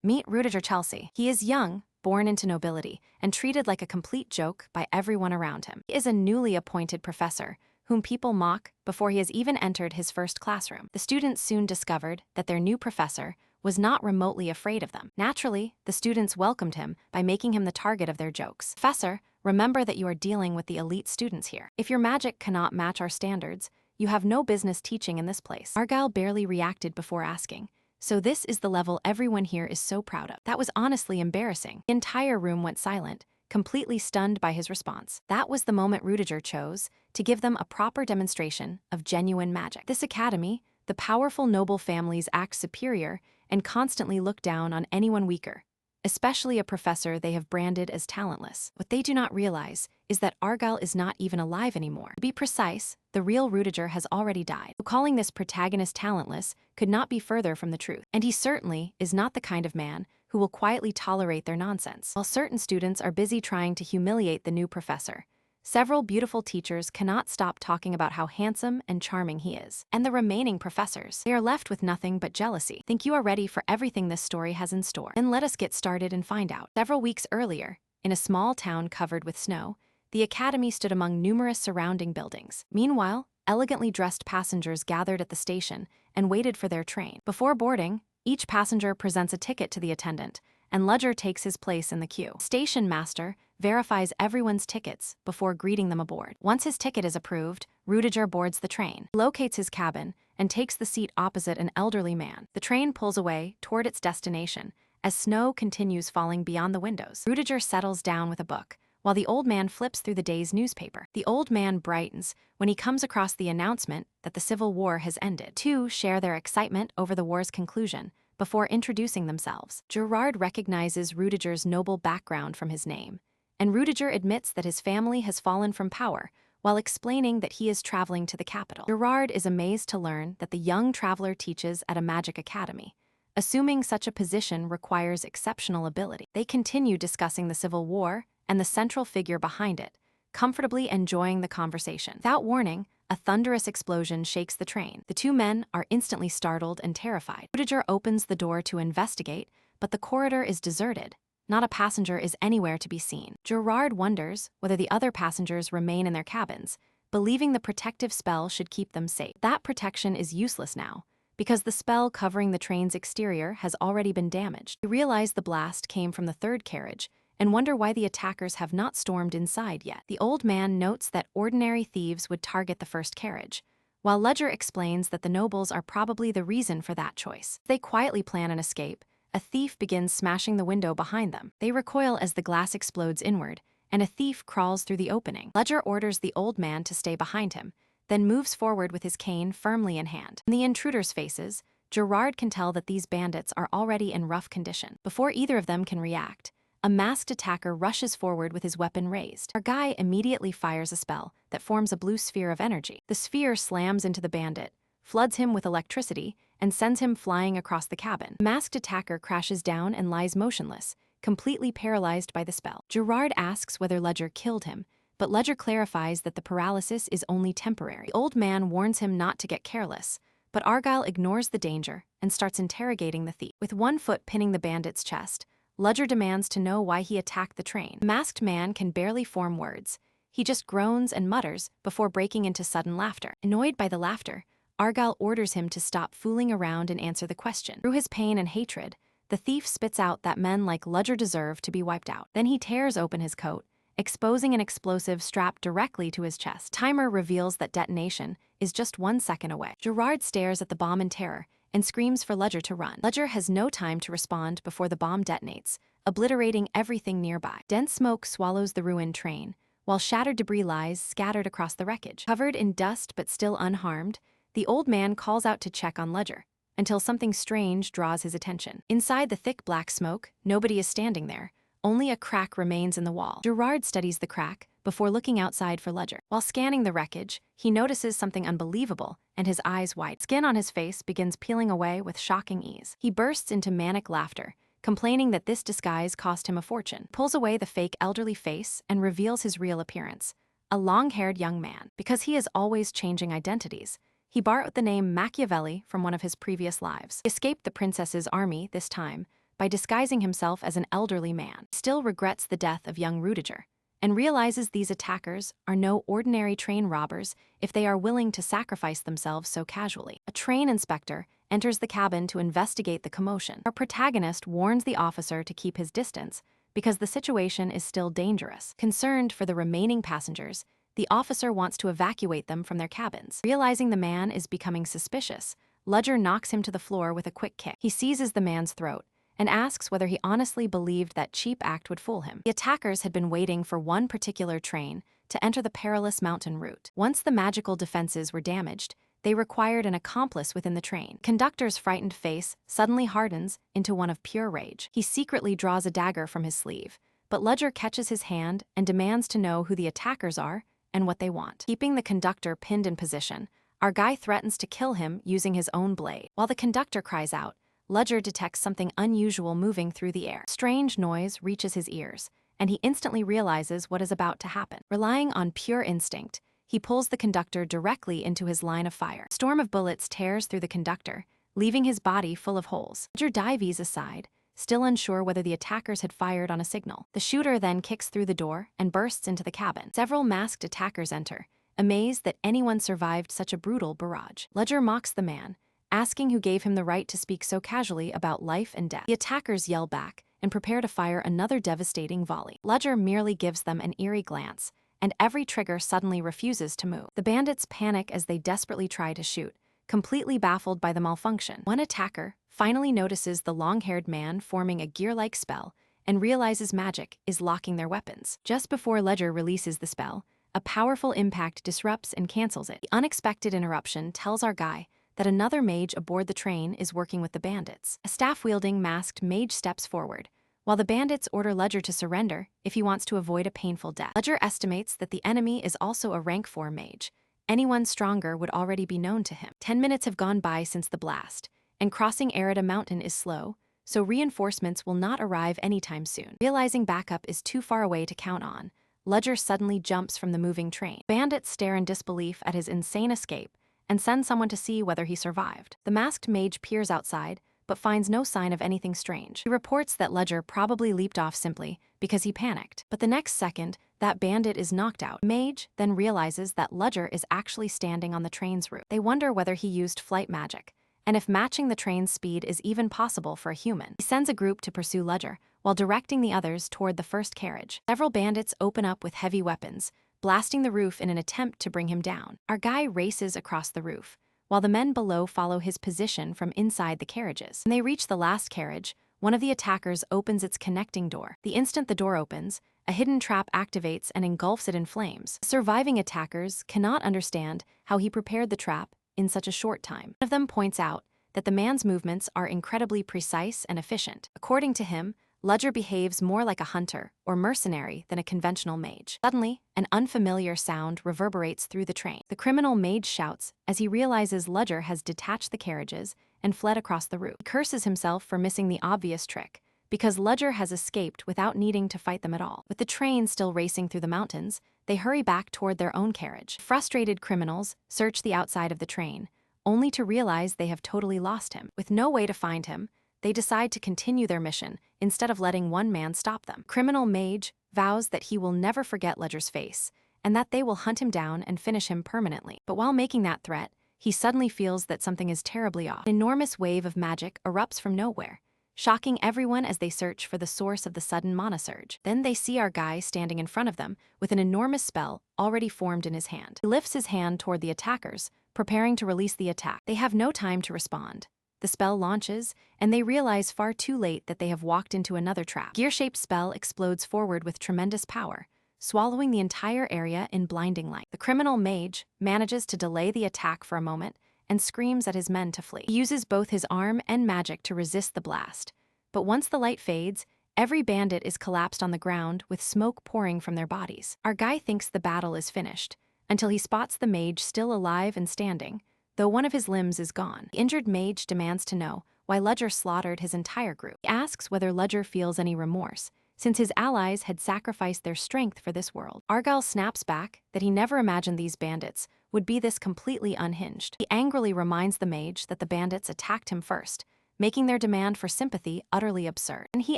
Meet Rudiger Chelsea. He is young, born into nobility, and treated like a complete joke by everyone around him. He is a newly appointed professor, whom people mock before he has even entered his first classroom. The students soon discovered that their new professor was not remotely afraid of them. Naturally, the students welcomed him by making him the target of their jokes. Professor, remember that you are dealing with the elite students here. If your magic cannot match our standards, you have no business teaching in this place. Argyle barely reacted before asking, so this is the level everyone here is so proud of. That was honestly embarrassing. The entire room went silent, completely stunned by his response. That was the moment Rudiger chose to give them a proper demonstration of genuine magic. This academy, the powerful noble families act superior and constantly look down on anyone weaker, especially a professor they have branded as talentless. What they do not realize is that Argyle is not even alive anymore. To be precise, the real Rudiger has already died. So calling this protagonist talentless could not be further from the truth. And he certainly is not the kind of man who will quietly tolerate their nonsense. While certain students are busy trying to humiliate the new professor, several beautiful teachers cannot stop talking about how handsome and charming he is. And the remaining professors, they are left with nothing but jealousy. Think you are ready for everything this story has in store? Then let us get started and find out. Several weeks earlier, in a small town covered with snow, the academy stood among numerous surrounding buildings. Meanwhile, elegantly dressed passengers gathered at the station and waited for their train. Before boarding, each passenger presents a ticket to the attendant, and Ledger takes his place in the queue. Station master verifies everyone's tickets before greeting them aboard. Once his ticket is approved, Rudiger boards the train. He locates his cabin and takes the seat opposite an elderly man. The train pulls away toward its destination as snow continues falling beyond the windows. Rudiger settles down with a book, while the old man flips through the day's newspaper. The old man brightens when he comes across the announcement that the Civil War has ended. Two share their excitement over the war's conclusion before introducing themselves. Gerard recognizes Rudiger's noble background from his name, and Rudiger admits that his family has fallen from power while explaining that he is traveling to the capital. Gerard is amazed to learn that the young traveler teaches at a magic academy, assuming such a position requires exceptional ability. They continue discussing the Civil War and the central figure behind it, comfortably enjoying the conversation. Without warning, a thunderous explosion shakes the train. The two men are instantly startled and terrified. Rudiger opens the door to investigate, but the corridor is deserted. Not a passenger is anywhere to be seen. Gerard wonders whether the other passengers remain in their cabins, believing the protective spell should keep them safe. That protection is useless now, because the spell covering the train's exterior has already been damaged. They realize the blast came from the third carriage, and wonder why the attackers have not stormed inside yet. The old man notes that ordinary thieves would target the first carriage, while Ledger explains that the nobles are probably the reason for that choice. They quietly plan an escape. A thief begins smashing the window behind them. They recoil as the glass explodes inward, and a thief crawls through the opening. Ledger orders the old man to stay behind him, then moves forward with his cane firmly in hand. In the intruders' faces, Gerard can tell that these bandits are already in rough condition. Before either of them can react, a masked attacker rushes forward with his weapon raised. Our guy immediately fires a spell that forms a blue sphere of energy. The sphere slams into the bandit, floods him with electricity, and sends him flying across the cabin. The masked attacker crashes down and lies motionless, completely paralyzed by the spell. Gerard asks whether Ledger killed him, but Ledger clarifies that the paralysis is only temporary. The old man warns him not to get careless, but Argyle ignores the danger and starts interrogating the thief. With one foot pinning the bandit's chest, Ledger demands to know why he attacked the train. The masked man can barely form words. He just groans and mutters before breaking into sudden laughter. Annoyed by the laughter, Argyle orders him to stop fooling around and answer the question. Through his pain and hatred, the thief spits out that men like Ledger deserve to be wiped out. Then he tears open his coat, exposing an explosive strapped directly to his chest. Timer reveals that detonation is just 1 second away. Gerard stares at the bomb in terror and screams for Ledger to run. Ledger has no time to respond before the bomb detonates, obliterating everything nearby. Dense smoke swallows the ruined train, while shattered debris lies scattered across the wreckage. Covered in dust but still unharmed, the old man calls out to check on Ledger, until something strange draws his attention. Inside the thick black smoke, nobody is standing there. Only a crack remains in the wall. Gerard studies the crack before looking outside for Ledger. While scanning the wreckage, he notices something unbelievable, and his eyes widen. Skin on his face begins peeling away with shocking ease. He bursts into manic laughter, complaining that this disguise cost him a fortune. Pulls away the fake elderly face and reveals his real appearance, a long-haired young man. Because he is always changing identities, he borrowed the name Machiavelli from one of his previous lives. He escaped the princess's army this time, by disguising himself as an elderly man. He still regrets the death of young Rudiger, and realizes these attackers are no ordinary train robbers if they are willing to sacrifice themselves so casually. A train inspector enters the cabin to investigate the commotion. Our protagonist warns the officer to keep his distance because the situation is still dangerous. Concerned for the remaining passengers, the officer wants to evacuate them from their cabins. Realizing the man is becoming suspicious, Ludger knocks him to the floor with a quick kick. He seizes the man's throat and asks whether he honestly believed that cheap act would fool him. The attackers had been waiting for one particular train to enter the perilous mountain route. Once the magical defenses were damaged, they required an accomplice within the train. Conductor's frightened face suddenly hardens into one of pure rage. He secretly draws a dagger from his sleeve, but Ludger catches his hand and demands to know who the attackers are and what they want. Keeping the conductor pinned in position, our guy threatens to kill him using his own blade. While the conductor cries out, Ludger detects something unusual moving through the air. Strange noise reaches his ears, and he instantly realizes what is about to happen. Relying on pure instinct, he pulls the conductor directly into his line of fire. A storm of bullets tears through the conductor, leaving his body full of holes. Ludger dives aside, still unsure whether the attackers had fired on a signal. The shooter then kicks through the door and bursts into the cabin. Several masked attackers enter, amazed that anyone survived such a brutal barrage. Ludger mocks the man, asking who gave him the right to speak so casually about life and death. The attackers yell back and prepare to fire another devastating volley. Ludger merely gives them an eerie glance, and every trigger suddenly refuses to move. The bandits panic as they desperately try to shoot, completely baffled by the malfunction. One attacker finally notices the long-haired man forming a gear-like spell and realizes magic is locking their weapons. Just before Ludger releases the spell, a powerful impact disrupts and cancels it. The unexpected interruption tells our guy that another mage aboard the train is working with the bandits. A staff-wielding masked mage steps forward, while the bandits order Ludger to surrender if he wants to avoid a painful death. Ludger estimates that the enemy is also a rank 4 mage. Anyone stronger would already be known to him. 10 minutes have gone by since the blast, and crossing Arida Mountain is slow, so reinforcements will not arrive anytime soon. Realizing backup is too far away to count on, Ludger suddenly jumps from the moving train. Bandits stare in disbelief at his insane escape and send someone to see whether he survived. The masked mage peers outside, but finds no sign of anything strange. He reports that Ludger probably leaped off simply because he panicked. But the next second, that bandit is knocked out. Mage then realizes that Ludger is actually standing on the train's route. They wonder whether he used flight magic, and if matching the train's speed is even possible for a human. He sends a group to pursue Ludger, while directing the others toward the first carriage. Several bandits open up with heavy weapons, blasting the roof in an attempt to bring him down. Our guy races across the roof, while the men below follow his position from inside the carriages. When they reach the last carriage, one of the attackers opens its connecting door. The instant the door opens, a hidden trap activates and engulfs it in flames. Surviving attackers cannot understand how he prepared the trap in such a short time. One of them points out that the man's movements are incredibly precise and efficient. According to him, Ludger behaves more like a hunter or mercenary than a conventional mage. Suddenly, an unfamiliar sound reverberates through the train. The criminal mage shouts as he realizes Ludger has detached the carriages and fled across the route. He curses himself for missing the obvious trick, because Ludger has escaped without needing to fight them at all. With the train still racing through the mountains, they hurry back toward their own carriage. Frustrated criminals search the outside of the train, only to realize they have totally lost him. With no way to find him, they decide to continue their mission instead of letting one man stop them. Criminal mage vows that he will never forget Ludger's face, and that they will hunt him down and finish him permanently. But while making that threat, he suddenly feels that something is terribly off. An enormous wave of magic erupts from nowhere, shocking everyone as they search for the source of the sudden mana surge. Then they see our guy standing in front of them with an enormous spell already formed in his hand. He lifts his hand toward the attackers, preparing to release the attack. They have no time to respond. The spell launches, and they realize far too late that they have walked into another trap. Gear-shaped spell explodes forward with tremendous power, swallowing the entire area in blinding light. The criminal mage manages to delay the attack for a moment and screams at his men to flee. He uses both his arm and magic to resist the blast, but once the light fades, every bandit is collapsed on the ground with smoke pouring from their bodies. Our guy thinks the battle is finished, until he spots the mage still alive and standing, though one of his limbs is gone. The injured mage demands to know why Ludger slaughtered his entire group. He asks whether Ludger feels any remorse, since his allies had sacrificed their strength for this world. Argyle snaps back that he never imagined these bandits would be this completely unhinged. He angrily reminds the mage that the bandits attacked him first, making their demand for sympathy utterly absurd. And he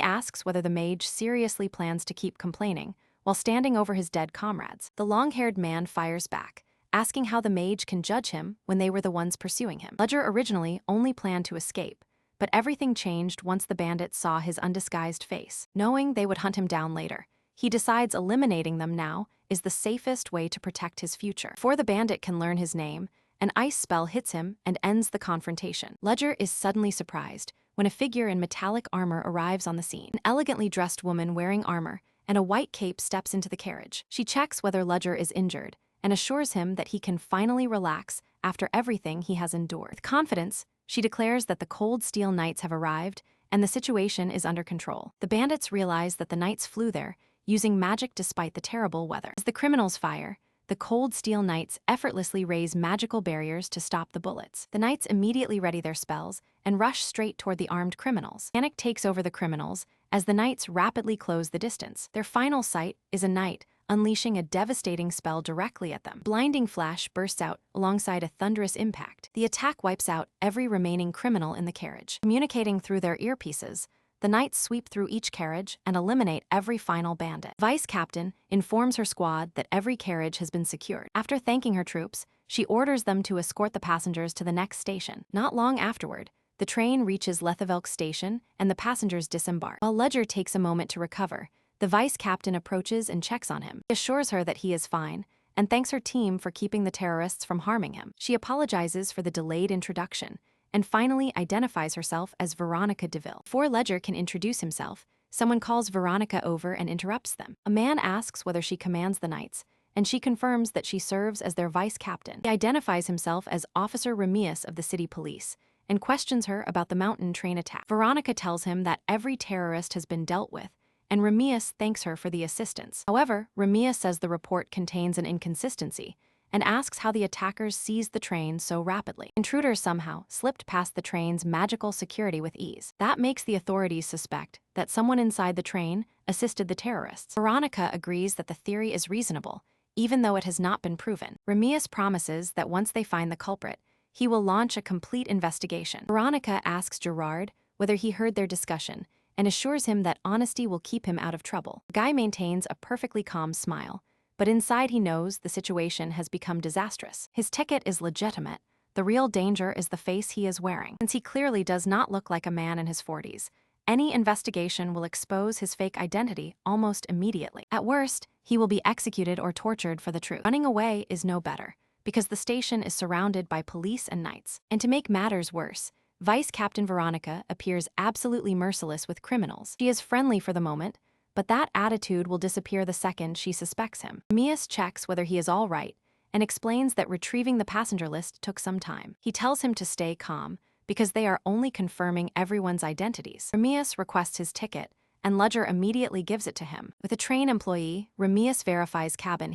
asks whether the mage seriously plans to keep complaining while standing over his dead comrades. The long-haired man fires back, asking how the mage can judge him when they were the ones pursuing him. Ledger originally only planned to escape, but everything changed once the bandits saw his undisguised face. Knowing they would hunt him down later, he decides eliminating them now is the safest way to protect his future. Before the bandit can learn his name, an ice spell hits him and ends the confrontation. Ledger is suddenly surprised when a figure in metallic armor arrives on the scene. An elegantly dressed woman wearing armor and a white cape steps into the carriage. She checks whether Ledger is injured and assures him that he can finally relax after everything he has endured. With confidence, she declares that the cold steel knights have arrived and the situation is under control. The bandits realize that the knights flew there, using magic despite the terrible weather. As the criminals fire, the cold steel knights effortlessly raise magical barriers to stop the bullets. The knights immediately ready their spells and rush straight toward the armed criminals. Panic takes over the criminals as the knights rapidly close the distance. Their final sight is a knight unleashing a devastating spell directly at them. Blinding flash bursts out alongside a thunderous impact. The attack wipes out every remaining criminal in the carriage. Communicating through their earpieces, the knights sweep through each carriage and eliminate every final bandit. Vice Captain informs her squad that every carriage has been secured. After thanking her troops, she orders them to escort the passengers to the next station. Not long afterward, the train reaches Lethavelk station and the passengers disembark. While Ledger takes a moment to recover, the Vice Captain approaches and checks on him. He assures her that he is fine and thanks her team for keeping the terrorists from harming him. She apologizes for the delayed introduction and finally identifies herself as Veronica DeVille. Before Ledger can introduce himself, someone calls Veronica over and interrupts them. A man asks whether she commands the knights, and she confirms that she serves as their vice captain. He identifies himself as Officer Remius of the city police and questions her about the mountain train attack. Veronica tells him that every terrorist has been dealt with, and Remius thanks her for the assistance. However, Remius says the report contains an inconsistency and asks how the attackers seized the train so rapidly. Intruders somehow slipped past the train's magical security with ease. That makes the authorities suspect that someone inside the train assisted the terrorists. Veronica agrees that the theory is reasonable, even though it has not been proven. Remius promises that once they find the culprit, he will launch a complete investigation. Veronica asks Gerard whether he heard their discussion and assures him that honesty will keep him out of trouble. The guy maintains a perfectly calm smile, but inside he knows the situation has become disastrous. His ticket is legitimate. The real danger is the face he is wearing. Since he clearly does not look like a man in his 40s, any investigation will expose his fake identity almost immediately. At worst, he will be executed or tortured for the truth. Running away is no better, because the station is surrounded by police and knights. And to make matters worse, Vice Captain Veronica appears absolutely merciless with criminals. She is friendly for the moment, but that attitude will disappear the second she suspects him. Remius checks whether he is all right and explains that retrieving the passenger list took some time. He tells him to stay calm because they are only confirming everyone's identities. Remius requests his ticket, and Ledger immediately gives it to him. With a train employee, Remius verifies cabin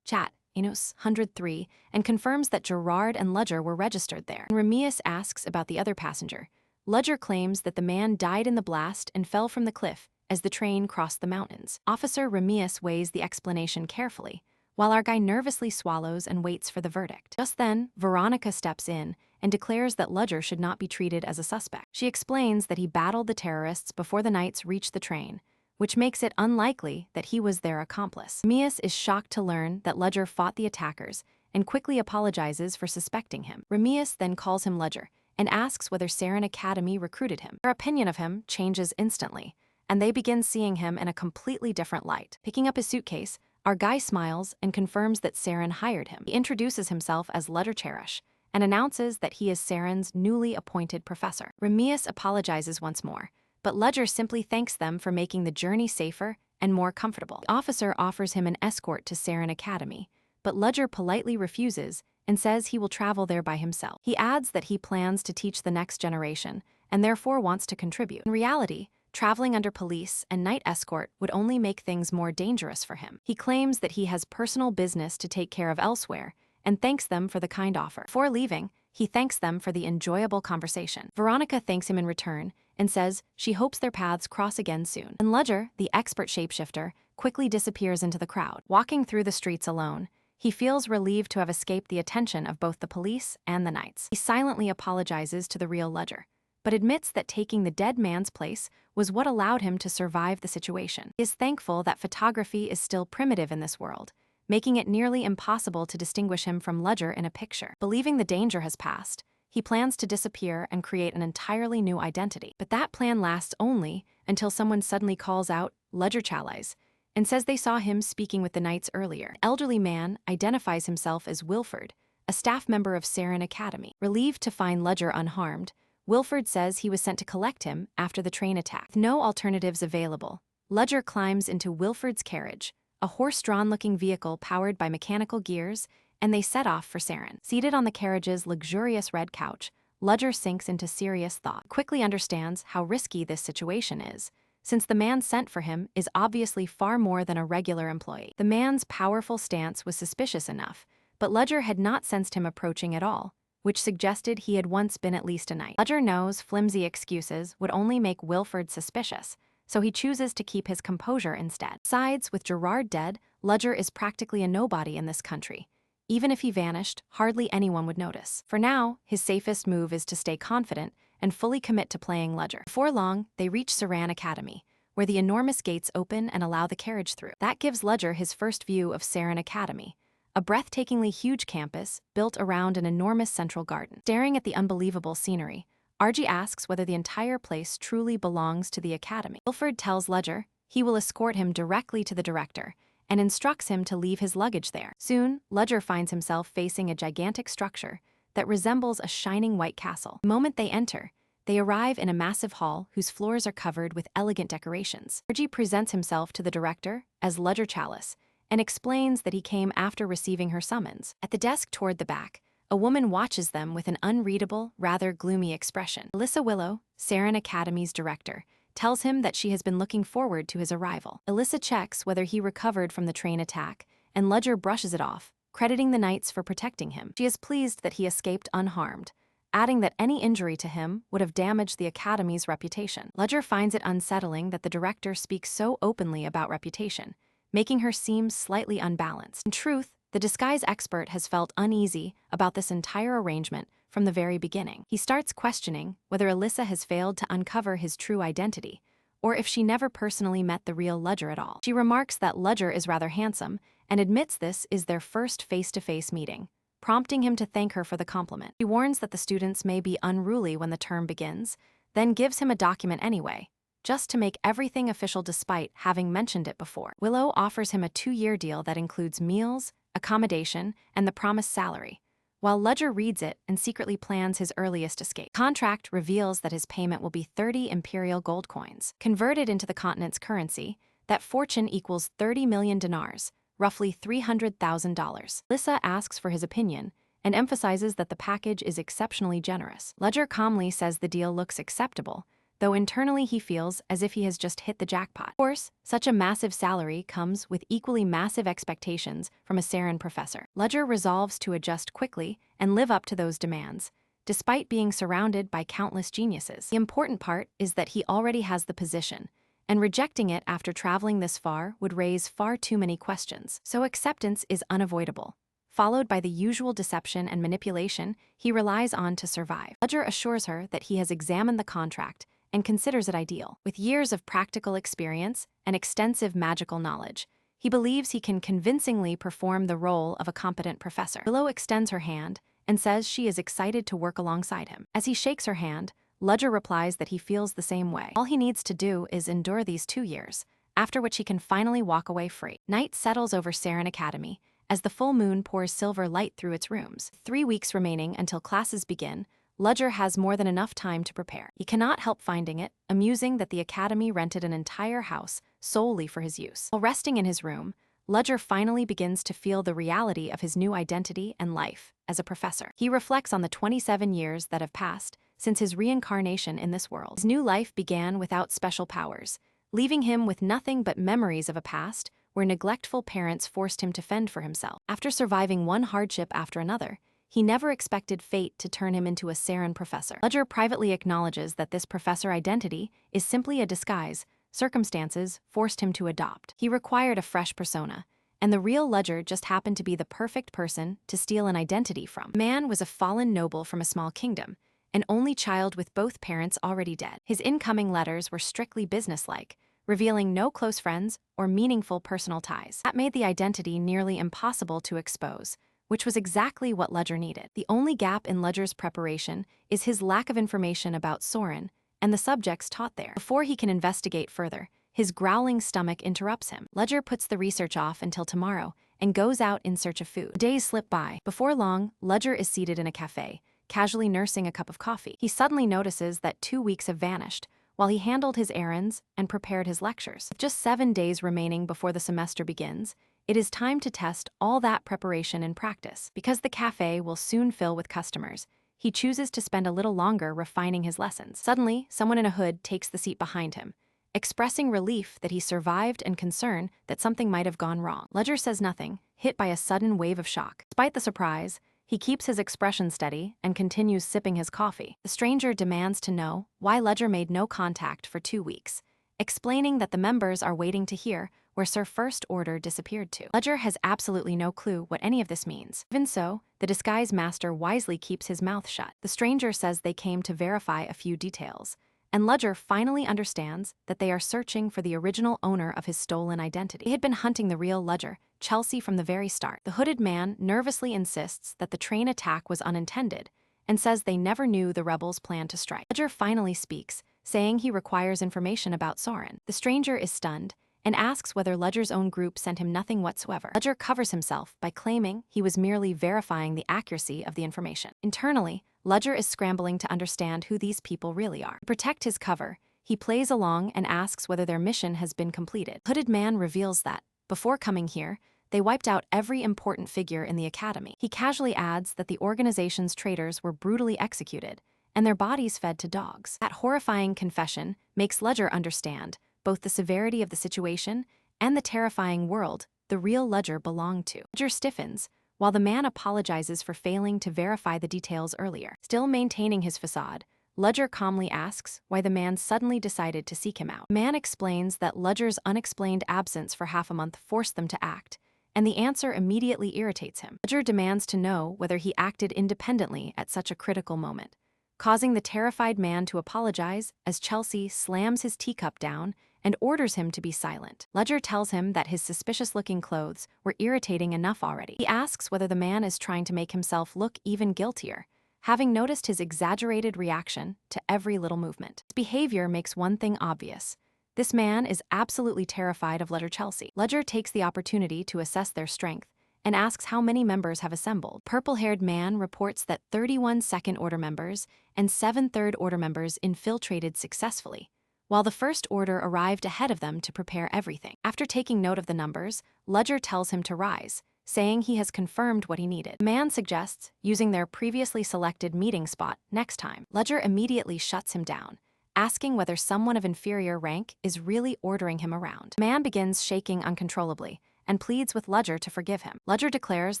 chat Enos 103 and confirms that Gerard and Ledger were registered there. When Remius asks about the other passenger, Ledger claims that the man died in the blast and fell from the cliff as the train crossed the mountains. Officer Remius weighs the explanation carefully, while our guy nervously swallows and waits for the verdict. Just then, Veronica steps in and declares that Ledger should not be treated as a suspect. She explains that he battled the terrorists before the knights reached the train, which makes it unlikely that he was their accomplice. Remius is shocked to learn that Ledger fought the attackers and quickly apologizes for suspecting him. Remius then calls him Ledger and asks whether Saren Academy recruited him. Their opinion of him changes instantly, and they begin seeing him in a completely different light. Picking up his suitcase, our guy smiles and confirms that Saren hired him. He introduces himself as Ledger Cherish and announces that he is Saren's newly appointed professor. Remius apologizes once more, but Ledger simply thanks them for making the journey safer and more comfortable. The officer offers him an escort to Saren Academy, but Ledger politely refuses and says he will travel there by himself. He adds that he plans to teach the next generation and therefore wants to contribute. In reality, traveling under police and night escort would only make things more dangerous for him. He claims that he has personal business to take care of elsewhere and thanks them for the kind offer. Before leaving, he thanks them for the enjoyable conversation. Veronica thanks him in return and says she hopes their paths cross again soon. And Ledger, the expert shapeshifter, quickly disappears into the crowd. Walking through the streets alone, he feels relieved to have escaped the attention of both the police and the knights. He silently apologizes to the real Ledger, but admits that taking the dead man's place was what allowed him to survive the situation. He is thankful that photography is still primitive in this world, making it nearly impossible to distinguish him from Ledger in a picture. Believing the danger has passed, he plans to disappear and create an entirely new identity. But that plan lasts only until someone suddenly calls out Ledger Chalais and says they saw him speaking with the knights earlier. The elderly man identifies himself as Wilford, a staff member of Saren Academy. Relieved to find Ledger unharmed, Wilford says he was sent to collect him after the train attack. With no alternatives available, Ledger climbs into Wilford's carriage, a horse-drawn-looking vehicle powered by mechanical gears, and they set off for Saren. Seated on the carriage's luxurious red couch, Ledger sinks into serious thought. He quickly understands how risky this situation is, since the man sent for him is obviously far more than a regular employee. The man's powerful stance was suspicious enough, but Ledger had not sensed him approaching at all, which suggested he had once been at least a knight. Ledger knows flimsy excuses would only make Wilford suspicious, so he chooses to keep his composure instead. Besides, with Gerard dead, Ledger is practically a nobody in this country. Even if he vanished, hardly anyone would notice. For now, his safest move is to stay confident and fully commit to playing Ledger. Before long, they reach Saren Academy, where the enormous gates open and allow the carriage through. That gives Ledger his first view of Saren Academy, a breathtakingly huge campus built around an enormous central garden. Staring at the unbelievable scenery, Argy asks whether the entire place truly belongs to the academy. Wilford tells Ledger he will escort him directly to the director and instructs him to leave his luggage there. Soon, Ledger finds himself facing a gigantic structure that resembles a shining white castle. The moment they enter, they arrive in a massive hall whose floors are covered with elegant decorations. Argy presents himself to the director as Ledger Chalais and explains that he came after receiving her summons. At the desk toward the back, a woman watches them with an unreadable, rather gloomy expression. Alyssa Willow, Saren Academy's director, tells him that she has been looking forward to his arrival. Alyssa checks whether he recovered from the train attack, and Ledger brushes it off, crediting the knights for protecting him. She is pleased that he escaped unharmed, adding that any injury to him would have damaged the academy's reputation. Ledger finds it unsettling that the director speaks so openly about reputation, making her seem slightly unbalanced. In truth, the disguise expert has felt uneasy about this entire arrangement from the very beginning. He starts questioning whether Alyssa has failed to uncover his true identity, or if she never personally met the real Ledger at all. She remarks that Ledger is rather handsome and admits this is their first face-to-face meeting, prompting him to thank her for the compliment. She warns that the students may be unruly when the term begins, then gives him a document anyway, just to make everything official despite having mentioned it before. Willow offers him a 2-year deal that includes meals, accommodation, and the promised salary, while Ledger reads it and secretly plans his earliest escape. The contract reveals that his payment will be 30 imperial gold coins. Converted into the continent's currency, that fortune equals 30 million dinars, roughly $300,000. Alyssa asks for his opinion and emphasizes that the package is exceptionally generous. Ledger calmly says the deal looks acceptable, though internally he feels as if he has just hit the jackpot. Of course, such a massive salary comes with equally massive expectations from a Saren professor. Ledger resolves to adjust quickly and live up to those demands, despite being surrounded by countless geniuses. The important part is that he already has the position, and rejecting it after traveling this far would raise far too many questions. So acceptance is unavoidable, followed by the usual deception and manipulation he relies on to survive. Ledger assures her that he has examined the contract and considers it ideal. With years of practical experience and extensive magical knowledge, he believes he can convincingly perform the role of a competent professor. Willow extends her hand and says she is excited to work alongside him. As he shakes her hand, Ledger replies that he feels the same way. All he needs to do is endure these 2 years, after which he can finally walk away free. Night settles over Saren Academy as the full moon pours silver light through its rooms. 3 weeks remaining until classes begin, Ledger has more than enough time to prepare. He cannot help finding it amusing that the academy rented an entire house solely for his use. While resting in his room, Ledger finally begins to feel the reality of his new identity and life as a professor. He reflects on the 27 years that have passed since his reincarnation in this world. His new life began without special powers, leaving him with nothing but memories of a past where neglectful parents forced him to fend for himself. After surviving one hardship after another, he never expected fate to turn him into a Saren professor. Ledger privately acknowledges that this professor identity is simply a disguise circumstances forced him to adopt. He required a fresh persona, and the real Ledger just happened to be the perfect person to steal an identity from. The man was a fallen noble from a small kingdom, an only child with both parents already dead. His incoming letters were strictly businesslike, revealing no close friends or meaningful personal ties. That made the identity nearly impossible to expose, which was exactly what Ledger needed. The only gap in Ledger's preparation is his lack of information about Soren and the subjects taught there. Before he can investigate further, his growling stomach interrupts him. Ledger puts the research off until tomorrow and goes out in search of food. Days slip by. Before long, Ledger is seated in a cafe, casually nursing a cup of coffee. He suddenly notices that 2 weeks have vanished, while he handled his errands and prepared his lectures. With just 7 days remaining before the semester begins, it is time to test all that preparation in practice. Because the cafe will soon fill with customers, he chooses to spend a little longer refining his lessons. Suddenly, someone in a hood takes the seat behind him, expressing relief that he survived and concern that something might have gone wrong. Ledger says nothing, hit by a sudden wave of shock. Despite the surprise, he keeps his expression steady and continues sipping his coffee. The stranger demands to know why Ledger made no contact for 2 weeks, explaining that the members are waiting to hear where Sir First Order disappeared to. Ledger has absolutely no clue what any of this means. Even so, the disguise master wisely keeps his mouth shut. The stranger says they came to verify a few details, and Ledger finally understands that they are searching for the original owner of his stolen identity. They had been hunting the real Ledger, Chelsea, from the very start. The hooded man nervously insists that the train attack was unintended and says they never knew the rebels planned to strike. Ledger finally speaks, saying he requires information about Soren. The stranger is stunned and asks whether Ledger's own group sent him nothing whatsoever. Ledger covers himself by claiming he was merely verifying the accuracy of the information. Internally, Ledger is scrambling to understand who these people really are. To protect his cover, he plays along and asks whether their mission has been completed. The hooded man reveals that, before coming here, they wiped out every important figure in the academy. He casually adds that the organization's traitors were brutally executed and their bodies fed to dogs. That horrifying confession makes Ledger understand both the severity of the situation and the terrifying world the real Ledger belonged to. Ledger stiffens, while the man apologizes for failing to verify the details earlier. Still maintaining his facade, Ledger calmly asks why the man suddenly decided to seek him out. The man explains that Ledger's unexplained absence for half a month forced them to act, and the answer immediately irritates him. Ledger demands to know whether he acted independently at such a critical moment, causing the terrified man to apologize as Chelsea slams his teacup down and orders him to be silent. Ledger tells him that his suspicious-looking clothes were irritating enough already. He asks whether the man is trying to make himself look even guiltier, having noticed his exaggerated reaction to every little movement. His behavior makes one thing obvious. This man is absolutely terrified of Ledger Chelsea. Ledger takes the opportunity to assess their strength and asks how many members have assembled. Purple-haired man reports that 31 Second Order members and 7 Third Order members infiltrated successfully, while the First Order arrived ahead of them to prepare everything. After taking note of the numbers, Ledger tells him to rise, saying he has confirmed what he needed. The man suggests using their previously selected meeting spot next time. Ledger immediately shuts him down, asking whether someone of inferior rank is really ordering him around. The man begins shaking uncontrollably and pleads with Ledger to forgive him. Ledger declares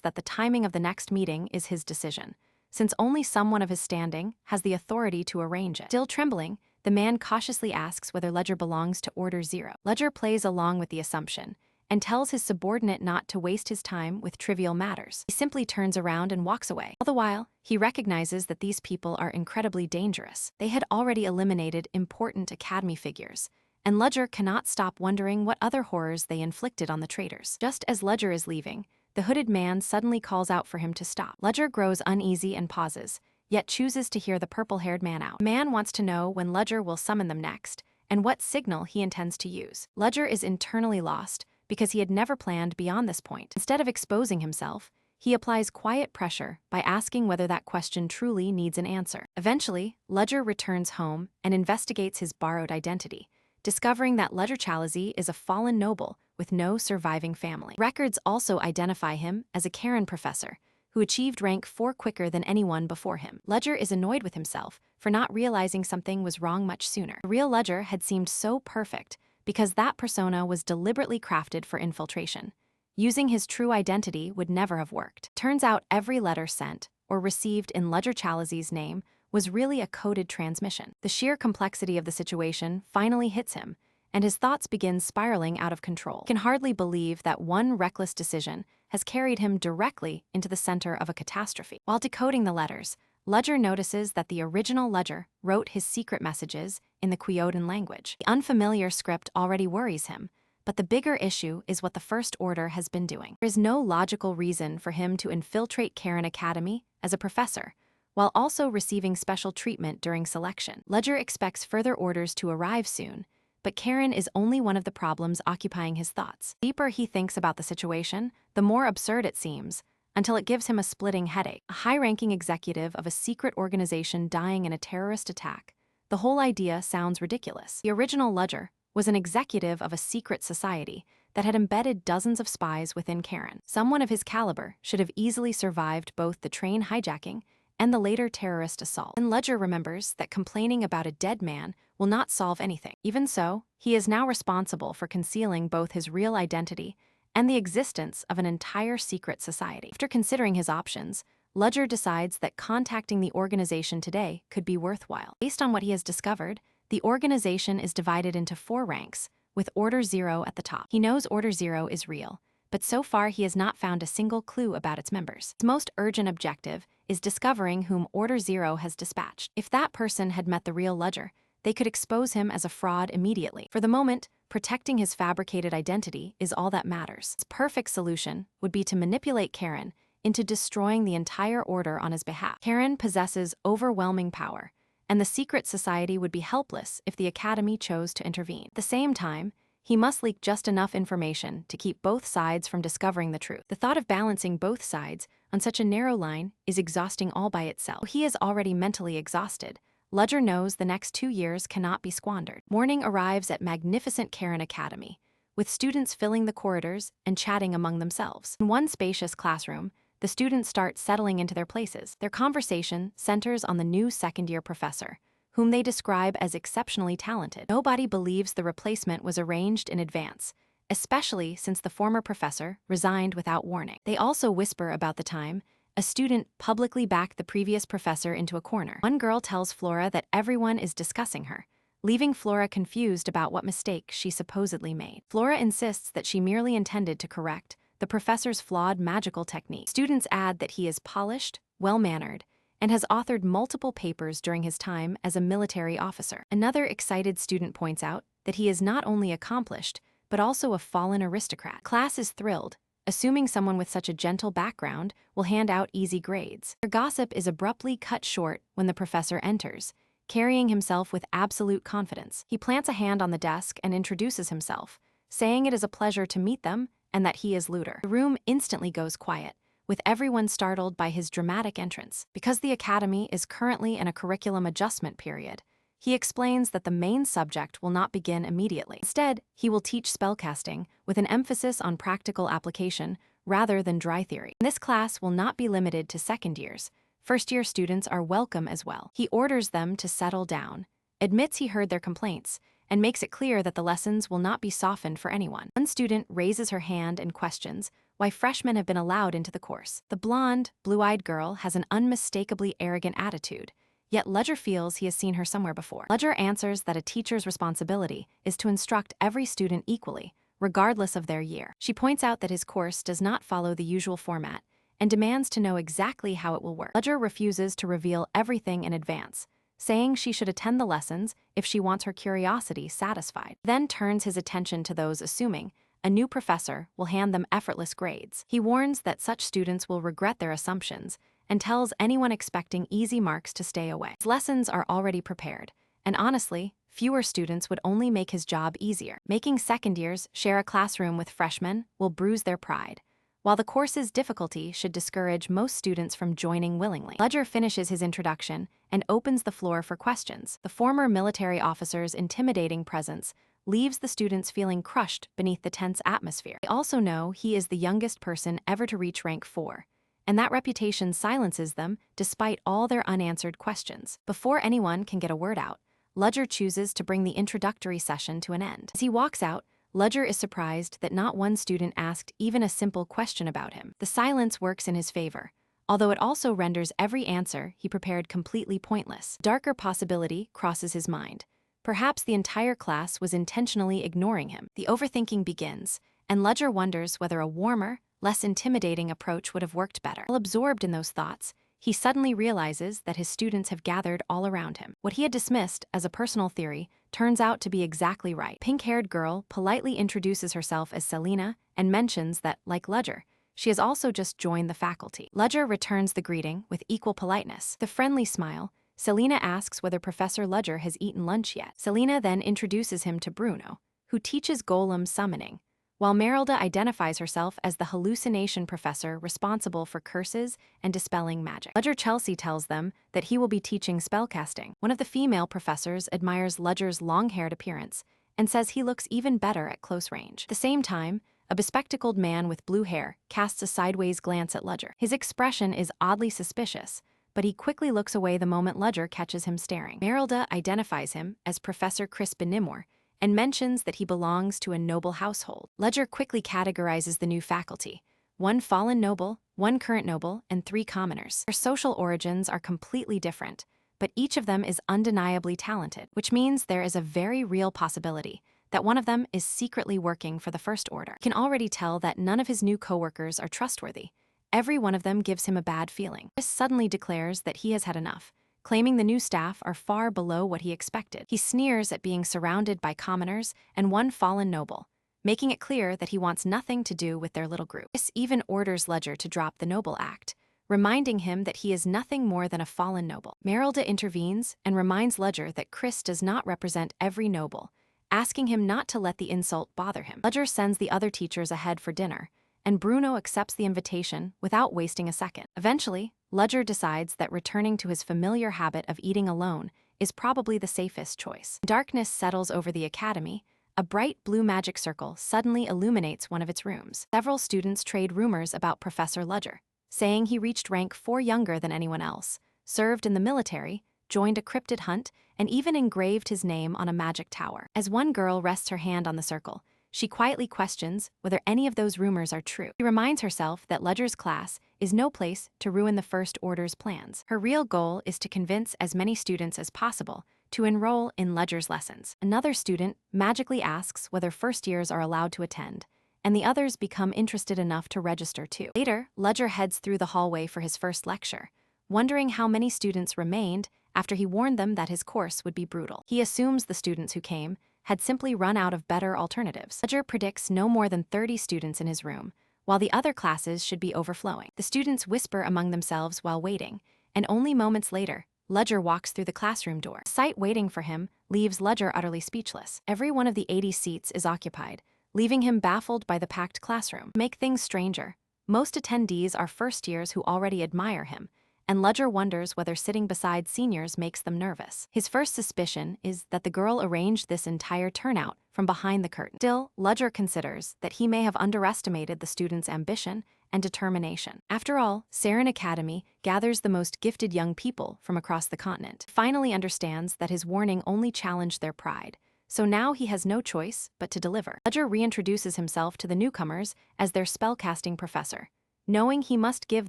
that the timing of the next meeting is his decision, since only someone of his standing has the authority to arrange it. Still trembling, the man cautiously asks whether Ledger belongs to Order 0. Ledger plays along with the assumption and tells his subordinate not to waste his time with trivial matters. He simply turns around and walks away. All the while, he recognizes that these people are incredibly dangerous. They had already eliminated important Academy figures, and Ledger cannot stop wondering what other horrors they inflicted on the traitors. Just as Ledger is leaving, the hooded man suddenly calls out for him to stop. Ledger grows uneasy and pauses, yet chooses to hear the purple-haired man out. The man wants to know when Ledger will summon them next, and what signal he intends to use. Ledger is internally lost because he had never planned beyond this point. Instead of exposing himself, he applies quiet pressure by asking whether that question truly needs an answer. Eventually, Ledger returns home and investigates his borrowed identity, discovering that Ledger Chalazi is a fallen noble with no surviving family. Records also identify him as a Karen professor, who achieved rank 4 quicker than anyone before him. Ledger is annoyed with himself for not realizing something was wrong much sooner. The real Ledger had seemed so perfect because that persona was deliberately crafted for infiltration. Using his true identity would never have worked. Turns out every letter sent or received in Ledger Chalazi's name was really a coded transmission. The sheer complexity of the situation finally hits him, and his thoughts begin spiraling out of control. He can hardly believe that one reckless decision has carried him directly into the center of a catastrophe. While decoding the letters, Ledger notices that the original Ledger wrote his secret messages in the Kyoto language. The unfamiliar script already worries him, but the bigger issue is what the First Order has been doing. There is no logical reason for him to infiltrate Karen Academy as a professor, while also receiving special treatment during selection. Ledger expects further orders to arrive soon, but Karen is only one of the problems occupying his thoughts. The deeper he thinks about the situation, the more absurd it seems, until it gives him a splitting headache. A high-ranking executive of a secret organization dying in a terrorist attack. The whole idea sounds ridiculous. The original Ledger was an executive of a secret society that had embedded dozens of spies within Karen. Someone of his caliber should have easily survived both the train hijacking and the later terrorist assault. And Ledger remembers that complaining about a dead man will not solve anything. Even so, he is now responsible for concealing both his real identity and the existence of an entire secret society. After considering his options, Ledger decides that contacting the organization today could be worthwhile. Based on what he has discovered, the organization is divided into 4 ranks, with Order 0 at the top. He knows Order 0 is real, but so far he has not found a single clue about its members. His most urgent objective is discovering whom Order 0 has dispatched. If that person had met the real Ledger, they could expose him as a fraud immediately. For the moment, protecting his fabricated identity is all that matters. His perfect solution would be to manipulate Karen into destroying the entire order on his behalf. Karen possesses overwhelming power, and the secret society would be helpless if the Academy chose to intervene. At the same time, he must leak just enough information to keep both sides from discovering the truth. The thought of balancing both sides on such a narrow line is exhausting all by itself. He is already mentally exhausted. Ledger knows the next 2 years cannot be squandered. Morning arrives at magnificent Karen Academy, with students filling the corridors and chatting among themselves. In one spacious classroom, the students start settling into their places. Their conversation centers on the new second-year professor, whom they describe as exceptionally talented. Nobody believes the replacement was arranged in advance, especially since the former professor resigned without warning. They also whisper about the time a student publicly backed the previous professor into a corner. One girl tells Flora that everyone is discussing her, leaving Flora confused about what mistake she supposedly made. Flora insists that she merely intended to correct the professor's flawed magical technique. Students add that he is polished, well-mannered, and has authored multiple papers during his time as a military officer. Another excited student points out that he is not only accomplished, but also a fallen aristocrat. Class is thrilled, assuming someone with such a gentle background will hand out easy grades. Their gossip is abruptly cut short when the professor enters, carrying himself with absolute confidence. He plants a hand on the desk and introduces himself, saying it is a pleasure to meet them and that he is Looter. The room instantly goes quiet, with everyone startled by his dramatic entrance. Because the Academy is currently in a curriculum adjustment period, he explains that the main subject will not begin immediately. Instead, he will teach spellcasting with an emphasis on practical application rather than dry theory. This class will not be limited to second years. First-year students are welcome as well. He orders them to settle down, admits he heard their complaints, and makes it clear that the lessons will not be softened for anyone. One student raises her hand and questions why freshmen have been allowed into the course. The blonde, blue-eyed girl has an unmistakably arrogant attitude, yet Ledger feels he has seen her somewhere before. Ledger answers that a teacher's responsibility is to instruct every student equally, regardless of their year. She points out that his course does not follow the usual format and demands to know exactly how it will work. Ledger refuses to reveal everything in advance, saying she should attend the lessons if she wants her curiosity satisfied. Then turns his attention to those assuming a new professor will hand them effortless grades. He warns that such students will regret their assumptions and tells anyone expecting easy marks to stay away. His lessons are already prepared, and honestly, fewer students would only make his job easier. Making second years share a classroom with freshmen will bruise their pride, while the course's difficulty should discourage most students from joining willingly. Ledger finishes his introduction and opens the floor for questions. The former military officer's intimidating presence leaves the students feeling crushed beneath the tense atmosphere. They also know he is the youngest person ever to reach rank 4, and that reputation silences them despite all their unanswered questions. Before anyone can get a word out, Ledger chooses to bring the introductory session to an end. As he walks out, Ledger is surprised that not one student asked even a simple question about him. The silence works in his favor, although it also renders every answer he prepared completely pointless. Darker possibility crosses his mind. Perhaps the entire class was intentionally ignoring him. The overthinking begins, and Ledger wonders whether a warmer, less intimidating approach would have worked better. While absorbed in those thoughts, he suddenly realizes that his students have gathered all around him. What he had dismissed as a personal theory turns out to be exactly right. Pink-haired girl politely introduces herself as Selena and mentions that, like Ledger, she has also just joined the faculty. Ledger returns the greeting with equal politeness. The friendly smile, Selena asks whether Professor Ledger has eaten lunch yet. Selena then introduces him to Bruno, who teaches golem summoning, while Merylda identifies herself as the hallucination professor responsible for curses and dispelling magic. Ledger Chelsea tells them that he will be teaching spellcasting. One of the female professors admires Ledger's long-haired appearance and says he looks even better at close range. At the same time, a bespectacled man with blue hair casts a sideways glance at Ledger. His expression is oddly suspicious, but he quickly looks away the moment Ledger catches him staring. Merylda identifies him as Professor Chris Benimor and mentions that he belongs to a noble household. Ledger quickly categorizes the new faculty: one fallen noble, one current noble, and 3 commoners. Their social origins are completely different, but each of them is undeniably talented, which means there is a very real possibility that one of them is secretly working for the First Order. He can already tell that none of his new coworkers are trustworthy. Every one of them gives him a bad feeling. Chris suddenly declares that he has had enough, claiming the new staff are far below what he expected. He sneers at being surrounded by commoners and one fallen noble, making it clear that he wants nothing to do with their little group. Chris even orders Ledger to drop the noble act, reminding him that he is nothing more than a fallen noble. Merylda intervenes and reminds Ledger that Chris does not represent every noble, asking him not to let the insult bother him. Ledger sends the other teachers ahead for dinner, and Bruno accepts the invitation without wasting a second. Eventually, Ledger decides that returning to his familiar habit of eating alone is probably the safest choice. Darkness settles over the academy. A bright blue magic circle suddenly illuminates one of its rooms. Several students trade rumors about Professor Ledger, saying he reached rank 4 younger than anyone else, served in the military, joined a cryptid hunt, and even engraved his name on a magic tower. As one girl rests her hand on the circle, she quietly questions whether any of those rumors are true. She reminds herself that Ledger's class is no place to ruin the First Order's plans. Her real goal is to convince as many students as possible to enroll in Ledger's lessons. Another student magically asks whether first years are allowed to attend, and the others become interested enough to register too. Later, Ledger heads through the hallway for his first lecture, wondering how many students remained after he warned them that his course would be brutal. He assumes the students who came had simply run out of better alternatives. Ledger predicts no more than 30 students in his room, while the other classes should be overflowing. The students whisper among themselves while waiting, and only moments later, Ledger walks through the classroom door. The sight waiting for him leaves Ledger utterly speechless. Every one of the 80 seats is occupied, leaving him baffled by the packed classroom. To make things stranger, most attendees are first years who already admire him, and Ledger wonders whether sitting beside seniors makes them nervous. His first suspicion is that the girl arranged this entire turnout from behind the curtain. Still, Ledger considers that he may have underestimated the students' ambition and determination. After all, Saren Academy gathers the most gifted young people from across the continent. He finally understands that his warning only challenged their pride, so now he has no choice but to deliver. Ledger reintroduces himself to the newcomers as their spellcasting professor, knowing he must give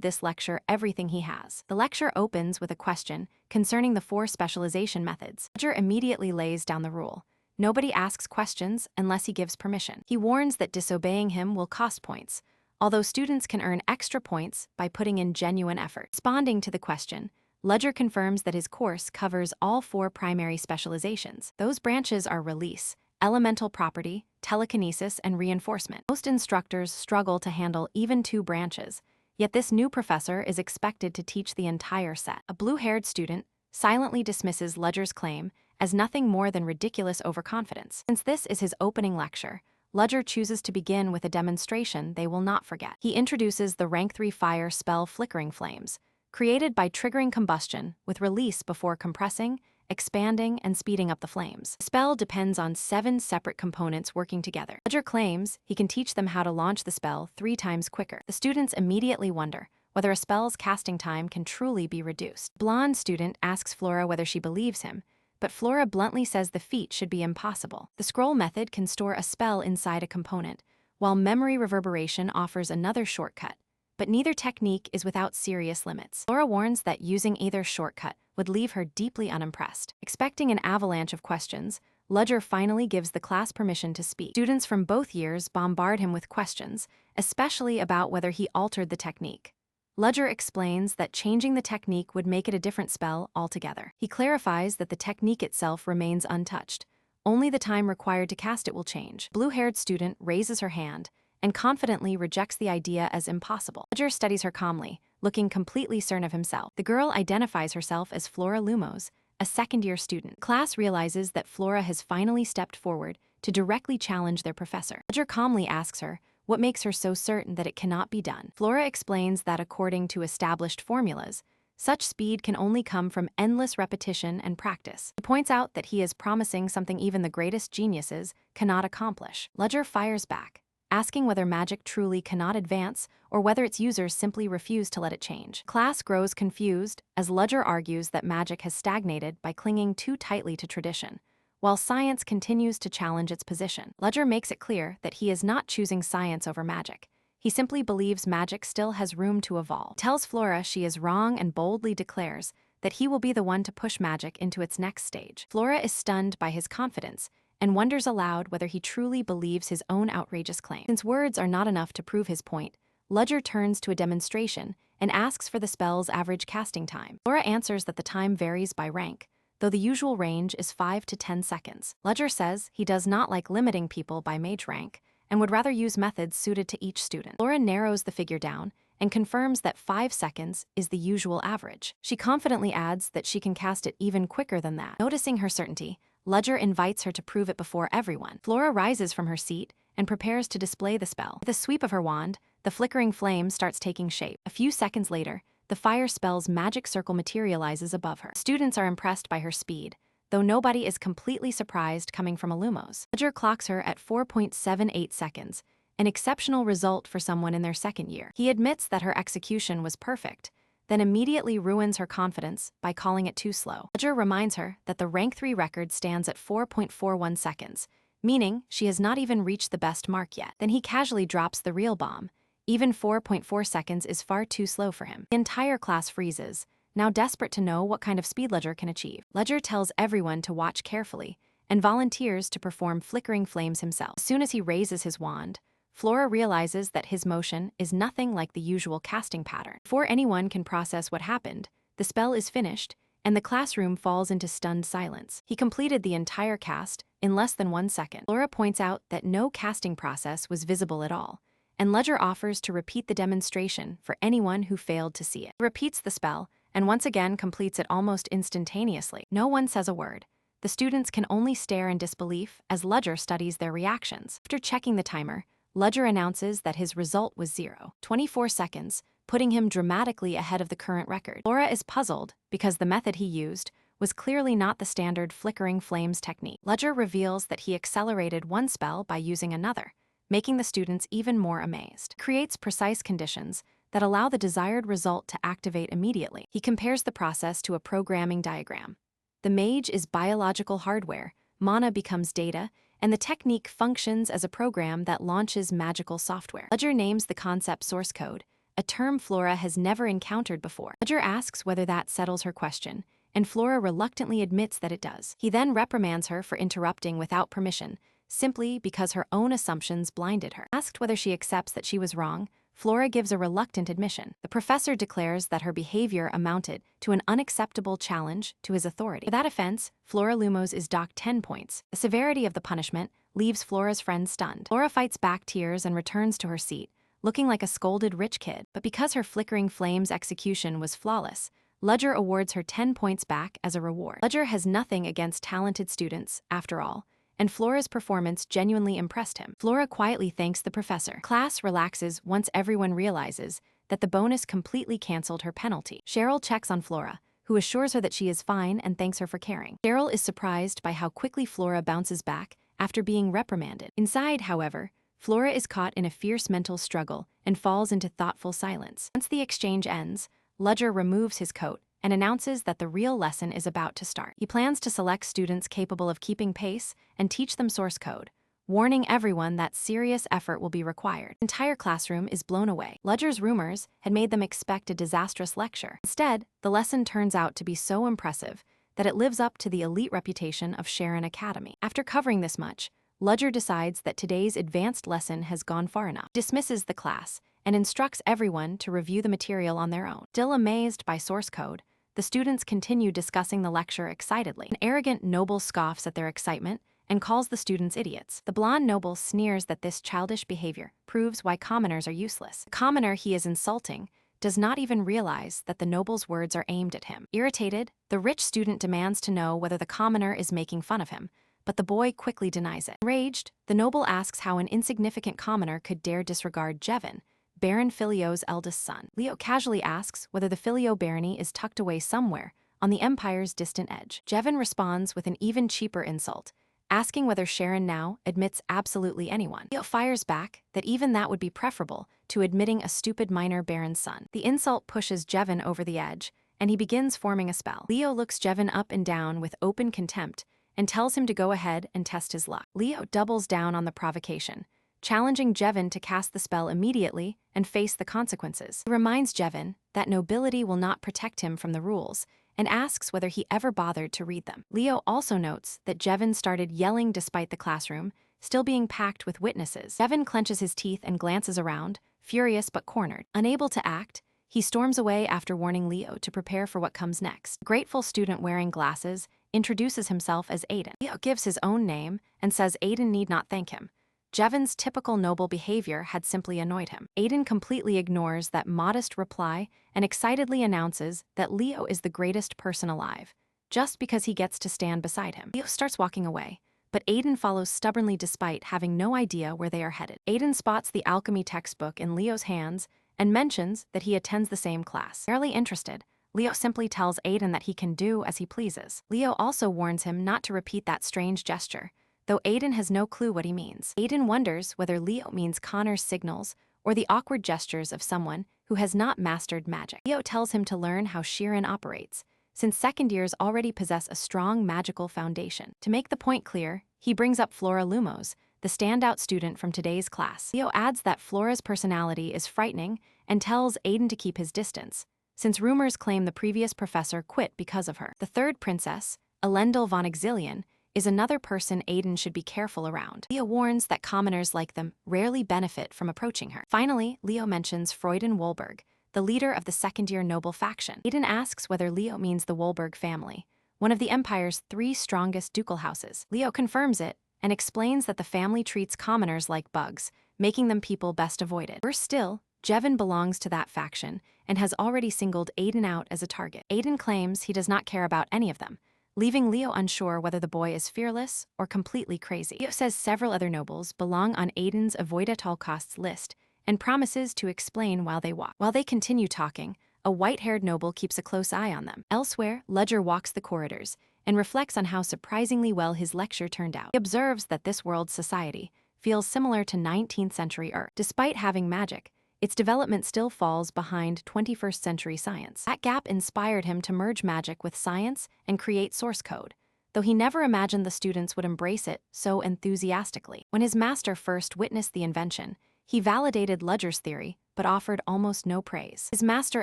this lecture everything he has. The lecture opens with a question concerning the 4 specialization methods. Ledger immediately lays down the rule: nobody asks questions unless he gives permission. He warns that disobeying him will cost points, although students can earn extra points by putting in genuine effort. Responding to the question, Ledger confirms that his course covers all 4 primary specializations. Those branches are release, elemental property, telekinesis, and reinforcement. Most instructors struggle to handle even 2 branches, yet this new professor is expected to teach the entire set. A blue-haired student silently dismisses Ledger's claim as nothing more than ridiculous overconfidence. Since this is his opening lecture, Ledger chooses to begin with a demonstration they will not forget. He introduces the rank 3 fire spell Flickering Flames, created by triggering combustion with release before compressing, expanding, and speeding up the flames. The spell depends on 7 separate components working together. Ledger claims he can teach them how to launch the spell 3 times quicker. The students immediately wonder whether a spell's casting time can truly be reduced. Blonde student asks Flora whether she believes him, but Flora bluntly says the feat should be impossible. The scroll method can store a spell inside a component, while memory reverberation offers another shortcut, but neither technique is without serious limits. Flora warns that using either shortcut would leave her deeply unimpressed. Expecting an avalanche of questions, Ledger finally gives the class permission to speak. Students from both years bombard him with questions, especially about whether he altered the technique. Ledger explains that changing the technique would make it a different spell altogether. He clarifies that the technique itself remains untouched. Only the time required to cast it will change. Blue-haired student raises her hand and confidently rejects the idea as impossible. Ledger studies her calmly, looking completely certain of himself. The girl identifies herself as Flora Lumos, a second-year student. Class realizes that Flora has finally stepped forward to directly challenge their professor. Ledger calmly asks her what makes her so certain that it cannot be done. Flora explains that according to established formulas, such speed can only come from endless repetition and practice. He points out that he is promising something even the greatest geniuses cannot accomplish. Ledger fires back, asking whether magic truly cannot advance or whether its users simply refuse to let it change. Class grows confused as Ledger argues that magic has stagnated by clinging too tightly to tradition, while science continues to challenge its position. Ledger makes it clear that he is not choosing science over magic. He simply believes magic still has room to evolve. He tells Flora she is wrong and boldly declares that he will be the one to push magic into its next stage. Flora is stunned by his confidence and wonders aloud whether he truly believes his own outrageous claim. Since words are not enough to prove his point, Ledger turns to a demonstration and asks for the spell's average casting time. Flora answers that the time varies by rank, though the usual range is 5 to 10 seconds. Ledger says he does not like limiting people by mage rank and would rather use methods suited to each student. Flora narrows the figure down and confirms that 5 seconds is the usual average. She confidently adds that she can cast it even quicker than that. Noticing her certainty, Ledger invites her to prove it before everyone. Flora rises from her seat and prepares to display the spell. With a sweep of her wand, the flickering flame starts taking shape. A few seconds later, the fire spell's magic circle materializes above her. Students are impressed by her speed, though nobody is completely surprised coming from a Lumos. Ledger clocks her at 4.78 seconds, an exceptional result for someone in their second year. He admits that her execution was perfect, then immediately ruins her confidence by calling it too slow. Ledger reminds her that the rank 3 record stands at 4.41 seconds, meaning she has not even reached the best mark yet. Then he casually drops the real bomb. Even 4.4 seconds is far too slow for him. The entire class freezes, now desperate to know what kind of speed Ledger can achieve. Ledger tells everyone to watch carefully and volunteers to perform flickering flames himself. As soon as he raises his wand, Flora realizes that his motion is nothing like the usual casting pattern. Before anyone can process what happened, the spell is finished, and the classroom falls into stunned silence. He completed the entire cast in less than 1 second. Flora points out that no casting process was visible at all, and Ledger offers to repeat the demonstration for anyone who failed to see it. He repeats the spell, and once again completes it almost instantaneously. No one says a word. The students can only stare in disbelief as Ledger studies their reactions. After checking the timer, Ledger announces that his result was 0.24 seconds, putting him dramatically ahead of the current record. Flora is puzzled because the method he used was clearly not the standard flickering flames technique. Ledger reveals that he accelerated one spell by using another, making the students even more amazed. He creates precise conditions that allow the desired result to activate immediately. He compares the process to a programming diagram. The mage is biological hardware, mana becomes data, and the technique functions as a program that launches magical software. Ledger names the concept source code, a term Flora has never encountered before. Ledger asks whether that settles her question, and Flora reluctantly admits that it does. He then reprimands her for interrupting without permission, simply because her own assumptions blinded her. Asked whether she accepts that she was wrong, Flora gives a reluctant admission. The professor declares that her behavior amounted to an unacceptable challenge to his authority. For that offense, Flora Lumos is docked 10 points. The severity of the punishment leaves Flora's friend stunned. Flora fights back tears and returns to her seat, looking like a scolded rich kid. But because her flickering flames execution was flawless, Ledger awards her 10 points back as a reward. Ledger has nothing against talented students, after all, and Flora's performance genuinely impressed him. Flora quietly thanks the professor. Class relaxes once everyone realizes that the bonus completely canceled her penalty. Cheryl checks on Flora, who assures her that she is fine and thanks her for caring. Cheryl is surprised by how quickly Flora bounces back after being reprimanded. Inside, however, Flora is caught in a fierce mental struggle and falls into thoughtful silence. Once the exchange ends, Ledger removes his coat and announces that the real lesson is about to start. He plans to select students capable of keeping pace and teach them source code, warning everyone that serious effort will be required. The entire classroom is blown away. Ledger's rumors had made them expect a disastrous lecture. Instead, the lesson turns out to be so impressive that it lives up to the elite reputation of Sharon Academy. After covering this much, Ledger decides that today's advanced lesson has gone far enough, dismisses the class, and instructs everyone to review the material on their own. Still amazed by source code, the students continue discussing the lecture excitedly. An arrogant noble scoffs at their excitement and calls the students idiots. The blonde noble sneers that this childish behavior proves why commoners are useless. The commoner he is insulting does not even realize that the noble's words are aimed at him. Irritated, the rich student demands to know whether the commoner is making fun of him, but the boy quickly denies it. Enraged, the noble asks how an insignificant commoner could dare disregard Jevin, Baron Filio's eldest son. Leo casually asks whether the Filio barony is tucked away somewhere on the empire's distant edge. Jevin responds with an even cheaper insult, asking whether Sharon now admits absolutely anyone. Leo fires back that even that would be preferable to admitting a stupid minor baron's son. The insult pushes Jevin over the edge, and he begins forming a spell. Leo looks Jevin up and down with open contempt and tells him to go ahead and test his luck. Leo doubles down on the provocation, challenging Jevin to cast the spell immediately and face the consequences. He reminds Jevin that nobility will not protect him from the rules, and asks whether he ever bothered to read them. Leo also notes that Jevin started yelling despite the classroom still being packed with witnesses. Jevin clenches his teeth and glances around, furious but cornered. Unable to act, he storms away after warning Leo to prepare for what comes next. A grateful student wearing glasses introduces himself as Aiden. Leo gives his own name and says Aiden need not thank him. Jevin's typical noble behavior had simply annoyed him. Aiden completely ignores that modest reply and excitedly announces that Leo is the greatest person alive, just because he gets to stand beside him. Leo starts walking away, but Aiden follows stubbornly despite having no idea where they are headed. Aiden spots the alchemy textbook in Leo's hands and mentions that he attends the same class. Barely interested, Leo simply tells Aiden that he can do as he pleases. Leo also warns him not to repeat that strange gesture, though Aiden has no clue what he means. Aiden wonders whether Leo means Connor's signals or the awkward gestures of someone who has not mastered magic. Leo tells him to learn how Shirin operates, since second years already possess a strong magical foundation. To make the point clear, he brings up Flora Lumos, the standout student from today's class. Leo adds that Flora's personality is frightening and tells Aiden to keep his distance, since rumors claim the previous professor quit because of her. The third princess, Elendil von Exilian, is another person Aiden should be careful around. Leo warns that commoners like them rarely benefit from approaching her. Finally, Leo mentions Freuden Wolberg, the leader of the second-year noble faction. Aiden asks whether Leo means the Wolberg family, one of the Empire's 3 strongest ducal houses. Leo confirms it and explains that the family treats commoners like bugs, making them people best avoided. Worse still, Jevin belongs to that faction and has already singled Aiden out as a target. Aiden claims he does not care about any of them, leaving Leo unsure whether the boy is fearless or completely crazy. Leo says several other nobles belong on Aiden's avoid at all costs list and promises to explain while they walk. While they continue talking, a white-haired noble keeps a close eye on them. Elsewhere, Ledger walks the corridors and reflects on how surprisingly well his lecture turned out. He observes that this world's society feels similar to 19th century Earth. Despite having magic, its development still falls behind 21st century science. That gap inspired him to merge magic with science and create source code, though he never imagined the students would embrace it so enthusiastically. When his master first witnessed the invention, he validated Ledger's theory, but offered almost no praise. His master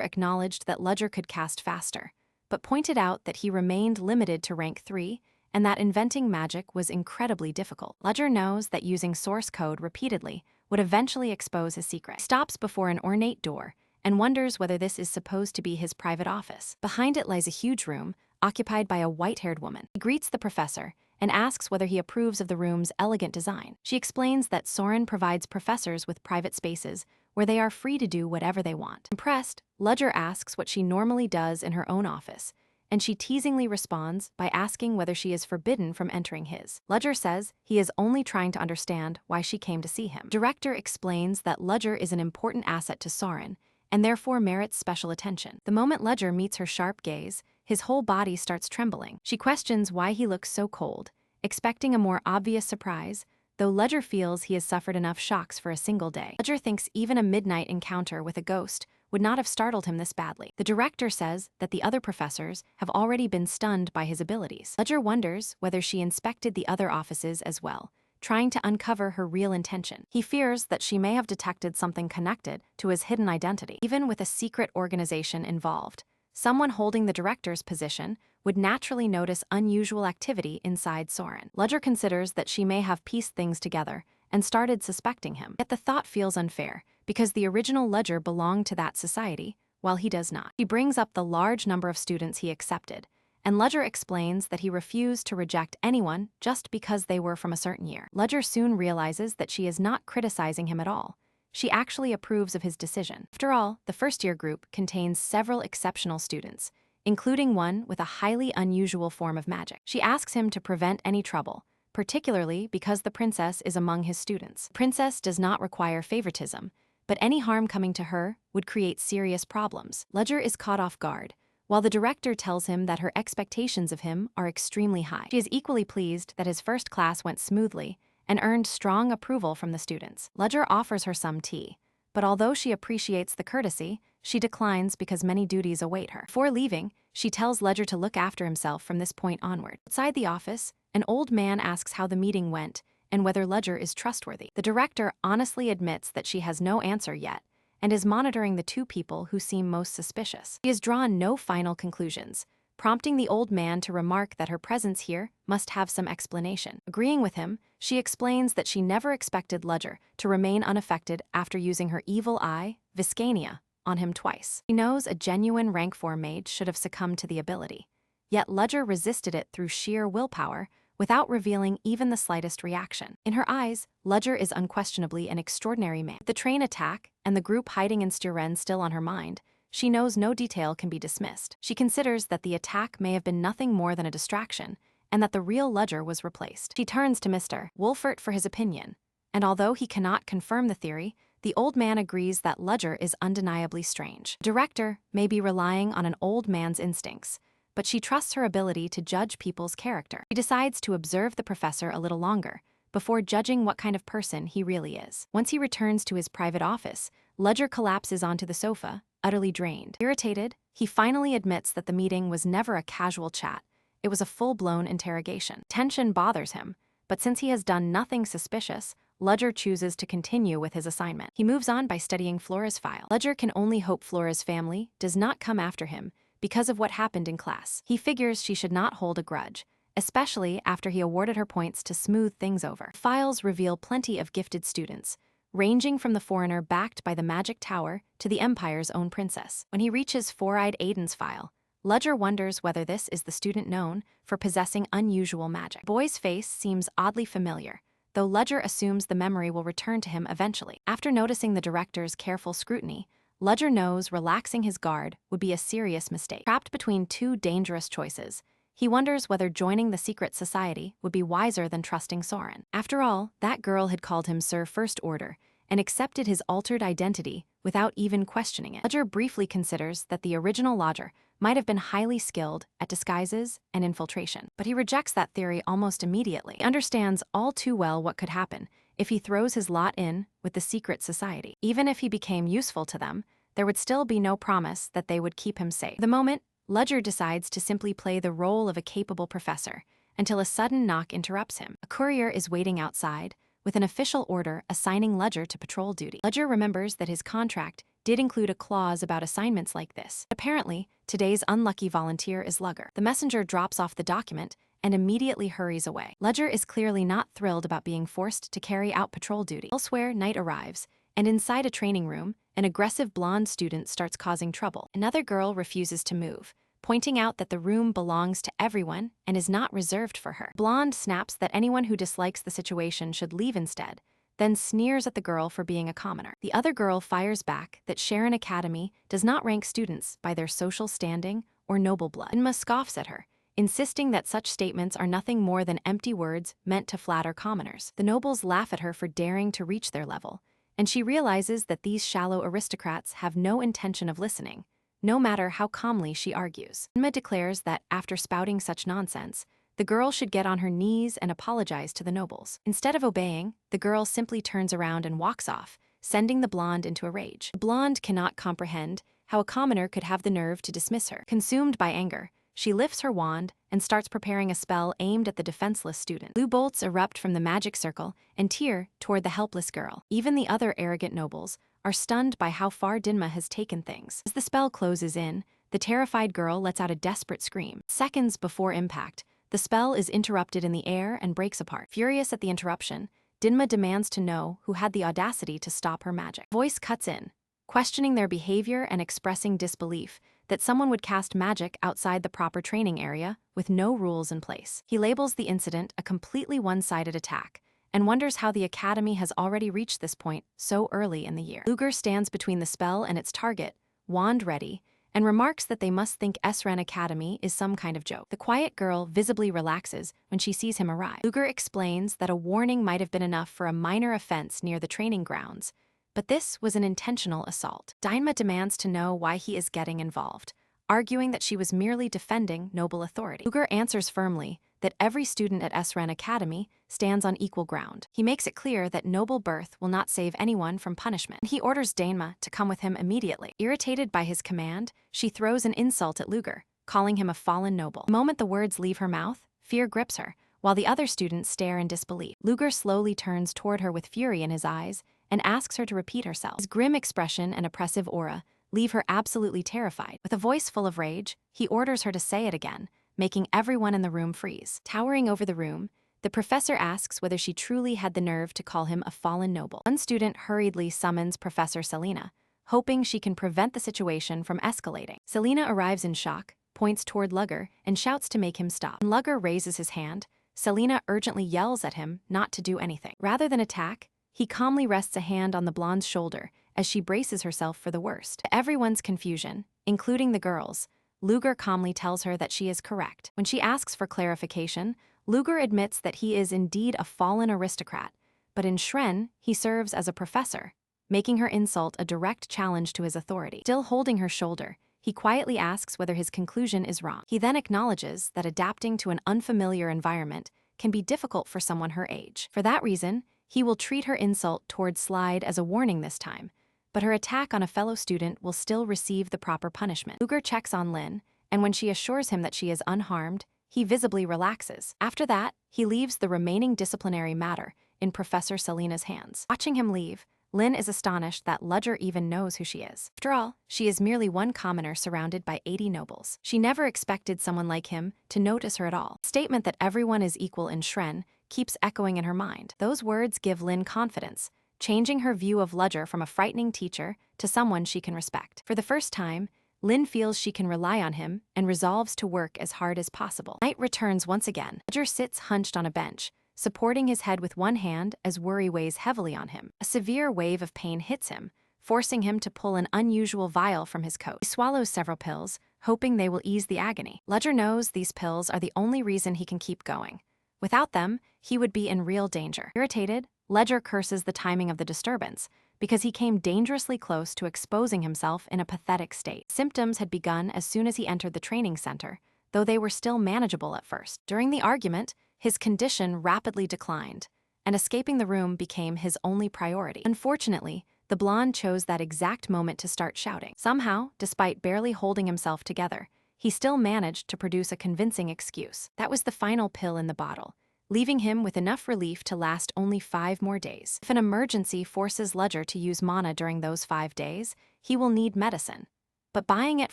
acknowledged that Ledger could cast faster, but pointed out that he remained limited to rank 3 and that inventing magic was incredibly difficult. Ledger knows that using source code repeatedly would eventually expose his secret. He stops before an ornate door and wonders whether this is supposed to be his private office. Behind it lies a huge room, occupied by a white-haired woman. He greets the professor and asks whether he approves of the room's elegant design. She explains that Soren provides professors with private spaces where they are free to do whatever they want. Impressed, Ledger asks what she normally does in her own office, and she teasingly responds by asking whether she is forbidden from entering his. Ledger says he is only trying to understand why she came to see him. Director explains that Ledger is an important asset to Soren, and therefore merits special attention. The moment Ledger meets her sharp gaze, his whole body starts trembling. She questions why he looks so cold, expecting a more obvious surprise, though Ledger feels he has suffered enough shocks for a single day. Ledger thinks even a midnight encounter with a ghost would not have startled him this badly. The director says that the other professors have already been stunned by his abilities. Ledger wonders whether she inspected the other offices as well, trying to uncover her real intention. He fears that she may have detected something connected to his hidden identity. Even with a secret organization involved, someone holding the director's position would naturally notice unusual activity inside Soren. Ledger considers that she may have pieced things together and started suspecting him. Yet the thought feels unfair, because the original Ledger belonged to that society, while he does not. He brings up the large number of students he accepted, and Ledger explains that he refused to reject anyone just because they were from a certain year. Ledger soon realizes that she is not criticizing him at all. She actually approves of his decision. After all, the first-year group contains several exceptional students, including one with a highly unusual form of magic. She asks him to prevent any trouble, particularly because the princess is among his students. The princess does not require favoritism, but any harm coming to her would create serious problems. Ledger is caught off guard, while the director tells him that her expectations of him are extremely high. She is equally pleased that his first class went smoothly and earned strong approval from the students. Ledger offers her some tea, but although she appreciates the courtesy, she declines because many duties await her. Before leaving, she tells Ledger to look after himself from this point onward. Outside the office, an old man asks how the meeting went and whether Ledger is trustworthy. The director honestly admits that she has no answer yet and is monitoring the two people who seem most suspicious. She has drawn no final conclusions, prompting the old man to remark that her presence here must have some explanation. Agreeing with him, she explains that she never expected Ledger to remain unaffected after using her evil eye, Viscania, on him twice. She knows a genuine rank 4 mage should have succumbed to the ability, yet Ledger resisted it through sheer willpower without revealing even the slightest reaction. In her eyes, Ledger is unquestionably an extraordinary man. With the train attack and the group hiding in Sturen still on her mind, she knows no detail can be dismissed. She considers that the attack may have been nothing more than a distraction, and that the real Ledger was replaced. She turns to Mr. Wolfert for his opinion, and although he cannot confirm the theory, the old man agrees that Ledger is undeniably strange. The director may be relying on an old man's instincts, but she trusts her ability to judge people's character. She decides to observe the professor a little longer, before judging what kind of person he really is. Once he returns to his private office, Ledger collapses onto the sofa, utterly drained. Irritated, he finally admits that the meeting was never a casual chat. It was a full-blown interrogation. Tension bothers him, but since he has done nothing suspicious, Ledger chooses to continue with his assignment. He moves on by studying Flora's file. Ledger can only hope Flora's family does not come after him because of what happened in class. He figures she should not hold a grudge, especially after he awarded her points to smooth things over. Files reveal plenty of gifted students, ranging from the foreigner backed by the magic tower to the Empire's own princess. When he reaches Four-Eyed Aiden's file, Ledger wonders whether this is the student known for possessing unusual magic. The boy's face seems oddly familiar, though Ledger assumes the memory will return to him eventually. After noticing the director's careful scrutiny, Ledger knows relaxing his guard would be a serious mistake. Trapped between two dangerous choices, he wonders whether joining the secret society would be wiser than trusting Soren. After all, that girl had called him Sir First Order and accepted his altered identity without even questioning it. Ledger briefly considers that the original Lodger might have been highly skilled at disguises and infiltration, but he rejects that theory almost immediately. He understands all too well what could happen if he throws his lot in with the secret society. Even if he became useful to them, there would still be no promise that they would keep him safe. For the moment, Ledger decides to simply play the role of a capable professor until a sudden knock interrupts him. A courier is waiting outside with an official order assigning Ledger to patrol duty. Ledger remembers that his contract did include a clause about assignments like this. Apparently, today's unlucky volunteer is Lugger. The messenger drops off the document and immediately hurries away. Ledger is clearly not thrilled about being forced to carry out patrol duty. Elsewhere, night arrives, and inside a training room, an aggressive blonde student starts causing trouble. Another girl refuses to move, pointing out that the room belongs to everyone and is not reserved for her. Blonde snaps that anyone who dislikes the situation should leave instead, then sneers at the girl for being a commoner. The other girl fires back that Sharon Academy does not rank students by their social standing or noble blood. Inma scoffs at her, insisting that such statements are nothing more than empty words meant to flatter commoners. The nobles laugh at her for daring to reach their level, and she realizes that these shallow aristocrats have no intention of listening, no matter how calmly she argues. Inma declares that after spouting such nonsense, the girl should get on her knees and apologize to the nobles. Instead of obeying, the girl simply turns around and walks off, sending the blonde into a rage. The blonde cannot comprehend how a commoner could have the nerve to dismiss her. Consumed by anger, she lifts her wand and starts preparing a spell aimed at the defenseless student. Blue bolts erupt from the magic circle and tear toward the helpless girl. Even the other arrogant nobles are stunned by how far Dinma has taken things. As the spell closes in, the terrified girl lets out a desperate scream. Seconds before impact, the spell is interrupted in the air and breaks apart. Furious at the interruption, Dinma demands to know who had the audacity to stop her magic. Voice cuts in, questioning their behavior and expressing disbelief that someone would cast magic outside the proper training area with no rules in place. He labels the incident a completely one-sided attack and wonders how the academy has already reached this point so early in the year. Luger stands between the spell and its target, wand ready, and remarks that they must think Esren Academy is some kind of joke. The quiet girl visibly relaxes when she sees him arrive. Luger explains that a warning might have been enough for a minor offense near the training grounds, but this was an intentional assault. Dainma demands to know why he is getting involved, arguing that she was merely defending noble authority. Luger answers firmly that every student at Esren Academy stands on equal ground. He makes it clear that noble birth will not save anyone from punishment. He orders Dainma to come with him immediately. Irritated by his command, she throws an insult at Luger, calling him a fallen noble. The moment the words leave her mouth, fear grips her, while the other students stare in disbelief. Luger slowly turns toward her with fury in his eyes and asks her to repeat herself. His grim expression and oppressive aura leave her absolutely terrified. With a voice full of rage, he orders her to say it again, making everyone in the room freeze. Towering over the room, the professor asks whether she truly had the nerve to call him a fallen noble. One student hurriedly summons Professor Selena, hoping she can prevent the situation from escalating. Selena arrives in shock, points toward Luger, and shouts to make him stop. When Luger raises his hand, Selena urgently yells at him not to do anything. Rather than attack, he calmly rests a hand on the blonde's shoulder as she braces herself for the worst. To everyone's confusion, including the girls, Luger calmly tells her that she is correct. When she asks for clarification, Luger admits that he is indeed a fallen aristocrat, but in Shren, he serves as a professor, making her insult a direct challenge to his authority. Still holding her shoulder, he quietly asks whether his conclusion is wrong. He then acknowledges that adapting to an unfamiliar environment can be difficult for someone her age. For that reason, he will treat her insult toward Slide as a warning this time, but her attack on a fellow student will still receive the proper punishment. Luger checks on Lin, and when she assures him that she is unharmed, he visibly relaxes. After that, he leaves the remaining disciplinary matter in Professor Selena's hands. Watching him leave, Lin is astonished that Luger even knows who she is. After all, she is merely one commoner surrounded by 80 nobles. She never expected someone like him to notice her at all. The statement that everyone is equal in Shren keeps echoing in her mind. Those words give Lin confidence, changing her view of Luger from a frightening teacher to someone she can respect. For the first time, Lin feels she can rely on him and resolves to work as hard as possible. Night returns once again. Luger sits hunched on a bench, supporting his head with one hand as worry weighs heavily on him. A severe wave of pain hits him, forcing him to pull an unusual vial from his coat. He swallows several pills, hoping they will ease the agony. Luger knows these pills are the only reason he can keep going. Without them, he would be in real danger. Irritated, Luger curses the timing of the disturbance, because he came dangerously close to exposing himself in a pathetic state. Symptoms had begun as soon as he entered the training center, though they were still manageable at first. During the argument, his condition rapidly declined, and escaping the room became his only priority. Unfortunately, the blonde chose that exact moment to start shouting. Somehow, despite barely holding himself together, he still managed to produce a convincing excuse. That was the final pill in the bottle, leaving him with enough relief to last only 5 more days. If an emergency forces Luger to use mana during those 5 days, he will need medicine. But buying it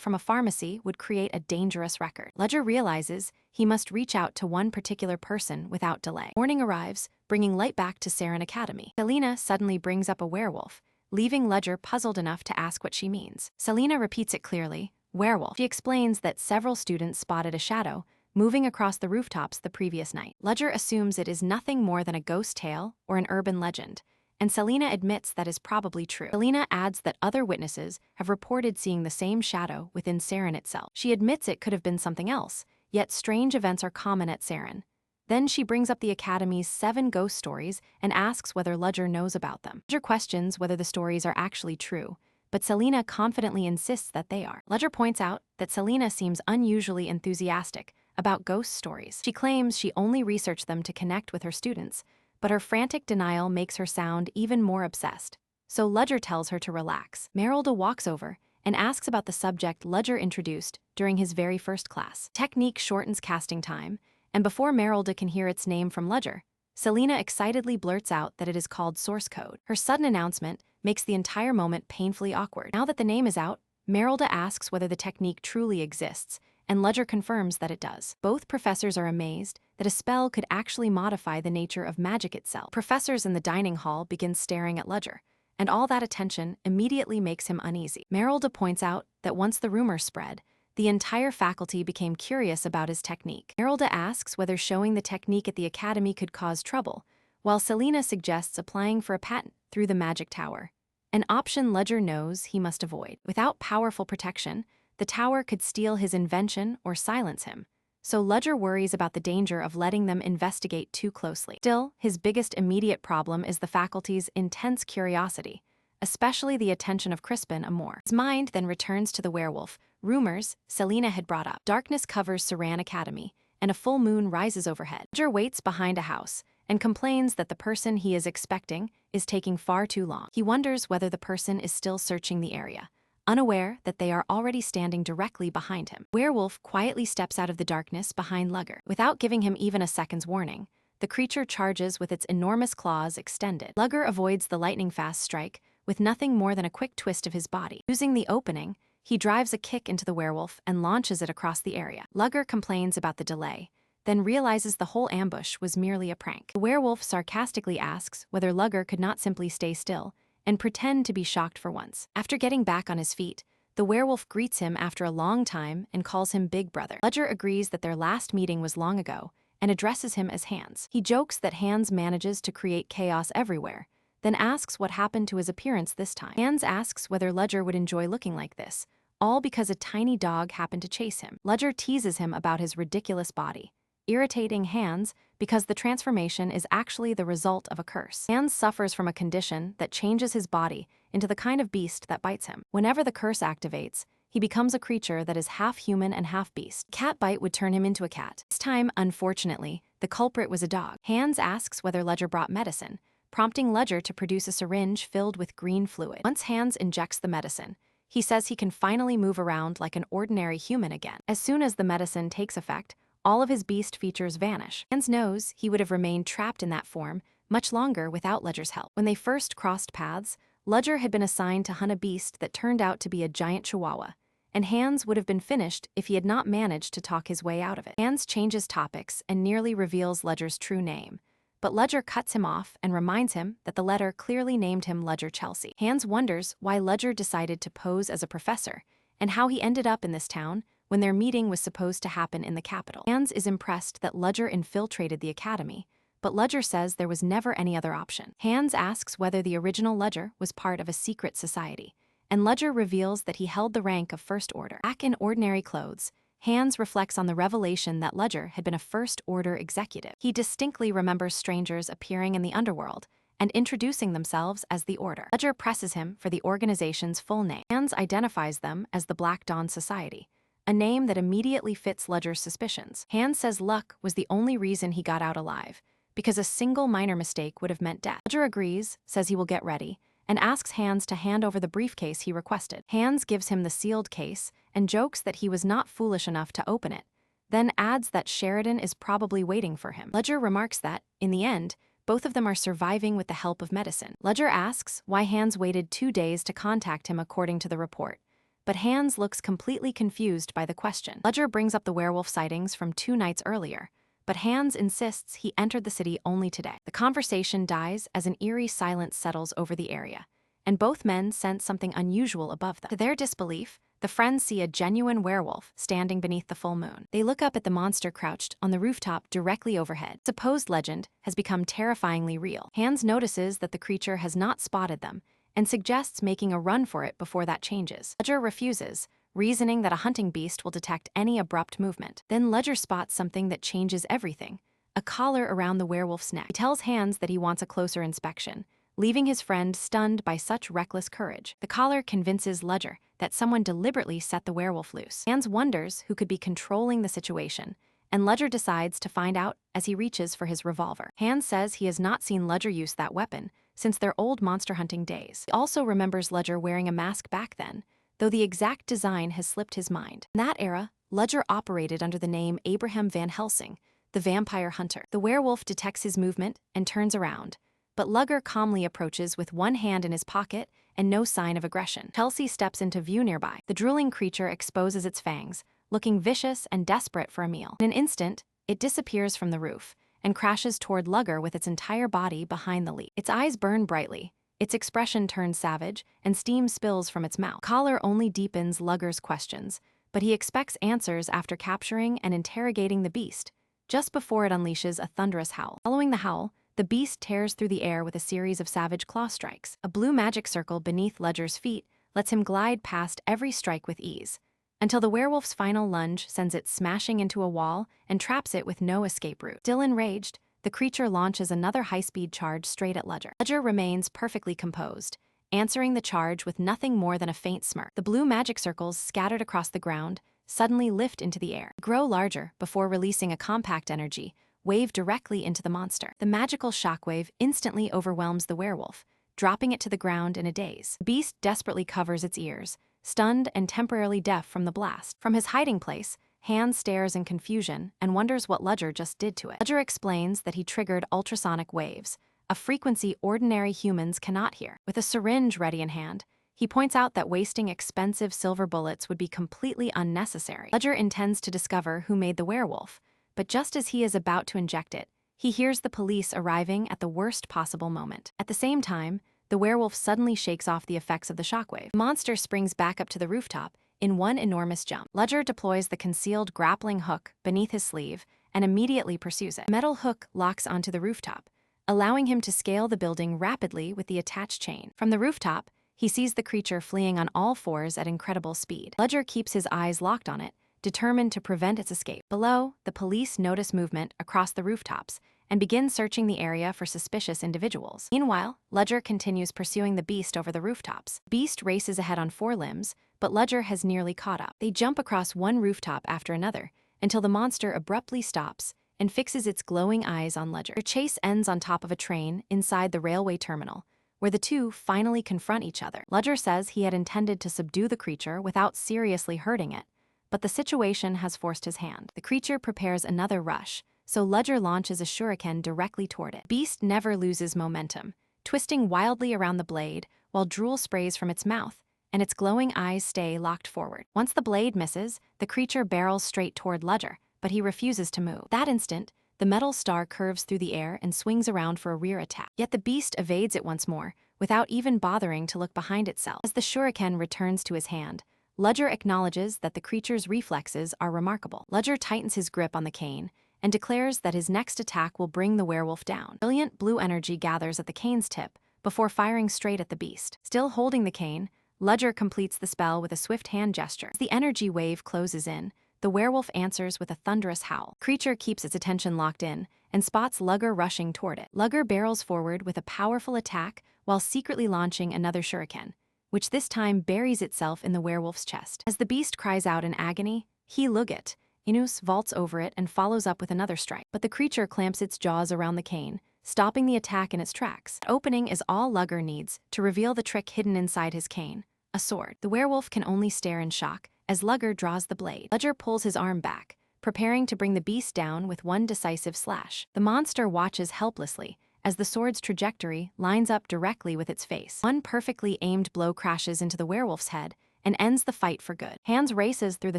from a pharmacy would create a dangerous record. Luger realizes he must reach out to one particular person without delay. Morning arrives, bringing light back to Saren Academy. Selena suddenly brings up a werewolf, leaving Luger puzzled enough to ask what she means. Selena repeats it clearly, werewolf. She explains that several students spotted a shadow moving across the rooftops the previous night. Luger assumes it is nothing more than a ghost tale or an urban legend, and Selena admits that is probably true. Selena adds that other witnesses have reported seeing the same shadow within Saren itself. She admits it could have been something else, yet strange events are common at Saren. Then she brings up the Academy's 7 ghost stories and asks whether Luger knows about them. Luger questions whether the stories are actually true, but Selena confidently insists that they are. Luger points out that Selena seems unusually enthusiastic about ghost stories. She claims she only researched them to connect with her students, but her frantic denial makes her sound even more obsessed. So Luger tells her to relax. Merylda walks over and asks about the subject Luger introduced during his very first class. Technique shortens casting time, and before Merylda can hear its name from Luger, Selena excitedly blurts out that it is called source code. Her sudden announcement makes the entire moment painfully awkward. Now that the name is out, Merylda asks whether the technique truly exists, and Ledger confirms that it does. Both professors are amazed that a spell could actually modify the nature of magic itself. Professors in the dining hall begin staring at Ledger, and all that attention immediately makes him uneasy. Merylda points out that once the rumor spread, the entire faculty became curious about his technique. Merylda asks whether showing the technique at the academy could cause trouble, while Selena suggests applying for a patent through the magic tower, an option Ledger knows he must avoid. Without powerful protection, the tower could steal his invention or silence him, so Ledger worries about the danger of letting them investigate too closely. Still, his biggest immediate problem is the faculty's intense curiosity, especially the attention of Crispin Amor. His mind then returns to the werewolf rumors Selena had brought up. Darkness covers Saran Academy, and a full moon rises overhead. Ledger waits behind a house and complains that the person he is expecting is taking far too long. He wonders whether the person is still searching the area, unaware that they are already standing directly behind him. Werewolf quietly steps out of the darkness behind Ledger. Without giving him even a second's warning, the creature charges with its enormous claws extended. Ledger avoids the lightning-fast strike with nothing more than a quick twist of his body. Using the opening, he drives a kick into the werewolf and launches it across the area. Ledger complains about the delay, then realizes the whole ambush was merely a prank. The werewolf sarcastically asks whether Ledger could not simply stay still and pretend to be shocked for once. After getting back on his feet, the werewolf greets him after a long time and calls him Big Brother. Ledger agrees that their last meeting was long ago and addresses him as Hans. He jokes that Hans manages to create chaos everywhere, then asks what happened to his appearance this time. Hans asks whether Ledger would enjoy looking like this, all because a tiny dog happened to chase him. Ledger teases him about his ridiculous body, irritating Hans because the transformation is actually the result of a curse. Hans suffers from a condition that changes his body into the kind of beast that bites him. Whenever the curse activates, he becomes a creature that is half human and half beast. Cat bite would turn him into a cat. This time, unfortunately, the culprit was a dog. Hans asks whether Ledger brought medicine, prompting Ledger to produce a syringe filled with green fluid. Once Hans injects the medicine, he says he can finally move around like an ordinary human again. As soon as the medicine takes effect, all of his beast features vanish. Hans knows he would have remained trapped in that form much longer without Ledger's help. When they first crossed paths, Ledger had been assigned to hunt a beast that turned out to be a giant chihuahua, and Hans would have been finished if he had not managed to talk his way out of it. Hans changes topics and nearly reveals Ledger's true name, but Ledger cuts him off and reminds him that the letter clearly named him Ledger Chelsea. Hans wonders why Ledger decided to pose as a professor and how he ended up in this town when their meeting was supposed to happen in the capital. Hans is impressed that Ledger infiltrated the academy, but Ledger says there was never any other option. Hans asks whether the original Ledger was part of a secret society, and Ledger reveals that he held the rank of First Order. Back in ordinary clothes, Hans reflects on the revelation that Ledger had been a First Order executive. He distinctly remembers strangers appearing in the underworld and introducing themselves as the Order. Ledger presses him for the organization's full name. Hans identifies them as the Black Dawn Society, a name that immediately fits Ledger's suspicions. Hans says luck was the only reason he got out alive, because a single minor mistake would have meant death. Ledger agrees, says he will get ready, and asks Hans to hand over the briefcase he requested. Hans gives him the sealed case and jokes that he was not foolish enough to open it, then adds that Sheridan is probably waiting for him. Ledger remarks that, in the end, both of them are surviving with the help of medicine. Ledger asks why Hans waited 2 days to contact him according to the report, but Hans looks completely confused by the question. Ledger brings up the werewolf sightings from 2 nights earlier, but Hans insists he entered the city only today. The conversation dies as an eerie silence settles over the area, and both men sense something unusual above them. To their disbelief, the friends see a genuine werewolf standing beneath the full moon. They look up at the monster crouched on the rooftop directly overhead. The supposed legend has become terrifyingly real. Hans notices that the creature has not spotted them and suggests making a run for it before that changes. Ledger refuses, reasoning that a hunting beast will detect any abrupt movement. Then Ledger spots something that changes everything: a collar around the werewolf's neck. He tells Hans that he wants a closer inspection, leaving his friend stunned by such reckless courage. The collar convinces Ledger that someone deliberately set the werewolf loose. Hans wonders who could be controlling the situation, and Ledger decides to find out as he reaches for his revolver. Hans says he has not seen Ledger use that weapon since their old monster hunting days. He also remembers Ledger wearing a mask back then, though the exact design has slipped his mind. In that era, Ledger operated under the name Abraham Van Helsing, the vampire hunter. The werewolf detects his movement and turns around, but Ledger calmly approaches with one hand in his pocket and no sign of aggression. Chelsea steps into view nearby. The drooling creature exposes its fangs, looking vicious and desperate for a meal. In an instant, it disappears from the roof and crashes toward Lugger with its entire body behind the leap. Its eyes burn brightly, its expression turns savage, and steam spills from its mouth. Collar only deepens Lugger's questions, but he expects answers after capturing and interrogating the beast, just before it unleashes a thunderous howl. Following the howl, the beast tears through the air with a series of savage claw strikes. A blue magic circle beneath Ledger's feet lets him glide past every strike with ease, until the werewolf's final lunge sends it smashing into a wall and traps it with no escape route. Still enraged, the creature launches another high-speed charge straight at Ledger. Ledger remains perfectly composed, answering the charge with nothing more than a faint smirk. The blue magic circles scattered across the ground suddenly lift into the air, grow larger before releasing a compact energy wave directly into the monster. The magical shockwave instantly overwhelms the werewolf, dropping it to the ground in a daze. The beast desperately covers its ears, stunned and temporarily deaf from the blast. From his hiding place, Hans stares in confusion and wonders what Ledger just did to it. Ledger explains that he triggered ultrasonic waves, a frequency ordinary humans cannot hear. With a syringe ready in hand, he points out that wasting expensive silver bullets would be completely unnecessary. Ledger intends to discover who made the werewolf, but just as he is about to inject it, he hears the police arriving at the worst possible moment. At the same time, the werewolf suddenly shakes off the effects of the shockwave. The monster springs back up to the rooftop in one enormous jump. Ledger deploys the concealed grappling hook beneath his sleeve and immediately pursues it. The metal hook locks onto the rooftop, allowing him to scale the building rapidly with the attached chain. From the rooftop, he sees the creature fleeing on all fours at incredible speed. Ledger keeps his eyes locked on it, determined to prevent its escape. Below, the police notice movement across the rooftops and begin searching the area for suspicious individuals. Meanwhile, Ledger continues pursuing the beast over the rooftops. Beast races ahead on four limbs, but Ledger has nearly caught up. They jump across one rooftop after another until the monster abruptly stops and fixes its glowing eyes on Ledger. Their chase ends on top of a train inside the railway terminal, where the two finally confront each other. Ledger says he had intended to subdue the creature without seriously hurting it, but the situation has forced his hand. The creature prepares another rush, so Ledger launches a shuriken directly toward it. Beast never loses momentum, twisting wildly around the blade while drool sprays from its mouth, and its glowing eyes stay locked forward. Once the blade misses, the creature barrels straight toward Ledger, but he refuses to move. That instant, the metal star curves through the air and swings around for a rear attack. Yet the beast evades it once more, without even bothering to look behind itself. As the shuriken returns to his hand, Ledger acknowledges that the creature's reflexes are remarkable. Ledger tightens his grip on the cane and declares that his next attack will bring the werewolf down. Brilliant blue energy gathers at the cane's tip before firing straight at the beast. Still holding the cane, Ledger completes the spell with a swift hand gesture. As the energy wave closes in, the werewolf answers with a thunderous howl. Creature keeps its attention locked in and spots Lugger rushing toward it. Lugger barrels forward with a powerful attack while secretly launching another shuriken, which this time buries itself in the werewolf's chest. As the beast cries out in agony, "He Luget," Inus vaults over it and follows up with another strike. But the creature clamps its jaws around the cane, stopping the attack in its tracks. The opening is all Lugger needs to reveal the trick hidden inside his cane, a sword. The werewolf can only stare in shock as Lugger draws the blade. Ledger pulls his arm back, preparing to bring the beast down with one decisive slash. The monster watches helplessly as the sword's trajectory lines up directly with its face. One perfectly aimed blow crashes into the werewolf's head and ends the fight for good. Hans races through the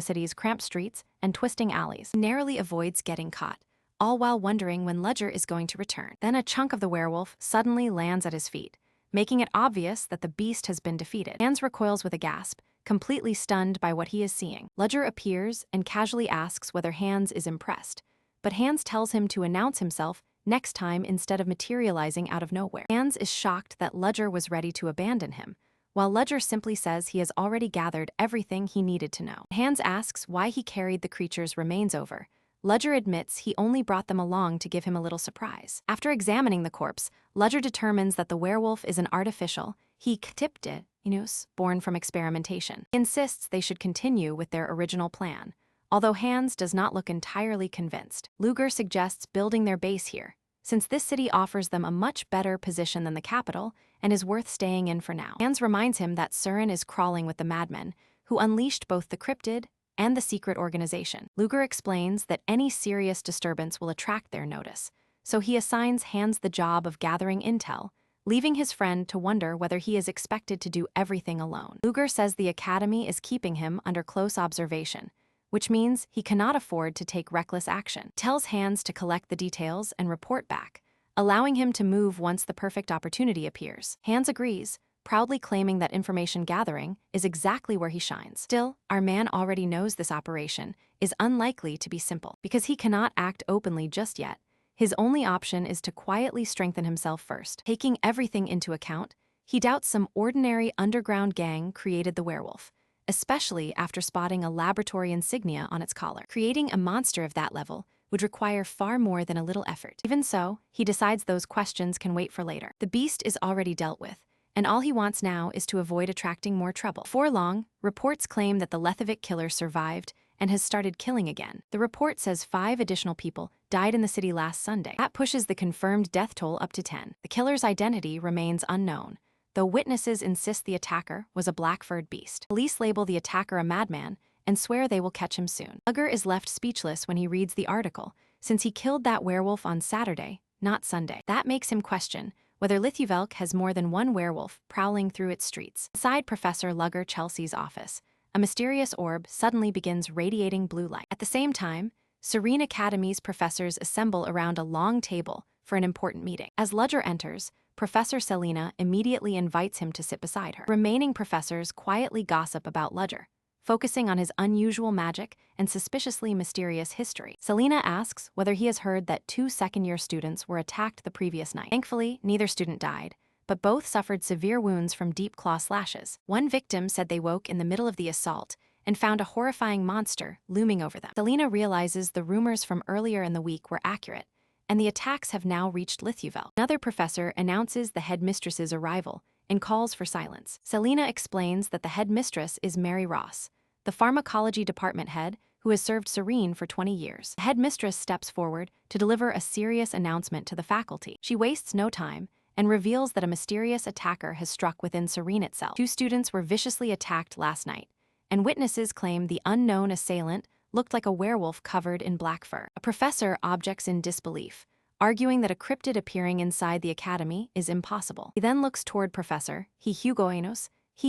city's cramped streets and twisting alleys, narrowly avoids getting caught, all while wondering when Ledger is going to return. Then a chunk of the werewolf suddenly lands at his feet, making it obvious that the beast has been defeated. Hans recoils with a gasp, completely stunned by what he is seeing. Ledger appears and casually asks whether Hans is impressed, but Hans tells him to announce himself next time instead of materializing out of nowhere. Hans is shocked that Ledger was ready to abandon him, while Ledger simply says he has already gathered everything he needed to know. Hans asks why he carried the creature's remains over. Ledger admits he only brought them along to give him a little surprise. After examining the corpse, Ledger determines that the werewolf is an artificial, Inus, born from experimentation. He insists they should continue with their original plan, although Hans does not look entirely convinced. Luger suggests building their base here, since this city offers them a much better position than the capital and is worth staying in for now. Hans reminds him that Surin is crawling with the madmen, who unleashed both the cryptid and the secret organization. Luger explains that any serious disturbance will attract their notice, so he assigns Hans the job of gathering intel, leaving his friend to wonder whether he is expected to do everything alone. Luger says the academy is keeping him under close observation, which means he cannot afford to take reckless action. He tells Hans to collect the details and report back, allowing him to move once the perfect opportunity appears. Hans agrees, proudly claiming that information gathering is exactly where he shines. Still, our man already knows this operation is unlikely to be simple. Because he cannot act openly just yet, his only option is to quietly strengthen himself first. Taking everything into account, he doubts some ordinary underground gang created the werewolf, especially after spotting a laboratory insignia on its collar. Creating a monster of that level would require far more than a little effort. Even so, he decides those questions can wait for later. The beast is already dealt with, and all he wants now is to avoid attracting more trouble. Before long, reports claim that the Lethovic killer survived and has started killing again. The report says 5 additional people died in the city last Sunday. That pushes the confirmed death toll up to 10. The killer's identity remains unknown, though witnesses insist the attacker was a black-furred beast. Police label the attacker a madman and swear they will catch him soon. Lugger is left speechless when he reads the article, since he killed that werewolf on Saturday, not Sunday. That makes him question whether Lithuvelk has more than one werewolf prowling through its streets. Inside Professor Lugger Chelsea's office, a mysterious orb suddenly begins radiating blue light. At the same time, Serene Academy's professors assemble around a long table for an important meeting. As Lugger enters, Professor Selina immediately invites him to sit beside her. Remaining professors quietly gossip about Lugger, focusing on his unusual magic and suspiciously mysterious history. Selina asks whether he has heard that 2 second-year students were attacked the previous night. Thankfully, neither student died, but both suffered severe wounds from deep claw slashes. One victim said they woke in the middle of the assault and found a horrifying monster looming over them. Selina realizes the rumors from earlier in the week were accurate, and the attacks have now reached Lithuvel. Another professor announces the headmistress's arrival and calls for silence. Selina explains that the headmistress is Mary Ross, the pharmacology department head who has served Serene for 20 years. The headmistress steps forward to deliver a serious announcement to the faculty. She wastes no time and reveals that a mysterious attacker has struck within Serene itself. 2 students were viciously attacked last night, and witnesses claim the unknown assailant looked like a werewolf covered in black fur. A professor objects in disbelief, arguing that a cryptid appearing inside the academy is impossible. He then looks toward Professor Hugo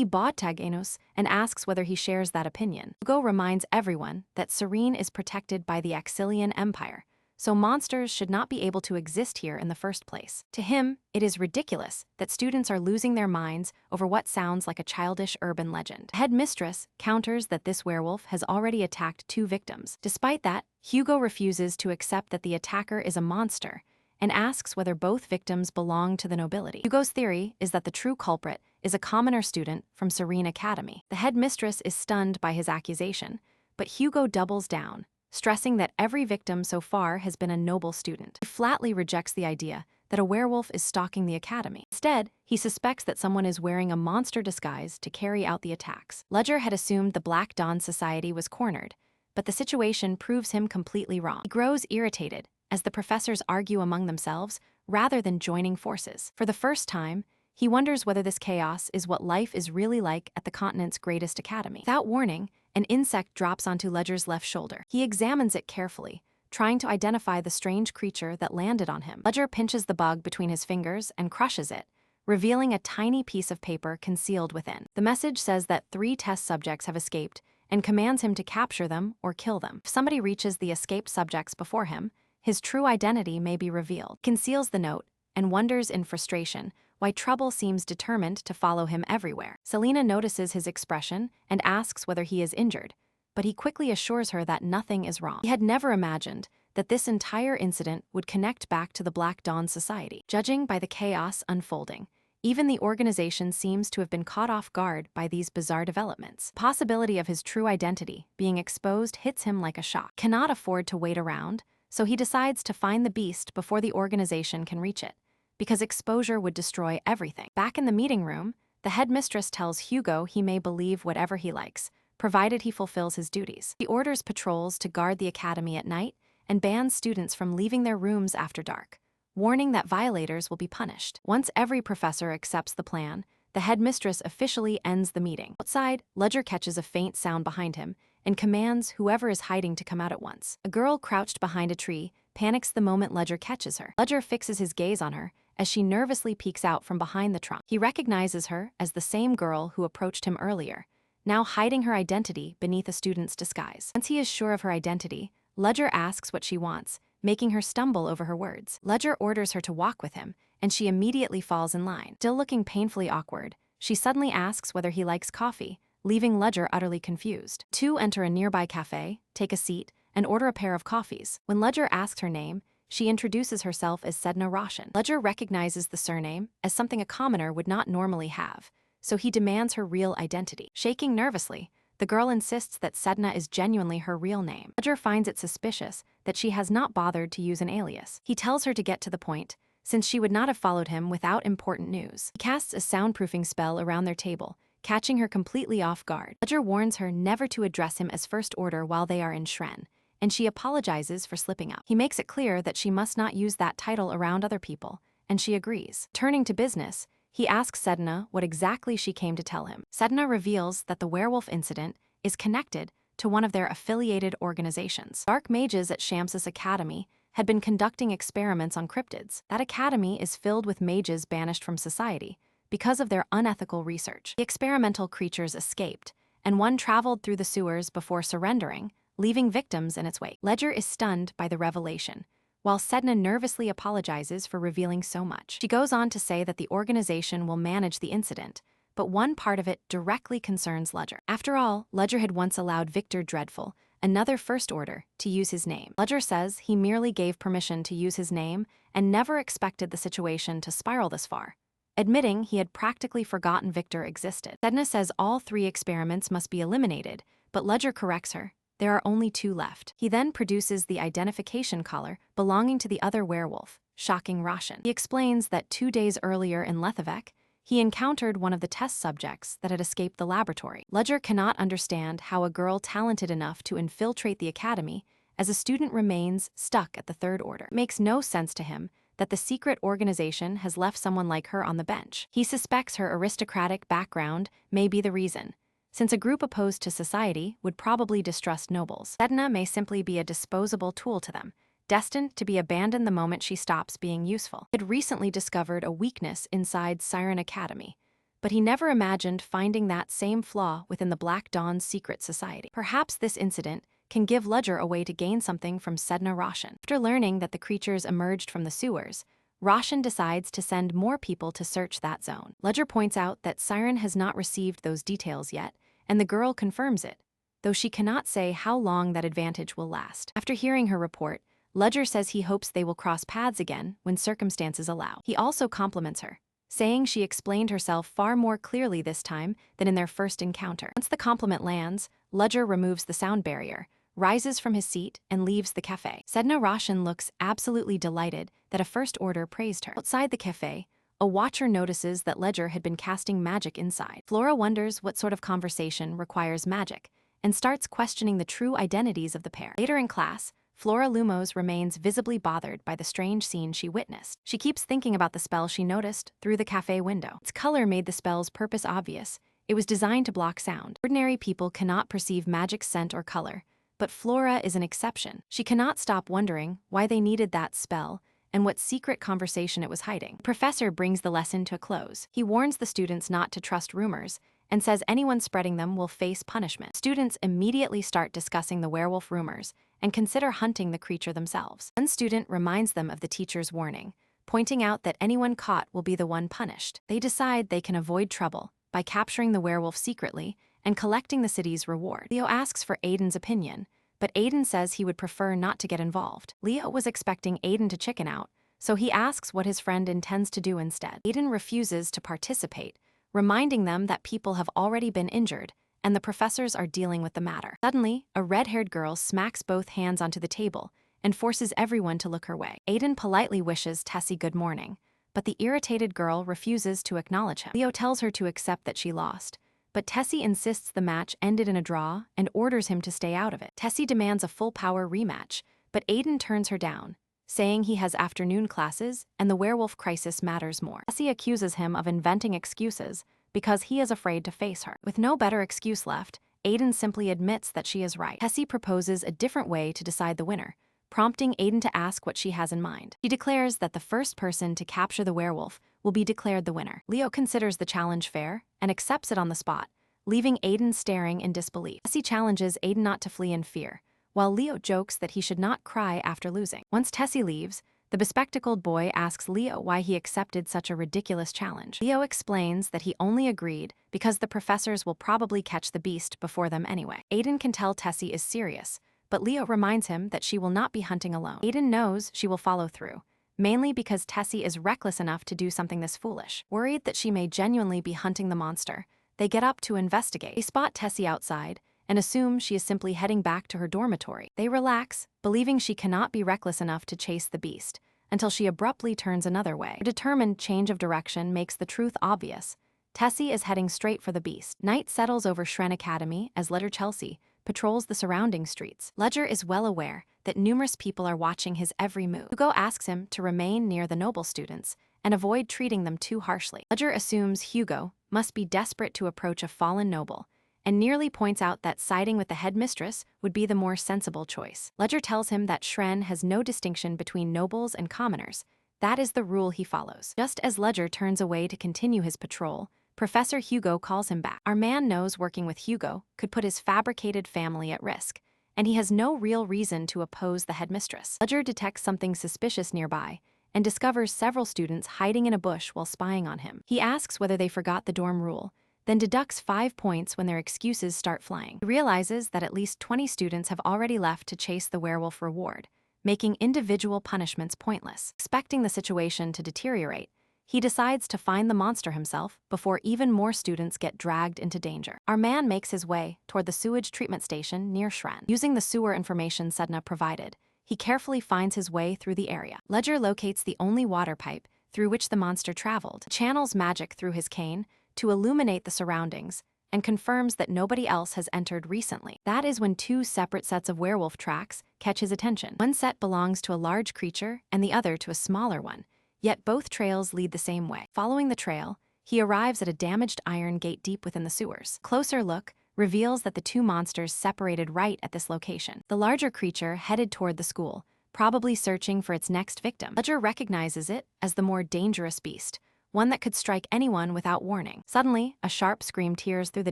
Bodtag, and asks whether he shares that opinion. Hugo reminds everyone that Serene is protected by the Axilian Empire, so monsters should not be able to exist here in the first place. To him, it is ridiculous that students are losing their minds over what sounds like a childish urban legend. The headmistress counters that this werewolf has already attacked 2 victims. Despite that, Hugo refuses to accept that the attacker is a monster and asks whether both victims belong to the nobility. Hugo's theory is that the true culprit is a commoner student from Serene Academy. The headmistress is stunned by his accusation, but Hugo doubles down, stressing that every victim so far has been a noble student. He flatly rejects the idea that a werewolf is stalking the academy. Instead, he suspects that someone is wearing a monster disguise to carry out the attacks. Lugger had assumed the Black Dawn Society was cornered, but the situation proves him completely wrong. He grows irritated as the professors argue among themselves rather than joining forces. For the first time, he wonders whether this chaos is what life is really like at the continent's greatest academy. Without warning, an insect drops onto Lugger's left shoulder. He examines it carefully, trying to identify the strange creature that landed on him. Lugger pinches the bug between his fingers and crushes it, revealing a tiny piece of paper concealed within. The message says that 3 test subjects have escaped and commands him to capture them or kill them. If somebody reaches the escaped subjects before him, his true identity may be revealed. He conceals the note and wonders in frustration why trouble seems determined to follow him everywhere. Selina notices his expression and asks whether he is injured, but he quickly assures her that nothing is wrong. He had never imagined that this entire incident would connect back to the Black Dawn Society. Judging by the chaos unfolding, even the organization seems to have been caught off guard by these bizarre developments. The possibility of his true identity being exposed hits him like a shock. He cannot afford to wait around, so he decides to find the beast before the organization can reach it, because exposure would destroy everything. Back in the meeting room, the headmistress tells Hugo he may believe whatever he likes, provided he fulfills his duties. He orders patrols to guard the academy at night and bans students from leaving their rooms after dark, warning that violators will be punished. Once every professor accepts the plan, the headmistress officially ends the meeting. Outside, Lugger catches a faint sound behind him and commands whoever is hiding to come out at once. A girl crouched behind a tree panics the moment Lugger catches her. Lugger fixes his gaze on her as she nervously peeks out from behind the trunk. He recognizes her as the same girl who approached him earlier, now hiding her identity beneath a student's disguise. Once he is sure of her identity, Ledger asks what she wants, making her stumble over her words. Ledger orders her to walk with him, and she immediately falls in line. Still looking painfully awkward, she suddenly asks whether he likes coffee, leaving Ledger utterly confused. Two enter a nearby cafe, take a seat, and order a pair of coffees. When Ledger asks her name, she introduces herself as Sedna Roshan. Ledger recognizes the surname as something a commoner would not normally have, so he demands her real identity. Shaking nervously, the girl insists that Sedna is genuinely her real name. Ledger finds it suspicious that she has not bothered to use an alias. He tells her to get to the point, since she would not have followed him without important news. He casts a soundproofing spell around their table, catching her completely off guard. Ledger warns her never to address him as First Order while they are in Shren, and she apologizes for slipping up. He makes it clear that she must not use that title around other people, and she agrees. Turning to business, he asks Sedna what exactly she came to tell him. Sedna reveals that the werewolf incident is connected to one of their affiliated organizations. Dark mages at Shamsus Academy had been conducting experiments on cryptids. That academy is filled with mages banished from society because of their unethical research. The experimental creatures escaped, and one traveled through the sewers before surrendering, leaving victims in its wake. Ledger is stunned by the revelation, while Sedna nervously apologizes for revealing so much. She goes on to say that the organization will manage the incident, but one part of it directly concerns Ledger. After all, Ledger had once allowed Victor Dreadful, another First Order, to use his name. Ledger says he merely gave permission to use his name and never expected the situation to spiral this far, admitting he had practically forgotten Victor existed. Sedna says all 3 experiments must be eliminated, but Ledger corrects her. There are only 2 left. He then produces the identification collar belonging to the other werewolf, shocking Roshan. He explains that 2 days earlier in Lethevec, he encountered one of the test subjects that had escaped the laboratory. Ledger cannot understand how a girl talented enough to infiltrate the academy as a student remains stuck at the Third Order. It makes no sense to him that the secret organization has left someone like her on the bench. He suspects her aristocratic background may be the reason, since a group opposed to society would probably distrust nobles. Sedna may simply be a disposable tool to them, destined to be abandoned the moment she stops being useful. He had recently discovered a weakness inside Siren Academy, but he never imagined finding that same flaw within the Black Dawn's secret society. Perhaps this incident can give Ledger a way to gain something from Sedna Roshan. After learning that the creatures emerged from the sewers, Roshan decides to send more people to search that zone. Ledger points out that Siren has not received those details yet, and the girl confirms it, though she cannot say how long that advantage will last. After hearing her report, Ledger says he hopes they will cross paths again when circumstances allow. He also compliments her, saying she explained herself far more clearly this time than in their first encounter. Once the compliment lands, Ledger removes the sound barrier, rises from his seat, and leaves the cafe. Sedna Roshan looks absolutely delighted that a First Order praised her. Outside the cafe, a watcher notices that Ledger had been casting magic inside. Flora wonders what sort of conversation requires magic, and starts questioning the true identities of the pair. Later in class, Flora Lumos remains visibly bothered by the strange scene she witnessed. She keeps thinking about the spell she noticed through the cafe window. Its color made the spell's purpose obvious. It was designed to block sound. Ordinary people cannot perceive magic's scent or color, but Flora is an exception. She cannot stop wondering why they needed that spell and what secret conversation it was hiding. The professor brings the lesson to a close. He warns the students not to trust rumors and says anyone spreading them will face punishment. Students immediately start discussing the werewolf rumors and consider hunting the creature themselves. One student reminds them of the teacher's warning, pointing out that anyone caught will be the one punished. They decide they can avoid trouble by capturing the werewolf secretly and collecting the city's reward. Leo asks for Aiden's opinion, but Aiden says he would prefer not to get involved. Leo was expecting Aiden to chicken out, so he asks what his friend intends to do instead. Aiden refuses to participate, reminding them that people have already been injured and the professors are dealing with the matter. Suddenly, a red-haired girl smacks both hands onto the table and forces everyone to look her way. Aiden politely wishes Tessie good morning, but the irritated girl refuses to acknowledge him. Leo tells her to accept that she lost, but Tessie insists the match ended in a draw and orders him to stay out of it. Tessie demands a full-power rematch, but Aiden turns her down, saying he has afternoon classes and the werewolf crisis matters more. Tessie accuses him of inventing excuses because he is afraid to face her. With no better excuse left, Aiden simply admits that she is right. Tessie proposes a different way to decide the winner, prompting Aiden to ask what she has in mind. She declares that the first person to capture the werewolf will be declared the winner. Leo considers the challenge fair and accepts it on the spot, leaving Aiden staring in disbelief. Tessie challenges Aiden not to flee in fear, while Leo jokes that he should not cry after losing. Once Tessie leaves, the bespectacled boy asks Leo why he accepted such a ridiculous challenge. Leo explains that he only agreed because the professors will probably catch the beast before them anyway. Aiden can tell Tessie is serious, but Leo reminds him that she will not be hunting alone. Aiden knows she will follow through, mainly because Tessie is reckless enough to do something this foolish. Worried that she may genuinely be hunting the monster, they get up to investigate. They spot Tessie outside and assume she is simply heading back to her dormitory. They relax, believing she cannot be reckless enough to chase the beast, until she abruptly turns another way. Her determined change of direction makes the truth obvious. Tessie is heading straight for the beast. Night settles over Shren Academy as Ledger Chelsea patrols the surrounding streets. Ledger is well aware that numerous people are watching his every move. Hugo asks him to remain near the noble students and avoid treating them too harshly. Ledger assumes Hugo must be desperate to approach a fallen noble, and nearly points out that siding with the headmistress would be the more sensible choice. Ledger tells him that Shren has no distinction between nobles and commoners. That is the rule he follows. Just as Ledger turns away to continue his patrol, Professor Hugo calls him back. Our man knows working with Hugo could put his fabricated family at risk, and he has no real reason to oppose the headmistress. Ledger detects something suspicious nearby and discovers several students hiding in a bush while spying on him. He asks whether they forgot the dorm rule, then deducts 5 points when their excuses start flying. He realizes that at least 20 students have already left to chase the werewolf reward, making individual punishments pointless. Expecting the situation to deteriorate, he decides to find the monster himself before even more students get dragged into danger. Our man makes his way toward the sewage treatment station near Shren. Using the sewer information Sedna provided, he carefully finds his way through the area. Ledger locates the only water pipe through which the monster traveled, channels magic through his cane to illuminate the surroundings, and confirms that nobody else has entered recently. That is when 2 separate sets of werewolf tracks catch his attention. One set belongs to a large creature and the other to a smaller one, yet both trails lead the same way. Following the trail, he arrives at a damaged iron gate deep within the sewers. Closer look reveals that the 2 monsters separated right at this location. The larger creature headed toward the school, probably searching for its next victim. Ledger recognizes it as the more dangerous beast, one that could strike anyone without warning. Suddenly, a sharp scream tears through the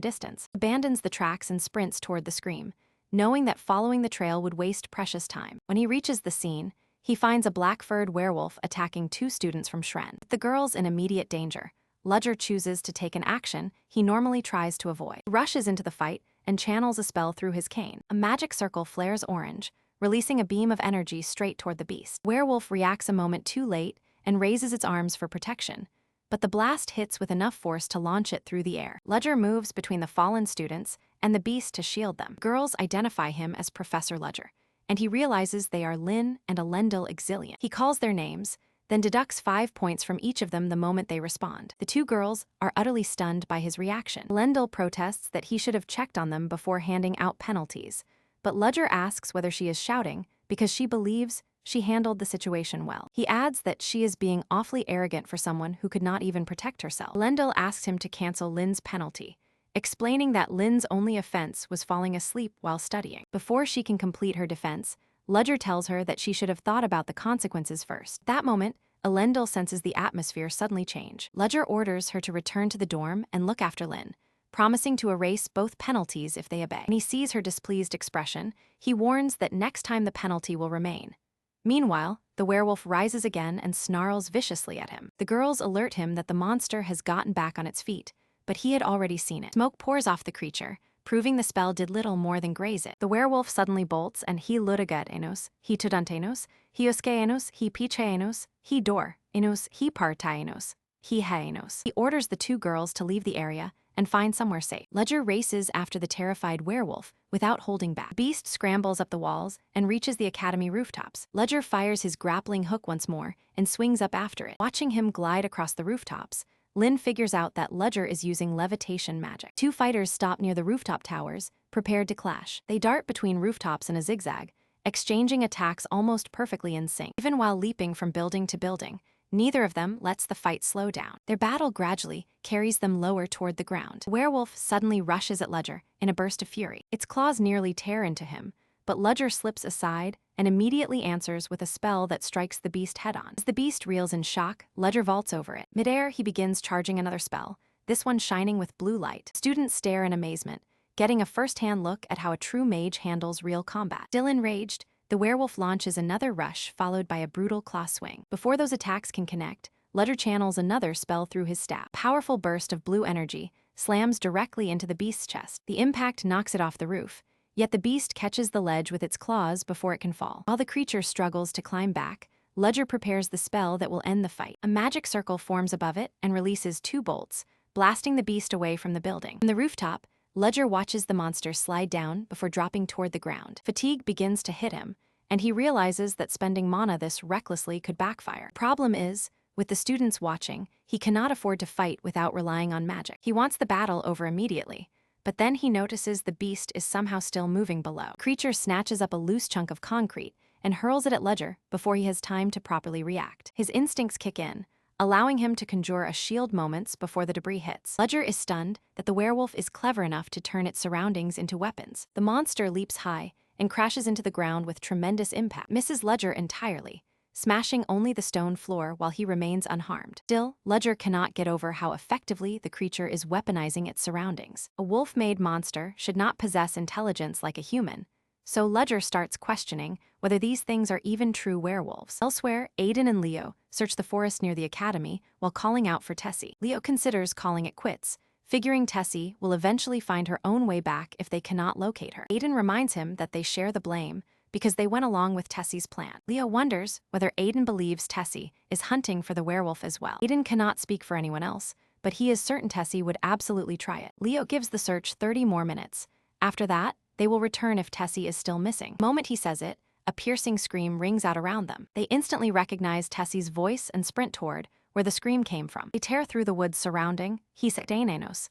distance. He abandons the tracks and sprints toward the scream, knowing that following the trail would waste precious time. When he reaches the scene, he finds a black-furred werewolf attacking 2 students from Shren. With the girls in immediate danger, Ledger chooses to take an action he normally tries to avoid. He rushes into the fight and channels a spell through his cane. A magic circle flares orange, releasing a beam of energy straight toward the beast. Werewolf reacts a moment too late and raises its arms for protection, but the blast hits with enough force to launch it through the air. Ledger moves between the fallen students and the beast to shield them. Girls identify him as Professor Ledger, and he realizes they are Lynn and Elendil Exilian. He calls their names, then deducts 5 points from each of them the moment they respond. The 2 girls are utterly stunned by his reaction. Elendil protests that he should have checked on them before handing out penalties, but Ledger asks whether she is shouting because she believes she handled the situation well. He adds that she is being awfully arrogant for someone who could not even protect herself. Elendil asks him to cancel Lynn's penalty, explaining that Lynn's only offense was falling asleep while studying. Before she can complete her defense, Ledger tells her that she should have thought about the consequences first. At that moment, Elendil senses the atmosphere suddenly change. Ledger orders her to return to the dorm and look after Lynn, promising to erase both penalties if they obey. When he sees her displeased expression, he warns that next time the penalty will remain. Meanwhile, the werewolf rises again and snarls viciously at him. The girls alert him that the monster has gotten back on its feet, but he had already seen it. Smoke pours off the creature, proving the spell did little more than graze it. The werewolf suddenly bolts and he lutigat enos, he tudantenos, he oskeanos, he picheanos, he dor, enos, he partaenos, he haenos. He orders the 2 girls to leave the area and find somewhere safe. Ledger races after the terrified werewolf without holding back. The beast scrambles up the walls and reaches the academy rooftops. Ledger fires his grappling hook once more and swings up after it. Watching him glide across the rooftops, Lynn figures out that Ledger is using levitation magic. 2 fighters stop near the rooftop towers, prepared to clash. They dart between rooftops in a zigzag, exchanging attacks almost perfectly in sync. Even while leaping from building to building, neither of them lets the fight slow down. Their battle gradually carries them lower toward the ground. The werewolf suddenly rushes at Ledger in a burst of fury. Its claws nearly tear into him, but Ledger slips aside and immediately answers with a spell that strikes the beast head-on. As the beast reels in shock, Ledger vaults over it. Midair, he begins charging another spell, this one shining with blue light. Students stare in amazement, getting a first-hand look at how a true mage handles real combat. Still enraged, the werewolf launches another rush followed by a brutal claw swing. Before those attacks can connect, Ledger channels another spell through his staff. A powerful burst of blue energy slams directly into the beast's chest. The impact knocks it off the roof, yet the beast catches the ledge with its claws before it can fall. While the creature struggles to climb back, Ledger prepares the spell that will end the fight. A magic circle forms above it and releases 2 bolts, blasting the beast away from the building. On the rooftop, Ledger watches the monster slide down before dropping toward the ground. Fatigue begins to hit him, and he realizes that spending mana this recklessly could backfire. Problem is, with the students watching, he cannot afford to fight without relying on magic. He wants the battle over immediately, but then he notices the beast is somehow still moving below. The creature snatches up a loose chunk of concrete and hurls it at Ledger before he has time to properly react. His instincts kick in, allowing him to conjure a shield moments before the debris hits. Ledger is stunned that the werewolf is clever enough to turn its surroundings into weapons. The monster leaps high and crashes into the ground with tremendous impact, misses Ledger entirely, smashing only the stone floor while he remains unharmed. Still, Ledger cannot get over how effectively the creature is weaponizing its surroundings. A wolf-made monster should not possess intelligence like a human, so Ledger starts questioning whether these things are even true werewolves. Elsewhere, Aiden and Leo search the forest near the academy while calling out for Tessie. Leo considers calling it quits, figuring Tessie will eventually find her own way back if they cannot locate her. Aiden reminds him that they share the blame because they went along with Tessie's plan. Leo wonders whether Aiden believes Tessie is hunting for the werewolf as well. Aiden cannot speak for anyone else, but he is certain Tessie would absolutely try it. Leo gives the search 30 more minutes. After that, they will return if Tessie is still missing. The moment he says it, a piercing scream rings out around them. They instantly recognize Tessie's voice and sprint toward where the scream came from. They tear through the woods surrounding He Academienos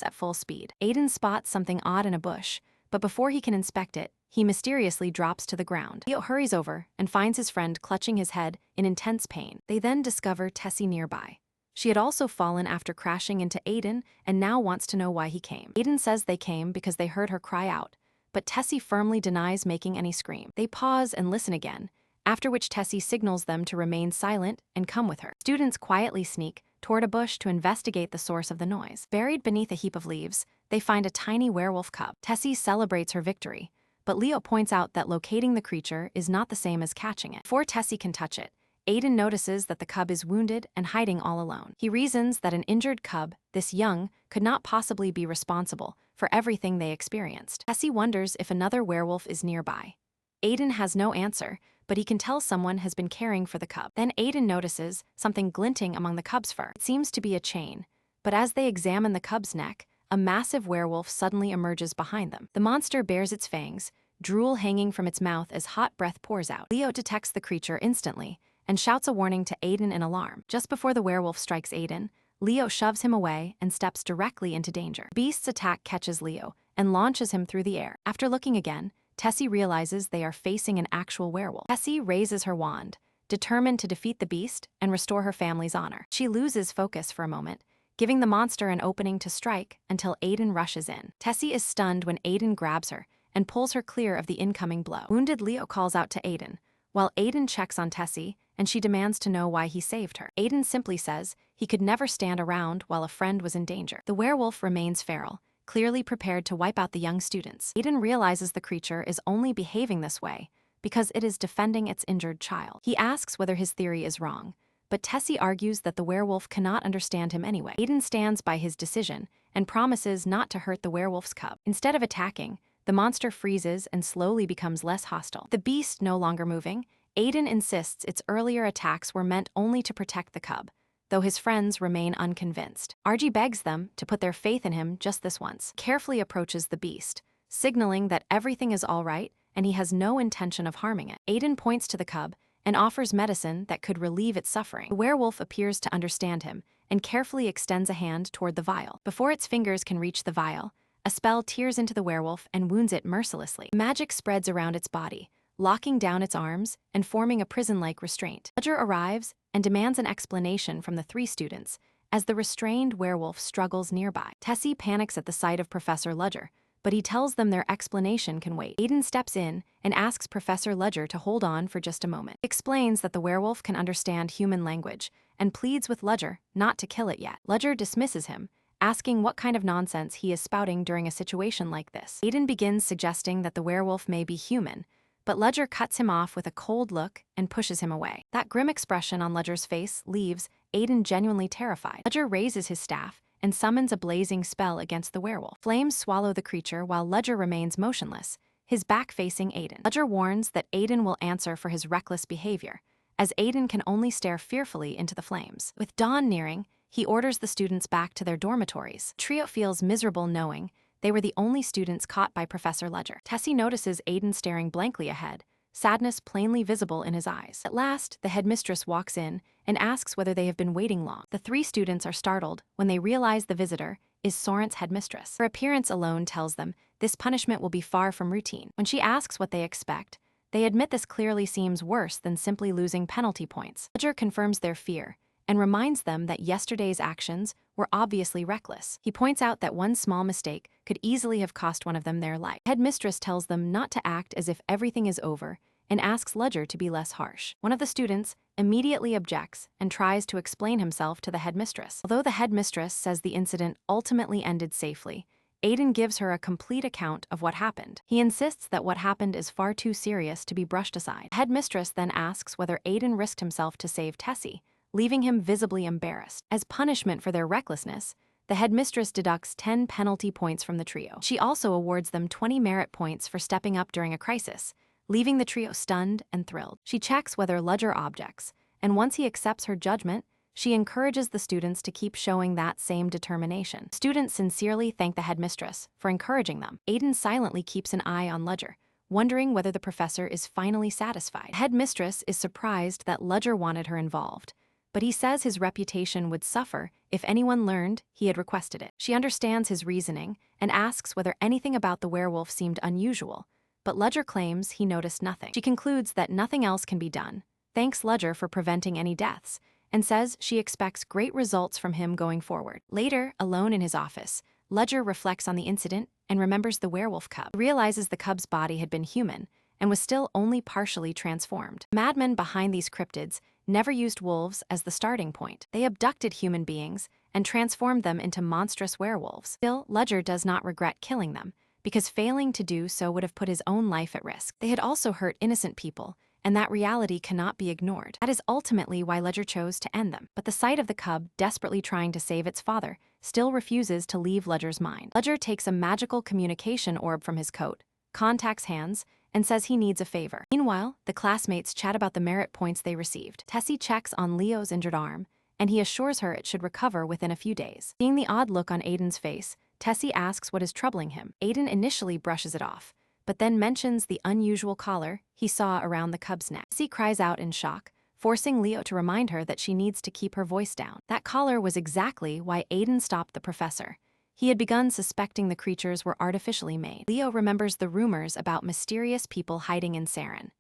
at full speed. Aiden spots something odd in a bush, but before he can inspect it, he mysteriously drops to the ground. Leo hurries over and finds his friend clutching his head in intense pain. They then discover Tessie nearby. She had also fallen after crashing into Aiden and now wants to know why he came. Aiden says they came because they heard her cry out, but Tessie firmly denies making any scream. They pause and listen again, after which Tessie signals them to remain silent and come with her. Students quietly sneak toward a bush to investigate the source of the noise. Buried beneath a heap of leaves, they find a tiny werewolf cub. Tessie celebrates her victory, but Leo points out that locating the creature is not the same as catching it. Before Tessie can touch it, Aiden notices that the cub is wounded and hiding all alone. He reasons that an injured cub, this young, could not possibly be responsible for everything they experienced. Tessie wonders if another werewolf is nearby. Aiden has no answer, but he can tell someone has been caring for the cub. Then Aiden notices something glinting among the cub's fur. It seems to be a chain, but as they examine the cub's neck, a massive werewolf suddenly emerges behind them. The monster bares its fangs, drool hanging from its mouth as hot breath pours out. Leo detects the creature instantly and shouts a warning to Aiden in alarm. Just before the werewolf strikes Aiden, Leo shoves him away and steps directly into danger. The beast's attack catches Leo and launches him through the air. After looking again, Tessie realizes they are facing an actual werewolf. Tessie raises her wand, determined to defeat the beast and restore her family's honor. She loses focus for a moment, giving the monster an opening to strike until Aiden rushes in. Tessie is stunned when Aiden grabs her and pulls her clear of the incoming blow. Wounded Leo calls out to Aiden, while Aiden checks on Tessie and she demands to know why he saved her. Aiden simply says he could never stand around while a friend was in danger. The werewolf remains feral, clearly prepared to wipe out the young students. Aiden realizes the creature is only behaving this way because it is defending its injured child. He asks whether his theory is wrong, but Tessie argues that the werewolf cannot understand him anyway. Aiden stands by his decision and promises not to hurt the werewolf's cub. Instead of attacking, the monster freezes and slowly becomes less hostile. The beast no longer moving, Aiden insists its earlier attacks were meant only to protect the cub, though his friends remain unconvinced. Argy begs them to put their faith in him just this once. Carefully approaches the beast, signaling that everything is all right and he has no intention of harming it. Aiden points to the cub and offers medicine that could relieve its suffering. The werewolf appears to understand him and carefully extends a hand toward the vial. Before its fingers can reach the vial, a spell tears into the werewolf and wounds it mercilessly. Magic spreads around its body, locking down its arms and forming a prison-like restraint. Ledger arrives and demands an explanation from the 3 students as the restrained werewolf struggles nearby. Tessie panics at the sight of Professor Ledger, but he tells them their explanation can wait. Aiden steps in and asks Professor Ledger to hold on for just a moment. He explains that the werewolf can understand human language and pleads with Ledger not to kill it yet. Ledger dismisses him, asking what kind of nonsense he is spouting during a situation like this. Aiden begins suggesting that the werewolf may be human, but Ledger cuts him off with a cold look and pushes him away. That grim expression on Ledger's face leaves Aiden genuinely terrified. Ledger raises his staff and summons a blazing spell against the werewolf. Flames swallow the creature while Ledger remains motionless, his back facing Aiden. Ledger warns that Aiden will answer for his reckless behavior, as Aiden can only stare fearfully into the flames. With dawn nearing, he orders the students back to their dormitories. The trio feels miserable knowing they were the only students caught by Professor Ledger. Tessie notices Aiden staring blankly ahead, sadness plainly visible in his eyes. At last, the headmistress walks in and asks whether they have been waiting long. The three students are startled when they realize the visitor is Soren's headmistress. Her appearance alone tells them this punishment will be far from routine. When she asks what they expect, they admit this clearly seems worse than simply losing penalty points. Ledger confirms their fear and reminds them that yesterday's actions were obviously reckless. He points out that one small mistake could easily have cost one of them their life. Headmistress tells them not to act as if everything is over and asks Ledger to be less harsh. One of the students immediately objects and tries to explain himself to the headmistress. Although the headmistress says the incident ultimately ended safely, Aiden gives her a complete account of what happened. He insists that what happened is far too serious to be brushed aside. The headmistress then asks whether Aiden risked himself to save Tessie, leaving him visibly embarrassed. As punishment for their recklessness, the headmistress deducts 10 penalty points from the trio. She also awards them 20 merit points for stepping up during a crisis, leaving the trio stunned and thrilled. She checks whether Ledger objects, and once he accepts her judgment, she encourages the students to keep showing that same determination. Students sincerely thank the headmistress for encouraging them. Aiden silently keeps an eye on Ledger, wondering whether the professor is finally satisfied. The headmistress is surprised that Ledger wanted her involved, but he says his reputation would suffer if anyone learned he had requested it. She understands his reasoning and asks whether anything about the werewolf seemed unusual, but Ledger claims he noticed nothing. She concludes that nothing else can be done, thanks Ledger for preventing any deaths, and says she expects great results from him going forward. Later, alone in his office, Ledger reflects on the incident and remembers the werewolf cub. He realizes the cub's body had been human and was still only partially transformed. The madmen behind these cryptids never used wolves as the starting point. They abducted human beings and transformed them into monstrous werewolves. Still, Ledger does not regret killing them, because failing to do so would have put his own life at risk. They had also hurt innocent people, and that reality cannot be ignored. That is ultimately why Ledger chose to end them. But the sight of the cub desperately trying to save its father still refuses to leave Ledger's mind. Ledger takes a magical communication orb from his coat, contacts hands, and says he needs a favor. Meanwhile, the classmates chat about the merit points they received. Tessie checks on Leo's injured arm, and he assures her it should recover within a few days. Seeing the odd look on Aiden's face, Tessie asks what is troubling him. Aiden initially brushes it off, but then mentions the unusual collar he saw around the cub's neck. Tessie cries out in shock, forcing Leo to remind her that she needs to keep her voice down. That collar was exactly why Aiden stopped the professor. He had begun suspecting the creatures were artificially made. Leo remembers the rumors about mysterious people hiding in Saren.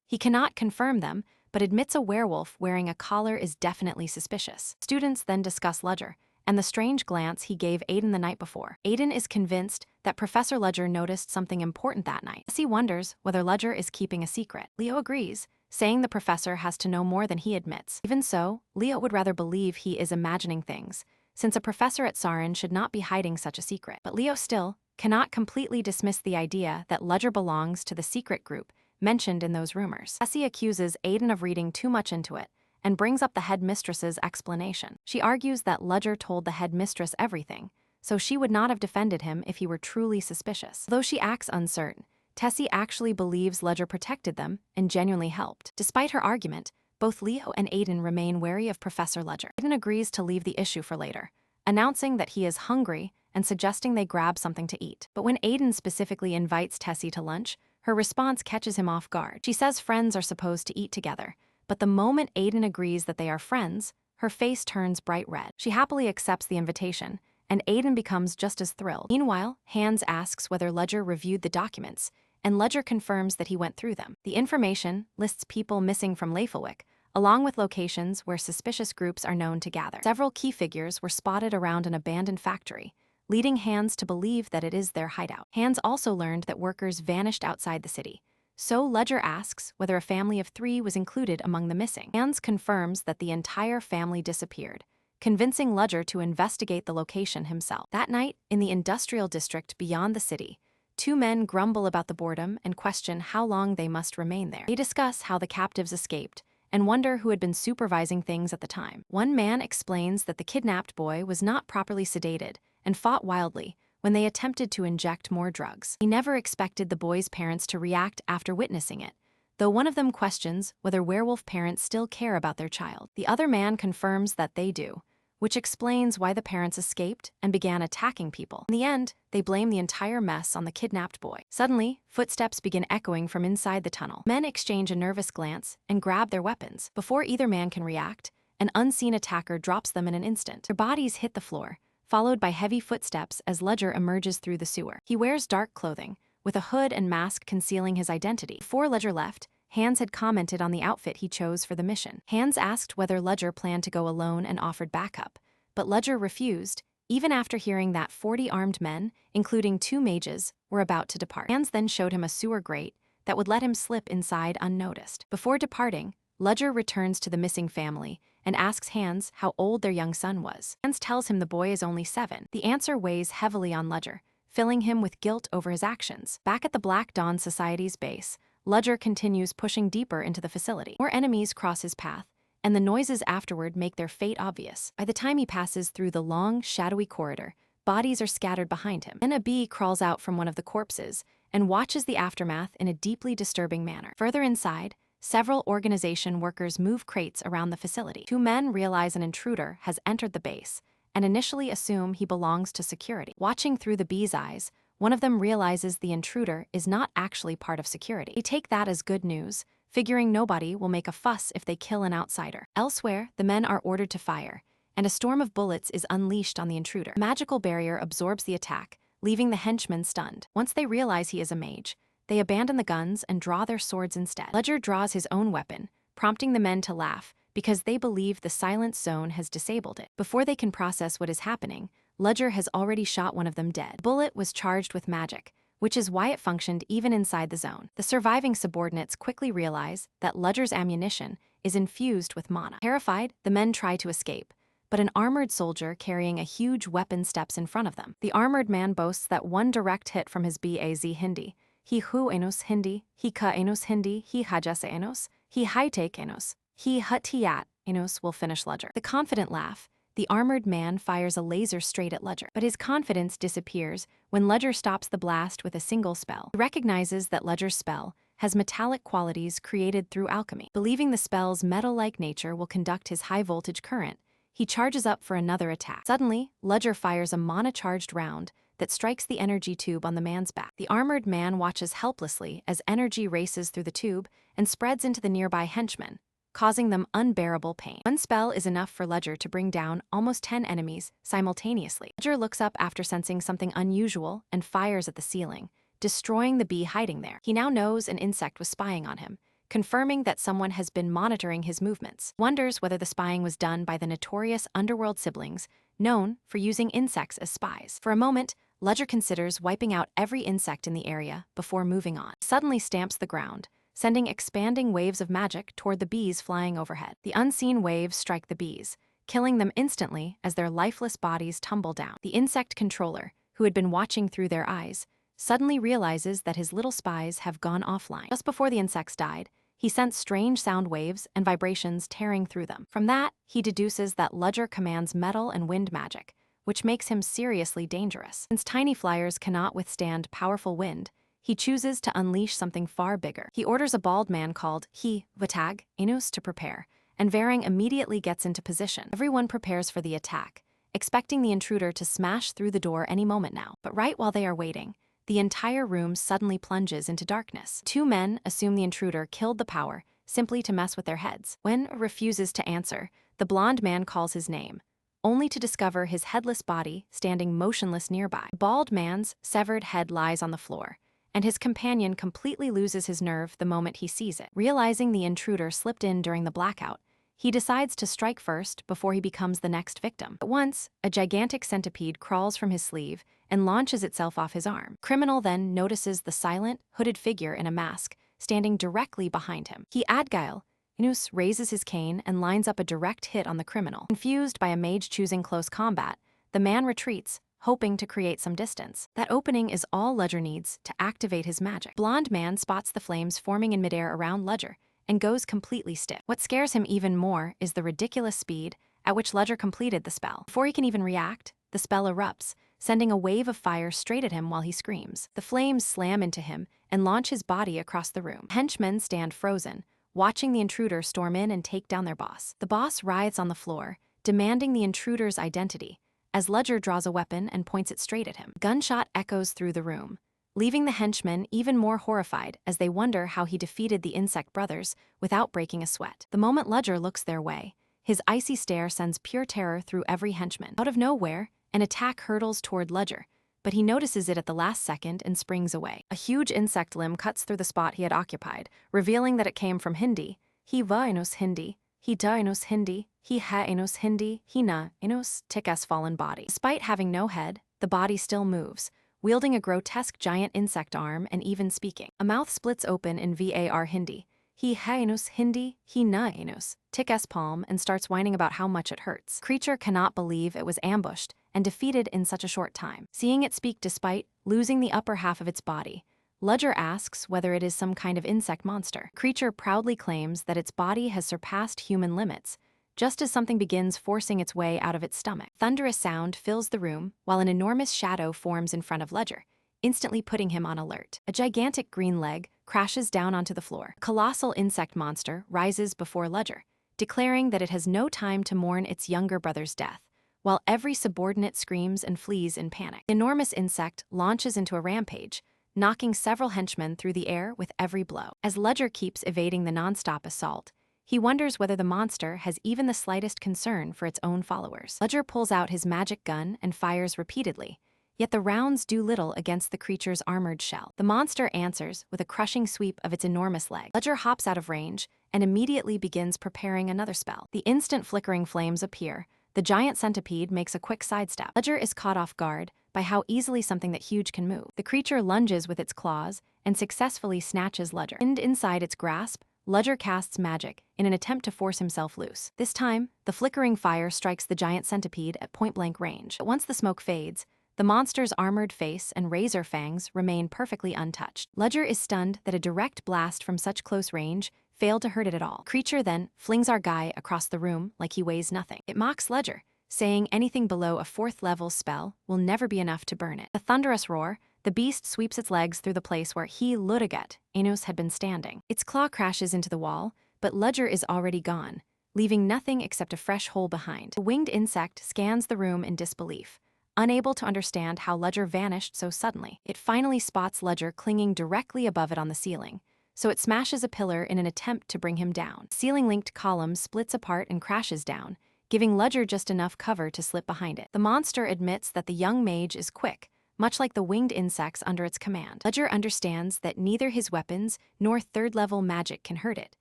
He cannot confirm them, but admits a werewolf wearing a collar is definitely suspicious. Students then discuss Ledger and the strange glance he gave Aiden the night before. Aiden is convinced that Professor Ledger noticed something important that night. He wonders whether Ledger is keeping a secret. Leo agrees, saying the professor has to know more than he admits. Even so, Leo would rather believe he is imagining things, since a professor at Saren should not be hiding such a secret. But Leo still cannot completely dismiss the idea that Ledger belongs to the secret group mentioned in those rumors. Tessie accuses Aiden of reading too much into it and brings up the headmistress's explanation. She argues that Ledger told the headmistress everything, so she would not have defended him if he were truly suspicious. Though she acts uncertain, Tessie actually believes Ledger protected them and genuinely helped. Despite her argument, both Leo and Aiden remain wary of Professor Ledger. Aiden agrees to leave the issue for later, announcing that he is hungry and suggesting they grab something to eat. But when Aiden specifically invites Tessie to lunch, her response catches him off guard. She says friends are supposed to eat together, but the moment Aiden agrees that they are friends, her face turns bright red. She happily accepts the invitation, and Aiden becomes just as thrilled. Meanwhile, Hans asks whether Ledger reviewed the documents, and Ledger confirms that he went through them. The information lists people missing from Leifilwick, along with locations where suspicious groups are known to gather. Several key figures were spotted around an abandoned factory, leading Hans to believe that it is their hideout. Hans also learned that workers vanished outside the city. So Ledger asks whether a family of 3 was included among the missing. Hans confirms that the entire family disappeared, convincing Ledger to investigate the location himself. That night, in the industrial district beyond the city, 2 men grumble about the boredom and question how long they must remain there. They discuss how the captives escaped and wonder who had been supervising things at the time. One man explains that the kidnapped boy was not properly sedated and fought wildly when they attempted to inject more drugs. He never expected the boy's parents to react after witnessing it, though one of them questions whether werewolf parents still care about their child. The other man confirms that they do, which explains why the parents escaped and began attacking people. In the end, they blame the entire mess on the kidnapped boy. Suddenly, footsteps begin echoing from inside the tunnel. Men exchange a nervous glance and grab their weapons. Before either man can react, an unseen attacker drops them in an instant. Their bodies hit the floor, followed by heavy footsteps as Ledger emerges through the sewer. He wears dark clothing, with a hood and mask concealing his identity. Before Ledger left, Hans had commented on the outfit he chose for the mission. Hans asked whether Ledger planned to go alone and offered backup, but Ledger refused, even after hearing that 40 armed men, including 2 mages, were about to depart. Hans then showed him a sewer grate that would let him slip inside unnoticed. Before departing, Ledger returns to the missing family and asks Hans how old their young son was. Hans tells him the boy is only 7. The answer weighs heavily on Ledger, filling him with guilt over his actions. Back at the Black Dawn Society's base, Ledger continues pushing deeper into the facility. More enemies cross his path, and the noises afterward make their fate obvious. By the time he passes through the long, shadowy corridor, bodies are scattered behind him. Then a bee crawls out from one of the corpses and watches the aftermath in a deeply disturbing manner. Further inside, several organization workers move crates around the facility. 2 men realize an intruder has entered the base and initially assume he belongs to security. Watching through the bee's eyes, one of them realizes the intruder is not actually part of security. They take that as good news, figuring nobody will make a fuss if they kill an outsider. Elsewhere, the men are ordered to fire, and a storm of bullets is unleashed on the intruder. A magical barrier absorbs the attack, leaving the henchmen stunned. Once they realize he is a mage, they abandon the guns and draw their swords instead. Ledger draws his own weapon, prompting the men to laugh because they believe the silent zone has disabled it. Before they can process what is happening, Ledger has already shot one of them dead. The bullet was charged with magic, which is why it functioned even inside the zone. The surviving subordinates quickly realize that Ledger's ammunition is infused with mana. Terrified, the men try to escape, but an armored soldier carrying a huge weapon steps in front of them. The armored man boasts that one direct hit from his BAZ Hindi, he hu enos Hindi, he ka enos Hindi, he hajase enos, he haitake enos, he hutiyat enos will finish Ledger. The confident laugh, the armored man fires a laser straight at Ledger, but his confidence disappears when Ledger stops the blast with a single spell. He recognizes that Ledger's spell has metallic qualities created through alchemy. Believing the spell's metal-like nature will conduct his high-voltage current, he charges up for another attack. Suddenly, Ledger fires a mana-charged round that strikes the energy tube on the man's back. The armored man watches helplessly as energy races through the tube and spreads into the nearby henchmen, causing them unbearable pain. One spell is enough for Ledger to bring down almost 10 enemies simultaneously. Ledger looks up after sensing something unusual and fires at the ceiling, destroying the bee hiding there. He now knows an insect was spying on him, confirming that someone has been monitoring his movements. Wonders whether the spying was done by the notorious underworld siblings, known for using insects as spies. For a moment, Ledger considers wiping out every insect in the area before moving on. He suddenly stamps the ground, sending expanding waves of magic toward the bees flying overhead. The unseen waves strike the bees, killing them instantly as their lifeless bodies tumble down. The insect controller, who had been watching through their eyes, suddenly realizes that his little spies have gone offline. Just before the insects died, he sensed strange sound waves and vibrations tearing through them. From that, he deduces that Ledger commands metal and wind magic, which makes him seriously dangerous. Since tiny flyers cannot withstand powerful wind, he chooses to unleash something far bigger. He orders a bald man called Vatag Inus to prepare, and Varang immediately gets into position. Everyone prepares for the attack, expecting the intruder to smash through the door any moment now. But right while they are waiting, the entire room suddenly plunges into darkness. 2 men assume the intruder killed the power simply to mess with their heads. When refuses to answer, the blond man calls his name, only to discover his headless body standing motionless nearby. The bald man's severed head lies on the floor, and his companion completely loses his nerve the moment he sees it. Realizing the intruder slipped in during the blackout, he decides to strike first before he becomes the next victim. At once, a gigantic centipede crawls from his sleeve and launches itself off his arm. Criminal then notices the silent, hooded figure in a mask standing directly behind him. He Adgile, Inus raises his cane and lines up a direct hit on the criminal. Confused by a mage choosing close combat, the man retreats, hoping to create some distance. That opening is all Ledger needs to activate his magic. Blonde man spots the flames forming in midair around Ledger and goes completely stiff. What scares him even more is the ridiculous speed at which Ledger completed the spell. Before he can even react, the spell erupts, sending a wave of fire straight at him while he screams. The flames slam into him and launch his body across the room. Henchmen stand frozen, watching the intruder storm in and take down their boss. The boss writhes on the floor, demanding the intruder's identity, as Ledger draws a weapon and points it straight at him. Gunshot echoes through the room, leaving the henchmen even more horrified as they wonder how he defeated the insect brothers without breaking a sweat. The moment Ledger looks their way, his icy stare sends pure terror through every henchman. Out of nowhere, an attack hurtles toward Ledger, but he notices it at the last second and springs away. A huge insect limb cuts through the spot he had occupied, revealing that it came from Hindi. He va enos Hindi, he da enos Hindi, he ha enos Hindi, he na enos tikas fallen body. Despite having no head, the body still moves, wielding a grotesque giant insect arm and even speaking. A mouth splits open in var Hindi. He ha enos Hindi, he na enos tikas palm, and starts whining about how much it hurts. Creature cannot believe it was ambushed and defeated in such a short time. Seeing it speak despite losing the upper half of its body, Ledger asks whether it is some kind of insect monster. Creature proudly claims that its body has surpassed human limits, just as something begins forcing its way out of its stomach. Thunderous sound fills the room while an enormous shadow forms in front of Ledger, instantly putting him on alert. A gigantic green leg crashes down onto the floor. A colossal insect monster rises before Ledger, declaring that it has no time to mourn its younger brother's death, while every subordinate screams and flees in panic. The enormous insect launches into a rampage, knocking several henchmen through the air with every blow. As Ledger keeps evading the non-stop assault, he wonders whether the monster has even the slightest concern for its own followers. Ledger pulls out his magic gun and fires repeatedly, yet the rounds do little against the creature's armored shell. The monster answers with a crushing sweep of its enormous leg. Ledger hops out of range and immediately begins preparing another spell. The instant flickering flames appear, the giant centipede makes a quick sidestep. Ledger is caught off guard by how easily something that huge can move. The creature lunges with its claws and successfully snatches Ledger. Pinned inside its grasp, Ledger casts magic in an attempt to force himself loose. This time, the flickering fire strikes the giant centipede at point-blank range. But once the smoke fades, the monster's armored face and razor fangs remain perfectly untouched. Ledger is stunned that a direct blast from such close range failed to hurt it at all. Creature then flings our guy across the room like he weighs nothing. It mocks Ledger, saying anything below a 4th level spell will never be enough to burn it. A thunderous roar, the beast sweeps its legs through the place where he, Ludaget, Enos had been standing. Its claw crashes into the wall, but Ledger is already gone, leaving nothing except a fresh hole behind. The winged insect scans the room in disbelief, unable to understand how Ledger vanished so suddenly. It finally spots Ledger clinging directly above it on the ceiling, so it smashes a pillar in an attempt to bring him down. Ceiling-linked column splits apart and crashes down, giving Ledger just enough cover to slip behind it. The monster admits that the young mage is quick, much like the winged insects under its command. Ledger understands that neither his weapons nor 3rd-level magic can hurt it,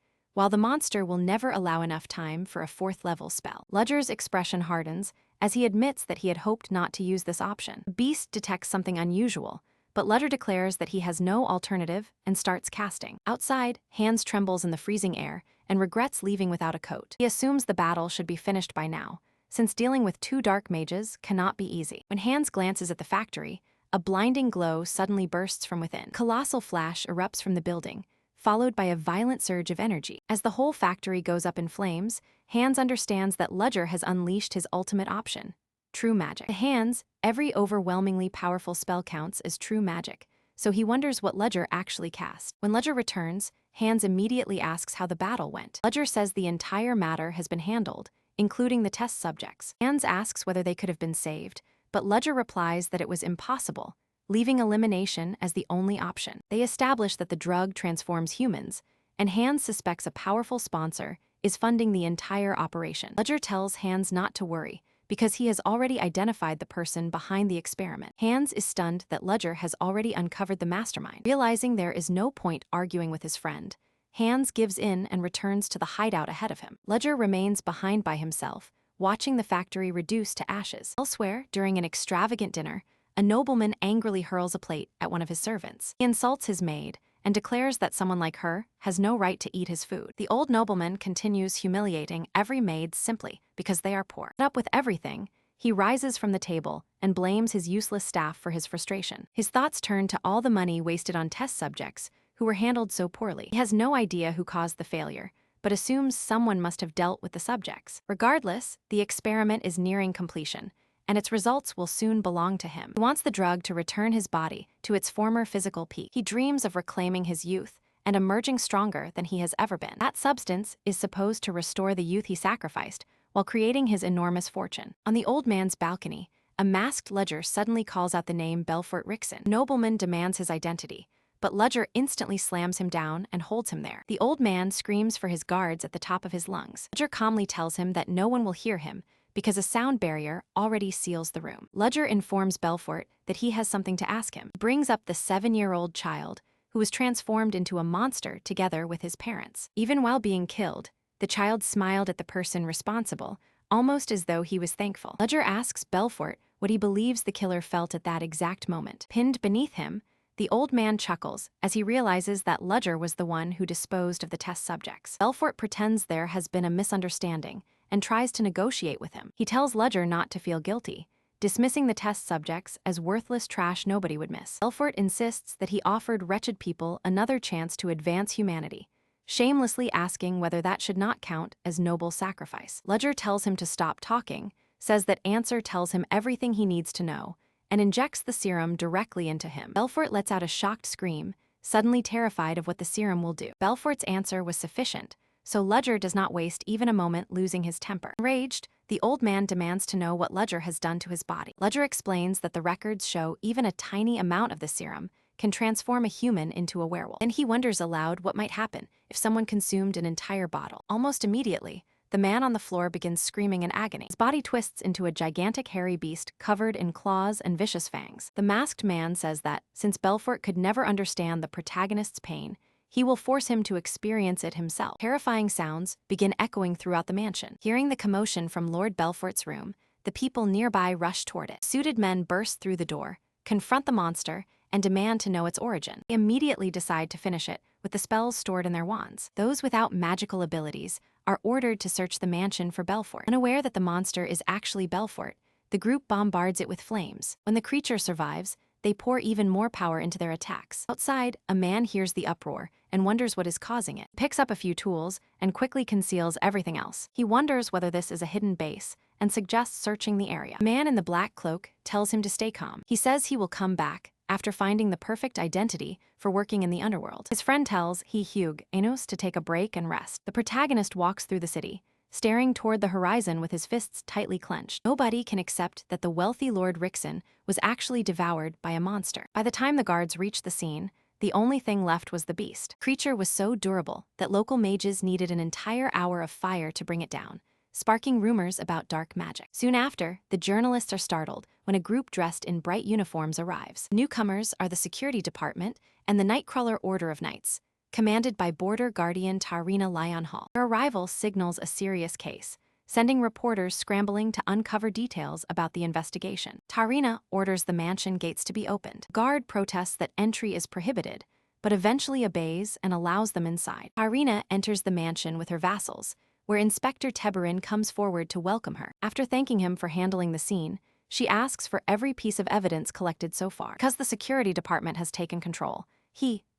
while the monster will never allow enough time for a 4th-level spell. Ledger's expression hardens as he admits that he had hoped not to use this option. The beast detects something unusual, but Ledger declares that he has no alternative and starts casting. Outside, Hans trembles in the freezing air and regrets leaving without a coat. He assumes the battle should be finished by now, since dealing with 2 dark mages cannot be easy. When Hans glances at the factory, a blinding glow suddenly bursts from within. Colossal flash erupts from the building, followed by a violent surge of energy. As the whole factory goes up in flames, Hans understands that Ledger has unleashed his ultimate option: true magic. To Hans, every overwhelmingly powerful spell counts as true magic, so he wonders what Ledger actually cast. When Ledger returns, Hans immediately asks how the battle went. Ledger says the entire matter has been handled, including the test subjects. Hans asks whether they could have been saved, but Ledger replies that it was impossible, leaving elimination as the only option. They establish that the drug transforms humans, and Hans suspects a powerful sponsor is funding the entire operation. Ledger tells Hans not to worry, because he has already identified the person behind the experiment. Hans is stunned that Ledger has already uncovered the mastermind. Realizing there is no point arguing with his friend, Hans gives in and returns to the hideout ahead of him. Ledger remains behind by himself, watching the factory reduce to ashes. Elsewhere, during an extravagant dinner, a nobleman angrily hurls a plate at one of his servants. He insults his maid and declares that someone like her has no right to eat his food. The old nobleman continues humiliating every maid simply because they are poor. Fed up with everything, he rises from the table and blames his useless staff for his frustration. His thoughts turn to all the money wasted on test subjects who were handled so poorly. He has no idea who caused the failure, but assumes someone must have dealt with the subjects. Regardless, the experiment is nearing completion, and its results will soon belong to him. He wants the drug to return his body to its former physical peak. He dreams of reclaiming his youth and emerging stronger than he has ever been. That substance is supposed to restore the youth he sacrificed while creating his enormous fortune. On the old man's balcony, a masked Ledger suddenly calls out the name Belfort Rickson. Nobleman demands his identity, but Ledger instantly slams him down and holds him there. The old man screams for his guards at the top of his lungs. Ledger calmly tells him that no one will hear him because a sound barrier already seals the room. Ledger informs Belfort that he has something to ask him. He brings up the 7-year-old child who was transformed into a monster together with his parents. Even while being killed, the child smiled at the person responsible, almost as though he was thankful. Ledger asks Belfort what he believes the killer felt at that exact moment. Pinned beneath him, the old man chuckles as he realizes that Ledger was the one who disposed of the test subjects. Belfort pretends there has been a misunderstanding and tries to negotiate with him. He tells Ledger not to feel guilty, dismissing the test subjects as worthless trash nobody would miss. Belfort insists that he offered wretched people another chance to advance humanity, shamelessly asking whether that should not count as noble sacrifice. Ledger tells him to stop talking, says that Answer tells him everything he needs to know, and injects the serum directly into him. Belfort lets out a shocked scream, suddenly terrified of what the serum will do. Belfort's answer was sufficient, so Ledger does not waste even a moment losing his temper. Enraged, the old man demands to know what Ledger has done to his body. Ledger explains that the records show even a tiny amount of the serum can transform a human into a werewolf. And he wonders aloud what might happen if someone consumed an entire bottle. Almost immediately, the man on the floor begins screaming in agony. His body twists into a gigantic hairy beast covered in claws and vicious fangs. The masked man says that, since Belfort could never understand the protagonist's pain, he will force him to experience it himself. Terrifying sounds begin echoing throughout the mansion. Hearing the commotion from Lord Belfort's room, the people nearby rush toward it. Suited men burst through the door, confront the monster, and demand to know its origin. They immediately decide to finish it with the spells stored in their wands. Those without magical abilities are ordered to search the mansion for Belfort. Unaware that the monster is actually Belfort, the group bombards it with flames. When the creature survives, they pour even more power into their attacks. Outside, a man hears the uproar and wonders what is causing it. He picks up a few tools and quickly conceals everything else. He wonders whether this is a hidden base and suggests searching the area. The man in the black cloak tells him to stay calm. He says he will come back after finding the perfect identity for working in the underworld. His friend tells Hugh Enos to take a break and rest. The protagonist walks through the city, staring toward the horizon with his fists tightly clenched. Nobody can accept that the wealthy Lord Rickson was actually devoured by a monster. By the time the guards reached the scene, the only thing left was the beast. The creature was so durable that local mages needed an entire hour of fire to bring it down, sparking rumors about dark magic. Soon after, the journalists are startled when a group dressed in bright uniforms arrives. Newcomers are the security department and the Nightcrawler Order of Knights, commanded by border guardian Tarina Lionhall. Their arrival signals a serious case, sending reporters scrambling to uncover details about the investigation. Tarina orders the mansion gates to be opened. The guard protests that entry is prohibited, but eventually obeys and allows them inside. Tarina enters the mansion with her vassals, where Inspector Teberin comes forward to welcome her. After thanking him for handling the scene, she asks for every piece of evidence collected so far. Because the security department has taken control,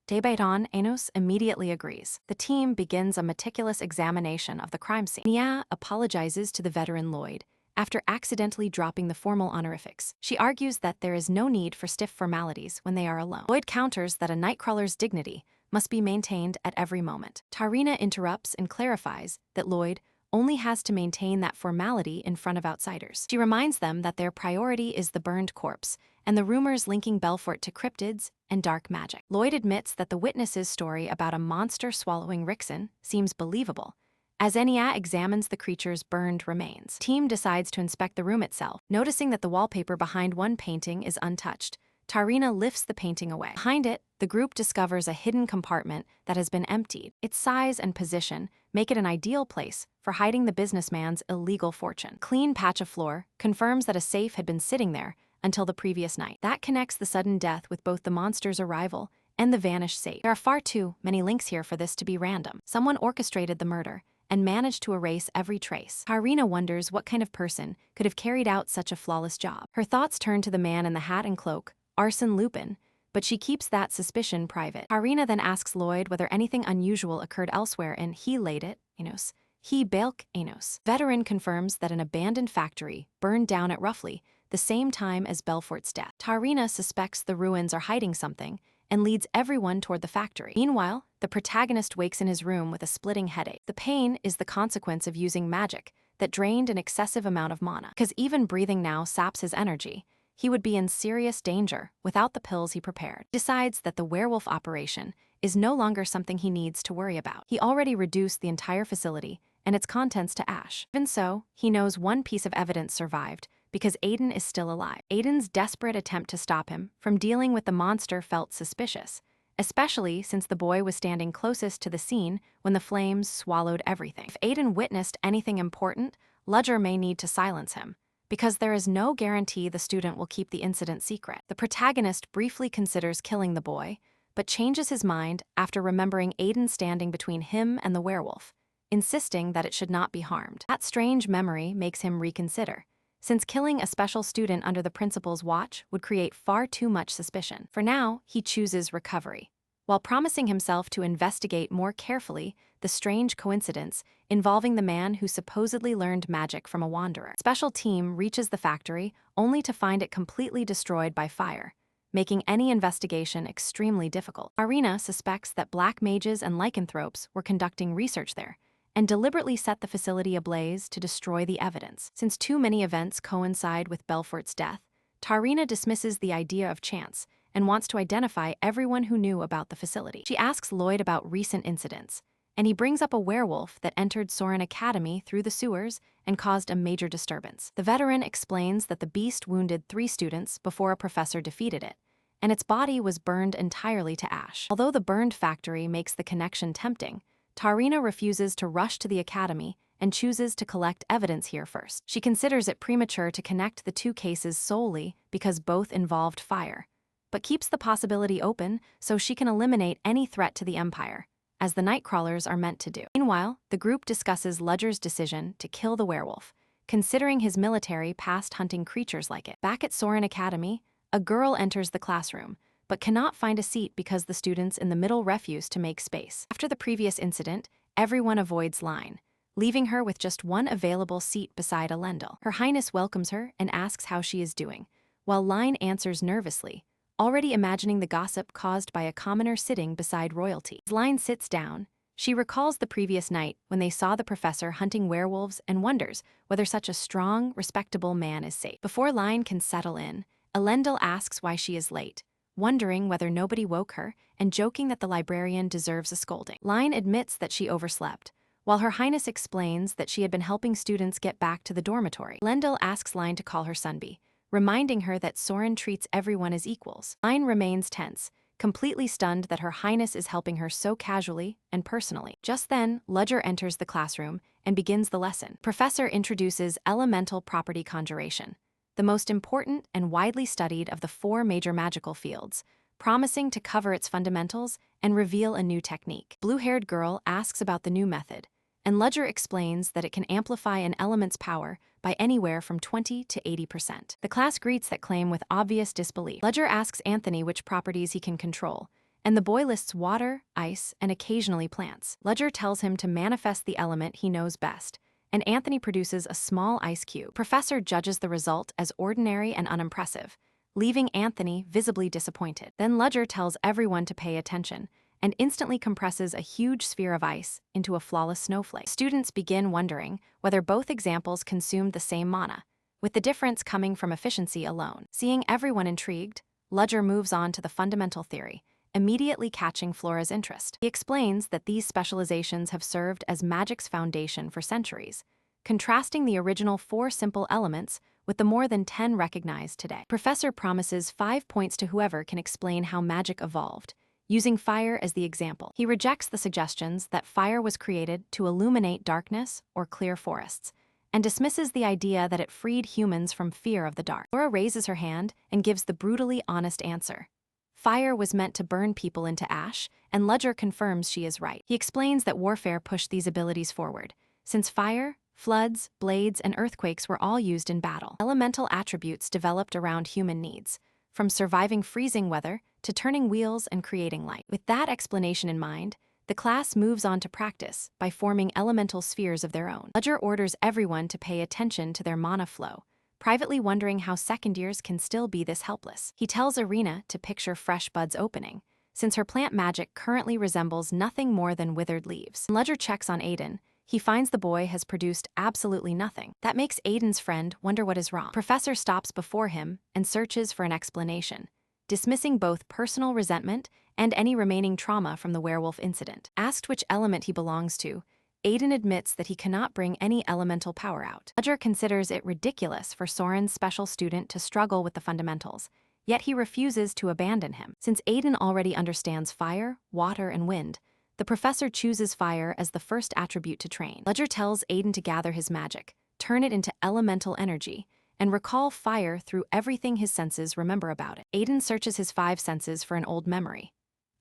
Teberon Enos immediately agrees. The team begins a meticulous examination of the crime scene. Nia apologizes to the veteran Lloyd after accidentally dropping the formal honorifics. She argues that there is no need for stiff formalities when they are alone. Lloyd counters that a Nightcrawler's dignity must be maintained at every moment. Tarina interrupts and clarifies that Lloyd only has to maintain that formality in front of outsiders. She reminds them that their priority is the burned corpse and the rumors linking Belfort to cryptids and dark magic. Lloyd admits that the witness's story about a monster swallowing Rickson seems believable, as Enya examines the creature's burned remains. The team decides to inspect the room itself. Noticing that the wallpaper behind one painting is untouched, Tarina lifts the painting away. Behind it, the group discovers a hidden compartment that has been emptied. Its size and position make it an ideal place for hiding the businessman's illegal fortune. Clean patch of floor confirms that a safe had been sitting there until the previous night. That connects the sudden death with both the monster's arrival and the vanished safe. There are far too many links here for this to be random. Someone orchestrated the murder and managed to erase every trace. Tarina wonders what kind of person could have carried out such a flawless job. Her thoughts turn to the man in the hat and cloak, Arsène Lupin, but she keeps that suspicion private. Tarina then asks Lloyd whether anything unusual occurred elsewhere in He Laid It, Enos. He Belk Enos. Veteran confirms that an abandoned factory burned down at roughly the same time as Belfort's death. Tarina suspects the ruins are hiding something and leads everyone toward the factory. Meanwhile, the protagonist wakes in his room with a splitting headache. The pain is the consequence of using magic that drained an excessive amount of mana. Because even breathing now saps his energy, he would be in serious danger without the pills he prepared. He decides that the werewolf operation is no longer something he needs to worry about. He already reduced the entire facility and its contents to ash. Even so, he knows one piece of evidence survived because Aiden is still alive. Aiden's desperate attempt to stop him from dealing with the monster felt suspicious, especially since the boy was standing closest to the scene when the flames swallowed everything. If Aiden witnessed anything important, Ludger may need to silence him, because there is no guarantee the student will keep the incident secret. The protagonist briefly considers killing the boy, but changes his mind after remembering Aiden standing between him and the werewolf, insisting that it should not be harmed. That strange memory makes him reconsider, since killing a special student under the principal's watch would create far too much suspicion. For now, he chooses recovery, while promising himself to investigate more carefully the strange coincidence involving the man who supposedly learned magic from a wanderer. A special team reaches the factory only to find it completely destroyed by fire, making any investigation extremely difficult. Arena suspects that black mages and lycanthropes were conducting research there, and deliberately set the facility ablaze to destroy the evidence. Since too many events coincide with Belfort's death, Tarina dismisses the idea of chance and wants to identify everyone who knew about the facility. She asks Lloyd about recent incidents, and he brings up a werewolf that entered Soren Academy through the sewers and caused a major disturbance. The veteran explains that the beast wounded 3 students before a professor defeated it, and its body was burned entirely to ash. Although the burned factory makes the connection tempting, Tarina refuses to rush to the academy and chooses to collect evidence here first. She considers it premature to connect the 2 cases solely because both involved fire, but keeps the possibility open so she can eliminate any threat to the Empire, as the Nightcrawlers are meant to do. Meanwhile, the group discusses Ludger's decision to kill the werewolf, considering his military past hunting creatures like it. Back at Soren Academy, a girl enters the classroom, but cannot find a seat because the students in the middle refuse to make space. After the previous incident, everyone avoids Line, leaving her with just one available seat beside Elendil. Her Highness welcomes her and asks how she is doing, while Line answers nervously, already imagining the gossip caused by a commoner sitting beside royalty. As Line sits down, she recalls the previous night when they saw the professor hunting werewolves and wonders whether such a strong, respectable man is safe. Before Line can settle in, Elendil asks why she is late, wondering whether nobody woke her and joking that the librarian deserves a scolding. Line admits that she overslept, while Her Highness explains that she had been helping students get back to the dormitory. Elendil asks Line to call her Sunby, reminding her that Soren treats everyone as equals. Line remains tense, completely stunned that Her Highness is helping her so casually and personally. Just then, Ludger enters the classroom and begins the lesson. Professor introduces elemental property conjuration, the most important and widely studied of the 4 major magical fields, promising to cover its fundamentals and reveal a new technique. Blue-haired girl asks about the new method, and Ludger explains that it can amplify an element's power by anywhere from 20 to 80%. The class greets that claim with obvious disbelief. Ludger asks Anthony which properties he can control, and the boy lists water, ice, and occasionally plants. Ludger tells him to manifest the element he knows best, and Anthony produces a small ice cube. Professor judges the result as ordinary and unimpressive, leaving Anthony visibly disappointed. Then Ludger tells everyone to pay attention, and instantly compresses a huge sphere of ice into a flawless snowflake. Students begin wondering whether both examples consumed the same mana, with the difference coming from efficiency alone. Seeing everyone intrigued, Ludger moves on to the fundamental theory, immediately catching Flora's interest. He explains that these specializations have served as magic's foundation for centuries, contrasting the original 4 simple elements with the more than 10 recognized today. Professor promises 5 points to whoever can explain how magic evolved, using fire as the example. He rejects the suggestions that fire was created to illuminate darkness or clear forests, and dismisses the idea that it freed humans from fear of the dark. Flora raises her hand and gives the brutally honest answer. Fire was meant to burn people into ash, and Ledger confirms she is right. He explains that warfare pushed these abilities forward, since fire, floods, blades, and earthquakes were all used in battle. Elemental attributes developed around human needs, from surviving freezing weather to turning wheels and creating light. With that explanation in mind, the class moves on to practice by forming elemental spheres of their own. Ledger orders everyone to pay attention to their mana flow, privately wondering how second years can still be this helpless. He tells Irina to picture fresh buds opening, since her plant magic currently resembles nothing more than withered leaves. When Ledger checks on Aiden, he finds the boy has produced absolutely nothing. That makes Aiden's friend wonder what is wrong. Professor stops before him and searches for an explanation, dismissing both personal resentment and any remaining trauma from the werewolf incident. Asked which element he belongs to, Aiden admits that he cannot bring any elemental power out. Ledger considers it ridiculous for Soren's special student to struggle with the fundamentals, yet he refuses to abandon him. Since Aiden already understands fire, water, and wind, the professor chooses fire as the first attribute to train. Ledger tells Aiden to gather his magic, turn it into elemental energy, and recall fire through everything his senses remember about it. Aiden searches his 5 senses for an old memory.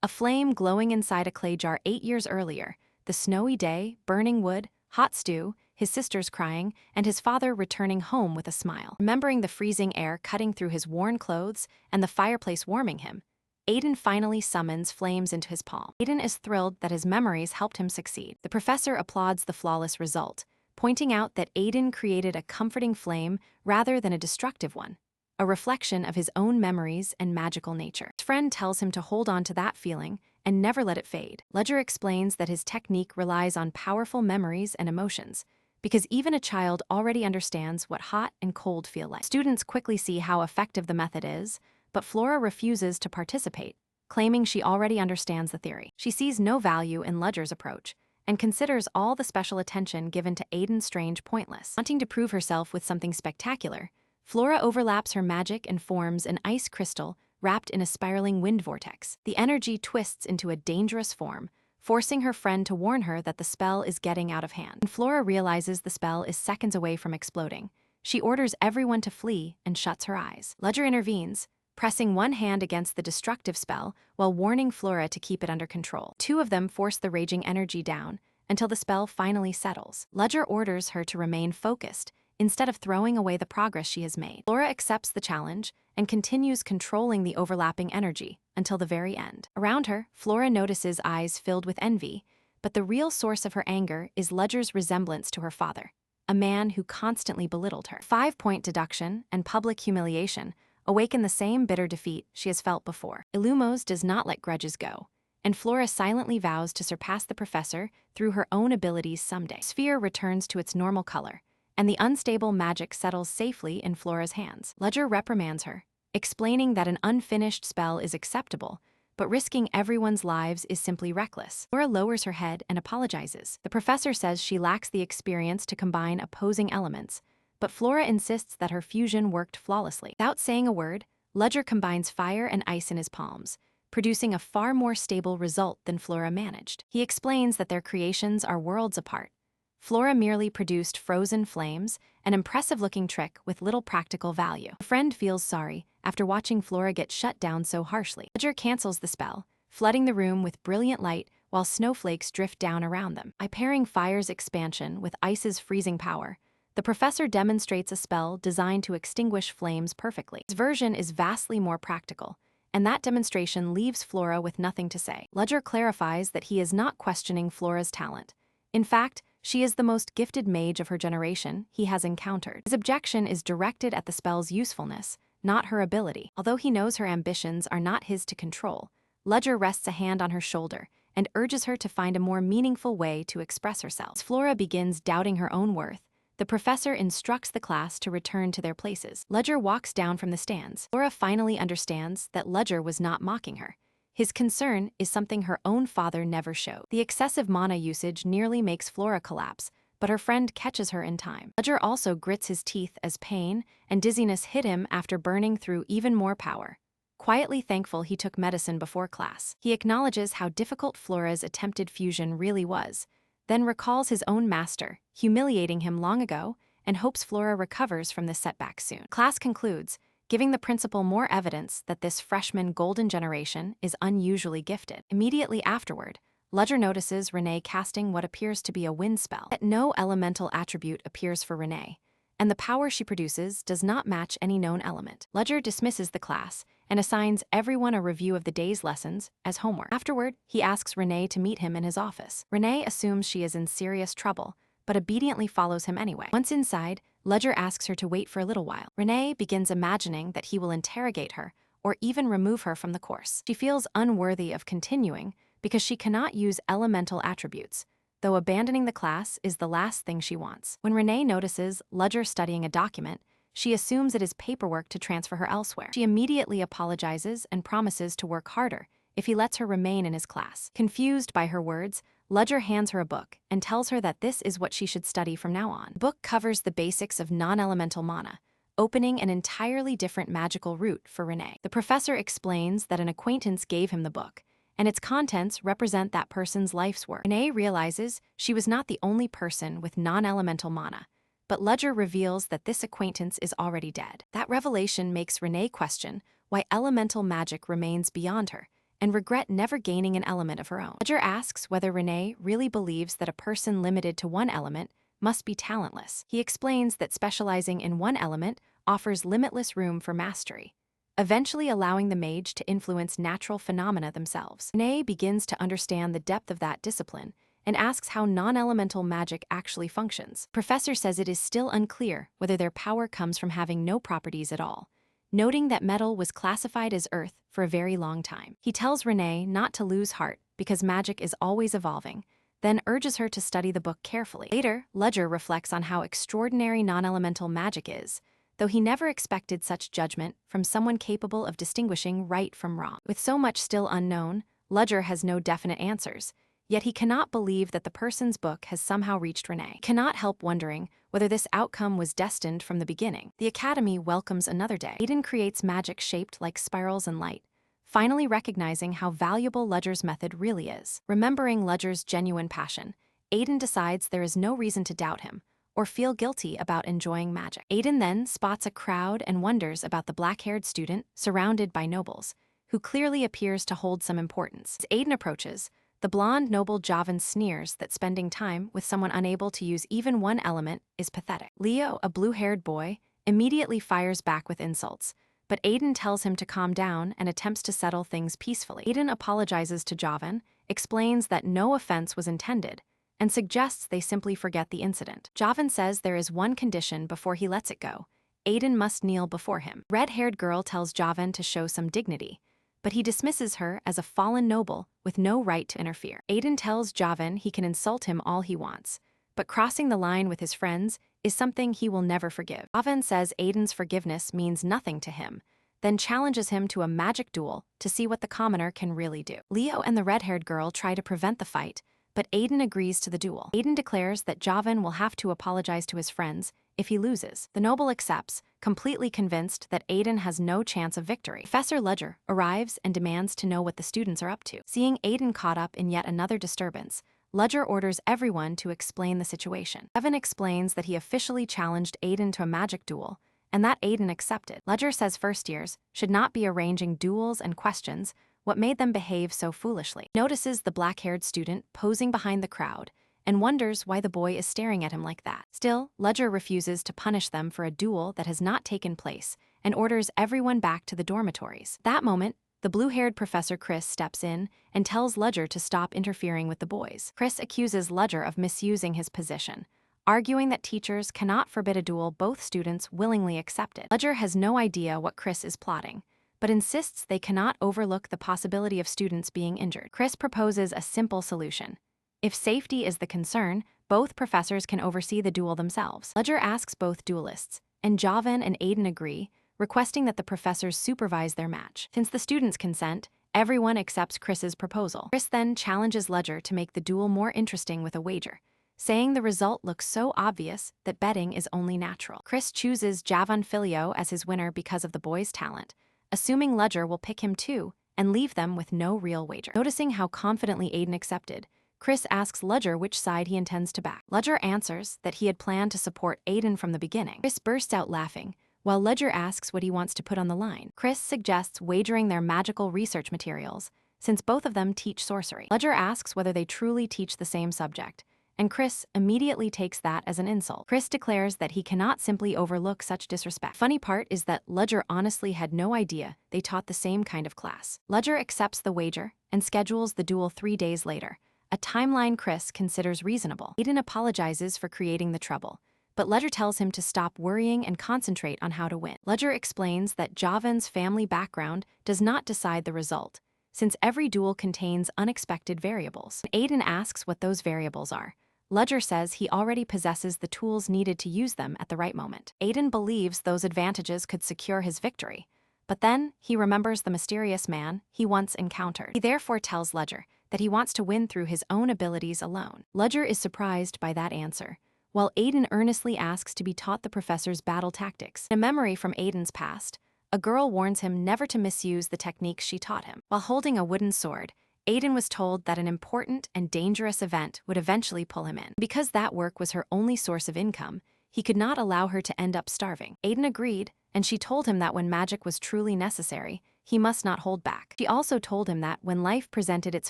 A flame glowing inside a clay jar 8 years earlier, the snowy day, burning wood, hot stew, his sisters crying, and his father returning home with a smile. Remembering the freezing air cutting through his worn clothes and the fireplace warming him, Aiden finally summons flames into his palm. Aiden is thrilled that his memories helped him succeed. The professor applauds the flawless result, pointing out that Aiden created a comforting flame rather than a destructive one, a reflection of his own memories and magical nature. His friend tells him to hold on to that feeling and never let it fade. Ledger explains that his technique relies on powerful memories and emotions, because even a child already understands what hot and cold feel like. Students quickly see how effective the method is, but Flora refuses to participate, claiming she already understands the theory. She sees no value in Ledger's approach and considers all the special attention given to Aiden's strange pointless. Wanting to prove herself with something spectacular, Flora overlaps her magic and forms an ice crystal wrapped in a spiraling wind vortex. The energy twists into a dangerous form, forcing her friend to warn her that the spell is getting out of hand. When Flora realizes the spell is seconds away from exploding, she orders everyone to flee and shuts her eyes. Ledger intervenes, pressing one hand against the destructive spell while warning Flora to keep it under control. 2 of them force the raging energy down until the spell finally settles. Ledger orders her to remain focused instead of throwing away the progress she has made. Flora accepts the challenge and continues controlling the overlapping energy until the very end. Around her, Flora notices eyes filled with envy, but the real source of her anger is Ledger's resemblance to her father, a man who constantly belittled her. 5-point deduction and public humiliation awaken the same bitter defeat she has felt before. Illumos does not let grudges go, and Flora silently vows to surpass the professor through her own abilities someday. Sphere returns to its normal color, and the unstable magic settles safely in Flora's hands. Ledger reprimands her, explaining that an unfinished spell is acceptable, but risking everyone's lives is simply reckless. Flora lowers her head and apologizes. The professor says she lacks the experience to combine opposing elements, but Flora insists that her fusion worked flawlessly. Without saying a word, Ledger combines fire and ice in his palms, producing a far more stable result than Flora managed. He explains that their creations are worlds apart. Flora merely produced frozen flames, an impressive-looking trick with little practical value. A friend feels sorry after watching Flora get shut down so harshly. Ledger cancels the spell, flooding the room with brilliant light while snowflakes drift down around them. By pairing fire's expansion with ice's freezing power, the professor demonstrates a spell designed to extinguish flames perfectly. His version is vastly more practical, and that demonstration leaves Flora with nothing to say. Ledger clarifies that he is not questioning Flora's talent. In fact, she is the most gifted mage of her generation he has encountered. His objection is directed at the spell's usefulness, not her ability. Although he knows her ambitions are not his to control, Ledger rests a hand on her shoulder and urges her to find a more meaningful way to express herself. As Flora begins doubting her own worth, the professor instructs the class to return to their places. Ledger walks down from the stands. Flora finally understands that Ledger was not mocking her. His concern is something her own father never showed. The excessive mana usage nearly makes Flora collapse, but her friend catches her in time. Ledger also grits his teeth as pain and dizziness hit him after burning through even more power. Quietly thankful he took medicine before class, he acknowledges how difficult Flora's attempted fusion really was, then recalls his own master, humiliating him long ago, and hopes Flora recovers from this setback soon. Class concludes, giving the principal more evidence that this freshman golden generation is unusually gifted. Immediately afterward, Ledger notices Renee casting what appears to be a wind spell. Yet no elemental attribute appears for Renee, and the power she produces does not match any known element. Ledger dismisses the class and assigns everyone a review of the day's lessons as homework. Afterward, he asks Renee to meet him in his office. Renee assumes she is in serious trouble, but obediently follows him anyway. Once inside, Ledger asks her to wait for a little while. Renee begins imagining that he will interrogate her or even remove her from the course. She feels unworthy of continuing because she cannot use elemental attributes, though abandoning the class is the last thing she wants. When Renee notices Ledger studying a document, she assumes it is paperwork to transfer her elsewhere. She immediately apologizes and promises to work harder if he lets her remain in his class. Confused by her words, Ledger hands her a book and tells her that this is what she should study from now on. The book covers the basics of non-elemental mana, opening an entirely different magical route for Renee. The professor explains that an acquaintance gave him the book, and its contents represent that person's life's work. Renee realizes she was not the only person with non-elemental mana, but Ledger reveals that this acquaintance is already dead. That revelation makes Renee question why elemental magic remains beyond her, and regret never gaining an element of her own. Ledger asks whether Renee really believes that a person limited to one element must be talentless. He explains that specializing in one element offers limitless room for mastery, eventually allowing the mage to influence natural phenomena themselves. Renee begins to understand the depth of that discipline and asks how non-elemental magic actually functions. Professor says it is still unclear whether their power comes from having no properties at all, noting that metal was classified as earth for a very long time. He tells Renee not to lose heart because magic is always evolving, then urges her to study the book carefully. Later, Ledger reflects on how extraordinary non-elemental magic is, though he never expected such judgment from someone capable of distinguishing right from wrong. With so much still unknown, Ledger has no definite answers, yet he cannot believe that the person's book has somehow reached Renee. He cannot help wondering whether this outcome was destined from the beginning. The Academy welcomes another day. Aiden creates magic shaped like spirals and light, finally recognizing how valuable Ledger's method really is. Remembering Ledger's genuine passion, Aiden decides there is no reason to doubt him or feel guilty about enjoying magic. Aiden then spots a crowd and wonders about the black-haired student surrounded by nobles, who clearly appears to hold some importance. As Aiden approaches, the blonde noble Javan sneers that spending time with someone unable to use even one element is pathetic. Leo, a blue-haired boy, immediately fires back with insults, but Aiden tells him to calm down and attempts to settle things peacefully. Aiden apologizes to Javan, explains that no offense was intended, and suggests they simply forget the incident. Javan says there is one condition before he lets it go. Aiden must kneel before him. Red-haired girl tells Javan to show some dignity, but he dismisses her as a fallen noble with no right to interfere. Aiden tells Javan he can insult him all he wants, but crossing the line with his friends is something he will never forgive. Javan says Aiden's forgiveness means nothing to him, then challenges him to a magic duel to see what the commoner can really do. Leo and the red-haired girl try to prevent the fight, but Aiden agrees to the duel. Aiden declares that Javan will have to apologize to his friends if he loses. The noble accepts, completely convinced that Aiden has no chance of victory. Professor Ledger arrives and demands to know what the students are up to. Seeing Aiden caught up in yet another disturbance, Ledger orders everyone to explain the situation. Evan explains that he officially challenged Aiden to a magic duel, and that Aiden accepted. Ledger says first years should not be arranging duels and questions what made them behave so foolishly. Notices the black-haired student posing behind the crowd and wonders why the boy is staring at him like that. Still, Ledger refuses to punish them for a duel that has not taken place and orders everyone back to the dormitories. That moment, the blue-haired Professor Chris steps in and tells Ledger to stop interfering with the boys. Chris accuses Ledger of misusing his position, arguing that teachers cannot forbid a duel both students willingly accepted. Ledger has no idea what Chris is plotting, but insists they cannot overlook the possibility of students being injured. Chris proposes a simple solution. If safety is the concern, both professors can oversee the duel themselves. Ledger asks both duelists, and Javan and Aiden agree, requesting that the professors supervise their match. Since the students consent, everyone accepts Chris's proposal. Chris then challenges Ledger to make the duel more interesting with a wager, saying the result looks so obvious that betting is only natural. Chris chooses Javan Filio as his winner because of the boy's talent, assuming Ledger will pick him too and leave them with no real wager. Noticing how confidently Aiden accepted, Chris asks Ledger which side he intends to back. Ledger answers that he had planned to support Aiden from the beginning. Chris bursts out laughing, while Ledger asks what he wants to put on the line. Chris suggests wagering their magical research materials, since both of them teach sorcery. Ledger asks whether they truly teach the same subject, and Chris immediately takes that as an insult. Chris declares that he cannot simply overlook such disrespect. Funny part is that Ledger honestly had no idea they taught the same kind of class. Ledger accepts the wager and schedules the duel 3 days later, a timeline Chris considers reasonable. Aiden apologizes for creating the trouble, but Ledger tells him to stop worrying and concentrate on how to win. Ledger explains that Javan's family background does not decide the result, since every duel contains unexpected variables. Aiden asks what those variables are. Ledger says he already possesses the tools needed to use them at the right moment. Aiden believes those advantages could secure his victory, but then he remembers the mysterious man he once encountered. He therefore tells Ledger that he wants to win through his own abilities alone. Ledger is surprised by that answer, while Aiden earnestly asks to be taught the professor's battle tactics. In a memory from Aiden's past, a girl warns him never to misuse the techniques she taught him. While holding a wooden sword, Aiden was told that an important and dangerous event would eventually pull him in. Because that work was her only source of income, he could not allow her to end up starving. Aiden agreed, and she told him that when magic was truly necessary, he must not hold back. She also told him that when life presented its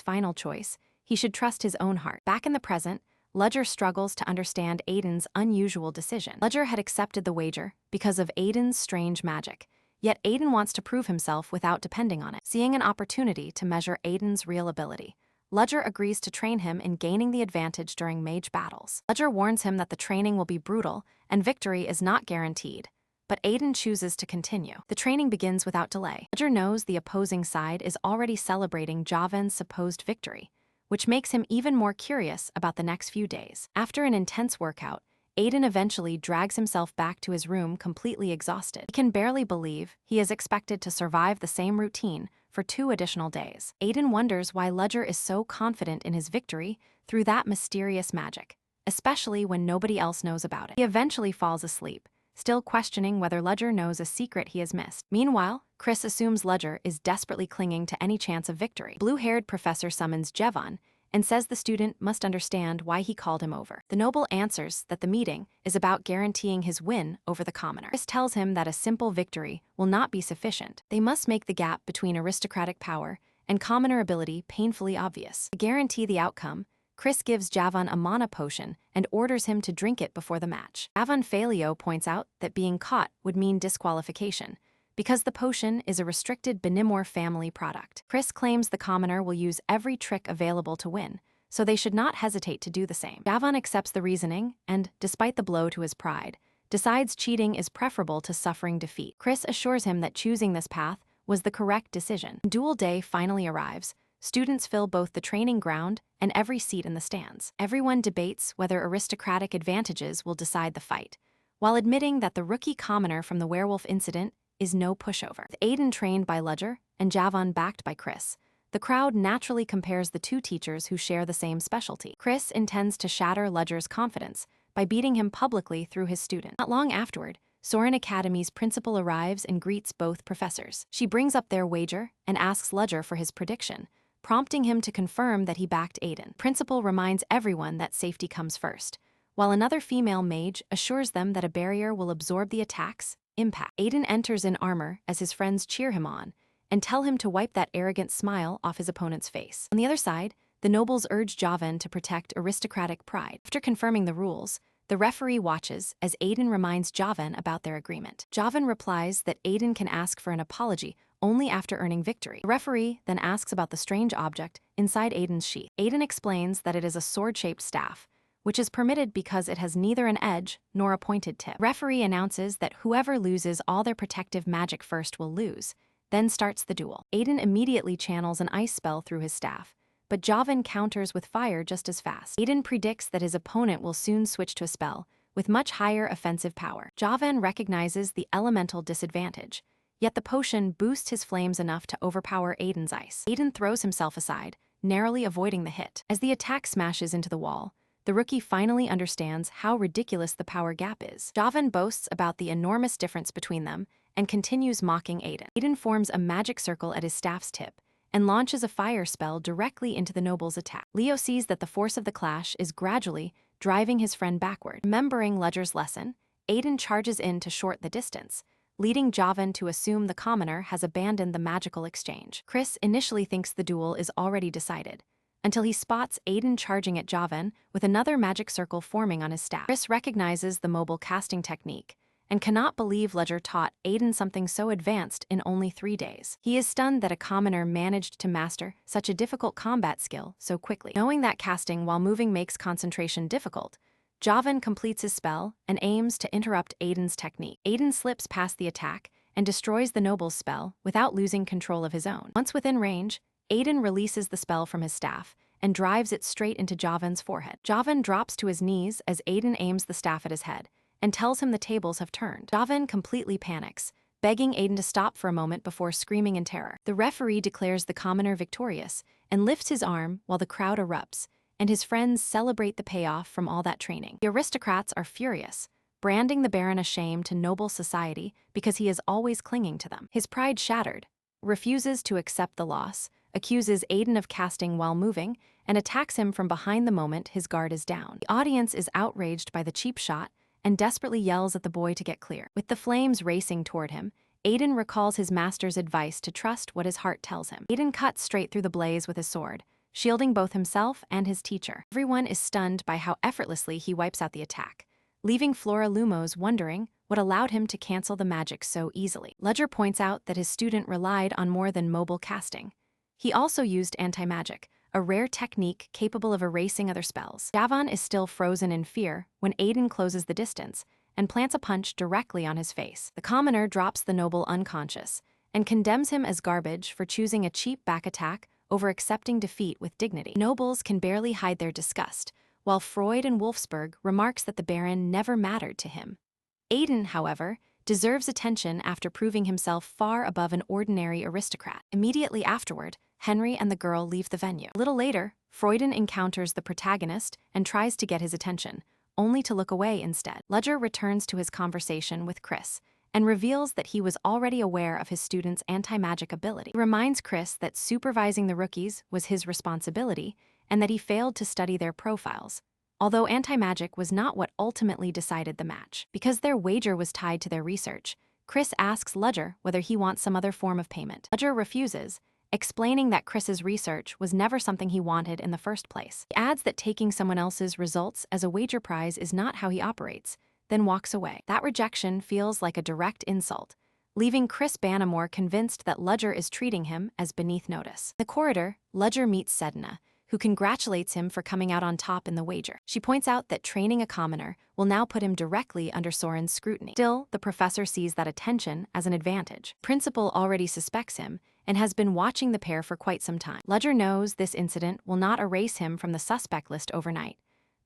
final choice, he should trust his own heart. Back in the present, Ledger struggles to understand Aiden's unusual decision. Ledger had accepted the wager because of Aiden's strange magic, yet Aiden wants to prove himself without depending on it. Seeing an opportunity to measure Aiden's real ability, Ledger agrees to train him in gaining the advantage during mage battles. Ledger warns him that the training will be brutal and victory is not guaranteed, but Aiden chooses to continue. The training begins without delay. Ledger knows the opposing side is already celebrating Javan's supposed victory, which makes him even more curious about the next few days. After an intense workout, Aiden eventually drags himself back to his room completely exhausted. He can barely believe he is expected to survive the same routine for 2 additional days. Aiden wonders why Ledger is so confident in his victory through that mysterious magic, especially when nobody else knows about it. He eventually falls asleep, still questioning whether Ledger knows a secret he has missed. Meanwhile, Chris assumes Ledger is desperately clinging to any chance of victory. Blue-haired professor summons Javan and says the student must understand why he called him over. The noble answers that the meeting is about guaranteeing his win over the commoner. Chris tells him that a simple victory will not be sufficient. They must make the gap between aristocratic power and commoner ability painfully obvious. To guarantee the outcome, Chris gives Javan a mana potion and orders him to drink it before the match. Javan Falio points out that being caught would mean disqualification, because the potion is a restricted Benimor family product. Chris claims the commoner will use every trick available to win, so they should not hesitate to do the same. Javan accepts the reasoning and, despite the blow to his pride, decides cheating is preferable to suffering defeat. Chris assures him that choosing this path was the correct decision. Duel day finally arrives. Students fill both the training ground and every seat in the stands. Everyone debates whether aristocratic advantages will decide the fight, while admitting that the rookie commoner from the werewolf incident is no pushover. With Aiden trained by Ledger and Javan backed by Chris, the crowd naturally compares the 2 teachers who share the same specialty. Chris intends to shatter Ledger's confidence by beating him publicly through his student. Not long afterward, Soren Academy's principal arrives and greets both professors. She brings up their wager and asks Ledger for his prediction, prompting him to confirm that he backed Aiden. Principal reminds everyone that safety comes first, while another female mage assures them that a barrier will absorb the attack's impact. Aiden enters in armor as his friends cheer him on and tell him to wipe that arrogant smile off his opponent's face. On the other side, the nobles urge Javan to protect aristocratic pride. After confirming the rules, the referee watches as Aiden reminds Javan about their agreement. Javan replies that Aiden can ask for an apology only after earning victory. The referee then asks about the strange object inside Aiden's sheath. Aiden explains that it is a sword-shaped staff, which is permitted because it has neither an edge nor a pointed tip. The referee announces that whoever loses all their protective magic first will lose, then starts the duel. Aiden immediately channels an ice spell through his staff, but Javan counters with fire just as fast. Aiden predicts that his opponent will soon switch to a spell with much higher offensive power. Javan recognizes the elemental disadvantage, yet the potion boosts his flames enough to overpower Aiden's ice. Aiden throws himself aside, narrowly avoiding the hit. As the attack smashes into the wall, the rookie finally understands how ridiculous the power gap is. Javan boasts about the enormous difference between them and continues mocking Aiden. Aiden forms a magic circle at his staff's tip and launches a fire spell directly into the noble's attack. Leo sees that the force of the clash is gradually driving his friend backward. Remembering Ledger's lesson, Aiden charges in to short the distance, leading Javan to assume the commoner has abandoned the magical exchange. Chris initially thinks the duel is already decided, until he spots Aiden charging at Javan with another magic circle forming on his staff. Chris recognizes the mobile casting technique and cannot believe Ledger taught Aiden something so advanced in only 3 days. He is stunned that a commoner managed to master such a difficult combat skill so quickly. Knowing that casting while moving makes concentration difficult, Javan completes his spell and aims to interrupt Aiden's technique. Aiden slips past the attack and destroys the noble's spell without losing control of his own. Once within range, Aiden releases the spell from his staff and drives it straight into Javan's forehead. Javan drops to his knees as Aiden aims the staff at his head and tells him the tables have turned. Javan completely panics, begging Aiden to stop for a moment before screaming in terror. The referee declares the commoner victorious and lifts his arm while the crowd erupts, and his friends celebrate the payoff from all that training. The aristocrats are furious, branding the Baron a shame to noble society because he is always clinging to them. His pride shattered, refuses to accept the loss, accuses Aiden of casting while moving, and attacks him from behind the moment his guard is down. The audience is outraged by the cheap shot and desperately yells at the boy to get clear. With the flames racing toward him, Aiden recalls his master's advice to trust what his heart tells him. Aiden cuts straight through the blaze with his sword, shielding both himself and his teacher. Everyone is stunned by how effortlessly he wipes out the attack, leaving Flora Lumos wondering what allowed him to cancel the magic so easily. Ledger points out that his student relied on more than mobile casting. He also used anti-magic, a rare technique capable of erasing other spells. Javan is still frozen in fear when Aiden closes the distance and plants a punch directly on his face. The commoner drops the noble unconscious and condemns him as garbage for choosing a cheap back attack over accepting defeat with dignity. Nobles can barely hide their disgust, while Freud and Wolfsburg remarks that the Baron never mattered to him. Aiden, however, deserves attention after proving himself far above an ordinary aristocrat. Immediately afterward, Henry and the girl leave the venue. A little later, Freuden encounters the protagonist and tries to get his attention, only to look away instead. Ledger returns to his conversation with Chris and reveals that he was already aware of his student's anti-magic ability. He reminds Chris that supervising the rookies was his responsibility and that he failed to study their profiles, although anti-magic was not what ultimately decided the match. Because their wager was tied to their research, Chris asks Ledger whether he wants some other form of payment. Ledger refuses, explaining that Chris's research was never something he wanted in the first place. He adds that taking someone else's results as a wager prize is not how he operates, then walks away. That rejection feels like a direct insult, leaving Chris Banamore convinced that Ledger is treating him as beneath notice. In the corridor, Ledger meets Sedna, who congratulates him for coming out on top in the wager. She points out that training a commoner will now put him directly under Soren's scrutiny. Still, the professor sees that attention as an advantage. Principal already suspects him and has been watching the pair for quite some time. Ledger knows this incident will not erase him from the suspect list overnight,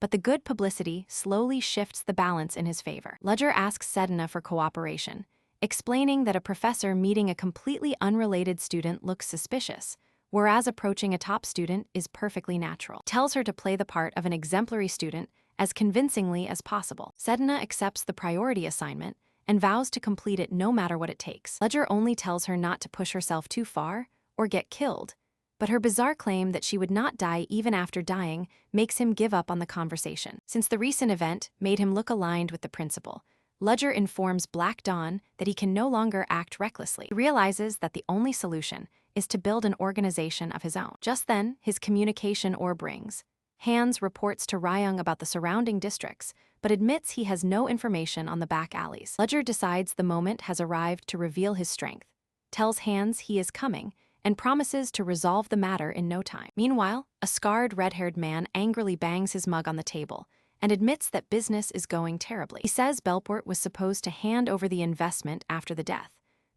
but the good publicity slowly shifts the balance in his favor. Ledger asks Sedna for cooperation, explaining that a professor meeting a completely unrelated student looks suspicious, whereas approaching a top student is perfectly natural. He tells her to play the part of an exemplary student as convincingly as possible. Sedna accepts the priority assignment and vows to complete it no matter what it takes. Ledger only tells her not to push herself too far or get killed, but her bizarre claim that she would not die even after dying makes him give up on the conversation. Since the recent event made him look aligned with the principal, Ledger informs Black Dawn that he can no longer act recklessly. He realizes that the only solution is to build an organization of his own. Just then, his communication orb rings. Hans reports to Ryung about the surrounding districts, but admits he has no information on the back alleys. Ledger decides the moment has arrived to reveal his strength, tells Hans he is coming, and promises to resolve the matter in no time. Meanwhile, a scarred red-haired man angrily bangs his mug on the table and admits that business is going terribly. He says Belport was supposed to hand over the investment after the death,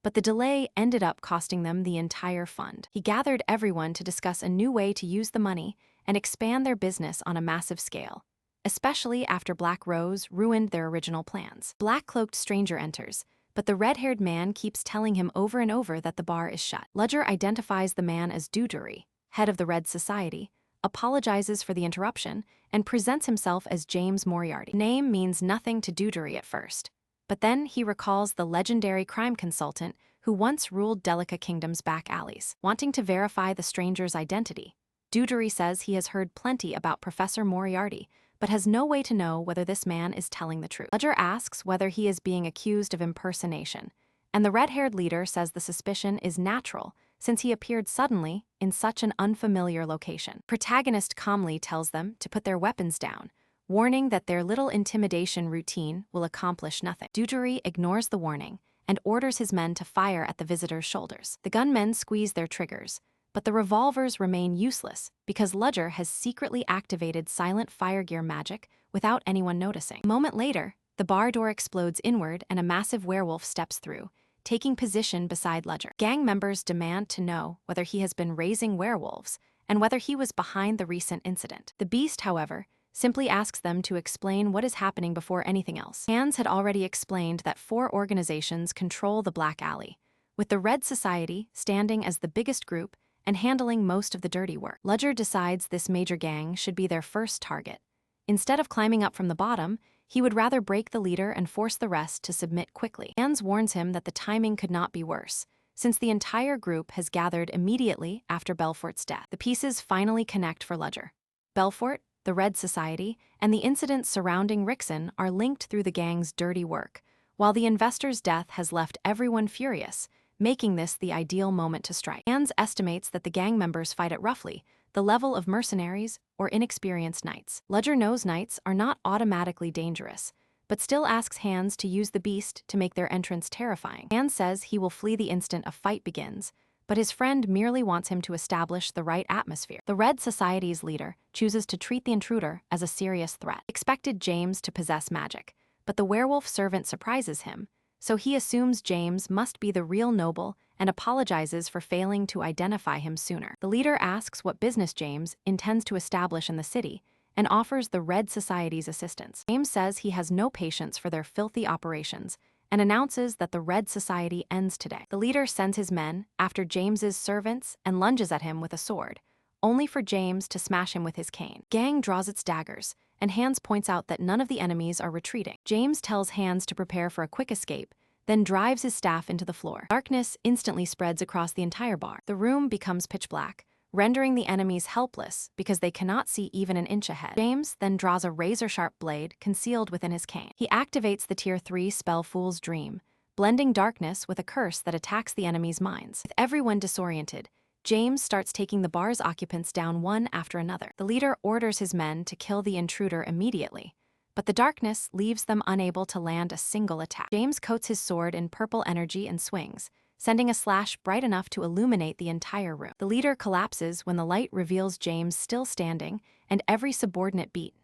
but the delay ended up costing them the entire fund. He gathered everyone to discuss a new way to use the money and expand their business on a massive scale, especially after Black Rose ruined their original plans. Black-cloaked stranger enters, but the red-haired man keeps telling him over and over that the bar is shut. Ledger identifies the man as Duduri, head of the Red Society, apologizes for the interruption, and presents himself as James Moriarty. Name means nothing to Deutery at first, but then he recalls the legendary crime consultant who once ruled Delica Kingdom's back alleys. Wanting to verify the stranger's identity, Deutery says he has heard plenty about Professor Moriarty, but has no way to know whether this man is telling the truth. Ledger asks whether he is being accused of impersonation, and the red-haired leader says the suspicion is natural since he appeared suddenly in such an unfamiliar location. Protagonist calmly tells them to put their weapons down, warning that their little intimidation routine will accomplish nothing. Deutery ignores the warning and orders his men to fire at the visitor's shoulders. The gunmen squeeze their triggers, but the revolvers remain useless because Ledger has secretly activated silent fire gear magic without anyone noticing. A moment later, the bar door explodes inward and a massive werewolf steps through, taking position beside Ledger. Gang members demand to know whether he has been raising werewolves and whether he was behind the recent incident. The beast, however, simply asks them to explain what is happening before anything else. Hans had already explained that 4 organizations control the Black Alley, with the Red Society standing as the biggest group and handling most of the dirty work. Ledger decides this major gang should be their first target. Instead of climbing up from the bottom, he would rather break the leader and force the rest to submit quickly. Hans warns him that the timing could not be worse, since the entire group has gathered immediately after Belfort's death. The pieces finally connect for Ledger. Belfort, the Red Society, and the incidents surrounding Rickson are linked through the gang's dirty work, while the investor's death has left everyone furious, making this the ideal moment to strike. Hans estimates that the gang members fight at roughly the level of mercenaries or inexperienced knights. Ledger knows knights are not automatically dangerous, but still asks Hans to use the beast to make their entrance terrifying. Hans says he will flee the instant a fight begins, but his friend merely wants him to establish the right atmosphere. The Red Society's leader chooses to treat the intruder as a serious threat. Expected James to possess magic, but the werewolf servant surprises him, so he assumes James must be the real noble and apologizes for failing to identify him sooner. The leader asks what business James intends to establish in the city and offers the Red Society's assistance. James says he has no patience for their filthy operations and announces that the Red Society ends today. The leader sends his men after James's servants and lunges at him with a sword, only for James to smash him with his cane. Gang draws its daggers, and Hans points out that none of the enemies are retreating. James tells Hans to prepare for a quick escape, then drives his staff into the floor. Darkness instantly spreads across the entire bar. The room becomes pitch black, rendering the enemies helpless because they cannot see even an inch ahead. James then draws a razor-sharp blade concealed within his cane. He activates the Tier 3 spell Fool's Dream, blending darkness with a curse that attacks the enemy's minds. With everyone disoriented, James starts taking the bar's occupants down one after another. The leader orders his men to kill the intruder immediately, but the darkness leaves them unable to land a single attack. James coats his sword in purple energy and swings, sending a slash bright enough to illuminate the entire room. The leader collapses when the light reveals James still standing and every subordinate beat,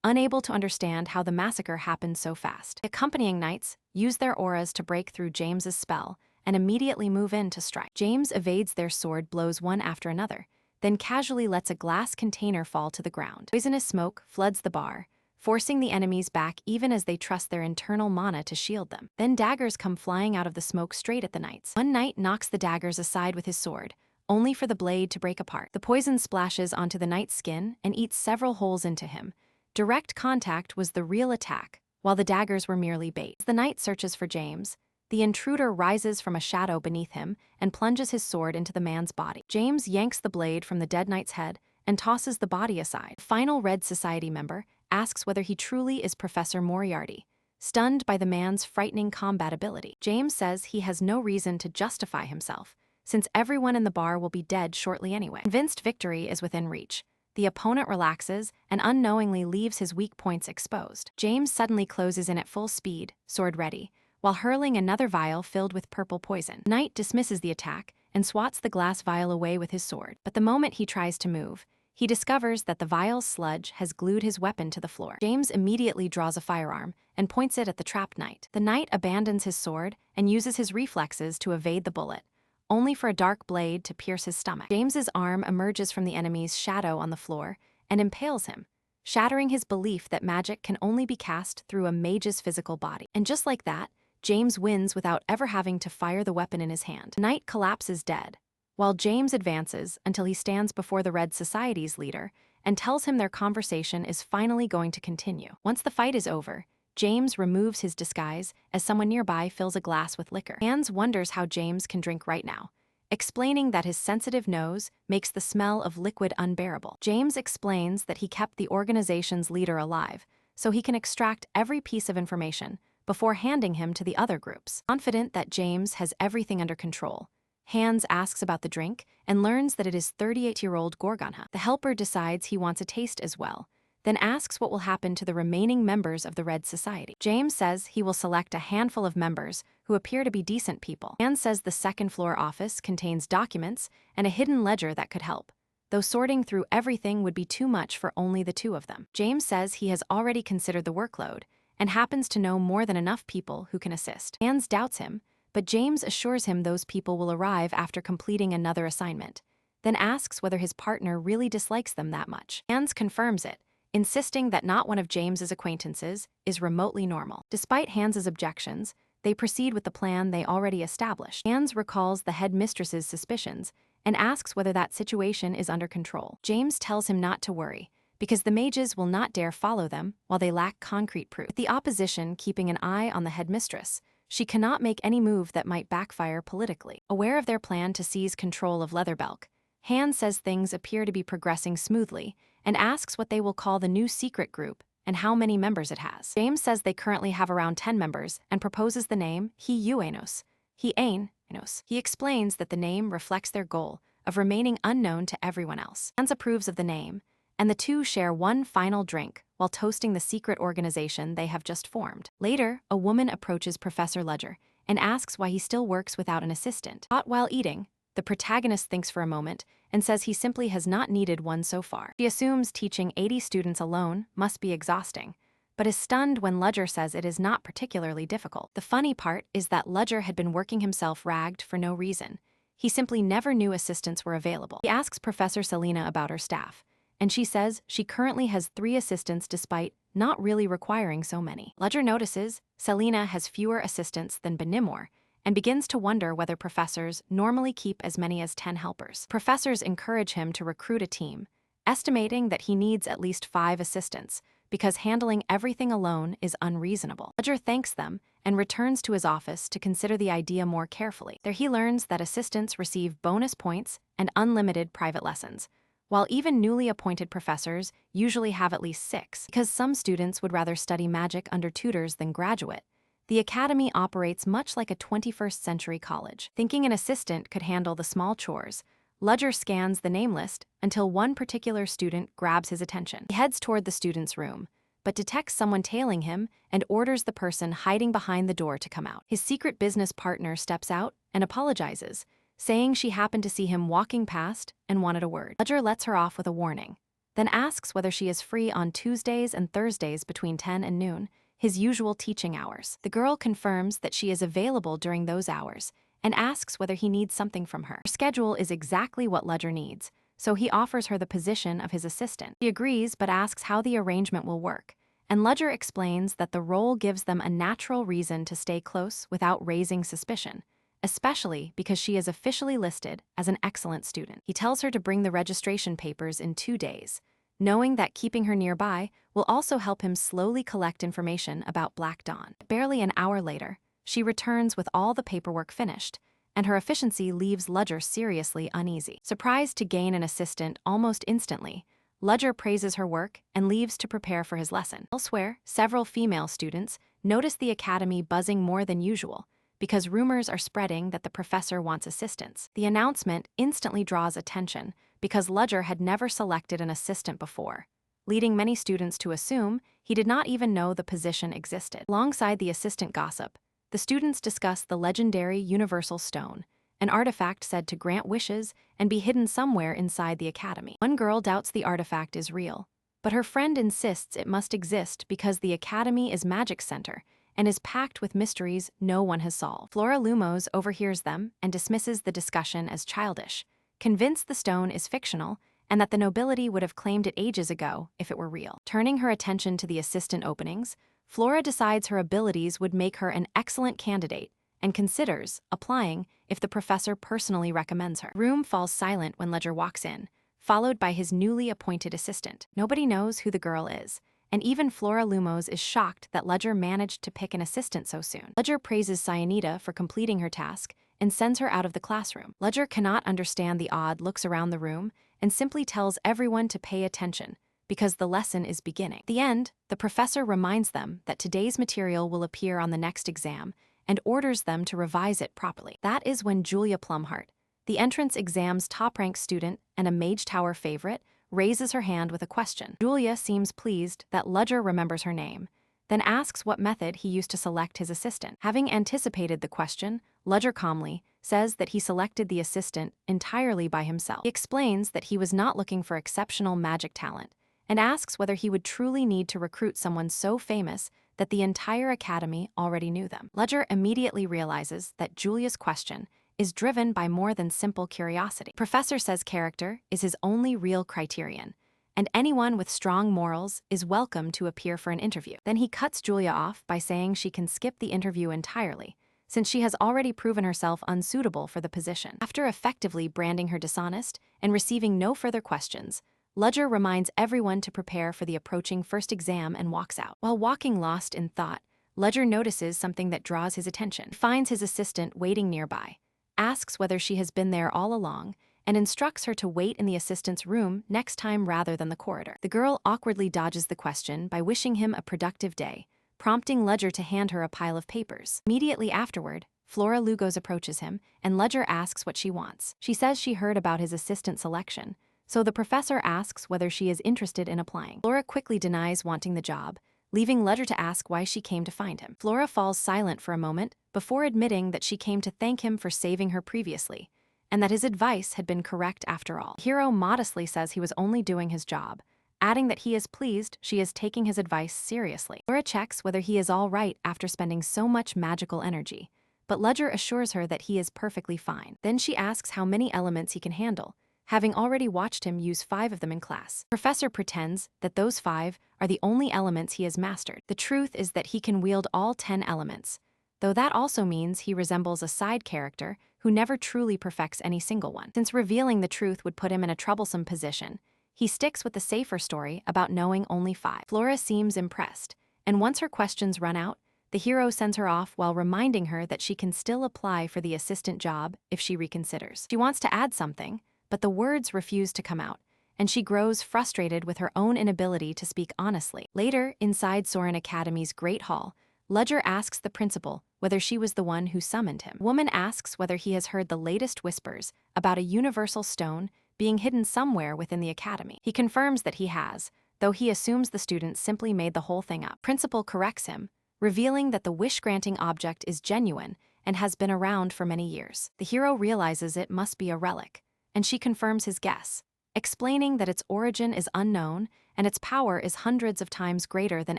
unable to understand how the massacre happened so fast. The accompanying knights use their auras to break through James's spell and immediately move in to strike. James evades their sword blows one after another, then casually lets a glass container fall to the ground. Poisonous smoke floods the bar, forcing the enemies back even as they trust their internal mana to shield them. Then daggers come flying out of the smoke straight at the knights. One knight knocks the daggers aside with his sword, only for the blade to break apart. The poison splashes onto the knight's skin and eats several holes into him. Direct contact was the real attack, while the daggers were merely bait. As the knight searches for James, the intruder rises from a shadow beneath him and plunges his sword into the man's body. James yanks the blade from the dead knight's head and tosses the body aside. The final Red Society member asks whether he truly is Professor Moriarty, stunned by the man's frightening combat ability. James says he has no reason to justify himself, since everyone in the bar will be dead shortly anyway. Convinced victory is within reach, the opponent relaxes and unknowingly leaves his weak points exposed. James suddenly closes in at full speed, sword ready, while hurling another vial filled with purple poison. The knight dismisses the attack and swats the glass vial away with his sword. But the moment he tries to move, he discovers that the vial's sludge has glued his weapon to the floor. James immediately draws a firearm and points it at the trapped knight. The knight abandons his sword and uses his reflexes to evade the bullet, only for a dark blade to pierce his stomach. James's arm emerges from the enemy's shadow on the floor and impales him, shattering his belief that magic can only be cast through a mage's physical body. And just like that, James wins without ever having to fire the weapon in his hand. The knight collapses dead, while James advances until he stands before the Red Society's leader and tells him their conversation is finally going to continue. Once the fight is over, James removes his disguise as someone nearby fills a glass with liquor. Hans wonders how James can drink right now, explaining that his sensitive nose makes the smell of liquid unbearable. James explains that he kept the organization's leader alive, so he can extract every piece of information before handing him to the other groups. Confident that James has everything under control, Hans asks about the drink and learns that it is 38-year-old Gorgonha. The helper decides he wants a taste as well, then asks what will happen to the remaining members of the Red Society. James says he will select a handful of members who appear to be decent people. Hans says the second-floor office contains documents and a hidden ledger that could help, though sorting through everything would be too much for only the two of them. James says he has already considered the workload and happens to know more than enough people who can assist. Hans doubts him, but James assures him those people will arrive after completing another assignment, then asks whether his partner really dislikes them that much. Hans confirms it, insisting that not one of James's acquaintances is remotely normal. Despite Hans's objections, they proceed with the plan they already established. Hans recalls the headmistress's suspicions and asks whether that situation is under control. James tells him not to worry, because the mages will not dare follow them while they lack concrete proof. With the opposition keeping an eye on the headmistress, she cannot make any move that might backfire politically. Aware of their plan to seize control of Leatherbelk, Hans says things appear to be progressing smoothly and asks what they will call the new secret group and how many members it has. James says they currently have around 10 members and proposes the name He-Uenos. He explains that the name reflects their goal of remaining unknown to everyone else. Hans approves of the name, and the two share one final drink while toasting the secret organization they have just formed. Later, a woman approaches Professor Ledger and asks why he still works without an assistant. Caught while eating, the protagonist thinks for a moment and says he simply has not needed one so far. She assumes teaching 80 students alone must be exhausting, but is stunned when Ledger says it is not particularly difficult. The funny part is that Ledger had been working himself ragged for no reason. He simply never knew assistants were available. He asks Professor Selena about her staff, and she says she currently has 3 assistants despite not really requiring so many. Ledger notices Selena has fewer assistants than Benimor and begins to wonder whether professors normally keep as many as 10 helpers. Professors encourage him to recruit a team, estimating that he needs at least 5 assistants because handling everything alone is unreasonable. Ledger thanks them and returns to his office to consider the idea more carefully. There he learns that assistants receive bonus points and unlimited private lessons, while even newly appointed professors usually have at least 6. Because some students would rather study magic under tutors than graduate, the academy operates much like a 21st century college. Thinking an assistant could handle the small chores, Ledger scans the name list until one particular student grabs his attention. He heads toward the student's room, but detects someone tailing him and orders the person hiding behind the door to come out. His secret business partner steps out and apologizes, saying she happened to see him walking past and wanted a word. Ledger lets her off with a warning, then asks whether she is free on Tuesdays and Thursdays between 10 and noon, his usual teaching hours. The girl confirms that she is available during those hours and asks whether he needs something from her. Her schedule is exactly what Ledger needs, so he offers her the position of his assistant. She agrees but asks how the arrangement will work, and Ledger explains that the role gives them a natural reason to stay close without raising suspicion, especially because she is officially listed as an excellent student. He tells her to bring the registration papers in 2 days, knowing that keeping her nearby will also help him slowly collect information about Black Dawn. Barely an hour later, she returns with all the paperwork finished, and her efficiency leaves Ledger seriously uneasy. Surprised to gain an assistant almost instantly, Ledger praises her work and leaves to prepare for his lesson. Elsewhere, several female students notice the academy buzzing more than usual because rumors are spreading that the professor wants assistants. The announcement instantly draws attention because Ledger had never selected an assistant before, leading many students to assume he did not even know the position existed. Alongside the assistant gossip, the students discuss the legendary Universal Stone, an artifact said to grant wishes and be hidden somewhere inside the academy. One girl doubts the artifact is real, but her friend insists it must exist because the academy is magic center and is packed with mysteries no one has solved. Flora Lumos overhears them and dismisses the discussion as childish, convinced the stone is fictional and that the nobility would have claimed it ages ago if it were real. Turning her attention to the assistant openings, Flora decides her abilities would make her an excellent candidate and considers applying if the professor personally recommends her. The room falls silent when Ledger walks in, followed by his newly appointed assistant. Nobody knows who the girl is, and even Flora Lumos is shocked that Ledger managed to pick an assistant so soon. Ledger praises Cyanida for completing her task and sends her out of the classroom. Ledger cannot understand the odd looks around the room and simply tells everyone to pay attention because the lesson is beginning. At the end, the professor reminds them that today's material will appear on the next exam and orders them to revise it properly. That is when Julia Plumhart, the entrance exam's top-ranked student and a Mage Tower favorite, raises her hand with a question. Julia seems pleased that Ledger remembers her name, then asks what method he used to select his assistant. Having anticipated the question, Ledger calmly says that he selected the assistant entirely by himself. He explains that he was not looking for exceptional magic talent and asks whether he would truly need to recruit someone so famous that the entire academy already knew them. Ledger immediately realizes that Julia's question is driven by more than simple curiosity. Professor says character is his only real criterion, and anyone with strong morals is welcome to appear for an interview. Then he cuts Julia off by saying she can skip the interview entirely, since she has already proven herself unsuitable for the position. After effectively branding her dishonest and receiving no further questions, Ledger reminds everyone to prepare for the approaching first exam and walks out. While walking lost in thought, Ledger notices something that draws his attention. He finds his assistant waiting nearby, asks whether she has been there all along, and instructs her to wait in the assistant's room next time rather than the corridor. The girl awkwardly dodges the question by wishing him a productive day, prompting Ledger to hand her a pile of papers. Immediately afterward, Flora Lugos approaches him, and Ledger asks what she wants. She says she heard about his assistant selection, so the professor asks whether she is interested in applying. Flora quickly denies wanting the job, leaving Ledger to ask why she came to find him. Flora falls silent for a moment before admitting that she came to thank him for saving her previously, and that his advice had been correct after all. The hero modestly says he was only doing his job, adding that he is pleased she is taking his advice seriously. Flora checks whether he is all right after spending so much magical energy, but Ledger assures her that he is perfectly fine. Then she asks how many elements he can handle, having already watched him use 5 of them in class. Professor pretends that those 5 are the only elements he has mastered. The truth is that he can wield all 10 elements, though that also means he resembles a side character who never truly perfects any single one. Since revealing the truth would put him in a troublesome position, he sticks with the safer story about knowing only 5. Flora seems impressed, and once her questions run out, the hero sends her off while reminding her that she can still apply for the assistant job if she reconsiders. She wants to add something, but the words refuse to come out, and she grows frustrated with her own inability to speak honestly. Later, inside Soren Academy's Great Hall, Ledger asks the principal whether she was the one who summoned him. The woman asks whether he has heard the latest whispers about a universal stone being hidden somewhere within the academy. He confirms that he has, though he assumes the students simply made the whole thing up. Principal corrects him, revealing that the wish-granting object is genuine and has been around for many years. The hero realizes it must be a relic, and she confirms his guess, explaining that its origin is unknown and its power is hundreds of times greater than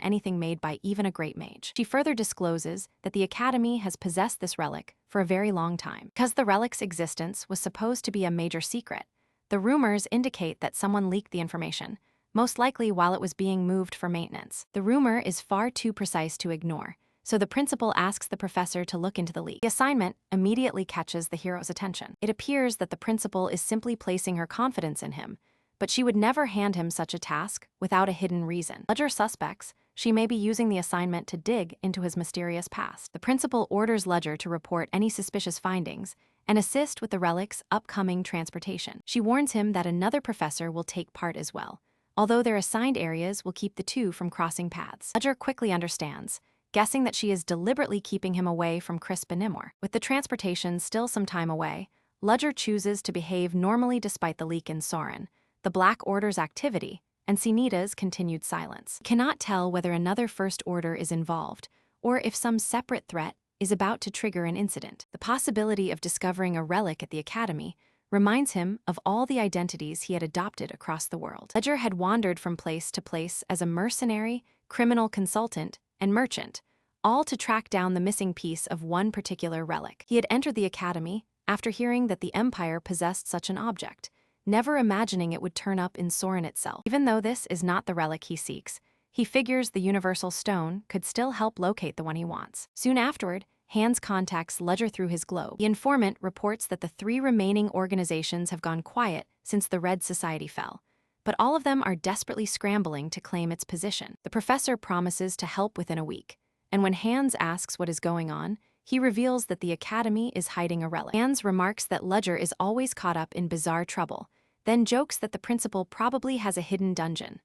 anything made by even a great mage. She further discloses that the Academy has possessed this relic for a very long time. Because the relic's existence was supposed to be a major secret, the rumors indicate that someone leaked the information, most likely while it was being moved for maintenance. The rumor is far too precise to ignore, so the principal asks the professor to look into the leak. The assignment immediately catches the hero's attention. It appears that the principal is simply placing her confidence in him, but she would never hand him such a task without a hidden reason. Ledger suspects she may be using the assignment to dig into his mysterious past. The principal orders Ledger to report any suspicious findings and assist with the relic's upcoming transportation. She warns him that another professor will take part as well, although their assigned areas will keep the two from crossing paths. Ledger quickly understands, guessing that she is deliberately keeping him away from Crisp and Nimor. With the transportation still some time away, Ledger chooses to behave normally despite the leak in Soren, the Black Order's activity, and Sinita's continued silence. He cannot tell whether another First Order is involved, or if some separate threat is about to trigger an incident. The possibility of discovering a relic at the Academy reminds him of all the identities he had adopted across the world. Ledger had wandered from place to place as a mercenary, criminal consultant, and merchant, all to track down the missing piece of one particular relic. He had entered the Academy after hearing that the Empire possessed such an object, never imagining it would turn up in Soren itself. Even though this is not the relic he seeks, he figures the Universal Stone could still help locate the one he wants. Soon afterward, Hands contacts Ledger through his globe. The informant reports that the 3 remaining organizations have gone quiet since the Red Society fell, but all of them are desperately scrambling to claim its position. The professor promises to help within a week, and when Hands asks what is going on, he reveals that the Academy is hiding a relic. Hands remarks that Ledger is always caught up in bizarre trouble, then jokes that the principal probably has a hidden dungeon.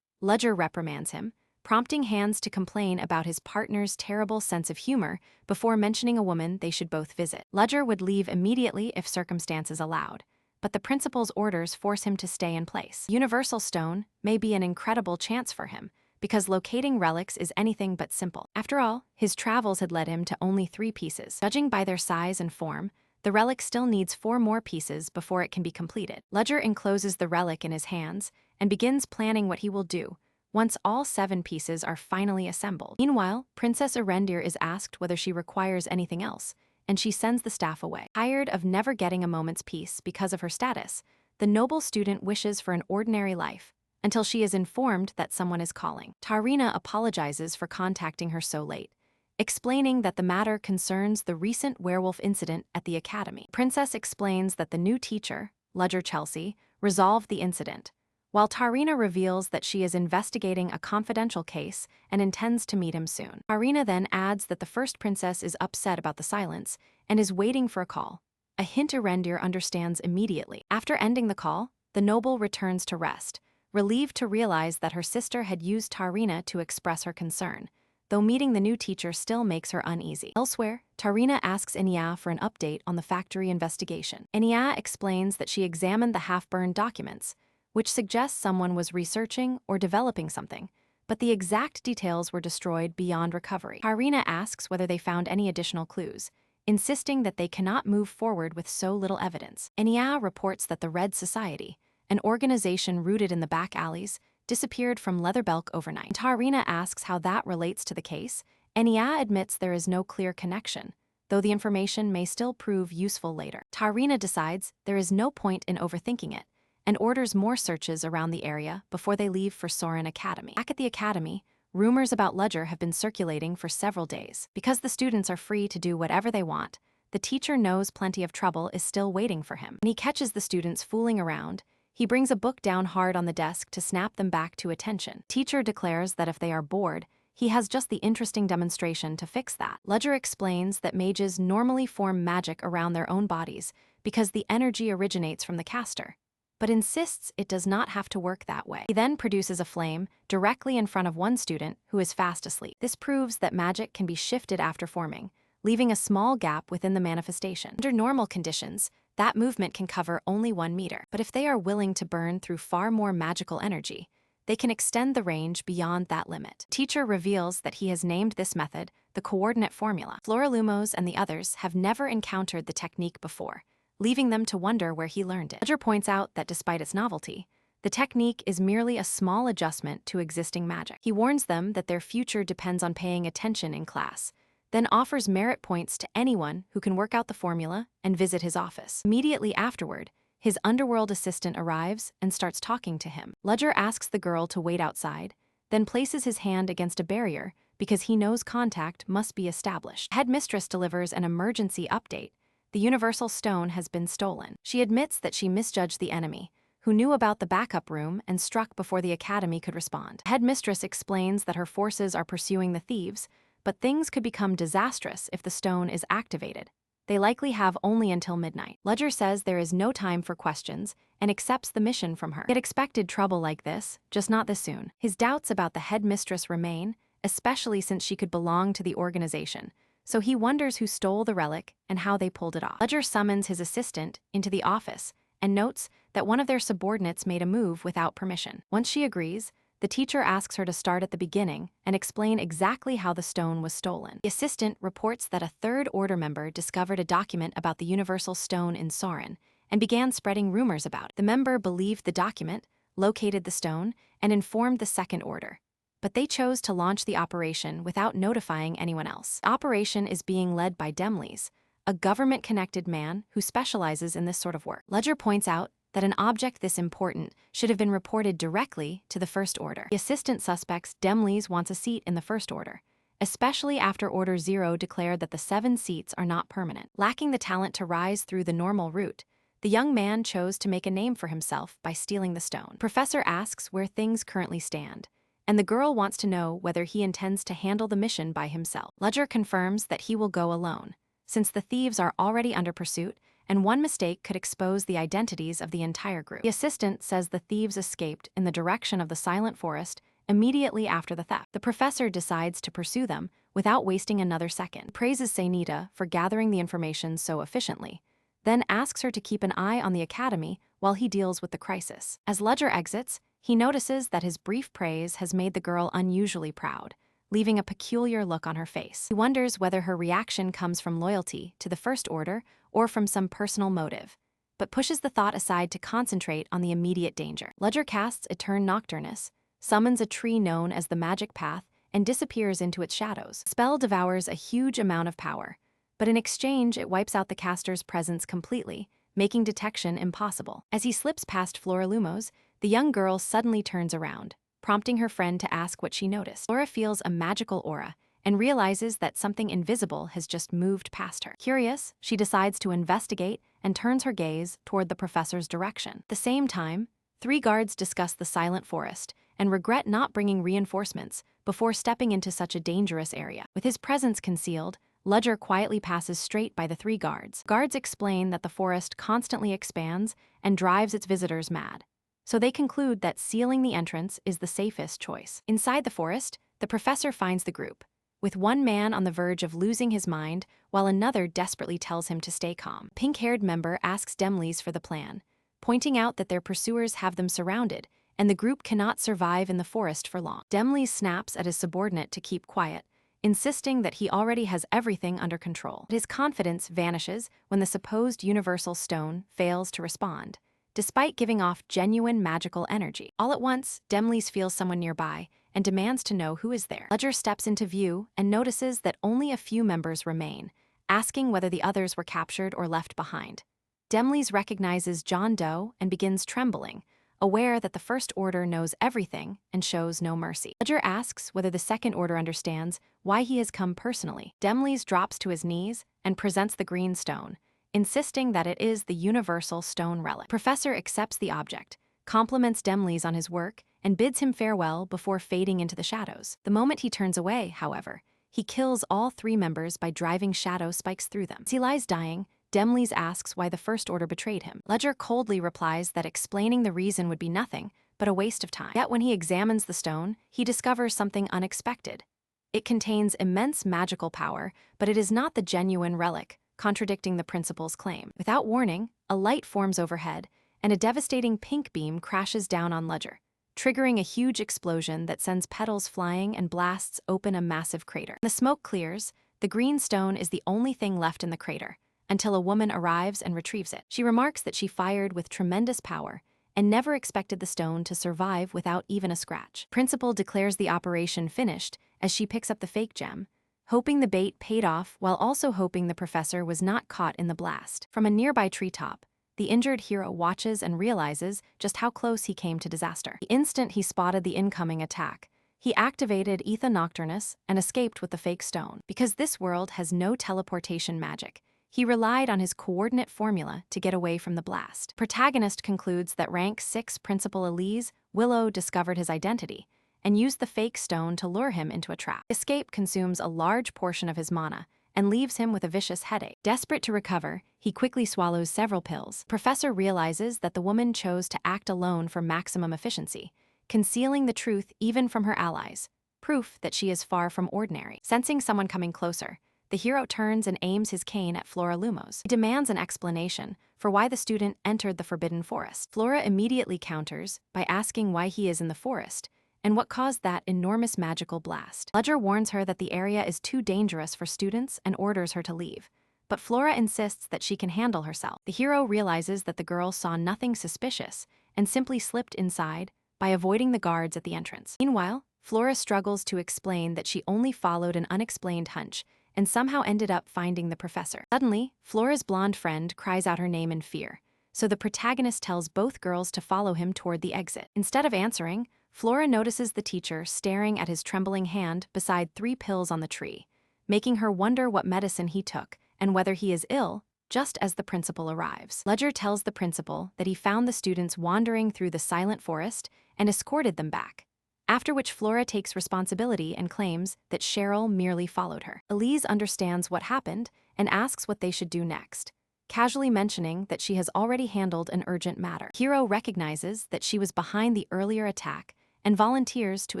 Ledger reprimands him, prompting Hands to complain about his partner's terrible sense of humor before mentioning a woman they should both visit. Ledger would leave immediately if circumstances allowed, but the principal's orders force him to stay in place. Universal Stone may be an incredible chance for him, because locating relics is anything but simple. After all, his travels had led him to only 3 pieces. Judging by their size and form, the relic still needs 4 more pieces before it can be completed. Ledger encloses the relic in his hands and begins planning what he will do once all 7 pieces are finally assembled. Meanwhile, Princess Erendir is asked whether she requires anything else, and she sends the staff away. Tired of never getting a moment's peace because of her status, the noble student wishes for an ordinary life, until she is informed that someone is calling. Tarina apologizes for contacting her so late, explaining that the matter concerns the recent werewolf incident at the academy. Princess explains that the new teacher, Ledger Chelsea, resolved the incident, while Tarina reveals that she is investigating a confidential case and intends to meet him soon. Tarina then adds that the first princess is upset about the silence and is waiting for a call, a hint Erendir understands immediately. After ending the call, the noble returns to rest, relieved to realize that her sister had used Tarina to express her concern, though meeting the new teacher still makes her uneasy. Elsewhere, Tarina asks Enya for an update on the factory investigation. Enya explains that she examined the half-burned documents, which suggests someone was researching or developing something, but the exact details were destroyed beyond recovery. Tarina asks whether they found any additional clues, insisting that they cannot move forward with so little evidence. Enya reports that the Red Society, an organization rooted in the back alleys, disappeared from Leatherbelk overnight. Tarina asks how that relates to the case. Enya admits there is no clear connection, though the information may still prove useful later. Tarina decides there is no point in overthinking it, and orders more searches around the area before they leave for Soren Academy. Back at the academy, rumors about Ledger have been circulating for several days. Because the students are free to do whatever they want, the teacher knows plenty of trouble is still waiting for him. When he catches the students fooling around, he brings a book down hard on the desk to snap them back to attention. Teacher declares that if they are bored, he has just the interesting demonstration to fix that. Ledger explains that mages normally form magic around their own bodies because the energy originates from the caster, but insists it does not have to work that way. He then produces a flame directly in front of one student who is fast asleep. This proves that magic can be shifted after forming, leaving a small gap within the manifestation. Under normal conditions, that movement can cover only 1 meter. But if they are willing to burn through far more magical energy, they can extend the range beyond that limit. Teacher reveals that he has named this method the coordinate formula. Floralumos and the others have never encountered the technique before, leaving them to wonder where he learned it. Ledger points out that despite its novelty, the technique is merely a small adjustment to existing magic. He warns them that their future depends on paying attention in class, then offers merit points to anyone who can work out the formula and visit his office. Immediately afterward, his underworld assistant arrives and starts talking to him. Ledger asks the girl to wait outside, then places his hand against a barrier because he knows contact must be established. Headmistress delivers an emergency update. The Universal Stone has been stolen. She admits that she misjudged the enemy, who knew about the backup room and struck before the Academy could respond. Headmistress explains that her forces are pursuing the thieves, but things could become disastrous if the stone is activated. They likely have only until midnight. Ledger says there is no time for questions and accepts the mission from her. He had expected trouble like this, just not this soon. His doubts about the headmistress remain, especially since she could belong to the organization, so he wonders who stole the relic and how they pulled it off. Ledger summons his assistant into the office and notes that one of their subordinates made a move without permission. Once she agrees, the teacher asks her to start at the beginning and explain exactly how the stone was stolen. The assistant reports that a Third Order member discovered a document about the Universal Stone in Soren and began spreading rumors about it. The member believed the document, located the stone, and informed the Second Order, but they chose to launch the operation without notifying anyone else. The operation is being led by Demles, a government-connected man who specializes in this sort of work. Ledger points out that an object this important should have been reported directly to the First Order. The assistant suspects Demles wants a seat in the First Order, especially after Order Zero declared that the 7 seats are not permanent. Lacking the talent to rise through the normal route, the young man chose to make a name for himself by stealing the stone. Professor asks where things currently stand, and the girl wants to know whether he intends to handle the mission by himself. Ledger confirms that he will go alone, since the thieves are already under pursuit, and one mistake could expose the identities of the entire group. The assistant says the thieves escaped in the direction of the silent forest immediately after the theft. The professor decides to pursue them without wasting another second, praises Seynita for gathering the information so efficiently, then asks her to keep an eye on the academy while he deals with the crisis. As Ledger exits, he notices that his brief praise has made the girl unusually proud, leaving a peculiar look on her face. He wonders whether her reaction comes from loyalty to the First Order or from some personal motive, but pushes the thought aside to concentrate on the immediate danger. Ledger casts Etern Nocturnus, summons a tree known as the Magic Path, and disappears into its shadows. The spell devours a huge amount of power, but in exchange it wipes out the caster's presence completely, making detection impossible. As he slips past Flora Lumos, the young girl suddenly turns around, prompting her friend to ask what she noticed. Flora feels a magical aura and realizes that something invisible has just moved past her. Curious, she decides to investigate and turns her gaze toward the professor's direction. At the same time, 3 guards discuss the silent forest and regret not bringing reinforcements before stepping into such a dangerous area. With his presence concealed, Ledger quietly passes straight by the 3 guards. Guards explain that the forest constantly expands and drives its visitors mad, so they conclude that sealing the entrance is the safest choice. Inside the forest, the professor finds the group, with one man on the verge of losing his mind while another desperately tells him to stay calm. Pink-haired member asks Demlys for the plan, pointing out that their pursuers have them surrounded and the group cannot survive in the forest for long. Demlys snaps at his subordinate to keep quiet, insisting that he already has everything under control. But his confidence vanishes when the supposed universal stone fails to respond, despite giving off genuine magical energy. All at once, Demlys feels someone nearby and demands to know who is there. Ledger steps into view and notices that only a few members remain, asking whether the others were captured or left behind. Demlys recognizes John Doe and begins trembling, aware that the First Order knows everything and shows no mercy. Ledger asks whether the Second Order understands why he has come personally. Demlys drops to his knees and presents the green stone, insisting that it is the universal stone relic. Professor accepts the object, compliments Demlys on his work, and bids him farewell before fading into the shadows. The moment he turns away, however, he kills all 3 members by driving shadow spikes through them. As he lies dying, Demlys asks why the First Order betrayed him. Ledger coldly replies that explaining the reason would be nothing but a waste of time. Yet when he examines the stone, he discovers something unexpected. It contains immense magical power, but it is not the genuine relic, contradicting the principal's claim. Without warning, a light forms overhead, and a devastating pink beam crashes down on Ledger, triggering a huge explosion that sends petals flying and blasts open a massive crater. When the smoke clears, the green stone is the only thing left in the crater, until a woman arrives and retrieves it. She remarks that she fired with tremendous power and never expected the stone to survive without even a scratch. Principal declares the operation finished as she picks up the fake gem, hoping the bait paid off while also hoping the professor was not caught in the blast. From a nearby treetop, the injured hero watches and realizes just how close he came to disaster. The instant he spotted the incoming attack, he activated Ether Nocturnus and escaped with the fake stone. Because this world has no teleportation magic, he relied on his coordinate formula to get away from the blast. Protagonist concludes that rank 6 Principal Elise Willow discovered his identity and used the fake stone to lure him into a trap. Escape consumes a large portion of his mana and leaves him with a vicious headache. Desperate to recover, he quickly swallows several pills. Professor realizes that the woman chose to act alone for maximum efficiency, concealing the truth even from her allies, proof that she is far from ordinary. Sensing someone coming closer, the hero turns and aims his cane at Flora Lumos. He demands an explanation for why the student entered the Forbidden Forest. Flora immediately counters by asking why he is in the forest and what caused that enormous magical blast. Ledger warns her that the area is too dangerous for students and orders her to leave, but Flora insists that she can handle herself. The hero realizes that the girl saw nothing suspicious and simply slipped inside by avoiding the guards at the entrance. Meanwhile, Flora struggles to explain that she only followed an unexplained hunch and somehow ended up finding the professor. Suddenly, Flora's blonde friend cries out her name in fear, so the protagonist tells both girls to follow him toward the exit. Instead of answering, Flora notices the teacher staring at his trembling hand beside 3 pills on the tree, making her wonder what medicine he took and whether he is ill, just as the principal arrives. Ledger tells the principal that he found the students wandering through the silent forest and escorted them back, after which Flora takes responsibility and claims that Cheryl merely followed her. Elise understands what happened and asks what they should do next, casually mentioning that she has already handled an urgent matter. Hiro recognizes that she was behind the earlier attack and volunteers to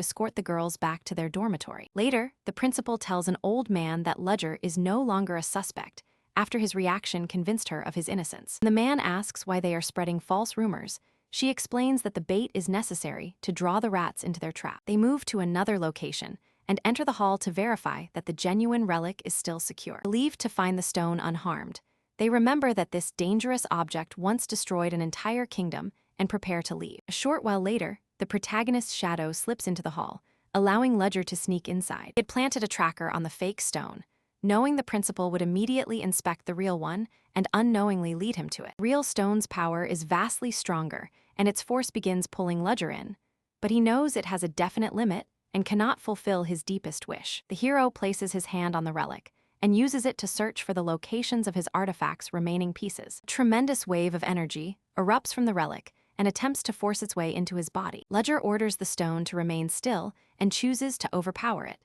escort the girls back to their dormitory. Later, the principal tells an old man that Ledger is no longer a suspect after his reaction convinced her of his innocence. When the man asks why they are spreading false rumors, she explains that the bait is necessary to draw the rats into their trap. They move to another location and enter the hall to verify that the genuine relic is still secure. Relieved to find the stone unharmed, they remember that this dangerous object once destroyed an entire kingdom and prepare to leave. A short while later, the protagonist's shadow slips into the hall, allowing Ledger to sneak inside. He had planted a tracker on the fake stone, knowing the principal would immediately inspect the real one and unknowingly lead him to it. Real stone's power is vastly stronger, and its force begins pulling Ledger in, but he knows it has a definite limit and cannot fulfill his deepest wish. The hero places his hand on the relic and uses it to search for the locations of his artifact's remaining pieces. A tremendous wave of energy erupts from the relic and attempts to force its way into his body. Ledger orders the stone to remain still and chooses to overpower it,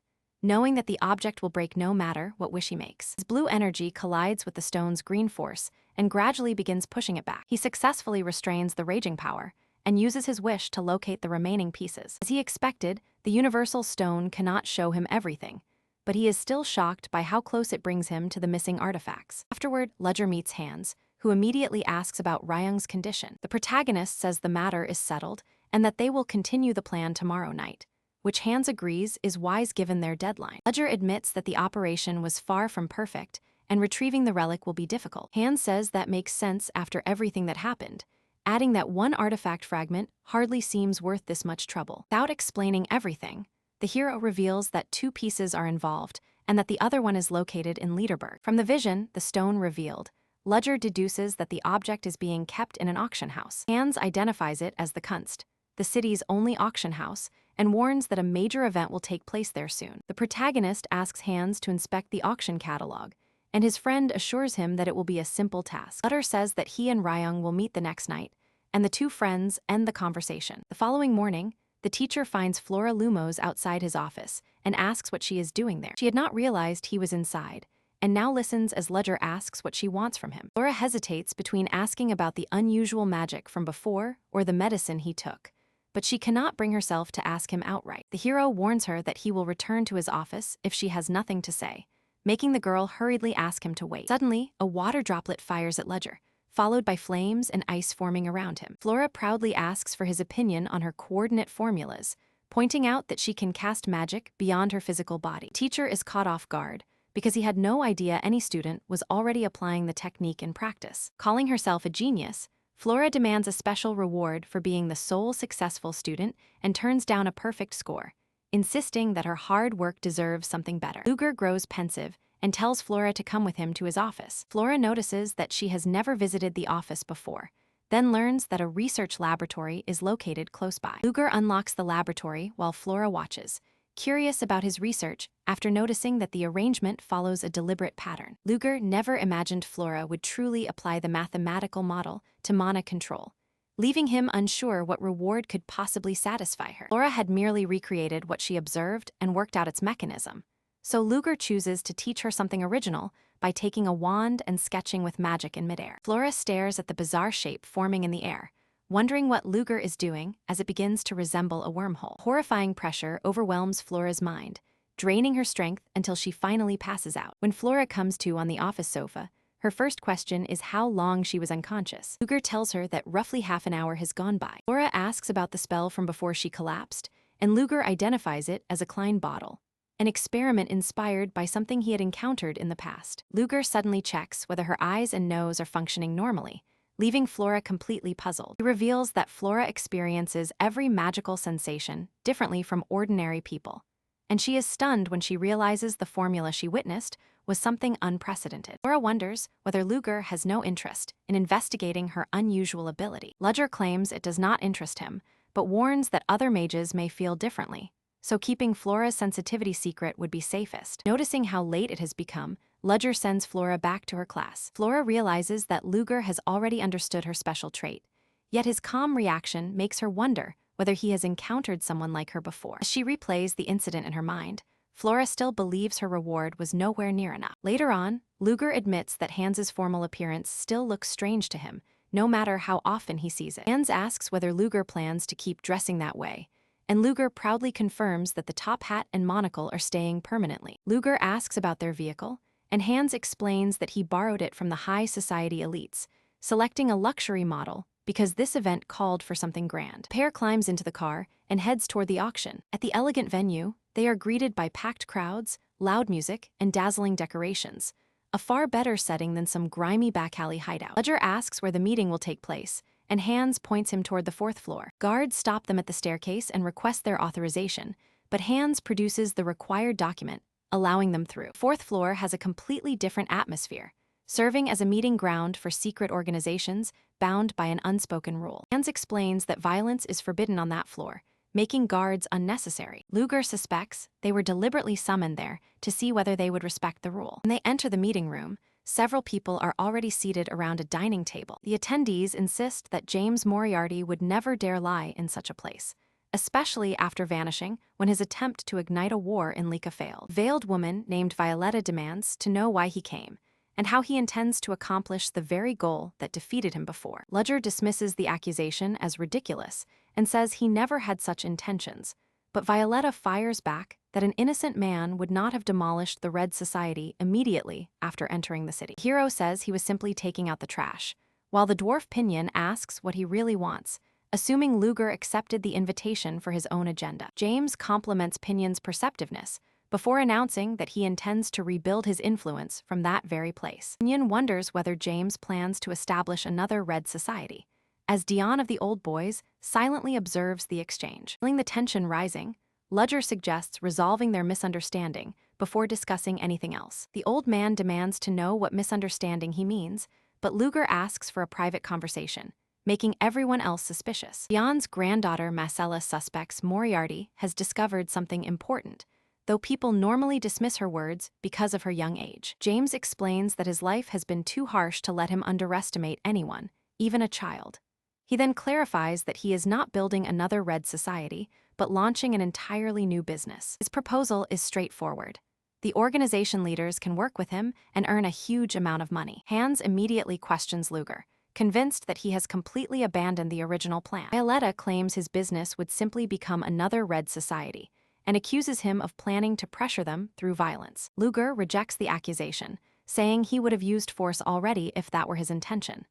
knowing that the object will break no matter what wish he makes. His blue energy collides with the stone's green force and gradually begins pushing it back. He successfully restrains the raging power and uses his wish to locate the remaining pieces. As he expected, the universal stone cannot show him everything, but he is still shocked by how close it brings him to the missing artifacts. Afterward, Ledger meets Hans, who immediately asks about Ryung's condition. The protagonist says the matter is settled and that they will continue the plan tomorrow night, which Hans agrees is wise given their deadline. Ledger admits that the operation was far from perfect and retrieving the relic will be difficult. Hans says that makes sense after everything that happened, adding that one artifact fragment hardly seems worth this much trouble. Without explaining everything, the hero reveals that 2 pieces are involved and that the other one is located in Liederberg. From the vision, the stone revealed, Ledger deduces that the object is being kept in an auction house. Hans identifies it as the Kunst, the city's only auction house, and warns that a major event will take place there soon. The protagonist asks Hans to inspect the auction catalog, and his friend assures him that it will be a simple task. Ledger says that he and Ryung will meet the next night, and the 2 friends end the conversation. The following morning, the teacher finds Flora Lumos outside his office and asks what she is doing there. She had not realized he was inside, and now listens as Ledger asks what she wants from him. Flora hesitates between asking about the unusual magic from before or the medicine he took, but she cannot bring herself to ask him outright. The hero warns her that he will return to his office if she has nothing to say, making the girl hurriedly ask him to wait. Suddenly, a water droplet fires at Ledger, followed by flames and ice forming around him. Flora proudly asks for his opinion on her coordinate formulas, pointing out that she can cast magic beyond her physical body. The teacher is caught off guard because he had no idea any student was already applying the technique in practice. Calling herself a genius, Flora demands a special reward for being the sole successful student and turns down a perfect score, insisting that her hard work deserves something better. Luger grows pensive and tells Flora to come with him to his office. Flora notices that she has never visited the office before, then learns that a research laboratory is located close by. Luger unlocks the laboratory while Flora watches, curious about his research after noticing that the arrangement follows a deliberate pattern. Luger never imagined Flora would truly apply the mathematical model to mana control, leaving him unsure what reward could possibly satisfy her. Flora had merely recreated what she observed and worked out its mechanism, so Luger chooses to teach her something original by taking a wand and sketching with magic in midair. Flora stares at the bizarre shape forming in the air, wondering what Luger is doing as it begins to resemble a wormhole. Horrifying pressure overwhelms Flora's mind, draining her strength until she finally passes out. When Flora comes to on the office sofa, her first question is how long she was unconscious. Luger tells her that roughly half an hour has gone by. Flora asks about the spell from before she collapsed, and Luger identifies it as a Klein bottle, an experiment inspired by something he had encountered in the past. Luger suddenly checks whether her eyes and nose are functioning normally, leaving Flora completely puzzled. He reveals that Flora experiences every magical sensation differently from ordinary people, and she is stunned when she realizes the formula she witnessed was something unprecedented. Flora wonders whether Luger has no interest in investigating her unusual ability. Ledger claims it does not interest him, but warns that other mages may feel differently, so keeping Flora's sensitivity secret would be safest. Noticing how late it has become, Ludger sends Flora back to her class. Flora realizes that Luger has already understood her special trait, yet his calm reaction makes her wonder whether he has encountered someone like her before. As she replays the incident in her mind, Flora still believes her reward was nowhere near enough. Later on, Luger admits that Hans's formal appearance still looks strange to him, no matter how often he sees it. Hans asks whether Luger plans to keep dressing that way, and Luger proudly confirms that the top hat and monocle are staying permanently. Luger asks about their vehicle, and Hans explains that he borrowed it from the high society elites, selecting a luxury model because this event called for something grand. The pair climbs into the car and heads toward the auction. At the elegant venue, they are greeted by packed crowds, loud music, and dazzling decorations, a far better setting than some grimy back alley hideout. Ludger asks where the meeting will take place, and Hans points him toward the 4th floor. Guards stop them at the staircase and request their authorization, but Hans produces the required document, allowing them through. 4th floor has a completely different atmosphere, serving as a meeting ground for secret organizations bound by an unspoken rule. Hans explains that violence is forbidden on that floor, making guards unnecessary. Luger suspects they were deliberately summoned there to see whether they would respect the rule. When they enter the meeting room, several people are already seated around a dining table. The attendees insist that James Moriarty would never dare lie in such a place, especially after vanishing when his attempt to ignite a war in Lika failed. A veiled woman named Violetta demands to know why he came, and how he intends to accomplish the very goal that defeated him before. Ludger dismisses the accusation as ridiculous and says he never had such intentions, but Violetta fires back that an innocent man would not have demolished the Red Society immediately after entering the city. Hero says he was simply taking out the trash, while the dwarf Pinion asks what he really wants, assuming Luger accepted the invitation for his own agenda. James compliments Pinion's perceptiveness, before announcing that he intends to rebuild his influence from that very place. Pinion wonders whether James plans to establish another Red Society, as Dion of the Old Boys silently observes the exchange. Feeling the tension rising, Ludger suggests resolving their misunderstanding before discussing anything else. The old man demands to know what misunderstanding he means, but Luger asks for a private conversation, making everyone else suspicious. Dion's granddaughter Marcella suspects Moriarty has discovered something important, though people normally dismiss her words because of her young age. James explains that his life has been too harsh to let him underestimate anyone, even a child. He then clarifies that he is not building another Red Society, but launching an entirely new business. His proposal is straightforward. The organization leaders can work with him and earn a huge amount of money. Hans immediately questions Luger, convinced that he has completely abandoned the original plan. Violetta claims his business would simply become another Red Society, and accuses him of planning to pressure them through violence. Luger rejects the accusation, saying he would have used force already if that were his intention.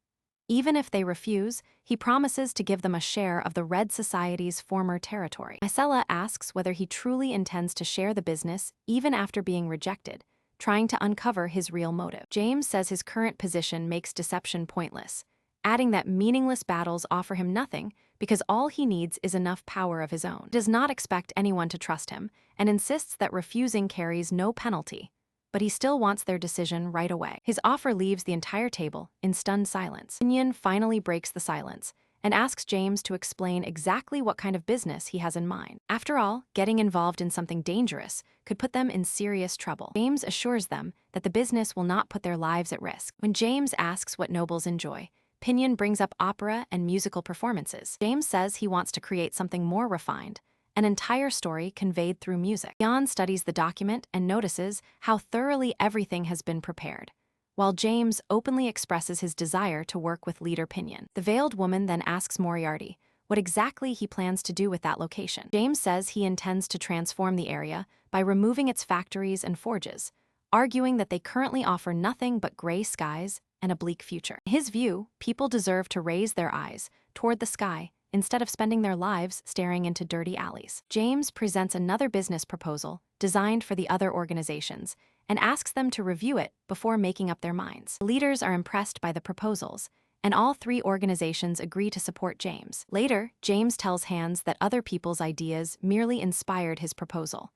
Even if they refuse, he promises to give them a share of the Red Society's former territory. Marcella asks whether he truly intends to share the business even after being rejected, trying to uncover his real motive. James says his current position makes deception pointless, adding that meaningless battles offer him nothing because all he needs is enough power of his own. He does not expect anyone to trust him and insists that refusing carries no penalty, but he still wants their decision right away. His offer leaves the entire table in stunned silence. Pinion finally breaks the silence and asks James to explain exactly what kind of business he has in mind. After all, getting involved in something dangerous could put them in serious trouble. James assures them that the business will not put their lives at risk. When James asks what nobles enjoy, Pinion brings up opera and musical performances. James says he wants to create something more refined, an entire story conveyed through music. Jan studies the document and notices how thoroughly everything has been prepared, while James openly expresses his desire to work with leader Pinion. The veiled woman then asks Moriarty what exactly he plans to do with that location. James says he intends to transform the area by removing its factories and forges, arguing that they currently offer nothing but gray skies and a bleak future. In his view, people deserve to raise their eyes toward the sky instead of spending their lives staring into dirty alleys. James presents another business proposal designed for the other organizations and asks them to review it before making up their minds. The leaders are impressed by the proposals, and all three organizations agree to support James. Later, James tells Hans that other people's ideas merely inspired his proposal.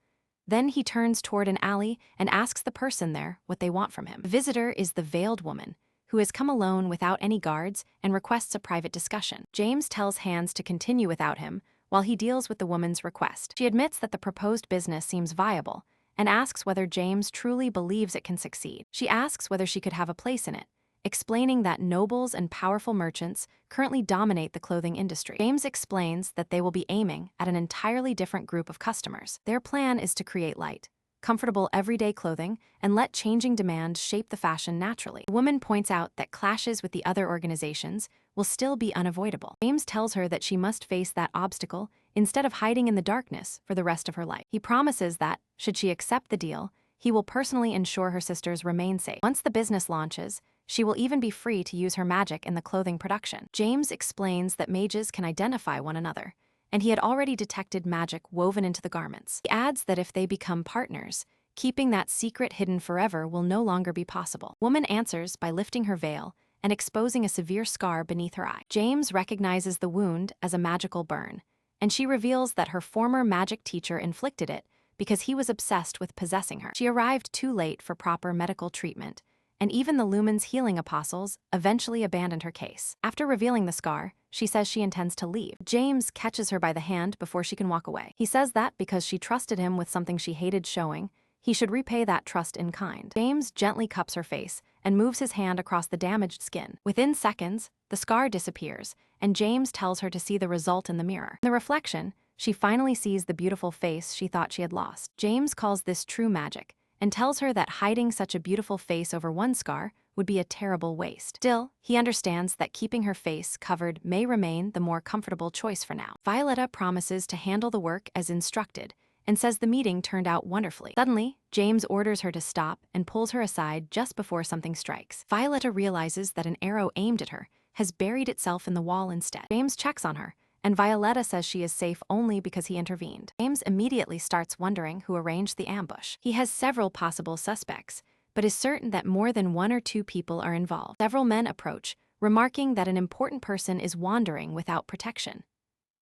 Then he turns toward an alley and asks the person there what they want from him. The visitor is the veiled woman, who has come alone without any guards and requests a private discussion. James tells Hans to continue without him, while he deals with the woman's request. She admits that the proposed business seems viable and asks whether James truly believes it can succeed. She asks whether she could have a place in it, explaining that nobles and powerful merchants currently dominate the clothing industry. James explains that they will be aiming at an entirely different group of customers. Their plan is to create light, comfortable everyday clothing, and let changing demand shape the fashion naturally. The woman points out that clashes with the other organizations will still be unavoidable. James tells her that she must face that obstacle instead of hiding in the darkness for the rest of her life. He promises that, should she accept the deal, he will personally ensure her sisters remain safe. Once the business launches, she will even be free to use her magic in the clothing production. James explains that mages can identify one another, and he had already detected magic woven into the garments. He adds that if they become partners, keeping that secret hidden forever will no longer be possible. Woman answers by lifting her veil and exposing a severe scar beneath her eye. James recognizes the wound as a magical burn, and she reveals that her former magic teacher inflicted it because he was obsessed with possessing her. She arrived too late for proper medical treatment, and even the Lumen's healing apostles eventually abandoned her case. After revealing the scar, she says she intends to leave. James catches her by the hand before she can walk away. He says that because she trusted him with something she hated showing, he should repay that trust in kind. James gently cups her face and moves his hand across the damaged skin. Within seconds, the scar disappears, and James tells her to see the result in the mirror. In the reflection, she finally sees the beautiful face she thought she had lost. James calls this true magic, and tells her that hiding such a beautiful face over one scar would be a terrible waste. Still, he understands that keeping her face covered may remain the more comfortable choice for now. Violetta promises to handle the work as instructed, and says the meeting turned out wonderfully. Suddenly, James orders her to stop and pulls her aside just before something strikes. Violetta realizes that an arrow aimed at her has buried itself in the wall instead. James checks on her, and Violetta says she is safe only because he intervened. James immediately starts wondering who arranged the ambush. He has several possible suspects, but is certain that more than one or two people are involved. Several men approach, remarking that an important person is wandering without protection.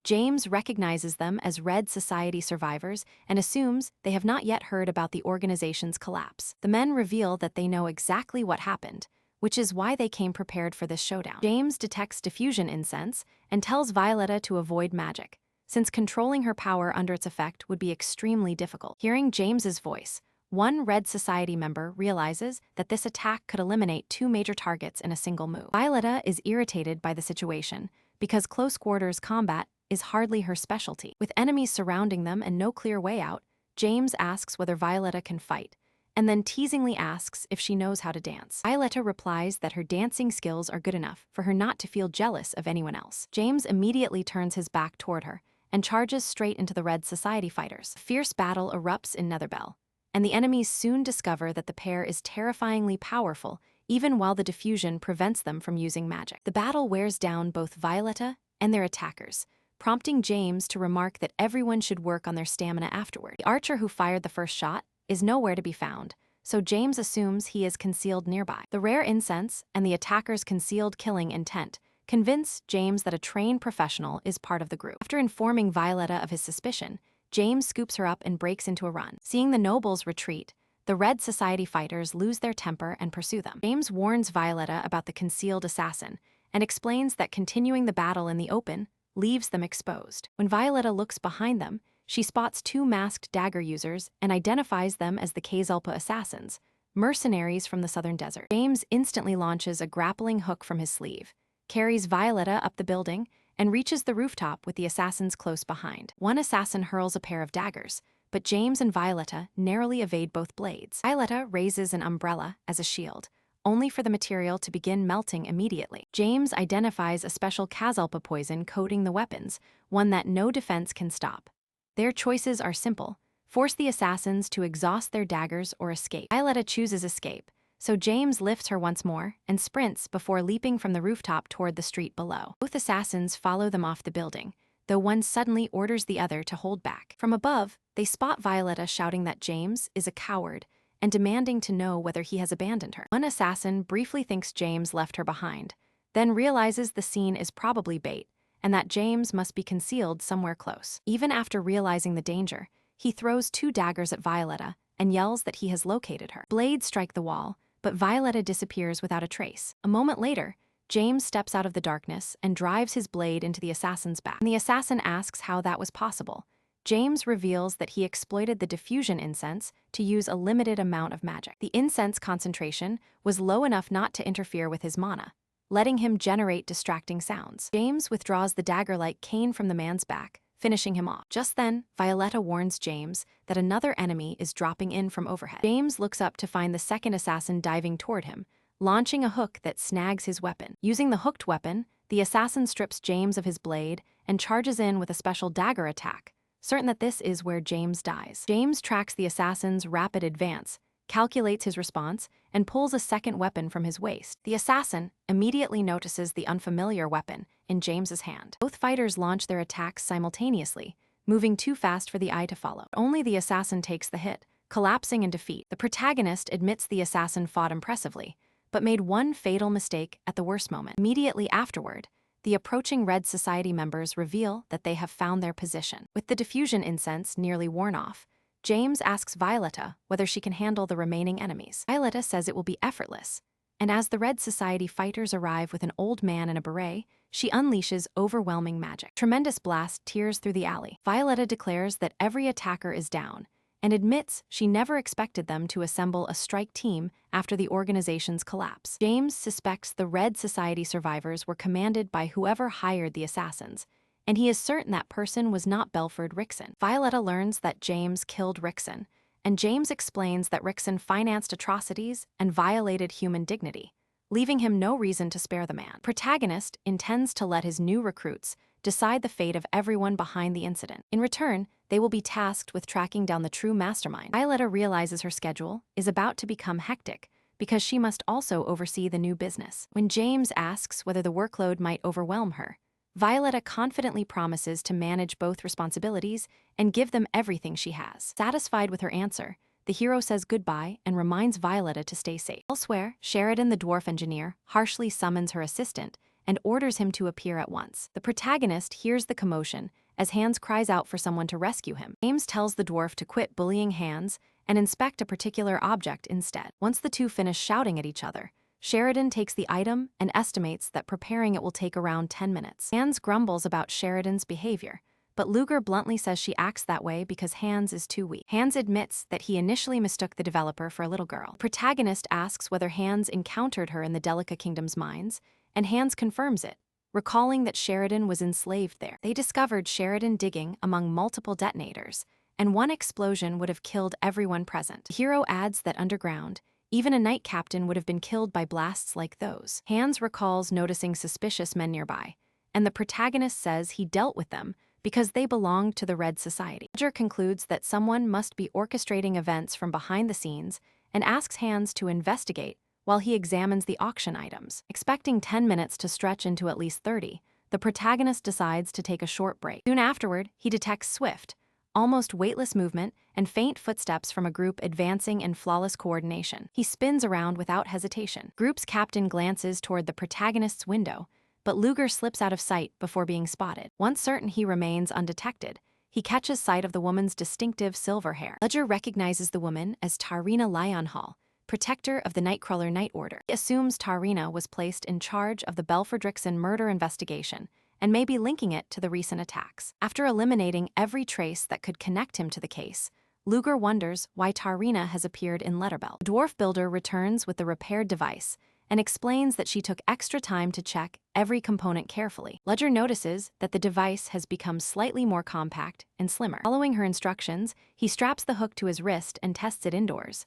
James recognizes them as Red Society survivors and assumes they have not yet heard about the organization's collapse. The men reveal that they know exactly what happened, which is why they came prepared for this showdown. James detects diffusion incense and tells Violetta to avoid magic, since controlling her power under its effect would be extremely difficult. Hearing James's voice, one Red Society member realizes that this attack could eliminate two major targets in a single move. Violetta is irritated by the situation because close-quarters combat is hardly her specialty. With enemies surrounding them and no clear way out, James asks whether Violetta can fight, and then teasingly asks if she knows how to dance. Violetta replies that her dancing skills are good enough for her not to feel jealous of anyone else. James immediately turns his back toward her and charges straight into the Red Society fighters. A fierce battle erupts in Netherbell, and the enemies soon discover that the pair is terrifyingly powerful, even while the diffusion prevents them from using magic. The battle wears down both Violetta and their attackers, prompting James to remark that everyone should work on their stamina afterward. The archer who fired the first shot is nowhere to be found, so James assumes he is concealed nearby. The rare incense and the attacker's concealed killing intent convince James that a trained professional is part of the group. After informing Violetta of his suspicion, James scoops her up and breaks into a run. Seeing the nobles retreat, the Red Society fighters lose their temper and pursue them. James warns Violetta about the concealed assassin and explains that continuing the battle in the open leaves them exposed. When Violetta looks behind them, she spots two masked dagger users and identifies them as the Kazulpa assassins, mercenaries from the southern desert. James instantly launches a grappling hook from his sleeve, carries Violetta up the building, and reaches the rooftop with the assassins close behind. One assassin hurls a pair of daggers, but James and Violetta narrowly evade both blades. Violetta raises an umbrella as a shield, only for the material to begin melting immediately. James identifies a special Kazulpa poison coating the weapons, one that no defense can stop. Their choices are simple: force the assassins to exhaust their daggers or escape. Violetta chooses escape, so James lifts her once more and sprints before leaping from the rooftop toward the street below. Both assassins follow them off the building, though one suddenly orders the other to hold back. From above, they spot Violetta shouting that James is a coward and demanding to know whether he has abandoned her. One assassin briefly thinks James left her behind, then realizes the scene is probably bait and that James must be concealed somewhere close. Even after realizing the danger, he throws two daggers at Violetta and yells that he has located her. Blades strike the wall, but Violetta disappears without a trace. A moment later, James steps out of the darkness and drives his blade into the assassin's back. When the assassin asks how that was possible, James reveals that he exploited the diffusion incense to use a limited amount of magic. The incense concentration was low enough not to interfere with his mana, letting him generate distracting sounds. James withdraws the dagger-like cane from the man's back, finishing him off. Just then, Violetta warns James that another enemy is dropping in from overhead. James looks up to find the second assassin diving toward him, launching a hook that snags his weapon. Using the hooked weapon, the assassin strips James of his blade and charges in with a special dagger attack, certain that this is where James dies. James tracks the assassin's rapid advance, calculates his response, and pulls a second weapon from his waist. The assassin immediately notices the unfamiliar weapon in James's hand. Both fighters launch their attacks simultaneously, moving too fast for the eye to follow. Only the assassin takes the hit, collapsing in defeat. The protagonist admits the assassin fought impressively, but made one fatal mistake at the worst moment. Immediately afterward, the approaching Red Society members reveal that they have found their position. With the diffusion incense nearly worn off, James asks Violetta whether she can handle the remaining enemies. Violetta says it will be effortless, and as the Red Society fighters arrive with an old man in a beret, she unleashes overwhelming magic. Tremendous blast tears through the alley. Violetta declares that every attacker is down, and admits she never expected them to assemble a strike team after the organization's collapse. James suspects the Red Society survivors were commanded by whoever hired the assassins, and he is certain that person was not Belford Rickson. Violetta learns that James killed Rickson, and James explains that Rickson financed atrocities and violated human dignity, leaving him no reason to spare the man. Protagonist intends to let his new recruits decide the fate of everyone behind the incident. In return, they will be tasked with tracking down the true mastermind. Violetta realizes her schedule is about to become hectic because she must also oversee the new business. When James asks whether the workload might overwhelm her, Violetta confidently promises to manage both responsibilities and give them everything she has. Satisfied with her answer, the hero says goodbye and reminds Violetta to stay safe. Elsewhere, Sheridan the dwarf engineer harshly summons her assistant and orders him to appear at once. The protagonist hears the commotion as Hans cries out for someone to rescue him. James tells the dwarf to quit bullying Hans and inspect a particular object instead. Once the two finish shouting at each other, Sheridan takes the item and estimates that preparing it will take around 10 minutes. Hans grumbles about Sheridan's behavior, but Luger bluntly says she acts that way because Hans is too weak. Hans admits that he initially mistook the developer for a little girl. The protagonist asks whether Hans encountered her in the Delica Kingdom's mines, and Hans confirms it, recalling that Sheridan was enslaved there. They discovered Sheridan digging among multiple detonators, and one explosion would have killed everyone present. The hero adds that underground, even a knight captain would have been killed by blasts like those. Hans recalls noticing suspicious men nearby, and the protagonist says he dealt with them because they belonged to the Red Society. Roger concludes that someone must be orchestrating events from behind the scenes and asks Hans to investigate while he examines the auction items. Expecting 10 minutes to stretch into at least 30, the protagonist decides to take a short break. Soon afterward, he detects swift, almost weightless movement and faint footsteps from a group advancing in flawless coordination. He spins around without hesitation. Group's captain glances toward the protagonist's window, but Luger slips out of sight before being spotted. Once certain he remains undetected, he catches sight of the woman's distinctive silver hair. Ledger recognizes the woman as Tarina Lionhall, protector of the Nightcrawler Night Order. He assumes Tarina was placed in charge of the Belford Rickson murder investigation and may be linking it to the recent attacks. After eliminating every trace that could connect him to the case, Luger wonders why Tarina has appeared in Letterbelt. The dwarf builder returns with the repaired device and explains that she took extra time to check every component carefully. Ledger notices that the device has become slightly more compact and slimmer. Following her instructions, he straps the hook to his wrist and tests it indoors.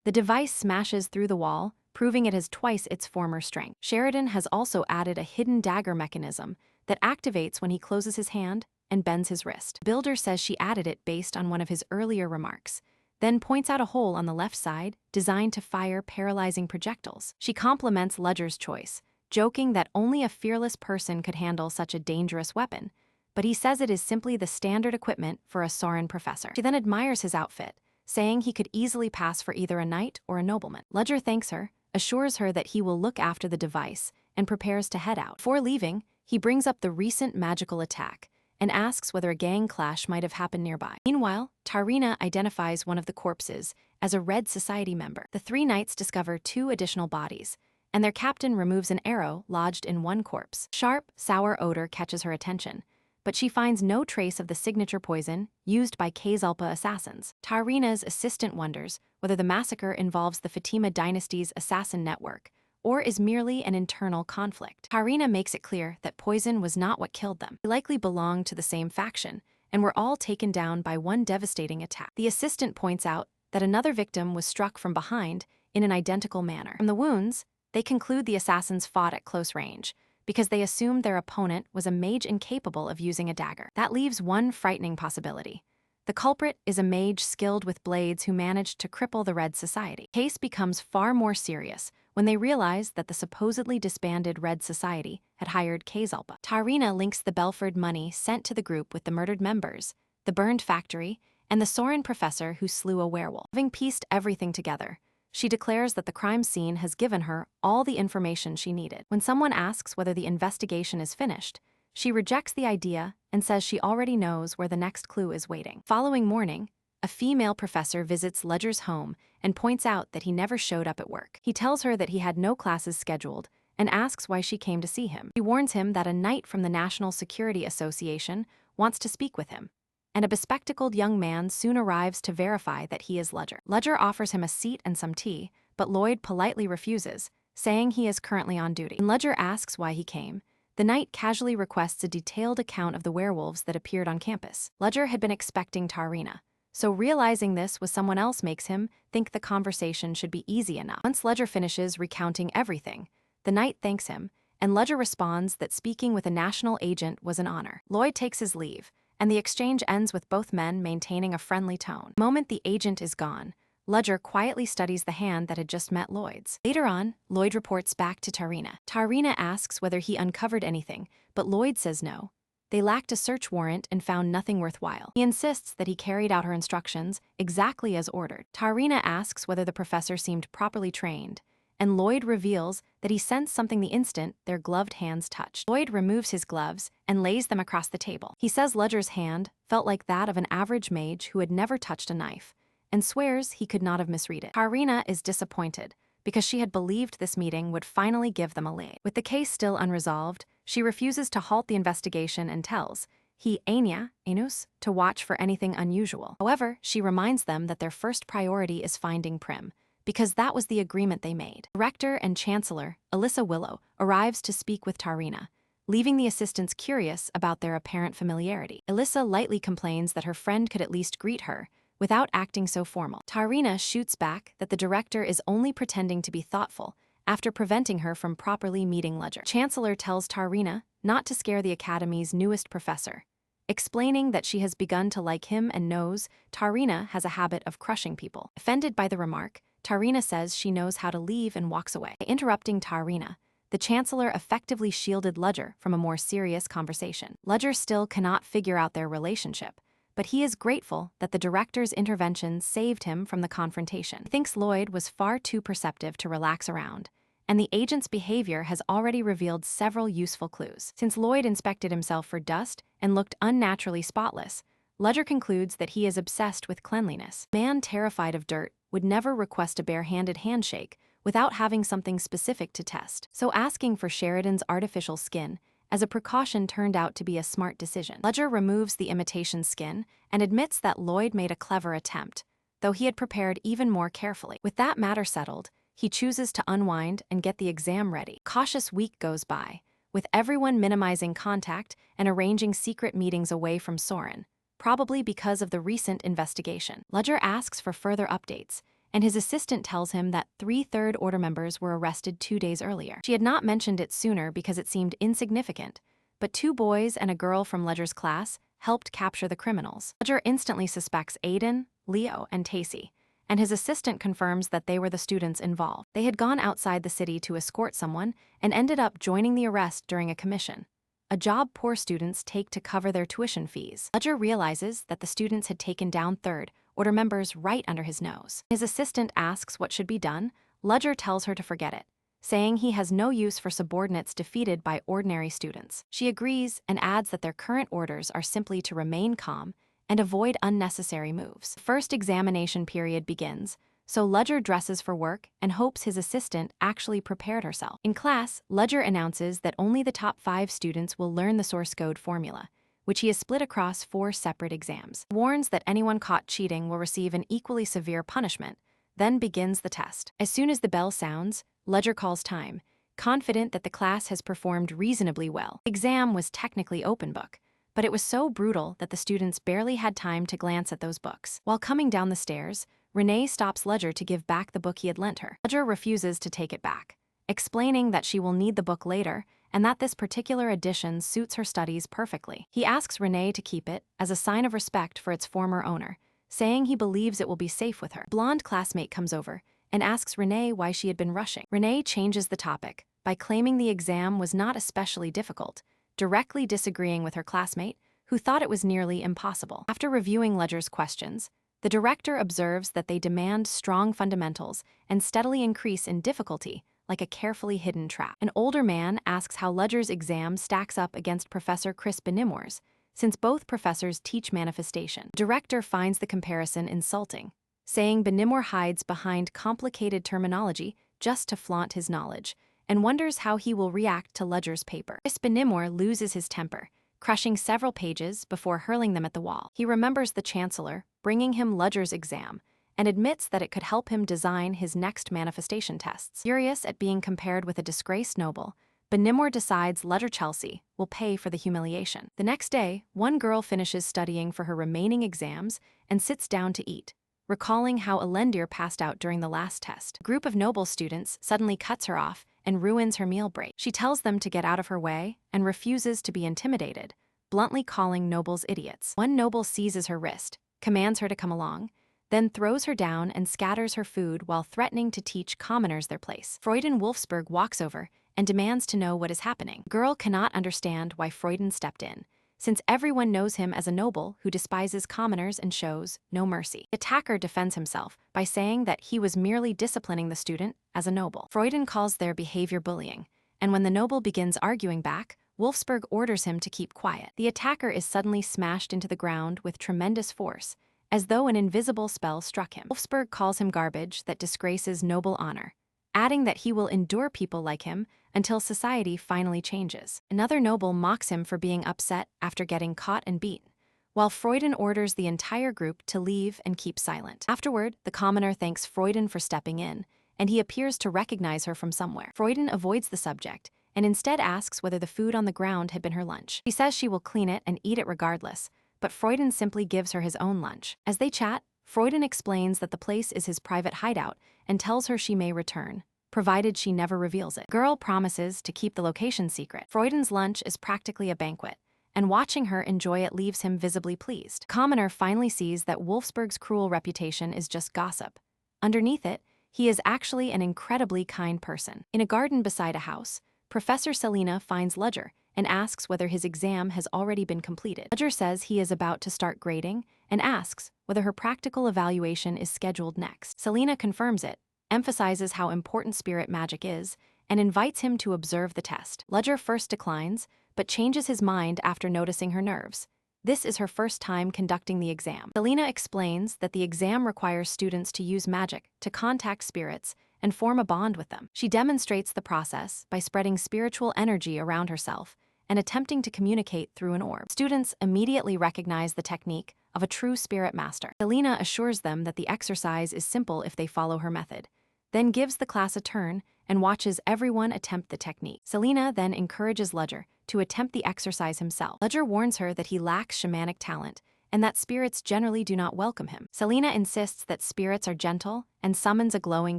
The device smashes through the wall, proving it has twice its former strength. Sheridan has also added a hidden dagger mechanism that activates when he closes his hand and bends his wrist. Builder says she added it based on one of his earlier remarks, then points out a hole on the left side designed to fire paralyzing projectiles. She compliments Ledger's choice, joking that only a fearless person could handle such a dangerous weapon, but he says it is simply the standard equipment for a Sauron professor. She then admires his outfit, saying he could easily pass for either a knight or a nobleman. Ledger thanks her, assures her that he will look after the device, and prepares to head out. Before leaving, he brings up the recent magical attack and asks whether a gang clash might have happened nearby. Meanwhile, Tarina identifies one of the corpses as a Red Society member. The three knights discover 2 additional bodies and their captain removes an arrow lodged in one corpse. Sharp, sour odor catches her attention, but she finds no trace of the signature poison used by Kazalpa assassins. Tarina's assistant wonders whether the massacre involves the Fatima dynasty's assassin network or is merely an internal conflict. Tarina makes it clear that poison was not what killed them. They likely belonged to the same faction and were all taken down by one devastating attack. The assistant points out that another victim was struck from behind in an identical manner. From the wounds, they conclude the assassins fought at close range, because they assumed their opponent was a mage incapable of using a dagger. That leaves one frightening possibility. The culprit is a mage skilled with blades who managed to cripple the Red Society. The case becomes far more serious when they realize that the supposedly disbanded Red Society had hired Kazalpa. Tarina links the Belford money sent to the group with the murdered members, the burned factory, and the Soren professor who slew a werewolf. Having pieced everything together, she declares that the crime scene has given her all the information she needed. When someone asks whether the investigation is finished, she rejects the idea and says she already knows where the next clue is waiting. Following morning, a female professor visits Ledger's home and points out that he never showed up at work. He tells her that he had no classes scheduled and asks why she came to see him. She warns him that a knight from the National Security Association wants to speak with him, and a bespectacled young man soon arrives to verify that he is Ledger. Ledger offers him a seat and some tea, but Lloyd politely refuses, saying he is currently on duty. When Ledger asks why he came, the knight casually requests a detailed account of the werewolves that appeared on campus. Ledger had been expecting Tarina, so realizing this was someone else makes him think the conversation should be easy enough. Once Ledger finishes recounting everything, the knight thanks him, and Ledger responds that speaking with a national agent was an honor. Lloyd takes his leave, and the exchange ends with both men maintaining a friendly tone. The moment the agent is gone, Ledger quietly studies the hand that had just met Lloyd's. Later on, Lloyd reports back to Tarina. Tarina asks whether he uncovered anything, but Lloyd says no. They lacked a search warrant and found nothing worthwhile. He insists that he carried out her instructions exactly as ordered. Tarina asks whether the professor seemed properly trained, and Lloyd reveals that he sensed something the instant their gloved hands touched. Lloyd removes his gloves and lays them across the table. He says Ledger's hand felt like that of an average mage who had never touched a knife, and swears he could not have misread it. Tarina is disappointed because she had believed this meeting would finally give them a lead. With the case still unresolved, she refuses to halt the investigation and tells Enus to watch for anything unusual. However, she reminds them that their first priority is finding Prim, because that was the agreement they made. Rector and Chancellor, Alyssa Willow, arrives to speak with Tarina, leaving the assistants curious about their apparent familiarity. Alyssa lightly complains that her friend could at least greet her, without acting so formal. Tarina shoots back that the director is only pretending to be thoughtful after preventing her from properly meeting Ledger. Chancellor tells Tarina not to scare the Academy's newest professor, explaining that she has begun to like him and knows Tarina has a habit of crushing people. Offended by the remark, Tarina says she knows how to leave and walks away. By interrupting Tarina, the Chancellor effectively shielded Ledger from a more serious conversation. Ledger still cannot figure out their relationship, but he is grateful that the director's intervention saved him from the confrontation. He thinks Lloyd was far too perceptive to relax around, and the agent's behavior has already revealed several useful clues. Since Lloyd inspected himself for dust and looked unnaturally spotless, Ledger concludes that he is obsessed with cleanliness. A man terrified of dirt would never request a bare-handed handshake without having something specific to test. So asking for Sheridan's artificial skin as a precaution turned out to be a smart decision. Ledger removes the imitation skin and admits that Lloyd made a clever attempt, though he had prepared even more carefully. With that matter settled, he chooses to unwind and get the exam ready. A cautious week goes by, with everyone minimizing contact and arranging secret meetings away from Soren, probably because of the recent investigation. Ledger asks for further updates, and his assistant tells him that 3 Third Order members were arrested 2 days earlier. She had not mentioned it sooner because it seemed insignificant, but 2 boys and a girl from Ledger's class helped capture the criminals. Ledger instantly suspects Aiden, Leo, and Tacy, and his assistant confirms that they were the students involved. They had gone outside the city to escort someone and ended up joining the arrest during a commission, a job poor students take to cover their tuition fees. Ledger realizes that the students had taken down Third Order members right under his nose. His assistant asks what should be done. Ledger tells her to forget it, saying he has no use for subordinates defeated by ordinary students. She agrees and adds that their current orders are simply to remain calm and avoid unnecessary moves. The first examination period begins, so Ledger dresses for work and hopes his assistant actually prepared herself. In class, Ledger announces that only the top 5 students will learn the source code formula, which he has split across 4 separate exams. He warns that anyone caught cheating will receive an equally severe punishment, then begins the test. As soon as the bell sounds, Ledger calls time, confident that the class has performed reasonably well. The exam was technically open book, but it was so brutal that the students barely had time to glance at those books. While coming down the stairs, Renee stops Ledger to give back the book he had lent her. Ledger refuses to take it back, explaining that she will need the book later and that this particular edition suits her studies perfectly. He asks Renee to keep it as a sign of respect for its former owner, saying he believes it will be safe with her. A blonde classmate comes over and asks Renee why she had been rushing. Renee changes the topic by claiming the exam was not especially difficult, directly disagreeing with her classmate, who thought it was nearly impossible. After reviewing Ledger's questions, the director observes that they demand strong fundamentals and steadily increase in difficulty, like a carefully hidden trap. An older man asks how Ledger's exam stacks up against Professor Chris Benimore's, since both professors teach manifestation. The director finds the comparison insulting, saying Benimore hides behind complicated terminology just to flaunt his knowledge, and wonders how he will react to Ledger's paper. Chris Benimore loses his temper, crushing several pages before hurling them at the wall. He remembers the chancellor bringing him Ledger's exam and admits that it could help him design his next manifestation tests. Furious at being compared with a disgraced noble, Benimore decides Ledger Chelsea will pay for the humiliation. The next day, one girl finishes studying for her remaining exams and sits down to eat, recalling how Elendir passed out during the last test. A group of noble students suddenly cuts her off and ruins her meal break. She tells them to get out of her way and refuses to be intimidated, bluntly calling nobles idiots. One noble seizes her wrist, commands her to come along, then throws her down and scatters her food while threatening to teach commoners their place. Freuden Wolfsburg walks over and demands to know what is happening. The girl cannot understand why Freuden stepped in, since everyone knows him as a noble who despises commoners and shows no mercy. The attacker defends himself by saying that he was merely disciplining the student as a noble. Freuden calls their behavior bullying, and when the noble begins arguing back, Wolfsburg orders him to keep quiet. The attacker is suddenly smashed into the ground with tremendous force, as though an invisible spell struck him. Wolfsburg calls him garbage that disgraces noble honor, adding that he will endure people like him until society finally changes. Another noble mocks him for being upset after getting caught and beaten, while Freuden orders the entire group to leave and keep silent. Afterward, the commoner thanks Freuden for stepping in, and he appears to recognize her from somewhere. Freuden avoids the subject and instead asks whether the food on the ground had been her lunch. She says she will clean it and eat it regardless, but Freuden simply gives her his own lunch. As they chat, Freuden explains that the place is his private hideout and tells her she may return, provided she never reveals it. Girl promises to keep the location secret. Freuden's lunch is practically a banquet, and watching her enjoy it leaves him visibly pleased. Commoner finally sees that Wolfsburg's cruel reputation is just gossip. Underneath it, he is actually an incredibly kind person. In a garden beside a house, Professor Selina finds Ledger and asks whether his exam has already been completed. Ledger says he is about to start grading and asks whether her practical evaluation is scheduled next. Selina confirms it, emphasizes how important spirit magic is, and invites him to observe the test. Ledger first declines, but changes his mind after noticing her nerves. This is her first time conducting the exam. Selina explains that the exam requires students to use magic to contact spirits and form a bond with them. She demonstrates the process by spreading spiritual energy around herself and attempting to communicate through an orb. Students immediately recognize the technique of a true spirit master. Selina assures them that the exercise is simple if they follow her method, then gives the class a turn and watches everyone attempt the technique. Selina then encourages Ledger to attempt the exercise himself. Ledger warns her that he lacks shamanic talent and that spirits generally do not welcome him. Selina insists that spirits are gentle and summons a glowing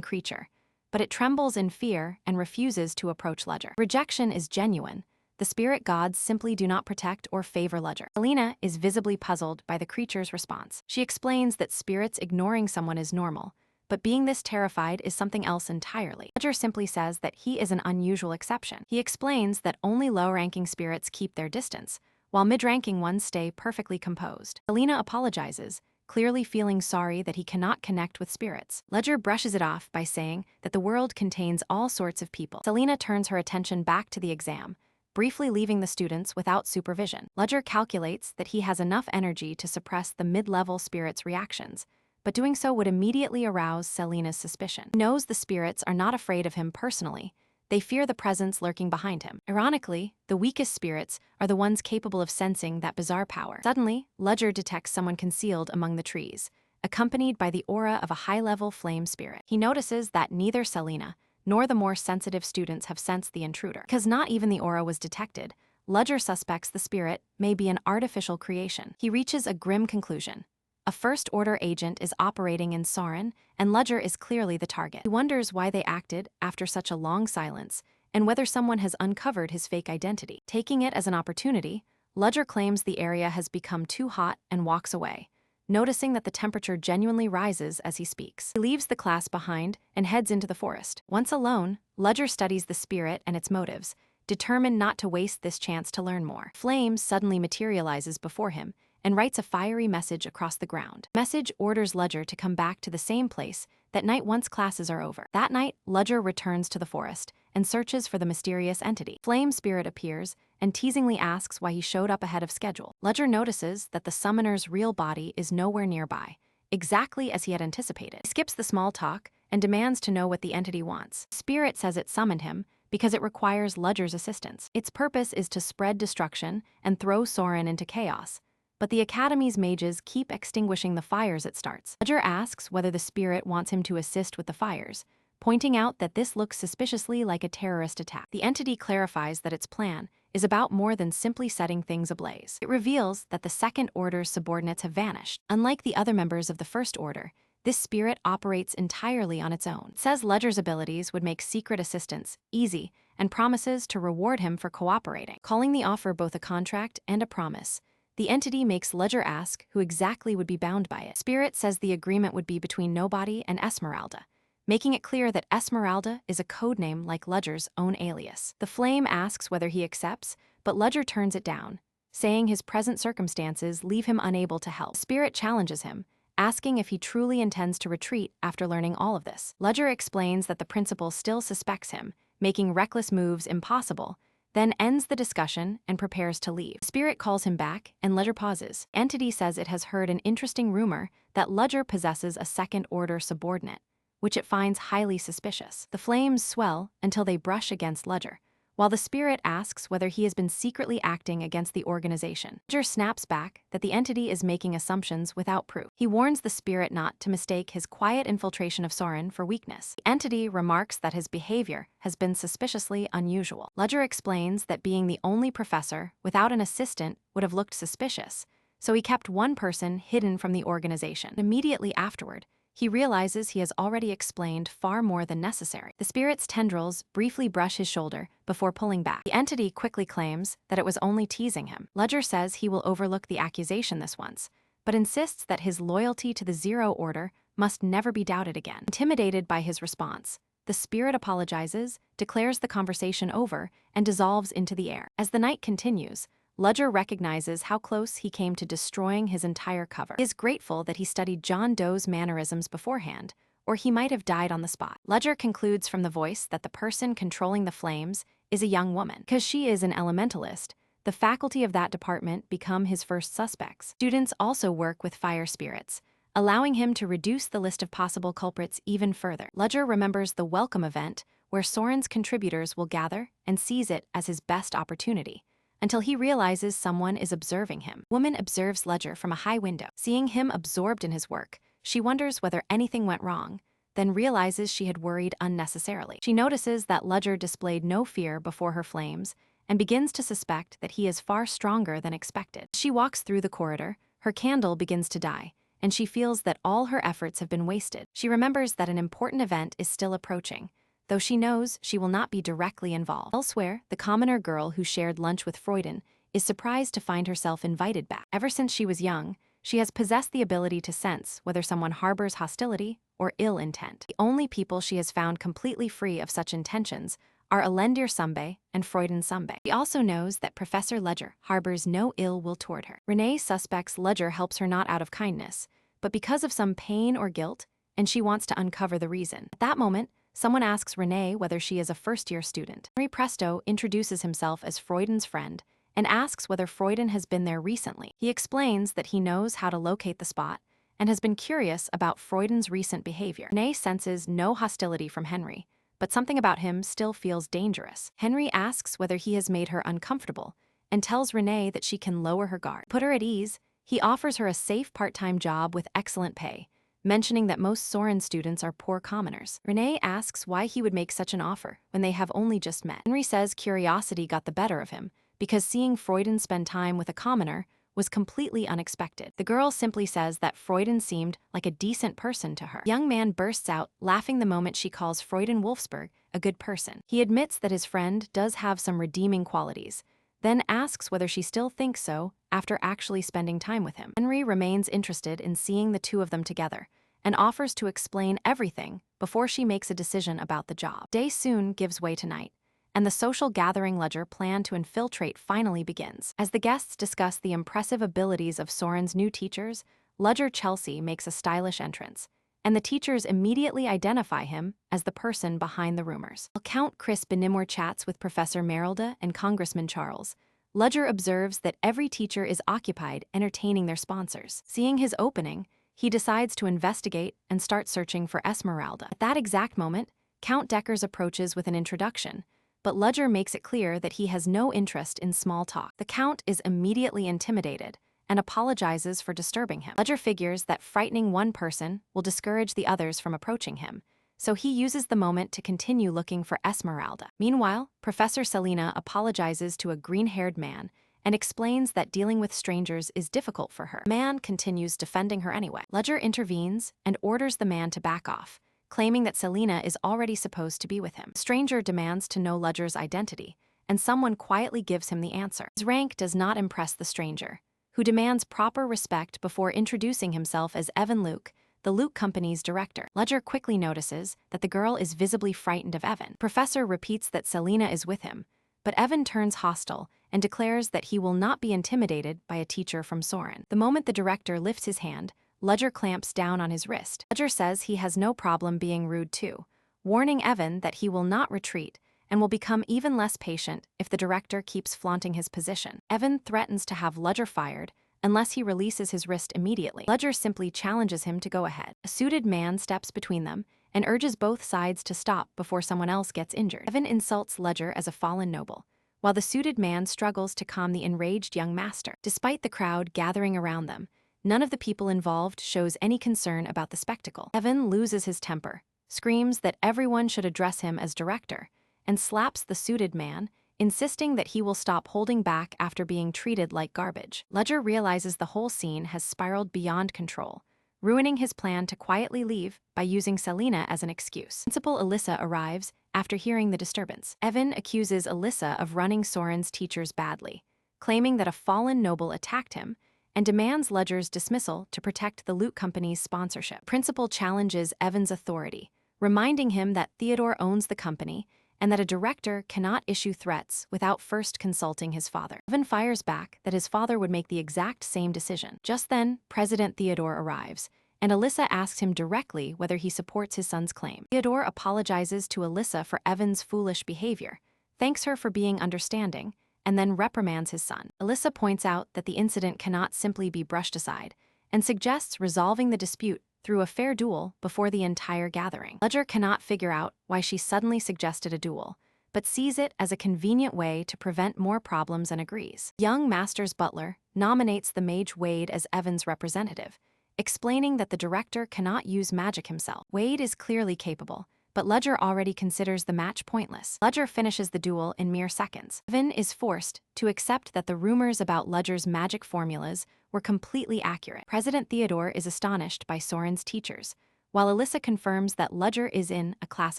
creature, but it trembles in fear and refuses to approach Ledger. Rejection is genuine. The spirit gods simply do not protect or favor Ledger. Selina is visibly puzzled by the creature's response. She explains that spirits ignoring someone is normal, but being this terrified is something else entirely. Ledger simply says that he is an unusual exception. He explains that only low-ranking spirits keep their distance, while mid-ranking ones stay perfectly composed. Selina apologizes, clearly feeling sorry that he cannot connect with spirits. Ledger brushes it off by saying that the world contains all sorts of people. Selina turns her attention back to the exam, briefly leaving the students without supervision. Ledger calculates that he has enough energy to suppress the mid-level spirit's reactions, but doing so would immediately arouse Selina's suspicion. He knows the spirits are not afraid of him personally. They fear the presence lurking behind him. Ironically, the weakest spirits are the ones capable of sensing that bizarre power. Suddenly, Ledger detects someone concealed among the trees, accompanied by the aura of a high-level flame spirit. He notices that neither Selina nor the more sensitive students have sensed the intruder. Because not even the aura was detected, Ledger suspects the spirit may be an artificial creation. He reaches a grim conclusion. A first-order agent is operating in Soren, and Ledger is clearly the target. He wonders why they acted after such a long silence, and whether someone has uncovered his fake identity. Taking it as an opportunity, Ledger claims the area has become too hot and walks away, noticing that the temperature genuinely rises as he speaks. He leaves the class behind and heads into the forest. Once alone, Ledger studies the spirit and its motives, determined not to waste this chance to learn more. Flame suddenly materializes before him and writes a fiery message across the ground. The message orders Ledger to come back to the same place that night once classes are over. That night, Ledger returns to the forest and searches for the mysterious entity. Flame Spirit appears and teasingly asks why he showed up ahead of schedule. Ledger notices that the summoner's real body is nowhere nearby, exactly as he had anticipated. He skips the small talk and demands to know what the entity wants. Spirit says it summoned him because it requires Ledger's assistance. Its purpose is to spread destruction and throw Soren into chaos, but the Academy's mages keep extinguishing the fires it starts. Ledger asks whether the spirit wants him to assist with the fires, pointing out that this looks suspiciously like a terrorist attack. The entity clarifies that its plan is about more than simply setting things ablaze. It reveals that the Second Order's subordinates have vanished. Unlike the other members of the First Order, this spirit operates entirely on its own. It says Ledger's abilities would make secret assistance easy and promises to reward him for cooperating. Calling the offer both a contract and a promise, the entity makes Ledger ask who exactly would be bound by it. Spirit says the agreement would be between Nobody and Esmeralda, making it clear that Esmeralda is a codename like Ledger's own alias. The Flame asks whether he accepts, but Ledger turns it down, saying his present circumstances leave him unable to help. Spirit challenges him, asking if he truly intends to retreat after learning all of this. Ledger explains that the principal still suspects him, making reckless moves impossible, then ends the discussion and prepares to leave. Spirit calls him back, and Ledger pauses. Entity says it has heard an interesting rumor that Ledger possesses a second-order subordinate, which it finds highly suspicious. The flames swell until they brush against Ledger, while the spirit asks whether he has been secretly acting against the organization. Ledger snaps back that the entity is making assumptions without proof. He warns the spirit not to mistake his quiet infiltration of Soren for weakness. The entity remarks that his behavior has been suspiciously unusual. Ledger explains that being the only professor without an assistant would have looked suspicious, so he kept one person hidden from the organization. Immediately afterward, he realizes he has already explained far more than necessary. The spirit's tendrils briefly brush his shoulder before pulling back. The entity quickly claims that it was only teasing him. Ledger says he will overlook the accusation this once, but insists that his loyalty to the Zero Order must never be doubted again. Intimidated by his response, the spirit apologizes, declares the conversation over, and dissolves into the air. As the night continues, Ledger recognizes how close he came to destroying his entire cover. He is grateful that he studied John Doe's mannerisms beforehand, or he might have died on the spot. Ledger concludes from the voice that the person controlling the flames is a young woman. Because she is an elementalist, the faculty of that department become his first suspects. Students also work with fire spirits, allowing him to reduce the list of possible culprits even further. Ledger remembers the welcome event where Soren's contributors will gather and sees it as his best opportunity, until he realizes someone is observing him. A woman observes Ledger from a high window. Seeing him absorbed in his work, she wonders whether anything went wrong, then realizes she had worried unnecessarily. She notices that Ledger displayed no fear before her flames and begins to suspect that he is far stronger than expected. As she walks through the corridor, her candle begins to die, and she feels that all her efforts have been wasted. She remembers that an important event is still approaching, though she knows she will not be directly involved. Elsewhere, the commoner girl who shared lunch with Freuden is surprised to find herself invited back. Ever since she was young, she has possessed the ability to sense whether someone harbors hostility or ill intent. The only people she has found completely free of such intentions are Elendir Sumbe and Freuden Sumbe. She also knows that Professor Ledger harbors no ill will toward her. Renee suspects Ledger helps her not out of kindness, but because of some pain or guilt, and she wants to uncover the reason. At that moment, someone asks Renee whether she is a first-year student. Henry Presto introduces himself as Freuden's friend and asks whether Freuden has been there recently. He explains that he knows how to locate the spot and has been curious about Freuden's recent behavior. Renee senses no hostility from Henry, but something about him still feels dangerous. Henry asks whether he has made her uncomfortable and tells Renee that she can lower her guard. Put her at ease, he offers her a safe part-time job with excellent pay, mentioning that most Soren students are poor commoners. Renee asks why he would make such an offer when they have only just met. Henry says curiosity got the better of him because seeing Freuden spend time with a commoner was completely unexpected. The girl simply says that Freuden seemed like a decent person to her. The young man bursts out, laughing the moment she calls Freuden Wolfsburg a good person. He admits that his friend does have some redeeming qualities, then asks whether she still thinks so after actually spending time with him. Henry remains interested in seeing the two of them together and offers to explain everything before she makes a decision about the job. Day soon gives way to night, and the social gathering Ledger planned to infiltrate finally begins. As the guests discuss the impressive abilities of Soren's new teachers, Ledger Chelsea makes a stylish entrance, and the teachers immediately identify him as the person behind the rumors. While Count Chris Benimor chats with Professor Merrilda and Congressman Charles, Ledger observes that every teacher is occupied entertaining their sponsors. Seeing his opening, he decides to investigate and start searching for Esmeralda. At that exact moment, Count Deckers approaches with an introduction, but Ledger makes it clear that he has no interest in small talk. The Count is immediately intimidated and apologizes for disturbing him. Ledger figures that frightening one person will discourage the others from approaching him, so he uses the moment to continue looking for Esmeralda. Meanwhile, Professor Selina apologizes to a green-haired man and explains that dealing with strangers is difficult for her. The man continues defending her anyway. Ledger intervenes and orders the man to back off, claiming that Selina is already supposed to be with him. The stranger demands to know Ledger's identity, and someone quietly gives him the answer. His rank does not impress the stranger, who demands proper respect before introducing himself as Evan Luke, the Luke Company's director. Ledger quickly notices that the girl is visibly frightened of Evan. Professor repeats that Selina is with him, but Evan turns hostile and declares that he will not be intimidated by a teacher from Soren. The moment the director lifts his hand, Ledger clamps down on his wrist. Ledger says he has no problem being rude too, warning Evan that he will not retreat and will become even less patient if the director keeps flaunting his position. Evan threatens to have Ledger fired unless he releases his wrist immediately. Ledger simply challenges him to go ahead. A suited man steps between them and urges both sides to stop before someone else gets injured. Evan insults Ledger as a fallen noble, while the suited man struggles to calm the enraged young master. Despite the crowd gathering around them, none of the people involved shows any concern about the spectacle. Evan loses his temper, screams that everyone should address him as director, and slaps the suited man, insisting that he will stop holding back after being treated like garbage. Ledger realizes the whole scene has spiraled beyond control, ruining his plan to quietly leave by using Selina as an excuse. Principal Alyssa arrives after hearing the disturbance. Evan accuses Alyssa of running Soren's teachers badly, claiming that a fallen noble attacked him, and demands Ledger's dismissal to protect the Luke Company's sponsorship. Principal challenges Evan's authority, reminding him that Theodore owns the company and that a director cannot issue threats without first consulting his father. Evan fires back that his father would make the exact same decision. Just then, President Theodore arrives, and Alyssa asks him directly whether he supports his son's claim. Theodore apologizes to Alyssa for Evan's foolish behavior, thanks her for being understanding, and then reprimands his son. Alyssa points out that the incident cannot simply be brushed aside, and suggests resolving the dispute through a fair duel before the entire gathering. Ledger cannot figure out why she suddenly suggested a duel, but sees it as a convenient way to prevent more problems and agrees. Young Master's butler nominates the mage Wade as Evan's representative, explaining that the director cannot use magic himself. Wade is clearly capable, but Ledger already considers the match pointless. Ledger finishes the duel in mere seconds. Evan is forced to accept that the rumors about Ledger's magic formulas were completely accurate. President Theodore is astonished by Soren's teachers, while Alyssa confirms that Ledger is in a class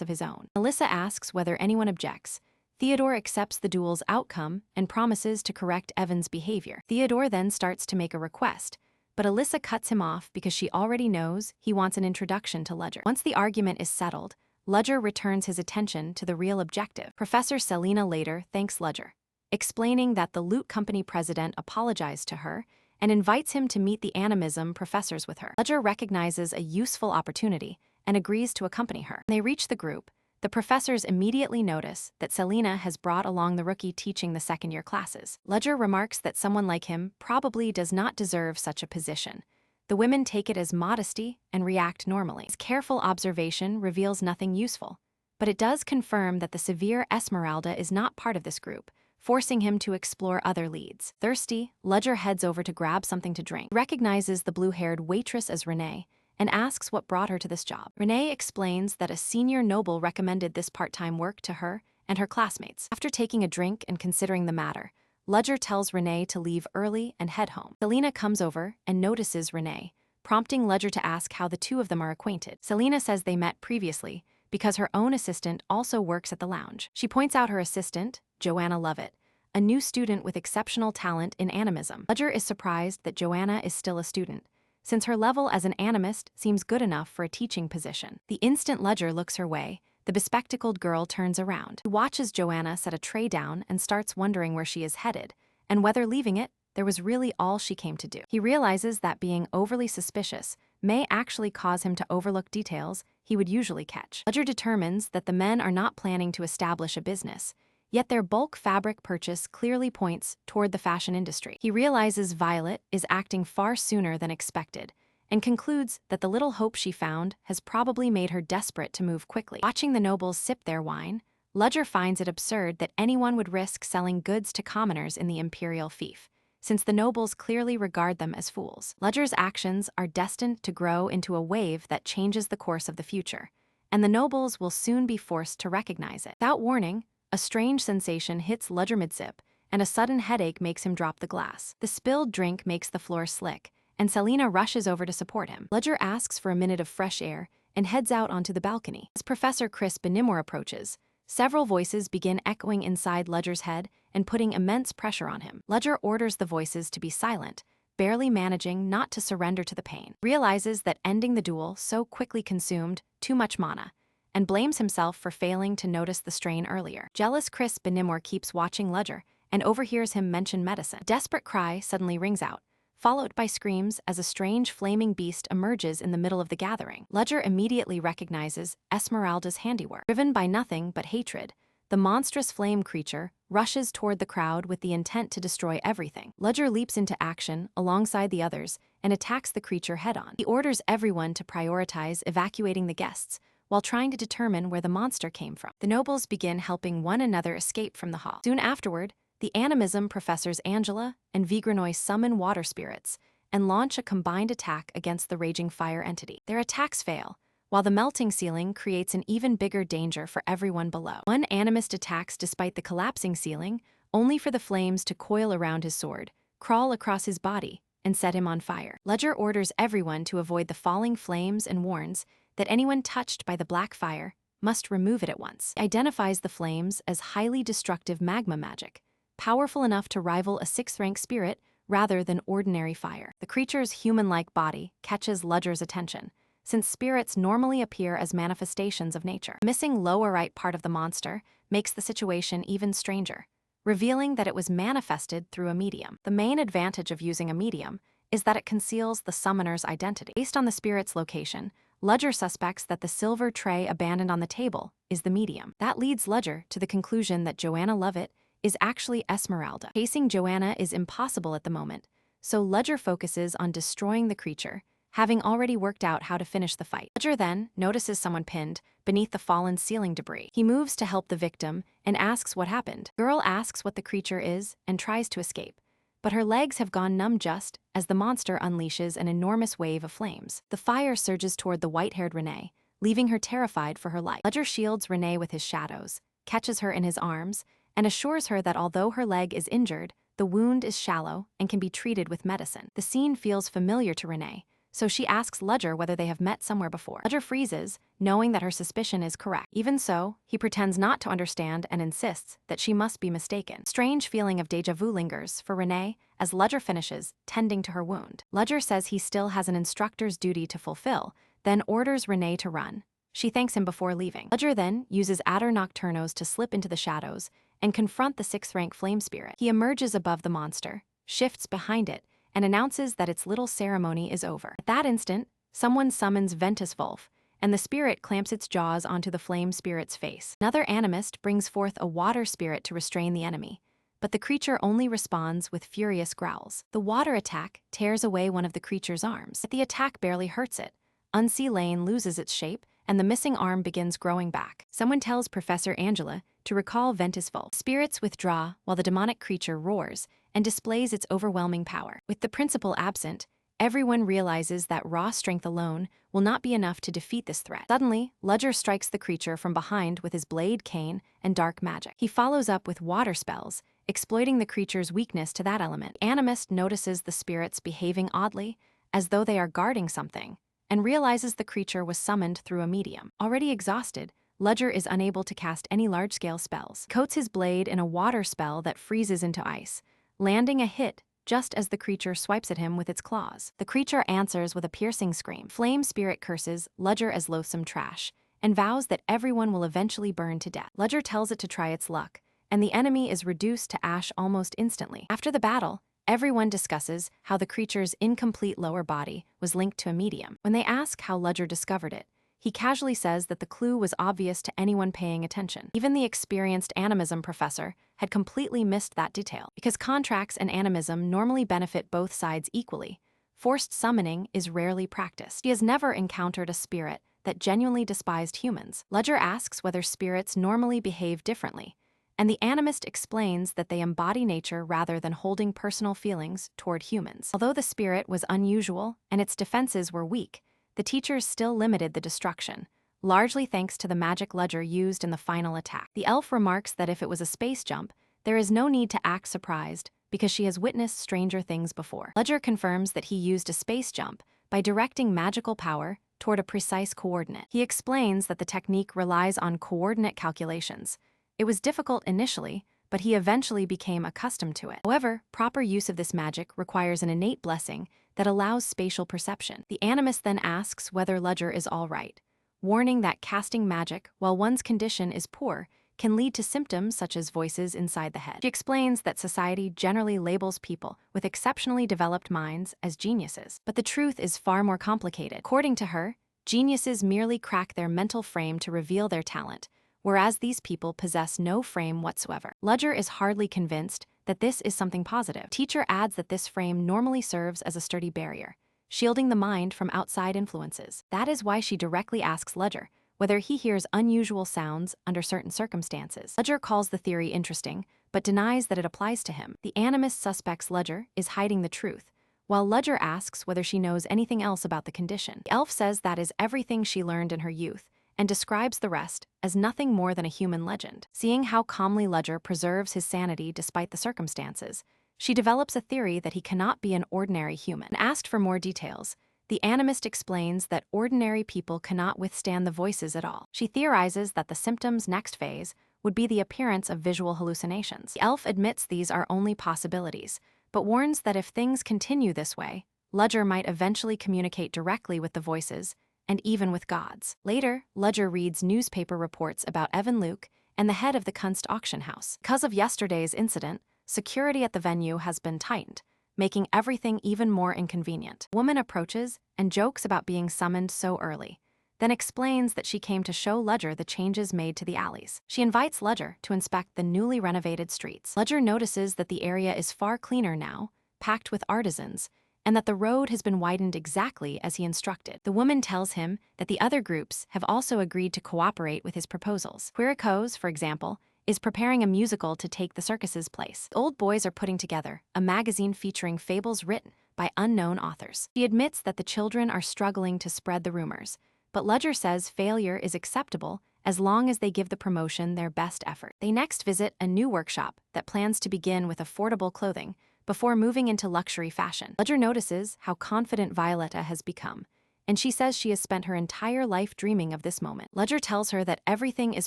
of his own. Alyssa asks whether anyone objects. Theodore accepts the duel's outcome and promises to correct Evan's behavior. Theodore then starts to make a request, but Alyssa cuts him off because she already knows he wants an introduction to Ledger. Once the argument is settled, Ledger returns his attention to the real objective. Professor Selina later thanks Ledger, explaining that the Luke Company president apologized to her and invites him to meet the animism professors with her. Ledger recognizes a useful opportunity and agrees to accompany her. When they reach the group, the professors immediately notice that Selina has brought along the rookie teaching the second-year classes. Ledger remarks that someone like him probably does not deserve such a position, The women take it as modesty and react normally. His careful observation reveals nothing useful, but it does confirm that the severe Esmeralda is not part of this group, forcing him to explore other leads. Thirsty, Ludger heads over to grab something to drink. He recognizes the blue-haired waitress as Renee and asks what brought her to this job. Renee explains that a senior noble recommended this part-time work to her and her classmates. After taking a drink and considering the matter, Ludger tells Renee to leave early and head home. Selena comes over and notices Renee, prompting Ludger to ask how the two of them are acquainted. Selena says they met previously because her own assistant also works at the lounge. She points out her assistant, Joanna Lovett, a new student with exceptional talent in animism. Ludger is surprised that Joanna is still a student, since her level as an animist seems good enough for a teaching position. The instant Ludger looks her way, the bespectacled girl turns around. He watches Joanna set a tray down and starts wondering where she is headed, and whether leaving it, there was really all she came to do. He realizes that being overly suspicious may actually cause him to overlook details he would usually catch. Ludger determines that the men are not planning to establish a business, yet their bulk fabric purchase clearly points toward the fashion industry. He realizes Violet is acting far sooner than expected, and concludes that the little hope she found has probably made her desperate to move quickly. Watching the nobles sip their wine, Ludger finds it absurd that anyone would risk selling goods to commoners in the imperial fief, since the nobles clearly regard them as fools. Ludger's actions are destined to grow into a wave that changes the course of the future, and the nobles will soon be forced to recognize it. Without warning, a strange sensation hits Ludger mid-sip, and a sudden headache makes him drop the glass. The spilled drink makes the floor slick, and Selena rushes over to support him. Ludger asks for a minute of fresh air and heads out onto the balcony. As Professor Chris Benimor approaches, several voices begin echoing inside Ludger's head and putting immense pressure on him. Ludger orders the voices to be silent, barely managing not to surrender to the pain. Realizes that ending the duel so quickly consumed too much mana, and blames himself for failing to notice the strain earlier. Jealous Chris Benimor keeps watching Ludger and overhears him mention medicine. A desperate cry suddenly rings out, followed by screams as a strange flaming beast emerges in the middle of the gathering. Ludger immediately recognizes Esmeralda's handiwork. Driven by nothing but hatred, the monstrous flame creature rushes toward the crowd with the intent to destroy everything. Ludger leaps into action alongside the others and attacks the creature head-on. He orders everyone to prioritize evacuating the guests while trying to determine where the monster came from. The nobles begin helping one another escape from the hall. Soon afterward, the animism professors Angela and Vigranoy summon water spirits and launch a combined attack against the raging fire entity. Their attacks fail, while the melting ceiling creates an even bigger danger for everyone below. One animist attacks despite the collapsing ceiling, only for the flames to coil around his sword, crawl across his body, and set him on fire. Ludger orders everyone to avoid the falling flames and warns that anyone touched by the black fire must remove it at once. He identifies the flames as highly destructive magma magic, powerful enough to rival a 6th-rank spirit rather than ordinary fire. The creature's human-like body catches Ludger's attention, since spirits normally appear as manifestations of nature. The missing lower right part of the monster makes the situation even stranger, revealing that it was manifested through a medium. The main advantage of using a medium is that it conceals the summoner's identity. Based on the spirit's location, Ludger suspects that the silver tray abandoned on the table is the medium. That leads Ludger to the conclusion that Joanna Lovett is actually Esmeralda. Chasing Joanna is impossible at the moment, so Ludger focuses on destroying the creature, having already worked out how to finish the fight. Ludger then notices someone pinned beneath the fallen ceiling debris. He moves to help the victim and asks what happened. The girl asks what the creature is and tries to escape, but her legs have gone numb just as the monster unleashes an enormous wave of flames. The fire surges toward the white-haired Renee, leaving her terrified for her life. Ludger shields Renee with his shadows, catches her in his arms, and assures her that although her leg is injured, the wound is shallow and can be treated with medicine. The scene feels familiar to Renee, so she asks Ludger whether they have met somewhere before. Ludger freezes, knowing that her suspicion is correct. Even so, he pretends not to understand and insists that she must be mistaken. Strange feeling of déjà vu lingers for Renee as Ludger finishes tending to her wound. Ludger says he still has an instructor's duty to fulfill, then orders Renee to run. She thanks him before leaving. Ludger then uses Adder Nocturnos to slip into the shadows and confront the 6th-rank flame spirit. He emerges above the monster, shifts behind it, and announces that its little ceremony is over. At that instant, someone summons Ventus Wolf, and the spirit clamps its jaws onto the flame spirit's face. Another animist brings forth a water spirit to restrain the enemy, but the creature only responds with furious growls. The water attack tears away one of the creature's arms, but the attack barely hurts it. Unsea Lane loses its shape, and the missing arm begins growing back. Someone tells Professor Angela to recall Ventus Volt. Spirits withdraw while the demonic creature roars and displays its overwhelming power. With the principal absent, everyone realizes that raw strength alone will not be enough to defeat this threat. Suddenly, Ludger strikes the creature from behind with his blade, cane, and dark magic. He follows up with water spells, exploiting the creature's weakness to that element. Animist notices the spirits behaving oddly, as though they are guarding something, and realizes the creature was summoned through a medium. Already exhausted, Ludger is unable to cast any large-scale spells. He coats his blade in a water spell that freezes into ice, landing a hit just as the creature swipes at him with its claws. The creature answers with a piercing scream. Flame Spirit curses Ludger as loathsome trash and vows that everyone will eventually burn to death. Ludger tells it to try its luck, and the enemy is reduced to ash almost instantly. After the battle, everyone discusses how the creature's incomplete lower body was linked to a medium. When they ask how Ludger discovered it, he casually says that the clue was obvious to anyone paying attention. Even the experienced animism professor had completely missed that detail. Because contracts and animism normally benefit both sides equally, forced summoning is rarely practiced. He has never encountered a spirit that genuinely despised humans. Ludger asks whether spirits normally behave differently, and the animist explains that they embody nature rather than holding personal feelings toward humans. Although the spirit was unusual and its defenses were weak, the teachers still limited the destruction, largely thanks to the magic Ludger used in the final attack. The elf remarks that if it was a space jump, there is no need to act surprised because she has witnessed stranger things before. Ludger confirms that he used a space jump by directing magical power toward a precise coordinate. He explains that the technique relies on coordinate calculations. It was difficult initially, but he eventually became accustomed to it. However, proper use of this magic requires an innate blessing that allows spatial perception. The animist then asks whether Ludger is all right, warning that casting magic while one's condition is poor can lead to symptoms such as voices inside the head. She explains that society generally labels people with exceptionally developed minds as geniuses, but the truth is far more complicated. According to her, geniuses merely crack their mental frame to reveal their talent, whereas these people possess no frame whatsoever. Ludger is hardly convinced that this is something positive. Teacher adds that this frame normally serves as a sturdy barrier, shielding the mind from outside influences. That is why she directly asks Ludger whether he hears unusual sounds under certain circumstances. Ludger calls the theory interesting, but denies that it applies to him. The animist suspects Ludger is hiding the truth, while Ludger asks whether she knows anything else about the condition. The elf says that is everything she learned in her youth, and describes the rest as nothing more than a human legend. Seeing how calmly Ludger preserves his sanity despite the circumstances, she develops a theory that he cannot be an ordinary human. When asked for more details, the animist explains that ordinary people cannot withstand the voices at all. She theorizes that the symptom's next phase would be the appearance of visual hallucinations. The elf admits these are only possibilities, but warns that if things continue this way, Ludger might eventually communicate directly with the voices and even with gods. Later, Ludger reads newspaper reports about Evan Luke and the head of the Kunst auction house. Because of yesterday's incident, security at the venue has been tightened, making everything even more inconvenient. A woman approaches and jokes about being summoned so early, then explains that she came to show Ludger the changes made to the alleys. She invites Ludger to inspect the newly renovated streets. Ludger notices that the area is far cleaner now, packed with artisans, and that the road has been widened exactly as he instructed. The woman tells him that the other groups have also agreed to cooperate with his proposals. Quiricos, for example, is preparing a musical to take the circus's place. The old boys are putting together a magazine featuring fables written by unknown authors. She admits that the children are struggling to spread the rumors, but Ludger says failure is acceptable as long as they give the promotion their best effort. They next visit a new workshop that plans to begin with affordable clothing before moving into luxury fashion. Ludger notices how confident Violetta has become, and she says she has spent her entire life dreaming of this moment. Ludger tells her that everything is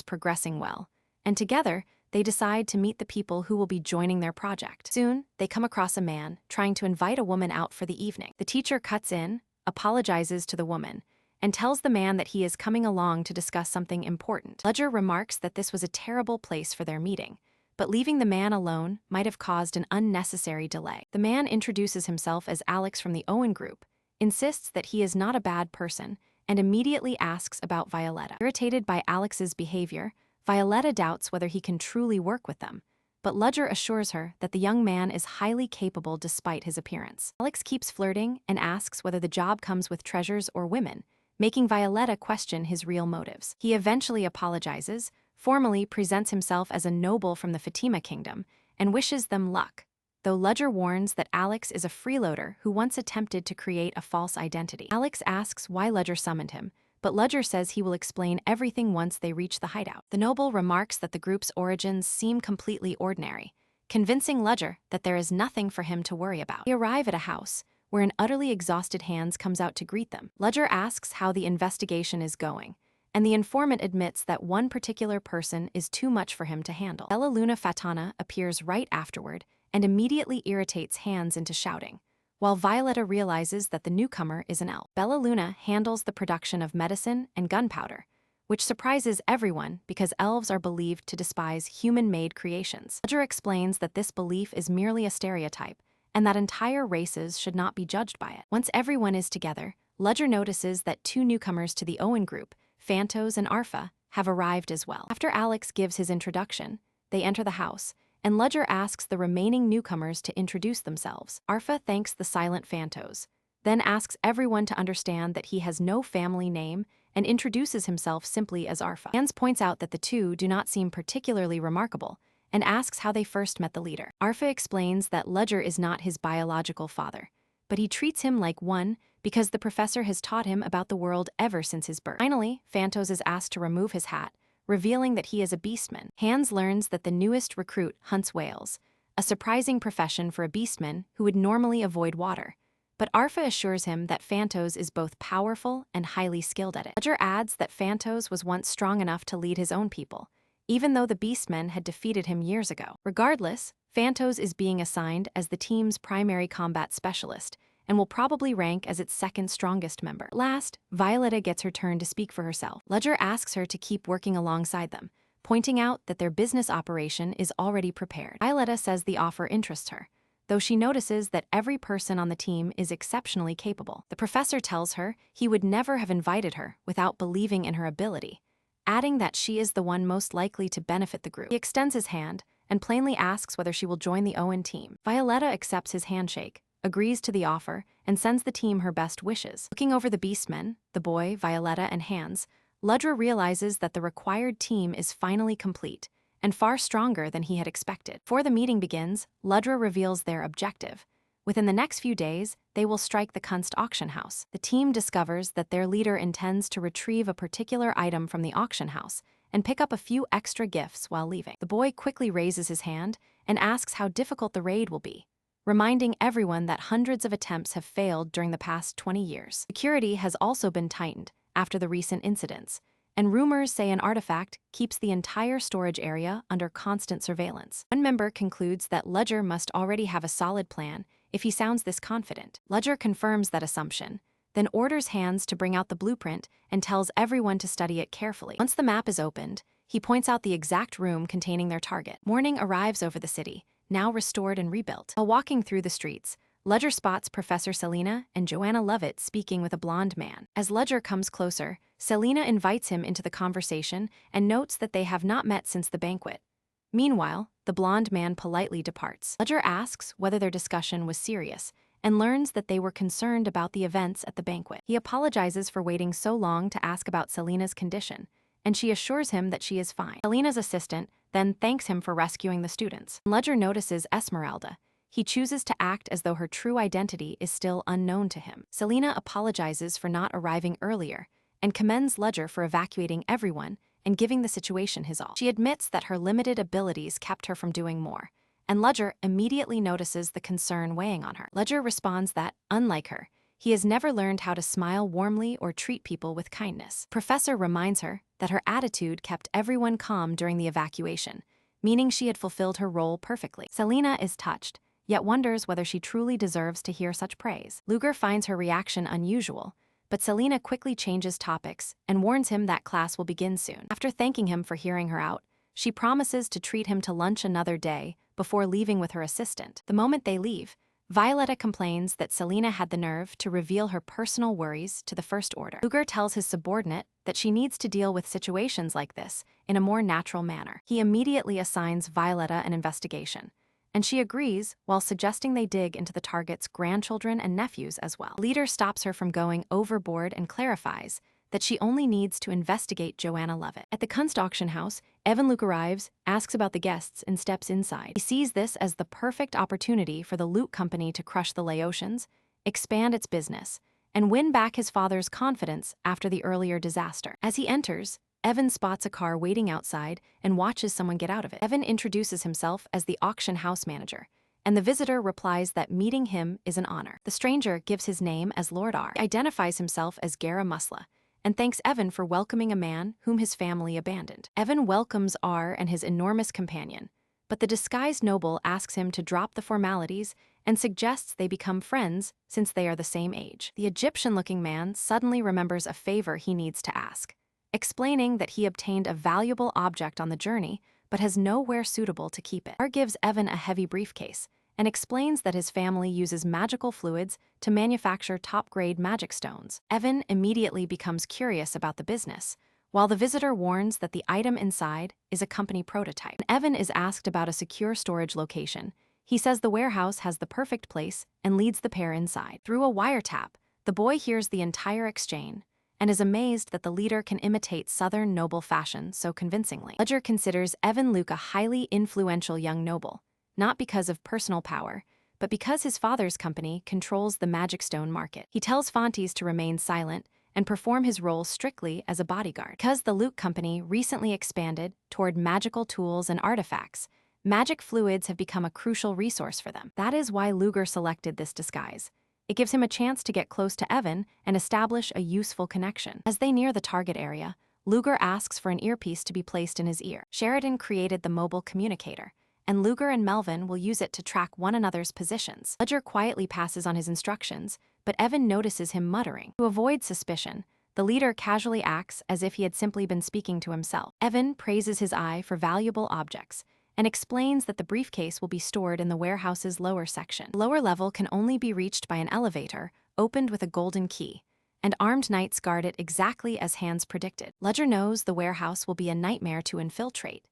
progressing well, and together, they decide to meet the people who will be joining their project. Soon, they come across a man trying to invite a woman out for the evening. The teacher cuts in, apologizes to the woman, and tells the man that he is coming along to discuss something important. Ludger remarks that this was a terrible place for their meeting, but leaving the man alone might have caused an unnecessary delay. The man introduces himself as Alex from the Owen Group, insists that he is not a bad person, and immediately asks about Violetta. Irritated by Alex's behavior, Violetta doubts whether he can truly work with them, but Ledger assures her that the young man is highly capable despite his appearance. Alex keeps flirting and asks whether the job comes with treasures or women, making Violetta question his real motives. He eventually apologizes, formally presents himself as a noble from the Fatima kingdom, and wishes them luck, though Ledger warns that Alex is a freeloader who once attempted to create a false identity. Alex asks why Ledger summoned him, but Ledger says he will explain everything once they reach the hideout. The noble remarks that the group's origins seem completely ordinary, convincing Ledger that there is nothing for him to worry about. They arrive at a house, where an utterly exhausted Hans comes out to greet them. Ledger asks how the investigation is going, and the informant admits that one particular person is too much for him to handle. Bella Luna Fatana appears right afterward and immediately irritates Hans into shouting, while Violetta realizes that the newcomer is an elf. Bella Luna handles the production of medicine and gunpowder, which surprises everyone because elves are believed to despise human-made creations. Ledger explains that this belief is merely a stereotype, and that entire races should not be judged by it. Once everyone is together, Ledger notices that two newcomers to the Owen group, Phantos and Arfa, have arrived as well. After Alex gives his introduction, they enter the house, and Ledger asks the remaining newcomers to introduce themselves. Arfa thanks the silent Phantos, then asks everyone to understand that he has no family name and introduces himself simply as Arfa. Hans points out that the two do not seem particularly remarkable and asks how they first met the leader. Arfa explains that Ledger is not his biological father, but he treats him like one because the professor has taught him about the world ever since his birth. Finally, Phantos is asked to remove his hat, revealing that he is a beastman. Hans learns that the newest recruit hunts whales, a surprising profession for a beastman who would normally avoid water. But Arfa assures him that Phantos is both powerful and highly skilled at it. Ledger adds that Phantos was once strong enough to lead his own people, even though the beastmen had defeated him years ago. Regardless, Phantos is being assigned as the team's primary combat specialist, and will probably rank as its second strongest member. Last, Violetta gets her turn to speak for herself. Ledger asks her to keep working alongside them, pointing out that their business operation is already prepared. Violetta says the offer interests her, though she notices that every person on the team is exceptionally capable. The professor tells her he would never have invited her without believing in her ability, adding that she is the one most likely to benefit the group. He extends his hand and plainly asks whether she will join the Owen team. Violetta accepts his handshake, agrees to the offer, and sends the team her best wishes. Looking over the beastmen, the boy, Violetta, and Hans, Ledger realizes that the required team is finally complete and far stronger than he had expected. Before the meeting begins, Ledger reveals their objective. Within the next few days, they will strike the Kunst auction house. The team discovers that their leader intends to retrieve a particular item from the auction house and pick up a few extra gifts while leaving. The boy quickly raises his hand and asks how difficult the raid will be, reminding everyone that hundreds of attempts have failed during the past 20 years. Security has also been tightened after the recent incidents, and rumors say an artifact keeps the entire storage area under constant surveillance. One member concludes that Ledger must already have a solid plan if he sounds this confident. Ledger confirms that assumption, then orders Hans to bring out the blueprint and tells everyone to study it carefully. Once the map is opened, he points out the exact room containing their target. Morning arrives over the city, now restored and rebuilt. While walking through the streets, Ledger spots Professor Selena and Joanna Lovett speaking with a blonde man. As Ledger comes closer, Selena invites him into the conversation and notes that they have not met since the banquet. Meanwhile, the blonde man politely departs. Ledger asks whether their discussion was serious and learns that they were concerned about the events at the banquet. He apologizes for waiting so long to ask about Selena's condition, and she assures him that she is fine. Selena's assistant then thanks him for rescuing the students. Ledger notices Esmeralda. He chooses to act as though her true identity is still unknown to him. Selena apologizes for not arriving earlier and commends Ledger for evacuating everyone and giving the situation his all. She admits that her limited abilities kept her from doing more, and Ledger immediately notices the concern weighing on her. Ledger responds that, unlike her, he has never learned how to smile warmly or treat people with kindness. Professor reminds her that her attitude kept everyone calm during the evacuation, meaning she had fulfilled her role perfectly. Selena is touched, yet wonders whether she truly deserves to hear such praise. Luger finds her reaction unusual, but Selena quickly changes topics and warns him that class will begin soon. After thanking him for hearing her out, she promises to treat him to lunch another day before leaving with her assistant. The moment they leave, Violetta complains that Selena had the nerve to reveal her personal worries to the First Order. Luger tells his subordinate that she needs to deal with situations like this in a more natural manner. He immediately assigns Violetta an investigation, and she agrees while suggesting they dig into the target's grandchildren and nephews as well. The leader stops her from going overboard and clarifies that she only needs to investigate Joanna Lovett. At the Kunst auction house, Evan Luke arrives, asks about the guests, and steps inside. He sees this as the perfect opportunity for the loot company to crush the Laotians, expand its business, and win back his father's confidence after the earlier disaster. As he enters, Evan spots a car waiting outside and watches someone get out of it. Evan introduces himself as the auction house manager, and the visitor replies that meeting him is an honor. The stranger gives his name as Lord R. He identifies himself as Gara Musla, and thanks Evan for welcoming a man whom his family abandoned. Evan welcomes R and his enormous companion, but the disguised noble asks him to drop the formalities and suggests they become friends since they are the same age. The Egyptian-looking man suddenly remembers a favor he needs to ask, explaining that he obtained a valuable object on the journey but has nowhere suitable to keep it. R gives Evan a heavy briefcase and explains that his family uses magical fluids to manufacture top-grade magic stones. Evan immediately becomes curious about the business, while the visitor warns that the item inside is a company prototype. When Evan is asked about a secure storage location, he says the warehouse has the perfect place and leads the pair inside. Through a wiretap, the boy hears the entire exchange and is amazed that the leader can imitate Southern noble fashion so convincingly. Ledger considers Evan Luke a highly influential young noble, not because of personal power, but because his father's company controls the magic stone market. He tells Fontes to remain silent and perform his role strictly as a bodyguard. Because the Luke company recently expanded toward magical tools and artifacts, magic fluids have become a crucial resource for them. That is why Luger selected this disguise. It gives him a chance to get close to Evan and establish a useful connection. As they near the target area, Luger asks for an earpiece to be placed in his ear. Sheridan created the mobile communicator, and Luger and Melvin will use it to track one another's positions. Ledger quietly passes on his instructions, but Evan notices him muttering. To avoid suspicion, the leader casually acts as if he had simply been speaking to himself. Evan praises his eye for valuable objects and explains that the briefcase will be stored in the warehouse's lower section. The lower level can only be reached by an elevator opened with a golden key, and armed knights guard it exactly as Hans predicted. Ledger knows the warehouse will be a nightmare to infiltrate.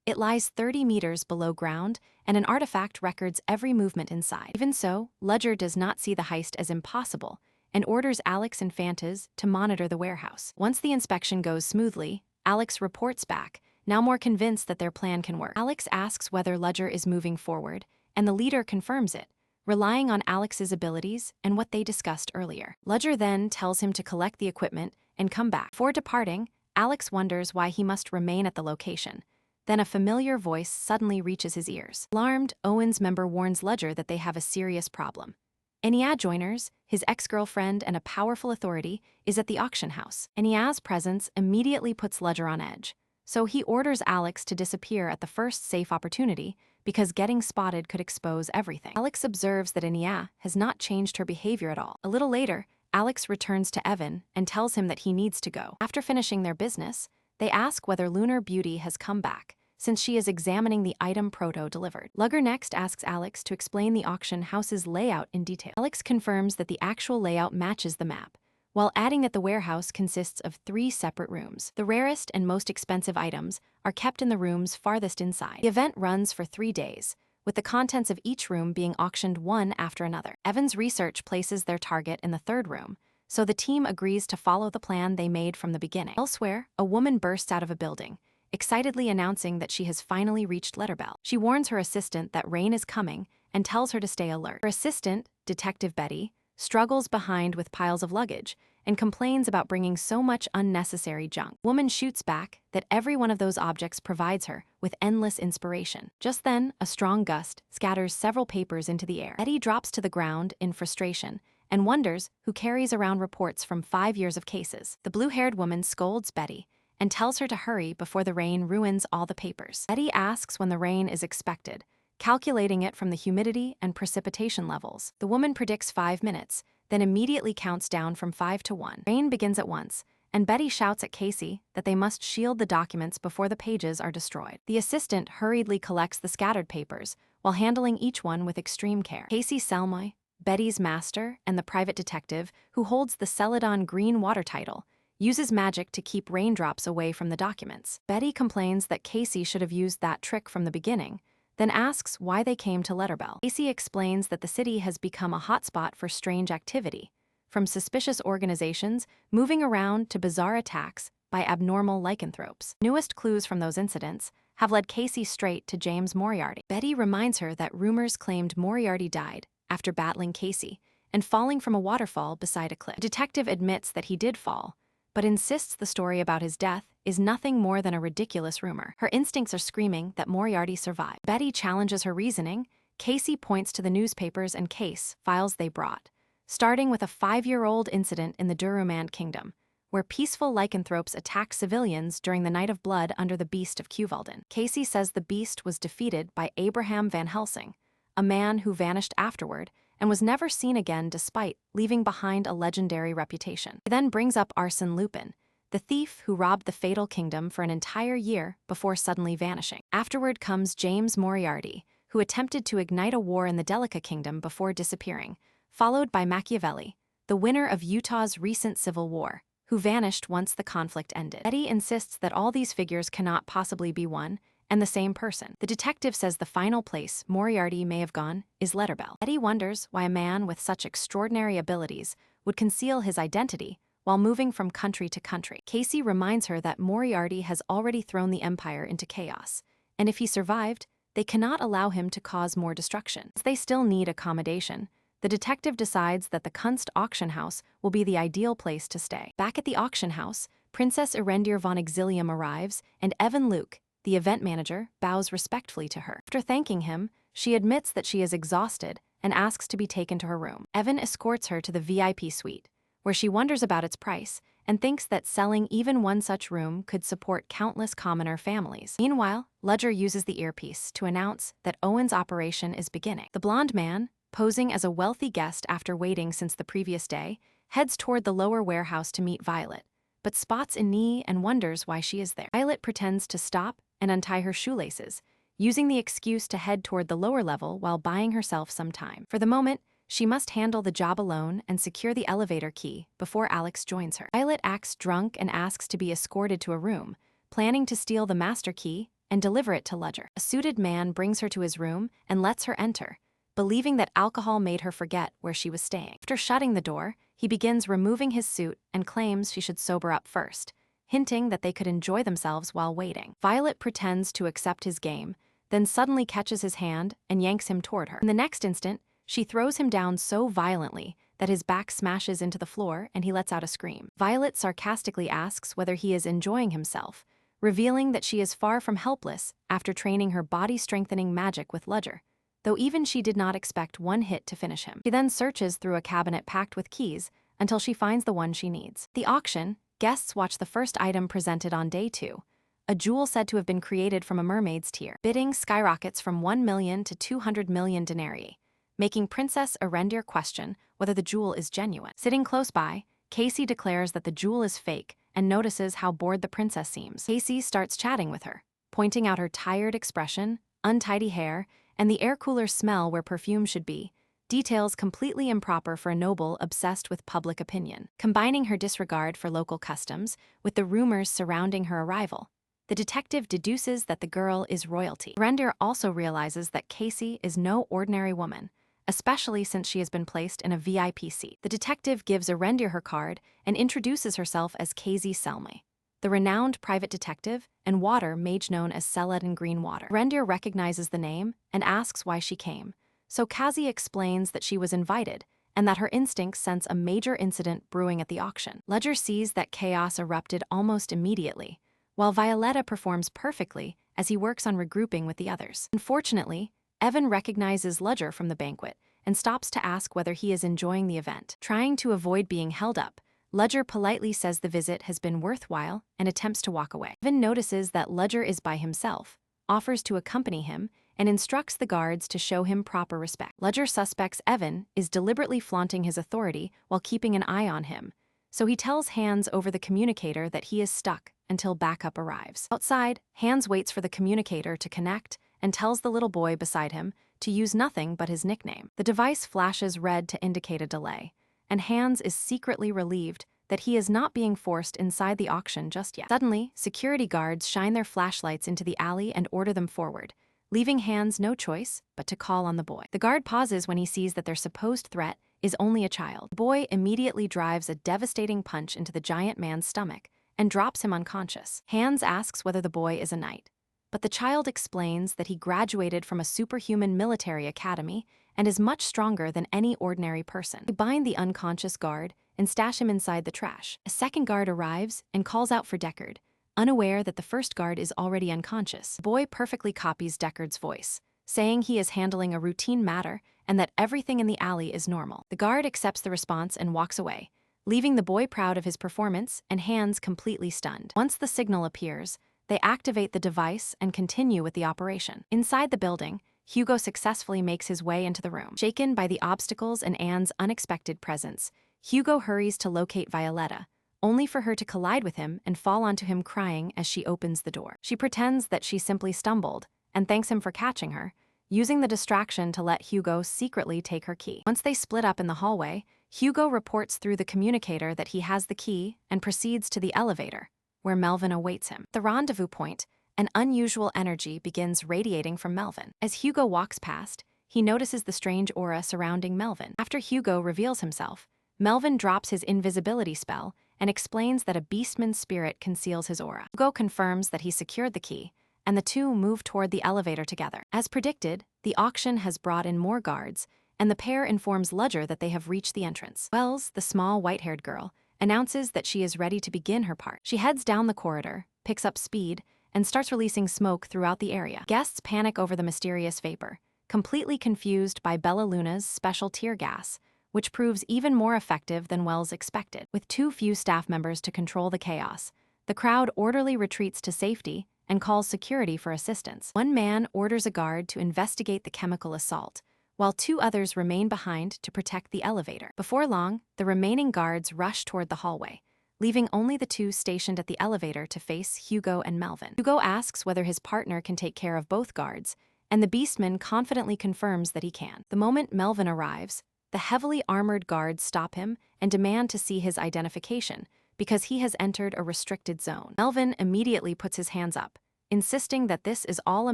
It lies 30 meters below ground, and an artifact records every movement inside. Even so, Ledger does not see the heist as impossible and orders Alex and Fantas to monitor the warehouse. Once the inspection goes smoothly, Alex reports back, now more convinced that their plan can work. Alex asks whether Ledger is moving forward, and the leader confirms it, relying on Alex's abilities and what they discussed earlier. Ledger then tells him to collect the equipment and come back. Before departing, Alex wonders why he must remain at the location. Then a familiar voice suddenly reaches his ears. Alarmed, Owen's member warns Ledger that they have a serious problem. Enya joiners, his ex-girlfriend and a powerful authority, is at the auction house. Enya's presence immediately puts Ledger on edge, so he orders Alex to disappear at the first safe opportunity because getting spotted could expose everything. Alex observes that Enya has not changed her behavior at all. A little later, Alex returns to Evan and tells him that he needs to go. After finishing their business, they ask whether Lunar Beauty has come back, since she is examining the item Proto delivered. Lugger next asks Alex to explain the auction house's layout in detail. Alex confirms that the actual layout matches the map, while adding that the warehouse consists of 3 separate rooms. The rarest and most expensive items are kept in the rooms farthest inside. The event runs for 3 days, with the contents of each room being auctioned one after another. Evan's research places their target in the 3rd room, so the team agrees to follow the plan they made from the beginning. Elsewhere, a woman bursts out of a building, excitedly announcing that she has finally reached Letterbell. She warns her assistant that rain is coming and tells her to stay alert. Her assistant, Detective Betty, struggles behind with piles of luggage and complains about bringing so much unnecessary junk. The woman shoots back that every one of those objects provides her with endless inspiration. Just then, a strong gust scatters several papers into the air. Betty drops to the ground in frustration and wonders who carries around reports from 5 years of cases. The blue-haired woman scolds Betty and tells her to hurry before the rain ruins all the papers. Betty asks when the rain is expected, calculating it from the humidity and precipitation levels. The woman predicts 5 minutes, then immediately counts down from 5 to 1. Rain begins at once, and Betty shouts at Casey that they must shield the documents before the pages are destroyed. The assistant hurriedly collects the scattered papers, while handling each one with extreme care. Casey Selmy, Betty's master and the private detective who holds the Celadon Green Water title, uses magic to keep raindrops away from the documents. Betty complains that Casey should have used that trick from the beginning, then asks why they came to Letterbell. Casey explains that the city has become a hotspot for strange activity, from suspicious organizations moving around to bizarre attacks by abnormal lycanthropes. Newest clues from those incidents have led Casey straight to James Moriarty. Betty reminds her that rumors claimed Moriarty died after battling Casey and falling from a waterfall beside a cliff. The detective admits that he did fall, but insists the story about his death is nothing more than a ridiculous rumor. Her instincts are screaming that Moriarty survived. Betty challenges her reasoning. Casey points to the newspapers and case files they brought, starting with a 5-year-old incident in the Durumand Kingdom, where peaceful lycanthropes attacked civilians during the Night of Blood under the Beast of Cuvalden. Casey says the Beast was defeated by Abraham Van Helsing, a man who vanished afterward and was never seen again despite leaving behind a legendary reputation. He then brings up Arsène Lupin, the thief who robbed the Fatal Kingdom for an entire year before suddenly vanishing. Afterward comes James Moriarty, who attempted to ignite a war in the Delica Kingdom before disappearing, followed by Machiavelli, the winner of Utah's recent civil war, who vanished once the conflict ended. Betty insists that all these figures cannot possibly be one and the same person. The detective says the final place Moriarty may have gone is Letterbell. Betty wonders why a man with such extraordinary abilities would conceal his identity while moving from country to country. Casey reminds her that Moriarty has already thrown the Empire into chaos, and if he survived, they cannot allow him to cause more destruction. As they still need accommodation, the detective decides that the Kunst auction house will be the ideal place to stay. Back at the auction house, Princess Erendir von Exilium arrives, and Evan Luke, the event manager, bows respectfully to her. After thanking him, she admits that she is exhausted and asks to be taken to her room. Evan escorts her to the VIP suite, where she wonders about its price and thinks that selling even one such room could support countless commoner families. Meanwhile, Ludger uses the earpiece to announce that Owen's operation is beginning. The blonde man, posing as a wealthy guest after waiting since the previous day, heads toward the lower warehouse to meet Violet, but spots Inee and wonders why she is there. Violet pretends to stop and untie her shoelaces, using the excuse to head toward the lower level while buying herself some time. For the moment, she must handle the job alone and secure the elevator key before Alex joins her. Violet acts drunk and asks to be escorted to a room, planning to steal the master key and deliver it to Ludger. A suited man brings her to his room and lets her enter, believing that alcohol made her forget where she was staying. After shutting the door, he begins removing his suit and claims she should sober up first, hinting that they could enjoy themselves while waiting. Violet pretends to accept his game, then suddenly catches his hand and yanks him toward her. In the next instant, she throws him down so violently that his back smashes into the floor and he lets out a scream. Violet sarcastically asks whether he is enjoying himself, revealing that she is far from helpless after training her body-strengthening magic with Ludger, though even she did not expect one hit to finish him. She then searches through a cabinet packed with keys until she finds the one she needs. At the auction, guests watch the first item presented on day 2, a jewel said to have been created from a mermaid's tear. Bidding skyrockets from 1 million to 200 million denarii, making Princess Erendir question whether the jewel is genuine. Sitting close by, Casey declares that the jewel is fake and notices how bored the princess seems. Casey starts chatting with her, pointing out her tired expression, untidy hair, and the air cooler smell where perfume should be, details completely improper for a noble obsessed with public opinion. Combining her disregard for local customs with the rumors surrounding her arrival, the detective deduces that the girl is royalty. Erendir also realizes that Casey is no ordinary woman, especially since she has been placed in a VIP seat. The detective gives Erendir her card and introduces herself as Casey Selmy, the renowned private detective and water mage known as Celadon Green Water. Erendir recognizes the name and asks why she came, so Kazi explains that she was invited and that her instincts sense a major incident brewing at the auction. Ludger sees that chaos erupted almost immediately, while Violetta performs perfectly as he works on regrouping with the others. Unfortunately, Evan recognizes Ludger from the banquet and stops to ask whether he is enjoying the event. Trying to avoid being held up, Ludger politely says the visit has been worthwhile and attempts to walk away. Evan notices that Ludger is by himself, offers to accompany him, and instructs the guards to show him proper respect. Ludger suspects Evan is deliberately flaunting his authority while keeping an eye on him, so he tells Hans over the communicator that he is stuck until backup arrives. Outside, Hans waits for the communicator to connect and tells the little boy beside him to use nothing but his nickname. The device flashes red to indicate a delay, and Hans is secretly relieved that he is not being forced inside the auction just yet. Suddenly, security guards shine their flashlights into the alley and order them forward, leaving Hans no choice but to call on the boy. The guard pauses when he sees that their supposed threat is only a child. The boy immediately drives a devastating punch into the giant man's stomach and drops him unconscious. Hans asks whether the boy is a knight, but the child explains that he graduated from a superhuman military academy and is much stronger than any ordinary person. They bind the unconscious guard and stash him inside the trash. A second guard arrives and calls out for Deckard, unaware that the first guard is already unconscious. The boy perfectly copies Deckard's voice, saying he is handling a routine matter and that everything in the alley is normal. The guard accepts the response and walks away, leaving the boy proud of his performance and Hans completely stunned. Once the signal appears, they activate the device and continue with the operation. Inside the building, Hugo successfully makes his way into the room. Shaken by the obstacles and Anne's unexpected presence, Hugo hurries to locate Violetta, only for her to collide with him and fall onto him crying as she opens the door. She pretends that she simply stumbled and thanks him for catching her, using the distraction to let Hugo secretly take her key. Once they split up in the hallway, Hugo reports through the communicator that he has the key and proceeds to the elevator, where Melvin awaits him. At the rendezvous point, an unusual energy begins radiating from Melvin. As Hugo walks past, he notices the strange aura surrounding Melvin. After Hugo reveals himself, Melvin drops his invisibility spell and explains that a beastman's spirit conceals his aura. Hugo confirms that he secured the key, and the two move toward the elevator together. As predicted, the auction has brought in more guards, and the pair informs Ludger that they have reached the entrance. Wells, the small white-haired girl, announces that she is ready to begin her part. She heads down the corridor, picks up speed, and starts releasing smoke throughout the area. Guests panic over the mysterious vapor, completely confused by Bella Luna's special tear gas, which proves even more effective than Wells expected. With too few staff members to control the chaos, the crowd orderly retreats to safety and calls security for assistance. One man orders a guard to investigate the chemical assault, while two others remain behind to protect the elevator. Before long, the remaining guards rush toward the hallway, leaving only the two stationed at the elevator to face Hugo and Melvin. Hugo asks whether his partner can take care of both guards, and the beastman confidently confirms that he can. The moment Melvin arrives, the heavily armored guards stop him and demand to see his identification because he has entered a restricted zone. Melvin immediately puts his hands up, insisting that this is all a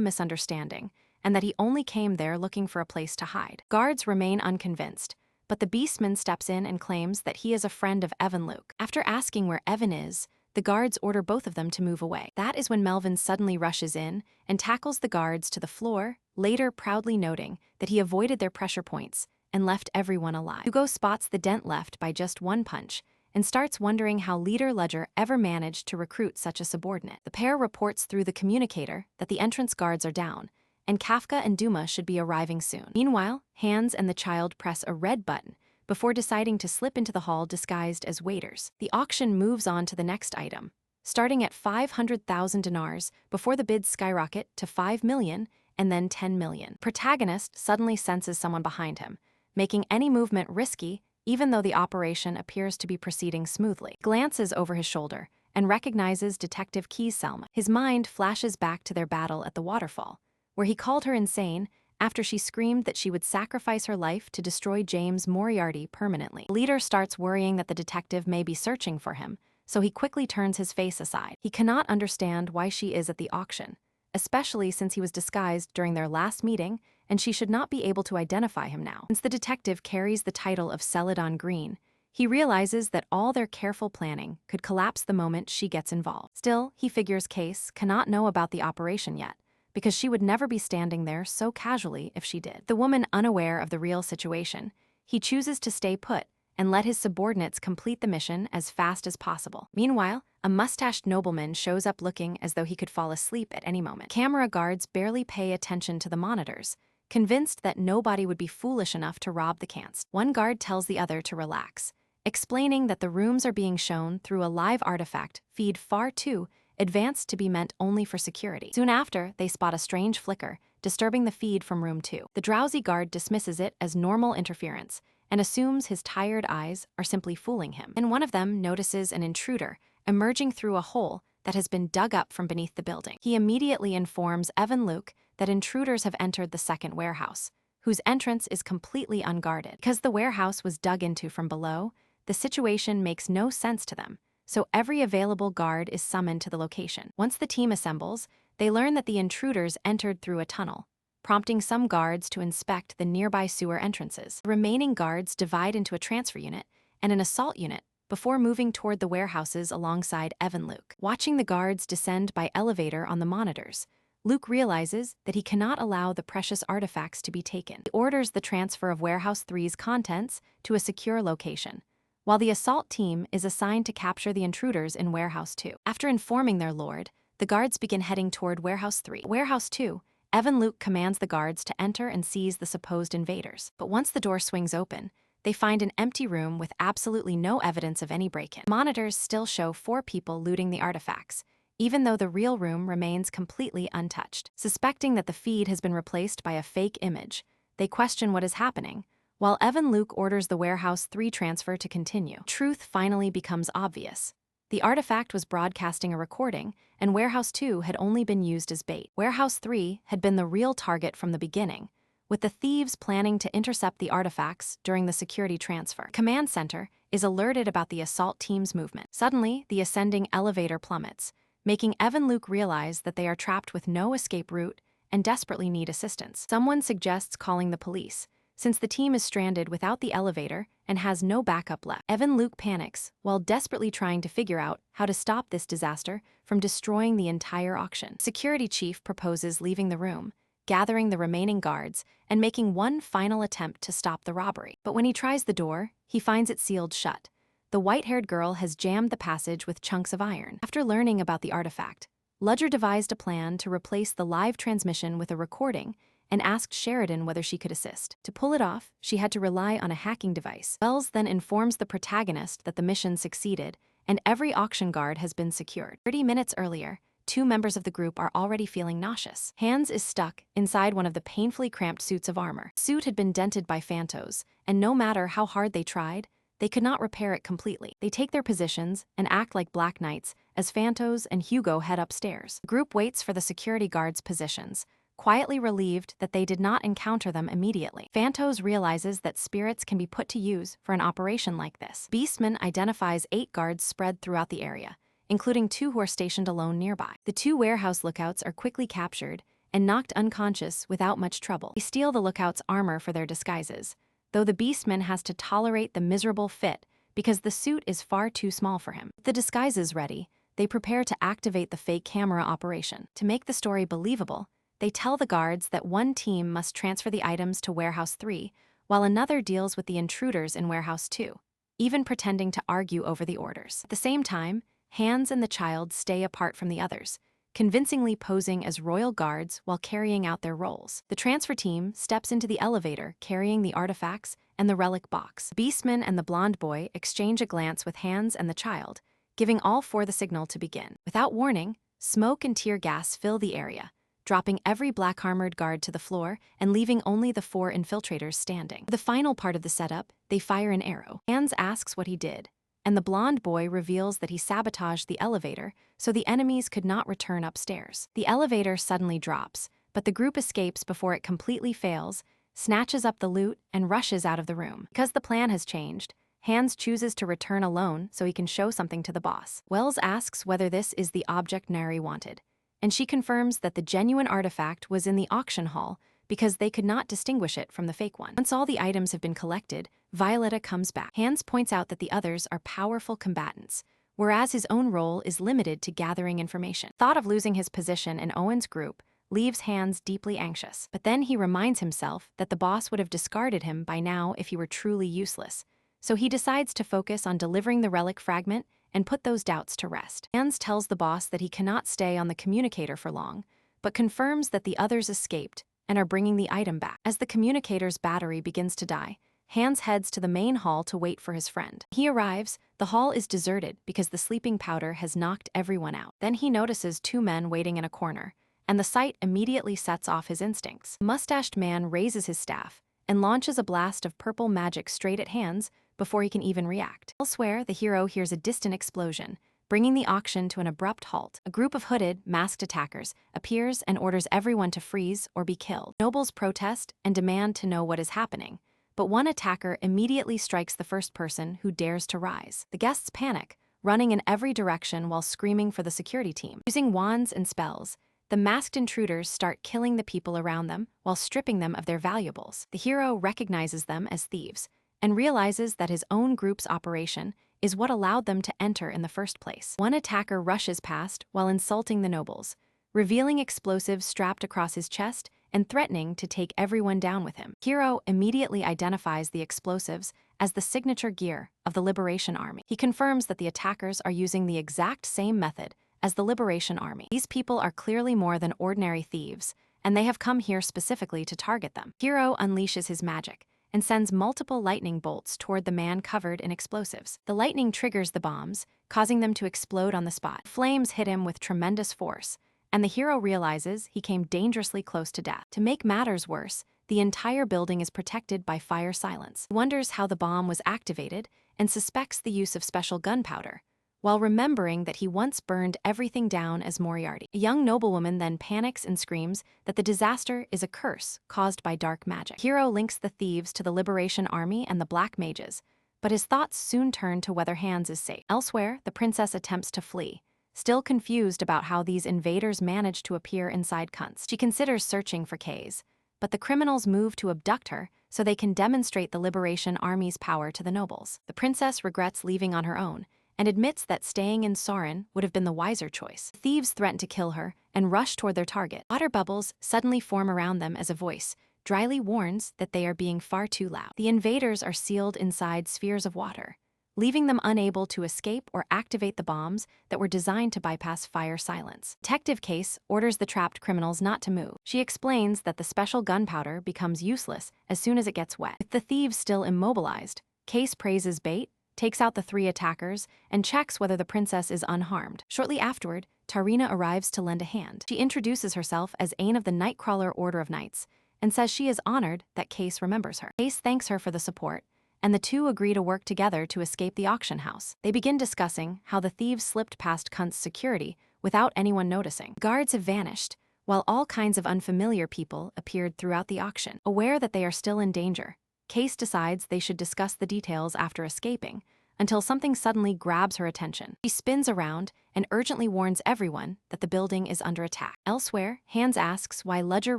misunderstanding and that he only came there looking for a place to hide. Guards remain unconvinced, but the beastman steps in and claims that he is a friend of Evan Luke. After asking where Evan is, the guards order both of them to move away. That is when Melvin suddenly rushes in and tackles the guards to the floor, later proudly noting that he avoided their pressure points and left everyone alive. Hugo spots the dent left by just one punch and starts wondering how Leader Ludger ever managed to recruit such a subordinate. The pair reports through the communicator that the entrance guards are down, and Kafka and Duma should be arriving soon. Meanwhile, Hans and the child press a red button before deciding to slip into the hall disguised as waiters. The auction moves on to the next item, starting at 500,000 dinars before the bids skyrocket to 5 million and then 10 million. Protagonist suddenly senses someone behind him, making any movement risky even though the operation appears to be proceeding smoothly. He glances over his shoulder and recognizes Detective Keyselma. His mind flashes back to their battle at the waterfall, where he called her insane after she screamed that she would sacrifice her life to destroy James Moriarty permanently. The leader starts worrying that the detective may be searching for him, so he quickly turns his face aside. He cannot understand why she is at the auction, especially since he was disguised during their last meeting and she should not be able to identify him now. Since the detective carries the title of Celadon Green, he realizes that all their careful planning could collapse the moment she gets involved. Still, he figures Case cannot know about the operation yet, because she would never be standing there so casually if she did. The woman unaware of the real situation, he chooses to stay put and let his subordinates complete the mission as fast as possible. Meanwhile, a mustached nobleman shows up looking as though he could fall asleep at any moment. Camera guards barely pay attention to the monitors, convinced that nobody would be foolish enough to rob the cants. One guard tells the other to relax, explaining that the rooms are being shown through a live artifact feed far too advanced to be meant only for security. Soon after, they spot a strange flicker, disturbing the feed from room 2. The drowsy guard dismisses it as normal interference and assumes his tired eyes are simply fooling him. And one of them notices an intruder emerging through a hole that has been dug up from beneath the building. He immediately informs Evan Luke that intruders have entered the second warehouse, whose entrance is completely unguarded. Because the warehouse was dug into from below, the situation makes no sense to them, so every available guard is summoned to the location. Once the team assembles, they learn that the intruders entered through a tunnel, prompting some guards to inspect the nearby sewer entrances. The remaining guards divide into a transfer unit and an assault unit before moving toward the warehouses alongside Evan Luke. Watching the guards descend by elevator on the monitors, Luke realizes that he cannot allow the precious artifacts to be taken. He orders the transfer of Warehouse 3's contents to a secure location, while the assault team is assigned to capture the intruders in Warehouse 2. After informing their lord, the guards begin heading toward Warehouse 3. Warehouse 2, Evan Luke commands the guards to enter and seize the supposed invaders. But once the door swings open, they find an empty room with absolutely no evidence of any break-in. Monitors still show 4 people looting the artifacts, even though the real room remains completely untouched. Suspecting that the feed has been replaced by a fake image, they question what is happening, while Evan Luke orders the Warehouse 3 transfer to continue. Truth finally becomes obvious. The artifact was broadcasting a recording, and Warehouse 2 had only been used as bait. Warehouse 3 had been the real target from the beginning, with the thieves planning to intercept the artifacts during the security transfer. Command Center is alerted about the assault team's movement. Suddenly, the ascending elevator plummets, making Evan Luke realize that they are trapped with no escape route and desperately need assistance. Someone suggests calling the police, since the team is stranded without the elevator and has no backup left. Evan Luke panics while desperately trying to figure out how to stop this disaster from destroying the entire auction. Security chief proposes leaving the room, gathering the remaining guards, and making one final attempt to stop the robbery. But when he tries the door, he finds it sealed shut. The white-haired girl has jammed the passage with chunks of iron. After learning about the artifact, Ludger devised a plan to replace the live transmission with a recording and asked Sheridan whether she could assist. To pull it off, she had to rely on a hacking device. Wells then informs the protagonist that the mission succeeded and every auction guard has been secured. 30 minutes earlier, 2 members of the group are already feeling nauseous. Hans is stuck inside one of the painfully cramped suits of armor. The suit had been dented by Phantos, and no matter how hard they tried, they could not repair it completely. They take their positions and act like Black Knights as Phantos and Hugo head upstairs. The group waits for the security guards' positions, quietly relieved that they did not encounter them immediately. Phantos realizes that spirits can be put to use for an operation like this. Beastman identifies 8 guards spread throughout the area, including 2 who are stationed alone nearby. The 2 warehouse lookouts are quickly captured and knocked unconscious without much trouble. They steal the lookouts' armor for their disguises, though the Beastman has to tolerate the miserable fit because the suit is far too small for him. With the disguises ready, they prepare to activate the fake camera operation. To make the story believable, they tell the guards that one team must transfer the items to Warehouse 3, while another deals with the intruders in Warehouse 2, even pretending to argue over the orders. At the same time, Hans and the child stay apart from the others, convincingly posing as royal guards while carrying out their roles. The transfer team steps into the elevator carrying the artifacts and the relic box. Beastman and the blonde boy exchange a glance with Hans and the child, giving all 4 the signal to begin. Without warning, smoke and tear gas fill the area, dropping every black-armored guard to the floor and leaving only the 4 infiltrators standing. For the final part of the setup, they fire an arrow. Hans asks what he did, and the blonde boy reveals that he sabotaged the elevator so the enemies could not return upstairs. The elevator suddenly drops, but the group escapes before it completely fails, snatches up the loot, and rushes out of the room. Because the plan has changed, Hans chooses to return alone so he can show something to the boss. Wells asks whether this is the object Neri wanted, and she confirms that the genuine artifact was in the auction hall because they could not distinguish it from the fake one. Once all the items have been collected, Violetta comes back. Hans points out that the others are powerful combatants, whereas his own role is limited to gathering information. Thought of losing his position in Owen's group leaves Hans deeply anxious, but then he reminds himself that the boss would have discarded him by now if he were truly useless, so he decides to focus on delivering the relic fragment and put those doubts to rest. Hans tells the boss that he cannot stay on the communicator for long, but confirms that the others escaped and are bringing the item back. As the communicator's battery begins to die, Hans heads to the main hall to wait for his friend. He arrives, the hall is deserted because the sleeping powder has knocked everyone out. Then he notices 2 men waiting in a corner, and the sight immediately sets off his instincts. The mustached man raises his staff and launches a blast of purple magic straight at Hans before he can even react. Elsewhere, the hero hears a distant explosion, bringing the auction to an abrupt halt. A group of hooded, masked attackers appears and orders everyone to freeze or be killed. Nobles protest and demand to know what is happening, but one attacker immediately strikes the first person who dares to rise. The guests panic, running in every direction while screaming for the security team. Using wands and spells, the masked intruders start killing the people around them while stripping them of their valuables. The hero recognizes them as thieves and realizes that his own group's operation is what allowed them to enter in the first place. One attacker rushes past while insulting the nobles, revealing explosives strapped across his chest and threatening to take everyone down with him. Hero immediately identifies the explosives as the signature gear of the Liberation Army. He confirms that the attackers are using the exact same method as the Liberation Army. These people are clearly more than ordinary thieves, and they have come here specifically to target them. Hero unleashes his magic and sends multiple lightning bolts toward the man covered in explosives. The lightning triggers the bombs, causing them to explode on the spot. Flames hit him with tremendous force, and the hero realizes he came dangerously close to death. To make matters worse, the entire building is protected by fire silence. He wonders how the bomb was activated and suspects the use of special gunpowder, while remembering that he once burned everything down as Moriarty. A young noblewoman then panics and screams that the disaster is a curse caused by dark magic. Hero links the thieves to the Liberation Army and the Black Mages, but his thoughts soon turn to whether Hans is safe. Elsewhere, the princess attempts to flee, still confused about how these invaders managed to appear inside Kunst. She considers searching for K's, but the criminals move to abduct her so they can demonstrate the Liberation Army's power to the nobles. The princess regrets leaving on her own and admits that staying in Sorin would have been the wiser choice. Thieves threaten to kill her and rush toward their target. Water bubbles suddenly form around them as a voice dryly warns that they are being far too loud. The invaders are sealed inside spheres of water, leaving them unable to escape or activate the bombs that were designed to bypass fire silence. Detective Case orders the trapped criminals not to move. She explains that the special gunpowder becomes useless as soon as it gets wet. With the thieves still immobilized, Case praises bait, takes out the 3 attackers, and checks whether the princess is unharmed. Shortly afterward, Tarina arrives to lend a hand. She introduces herself as Aine of the Nightcrawler Order of Knights and says she is honored that Case remembers her. Case thanks her for the support, and the two agree to work together to escape the auction house. They begin discussing how the thieves slipped past Kunst's security without anyone noticing. Guards have vanished, while all kinds of unfamiliar people appeared throughout the auction. Aware that they are still in danger, Case decides they should discuss the details after escaping, until something suddenly grabs her attention. She spins around and urgently warns everyone that the building is under attack. Elsewhere, Hans asks why Ludger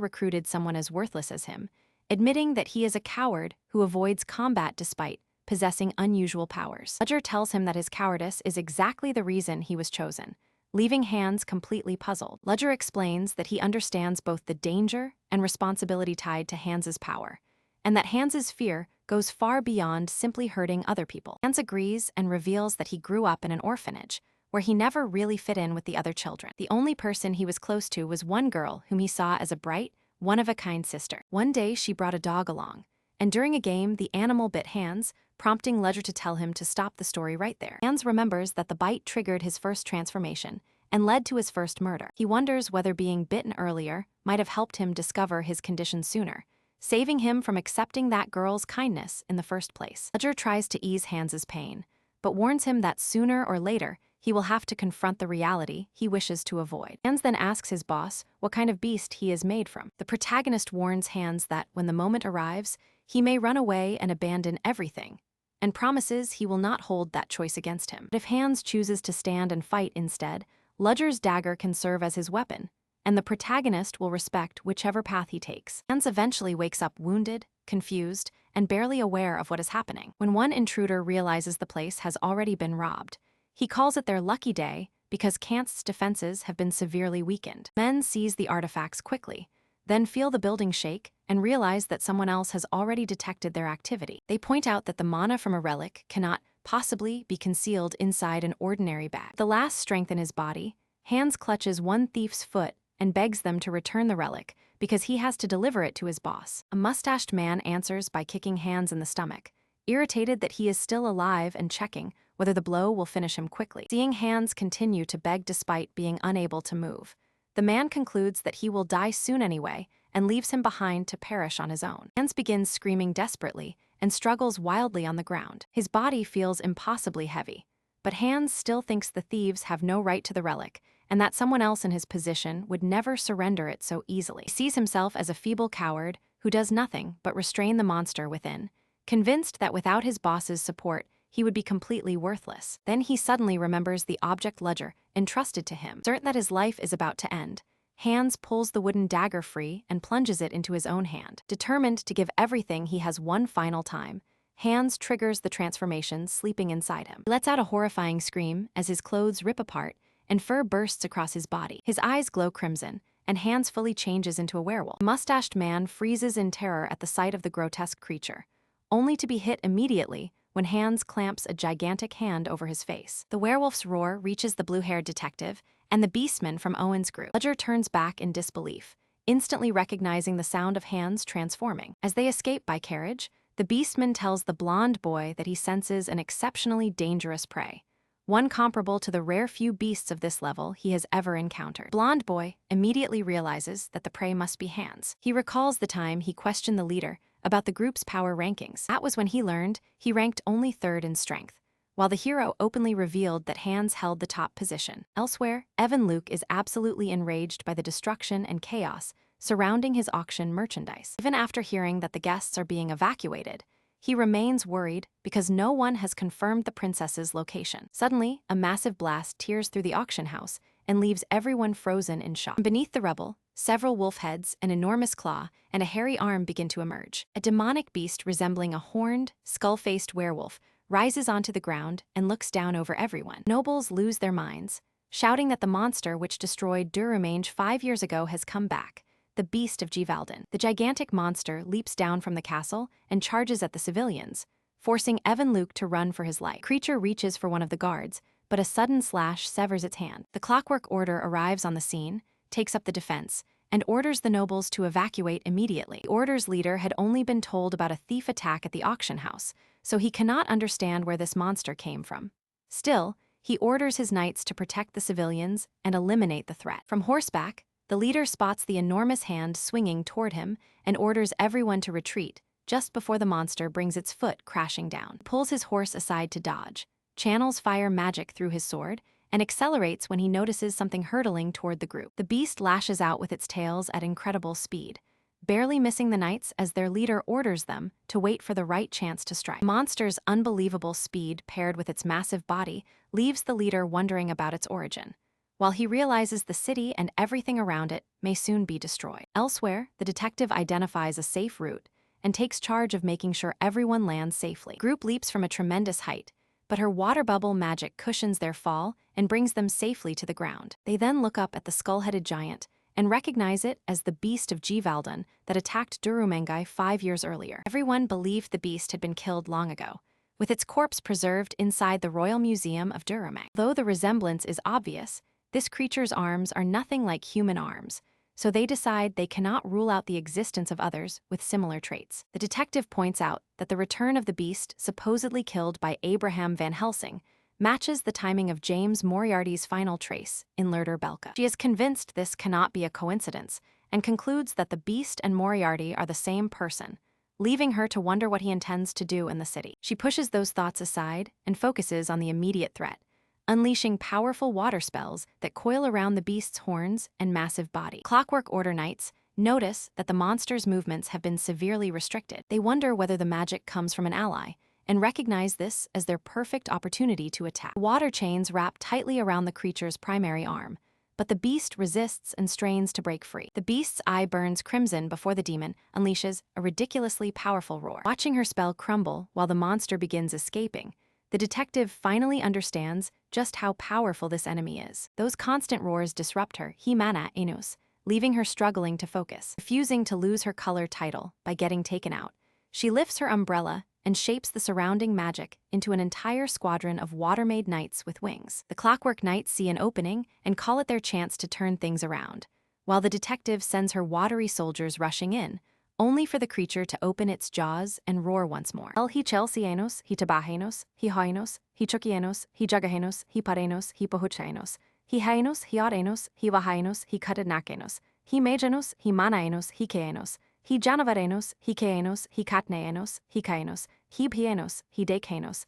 recruited someone as worthless as him, admitting that he is a coward who avoids combat despite possessing unusual powers. Ludger tells him that his cowardice is exactly the reason he was chosen, leaving Hans completely puzzled. Ludger explains that he understands both the danger and responsibility tied to Hans's power, and that Hans's fear goes far beyond simply hurting other people. Hans agrees and reveals that he grew up in an orphanage, where he never really fit in with the other children. The only person he was close to was one girl whom he saw as a bright, one-of-a-kind sister. One day she brought a dog along, and during a game the animal bit Hans, prompting Ludger to tell him to stop the story right there. Hans remembers that the bite triggered his first transformation and led to his first murder. He wonders whether being bitten earlier might have helped him discover his condition sooner, saving him from accepting that girl's kindness in the first place. Ludger tries to ease Hans's pain, but warns him that sooner or later he will have to confront the reality he wishes to avoid. Hans then asks his boss what kind of beast he is made from. The protagonist warns Hans that when the moment arrives, he may run away and abandon everything, and promises he will not hold that choice against him. But if Hans chooses to stand and fight instead, Ludger's dagger can serve as his weapon, and the protagonist will respect whichever path he takes. Hans eventually wakes up wounded, confused, and barely aware of what is happening. When one intruder realizes the place has already been robbed, he calls it their lucky day because Kant's defenses have been severely weakened. Men seize the artifacts quickly, then feel the building shake and realize that someone else has already detected their activity. They point out that the mana from a relic cannot possibly be concealed inside an ordinary bag. The last strength in his body, Hans clutches one thief's foot and begs them to return the relic because he has to deliver it to his boss. A mustached man answers by kicking Hans in the stomach, irritated that he is still alive and checking whether the blow will finish him quickly. Seeing Hans continue to beg despite being unable to move, the man concludes that he will die soon anyway and leaves him behind to perish on his own. Hans begins screaming desperately and struggles wildly on the ground. His body feels impossibly heavy, but Hans still thinks the thieves have no right to the relic, and that someone else in his position would never surrender it so easily. He sees himself as a feeble coward who does nothing but restrain the monster within, convinced that without his boss's support, he would be completely worthless. Then he suddenly remembers the object ledger entrusted to him. Certain that his life is about to end, Hans pulls the wooden dagger free and plunges it into his own hand. Determined to give everything he has one final time, Hans triggers the transformation sleeping inside him. He lets out a horrifying scream as his clothes rip apart and fur bursts across his body. His eyes glow crimson, and Hans fully changes into a werewolf. The mustached man freezes in terror at the sight of the grotesque creature, only to be hit immediately when Hans clamps a gigantic hand over his face. The werewolf's roar reaches the blue-haired detective and the beastman from Owen's group. Ledger turns back in disbelief, instantly recognizing the sound of Hans transforming. As they escape by carriage, the beastman tells the blonde boy that he senses an exceptionally dangerous prey, one comparable to the rare few beasts of this level he has ever encountered. Blonde boy immediately realizes that the prey must be Hans. He recalls the time he questioned the leader about the group's power rankings. That was when he learned he ranked only third in strength, while the hero openly revealed that Hans held the top position. Elsewhere, Evan Luke is absolutely enraged by the destruction and chaos surrounding his auction merchandise. Even after hearing that the guests are being evacuated, he remains worried because no one has confirmed the princess's location. Suddenly, a massive blast tears through the auction house and leaves everyone frozen in shock. Beneath the rubble, several wolf heads, an enormous claw, and a hairy arm begin to emerge. A demonic beast resembling a horned, skull-faced werewolf rises onto the ground and looks down over everyone. Nobles lose their minds, shouting that the monster which destroyed Durumange 5 years ago has come back, the beast of Givalden. The gigantic monster leaps down from the castle and charges at the civilians, forcing Evan Luke to run for his life. The creature reaches for one of the guards, but a sudden slash severs its hand. The Clockwork Order arrives on the scene, takes up the defense, and orders the nobles to evacuate immediately. The Order's leader had only been told about a thief attack at the auction house, so he cannot understand where this monster came from. Still, he orders his knights to protect the civilians and eliminate the threat. From horseback, the leader spots the enormous hand swinging toward him and orders everyone to retreat just before the monster brings its foot crashing down. He pulls his horse aside to dodge, channels fire magic through his sword, and accelerates when he notices something hurtling toward the group. The beast lashes out with its tails at incredible speed, barely missing the knights as their leader orders them to wait for the right chance to strike. The monster's unbelievable speed paired with its massive body leaves the leader wondering about its origin, while he realizes the city and everything around it may soon be destroyed. Elsewhere, the detective identifies a safe route and takes charge of making sure everyone lands safely. The group leaps from a tremendous height, but her water bubble magic cushions their fall and brings them safely to the ground. They then look up at the skull-headed giant and recognize it as the beast of Givalden that attacked Durumangai 5 years earlier. Everyone believed the beast had been killed long ago, with its corpse preserved inside the Royal Museum of Durumang. Though the resemblance is obvious, this creature's arms are nothing like human arms, so they decide they cannot rule out the existence of others with similar traits. The detective points out that the return of the beast supposedly killed by Abraham Van Helsing matches the timing of James Moriarty's final trace in Lurder Belka. She is convinced this cannot be a coincidence and concludes that the beast and Moriarty are the same person, leaving her to wonder what he intends to do in the city. She pushes those thoughts aside and focuses on the immediate threat, unleashing powerful water spells that coil around the beast's horns and massive body. Clockwork Order knights notice that the monster's movements have been severely restricted. They wonder whether the magic comes from an ally, and recognize this as their perfect opportunity to attack. Water chains wrap tightly around the creature's primary arm, but the beast resists and strains to break free. The beast's eye burns crimson before the demon unleashes a ridiculously powerful roar. Watching her spell crumble while the monster begins escaping, the detective finally understands just how powerful this enemy is. Those constant roars disrupt her, Himana Enus, leaving her struggling to focus. Refusing to lose her color title by getting taken out, she lifts her umbrella and shapes the surrounding magic into an entire squadron of water-made knights with wings. The Clockwork Knights see an opening and call it their chance to turn things around, while the detective sends her watery soldiers rushing in, only for the creature to open its jaws and roar once more. El hi Chelseanos, hi Tabajenos, hi Hoinos, hi Chukienos, hi Jagajenos, hi Parenos, hi Pohuchenos, hi Hainos, hi Arenos, hi Vahainos, hi Katednakenos, hi Mejanos, hi Manaenos, hi Keanos, hi Janavarenos, hi Keanos, hi Katneanos, hi Kainos, hi Pienos, hi Decanos,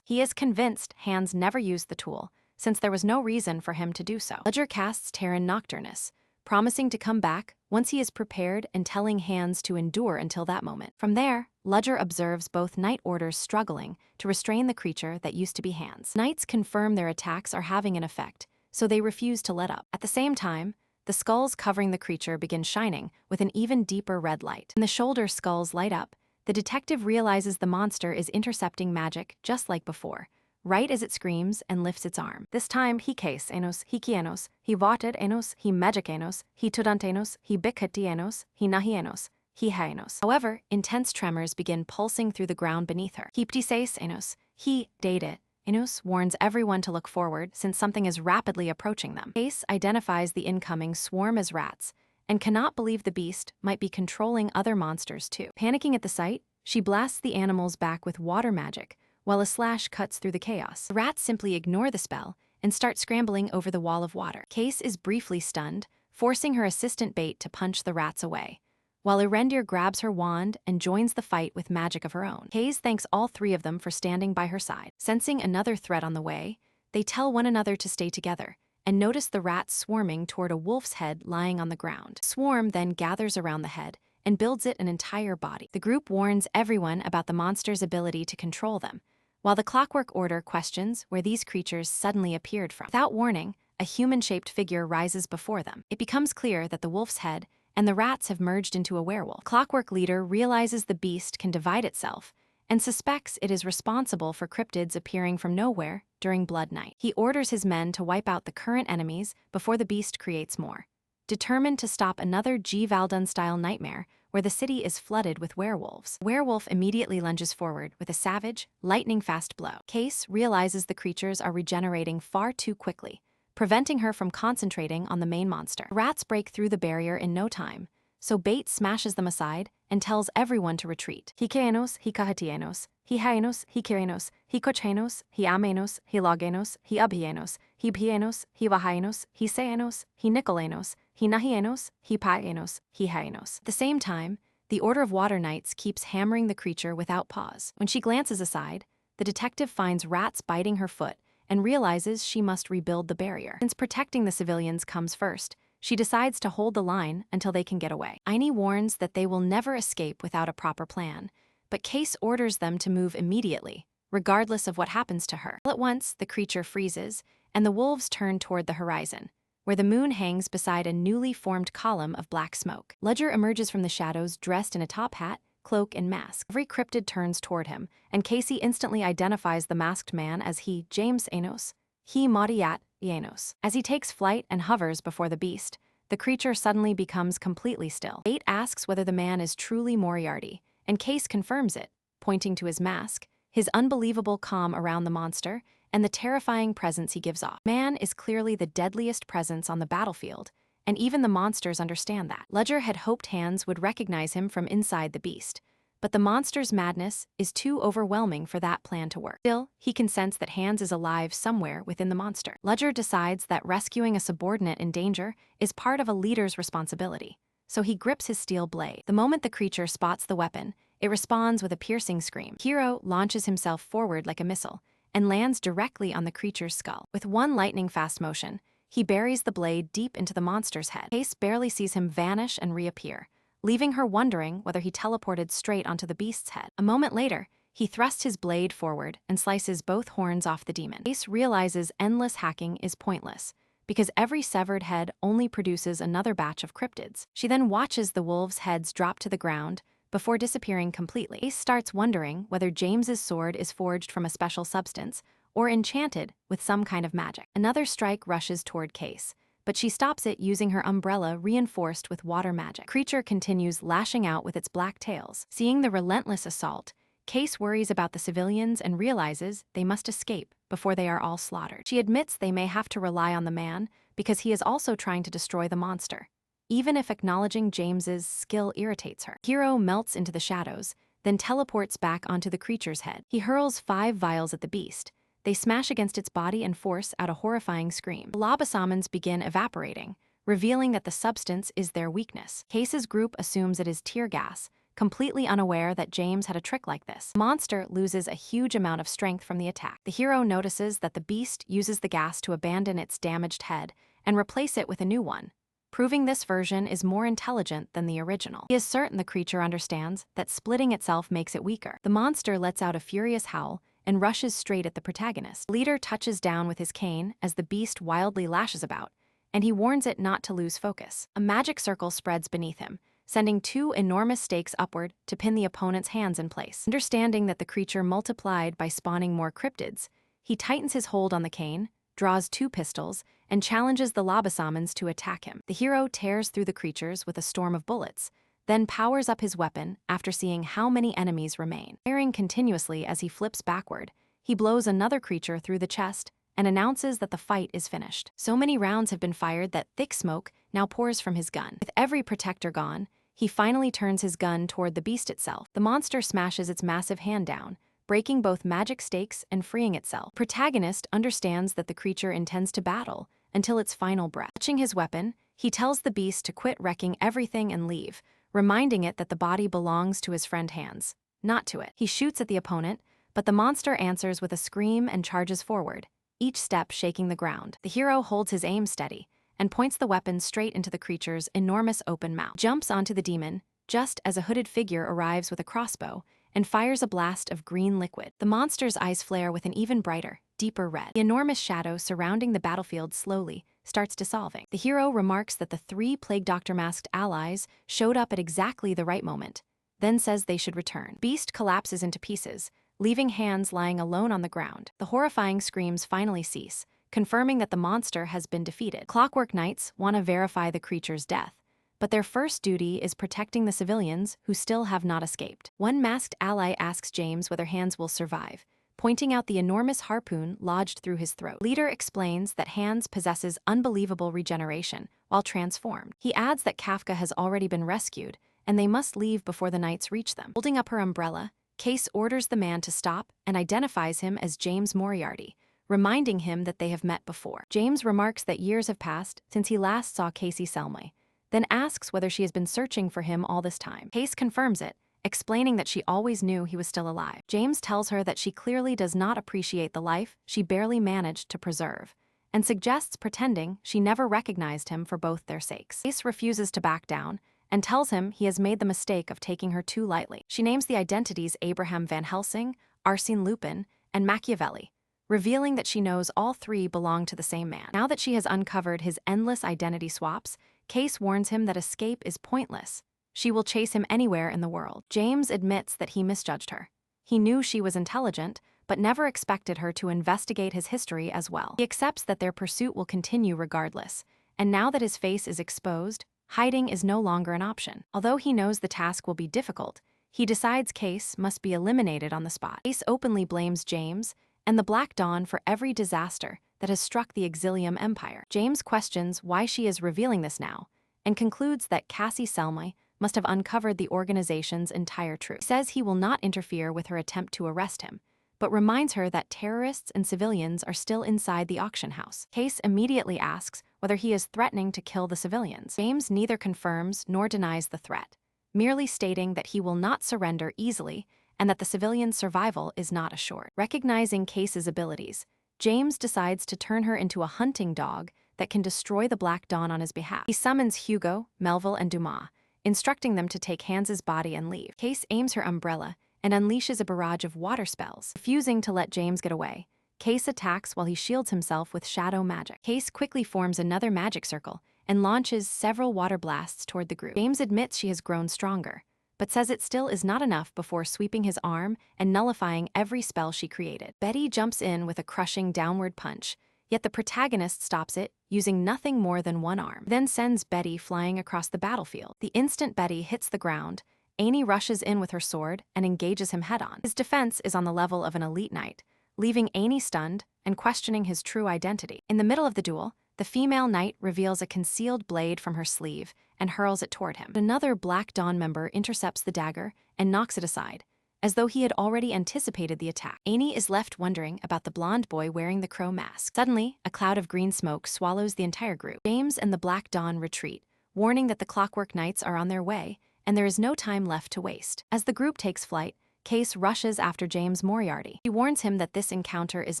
He is convinced Hans never used the tool, since there was no reason for him to do so. Ledger casts Terran Nocturnus, promising to come back once he is prepared and telling Hans to endure until that moment. From there, Ledger observes both Night Orders struggling to restrain the creature that used to be Hans. Knights confirm their attacks are having an effect, so they refuse to let up. At the same time, the skulls covering the creature begin shining with an even deeper red light. When the shoulder skulls light up, the detective realizes the monster is intercepting magic just like before, right as it screams and lifts its arm. This time, he case enos, he kienos, he vated enos, he magic enos, he tudantenos, he bikatienos, he nahienos, he haenos. However, intense tremors begin pulsing through the ground beneath her. Hiptises enos, he date Enos warns everyone to look forward since something is rapidly approaching them. Case identifies the incoming swarm as rats and cannot believe the beast might be controlling other monsters too. Panicking at the sight, she blasts the animals back with water magic while a slash cuts through the chaos. The rats simply ignore the spell and start scrambling over the wall of water. Case is briefly stunned, forcing her assistant Bait to punch the rats away, while Erendir grabs her wand and joins the fight with magic of her own. Hayes thanks all three of them for standing by her side. Sensing another threat on the way, they tell one another to stay together and notice the rats swarming toward a wolf's head lying on the ground. Swarm then gathers around the head and builds it an entire body. The group warns everyone about the monster's ability to control them, while the Clockwork Order questions where these creatures suddenly appeared from. Without warning, a human-shaped figure rises before them. It becomes clear that the wolf's head and the rats have merged into a werewolf. Clockwork Leader realizes the beast can divide itself and suspects it is responsible for cryptids appearing from nowhere during Blood Night. He orders his men to wipe out the current enemies before the beast creates more, determined to stop another G. Valdun-style nightmare where the city is flooded with werewolves. Werewolf immediately lunges forward with a savage, lightning-fast blow. Case realizes the creatures are regenerating far too quickly, preventing her from concentrating on the main monster. Rats break through the barrier in no time, so Bait smashes them aside and tells everyone to retreat. Hikenos, hikahatienos, hihaenos, hikirinos, hikochenos, hiamenos, hilogenos, hiabhienos, hibhienos, hivahaenos, hiseanos, hinicolanos, hinahienos, hipaenos, hihaenos. At the same time, the Order of Water Knights keeps hammering the creature without pause. When she glances aside, the detective finds rats biting her foot and realizes she must rebuild the barrier. Since protecting the civilians comes first, she decides to hold the line until they can get away. Aini warns that they will never escape without a proper plan, but Case orders them to move immediately, regardless of what happens to her. All at once, the creature freezes, and the wolves turn toward the horizon, where the moon hangs beside a newly formed column of black smoke. Ledger emerges from the shadows dressed in a top hat, cloak, and mask. Every cryptid turns toward him, and Casey instantly identifies the masked man as James Enos, Modiat Enos. As he takes flight and hovers before the beast, the creature suddenly becomes completely still. Bait asks whether the man is truly Moriarty, and Case confirms it, pointing to his mask, his unbelievable calm around the monster, and the terrifying presence he gives off. Man is clearly the deadliest presence on the battlefield, and even the monsters understand that. Ledger had hoped Hans would recognize him from inside the beast, but the monster's madness is too overwhelming for that plan to work. Still, he can sense that Hans is alive somewhere within the monster. Ledger decides that rescuing a subordinate in danger is part of a leader's responsibility, so he grips his steel blade. The moment the creature spots the weapon, it responds with a piercing scream. Hero launches himself forward like a missile and lands directly on the creature's skull. With one lightning-fast motion, he buries the blade deep into the monster's head. Case barely sees him vanish and reappear, leaving her wondering whether he teleported straight onto the beast's head. A moment later, he thrusts his blade forward and slices both horns off the demon. Case realizes endless hacking is pointless, because every severed head only produces another batch of cryptids. She then watches the wolves' heads drop to the ground before disappearing completely. Case starts wondering whether James's sword is forged from a special substance or enchanted with some kind of magic. Another strike rushes toward Case, but she stops it using her umbrella reinforced with water magic. Creature continues lashing out with its black tails. Seeing the relentless assault, Case worries about the civilians and realizes they must escape before they are all slaughtered. She admits they may have to rely on the man because he is also trying to destroy the monster, even if acknowledging James's skill irritates her. Hero melts into the shadows, then teleports back onto the creature's head. He hurls 5 vials at the beast. They smash against its body and force out a horrifying scream. The Labasamans begin evaporating, revealing that the substance is their weakness. Case's group assumes it is tear gas, completely unaware that James had a trick like this. The monster loses a huge amount of strength from the attack. The hero notices that the beast uses the gas to abandon its damaged head and replace it with a new one, proving this version is more intelligent than the original. He is certain the creature understands that splitting itself makes it weaker. The monster lets out a furious howl and rushes straight at the protagonist. The leader touches down with his cane as the beast wildly lashes about, and he warns it not to lose focus. A magic circle spreads beneath him, sending two enormous stakes upward to pin the opponent's hands in place. Understanding that the creature multiplied by spawning more cryptids, he tightens his hold on the cane, draws two pistols, and challenges the Labasamans to attack him. The hero tears through the creatures with a storm of bullets, then powers up his weapon after seeing how many enemies remain. Firing continuously as he flips backward, he blows another creature through the chest and announces that the fight is finished. So many rounds have been fired that thick smoke now pours from his gun. With every protector gone, he finally turns his gun toward the beast itself. The monster smashes its massive hand down, breaking both magic stakes and freeing itself. The protagonist understands that the creature intends to battle until its final breath. Touching his weapon, he tells the beast to quit wrecking everything and leave, reminding it that the body belongs to his friend Hans, not to it. He shoots at the opponent, but the monster answers with a scream and charges forward, each step shaking the ground. The hero holds his aim steady and points the weapon straight into the creature's enormous open mouth. Jumps onto the demon just as a hooded figure arrives with a crossbow and fires a blast of green liquid. The monster's eyes flare with an even brighter, deeper red. The enormous shadow surrounding the battlefield slowly starts dissolving. The hero remarks that the three Plague Doctor-masked allies showed up at exactly the right moment, then says they should return. Beast collapses into pieces, leaving Hans lying alone on the ground. The horrifying screams finally cease, confirming that the monster has been defeated. Clockwork Knights want to verify the creature's death, but their first duty is protecting the civilians who still have not escaped. One masked ally asks James whether Hans will survive, pointing out the enormous harpoon lodged through his throat. Leader explains that Hans possesses unbelievable regeneration while transformed. He adds that Kafka has already been rescued, and they must leave before the knights reach them. Holding up her umbrella, Case orders the man to stop and identifies him as James Moriarty, reminding him that they have met before. James remarks that years have passed since he last saw Casey Selmy, then asks whether she has been searching for him all this time. Case confirms it, explaining that she always knew he was still alive. James tells her that she clearly does not appreciate the life she barely managed to preserve, and suggests pretending she never recognized him for both their sakes. Case refuses to back down and tells him he has made the mistake of taking her too lightly. She names the identities Abraham Van Helsing, Arsène Lupin, and Machiavelli, revealing that she knows all three belong to the same man. Now that she has uncovered his endless identity swaps, Case warns him that escape is pointless. She will chase him anywhere in the world. James admits that he misjudged her. He knew she was intelligent, but never expected her to investigate his history as well. He accepts that their pursuit will continue regardless, and now that his face is exposed, hiding is no longer an option. Although he knows the task will be difficult, he decides Case must be eliminated on the spot. Case openly blames James and the Black Dawn for every disaster that has struck the Exilium Empire. James questions why she is revealing this now, and concludes that Cassie Selmy must have uncovered the organization's entire truth. He says he will not interfere with her attempt to arrest him, but reminds her that terrorists and civilians are still inside the auction house. Case immediately asks whether he is threatening to kill the civilians. James neither confirms nor denies the threat, merely stating that he will not surrender easily and that the civilians' survival is not assured. Recognizing Case's abilities, James decides to turn her into a hunting dog that can destroy the Black Dawn on his behalf. He summons Hugo, Melville, and Dumas, instructing them to take Hans's body and leave. Case aims her umbrella and unleashes a barrage of water spells. Refusing to let James get away, Case attacks while he shields himself with shadow magic. Case quickly forms another magic circle and launches several water blasts toward the group. James admits she has grown stronger, but says it still is not enough before sweeping his arm and nullifying every spell she created. Betty jumps in with a crushing downward punch, yet the protagonist stops it, using nothing more than one arm, then sends Betty flying across the battlefield. The instant Betty hits the ground, Annie rushes in with her sword and engages him head-on. His defense is on the level of an elite knight, leaving Annie stunned and questioning his true identity. In the middle of the duel, the female knight reveals a concealed blade from her sleeve and hurls it toward him. Another Black Dawn member intercepts the dagger and knocks it aside, as though he had already anticipated the attack. Annie is left wondering about the blonde boy wearing the crow mask. Suddenly, a cloud of green smoke swallows the entire group. James and the Black Dawn retreat, warning that the Clockwork Knights are on their way and there is no time left to waste. As the group takes flight, Case rushes after James Moriarty. He warns him that this encounter is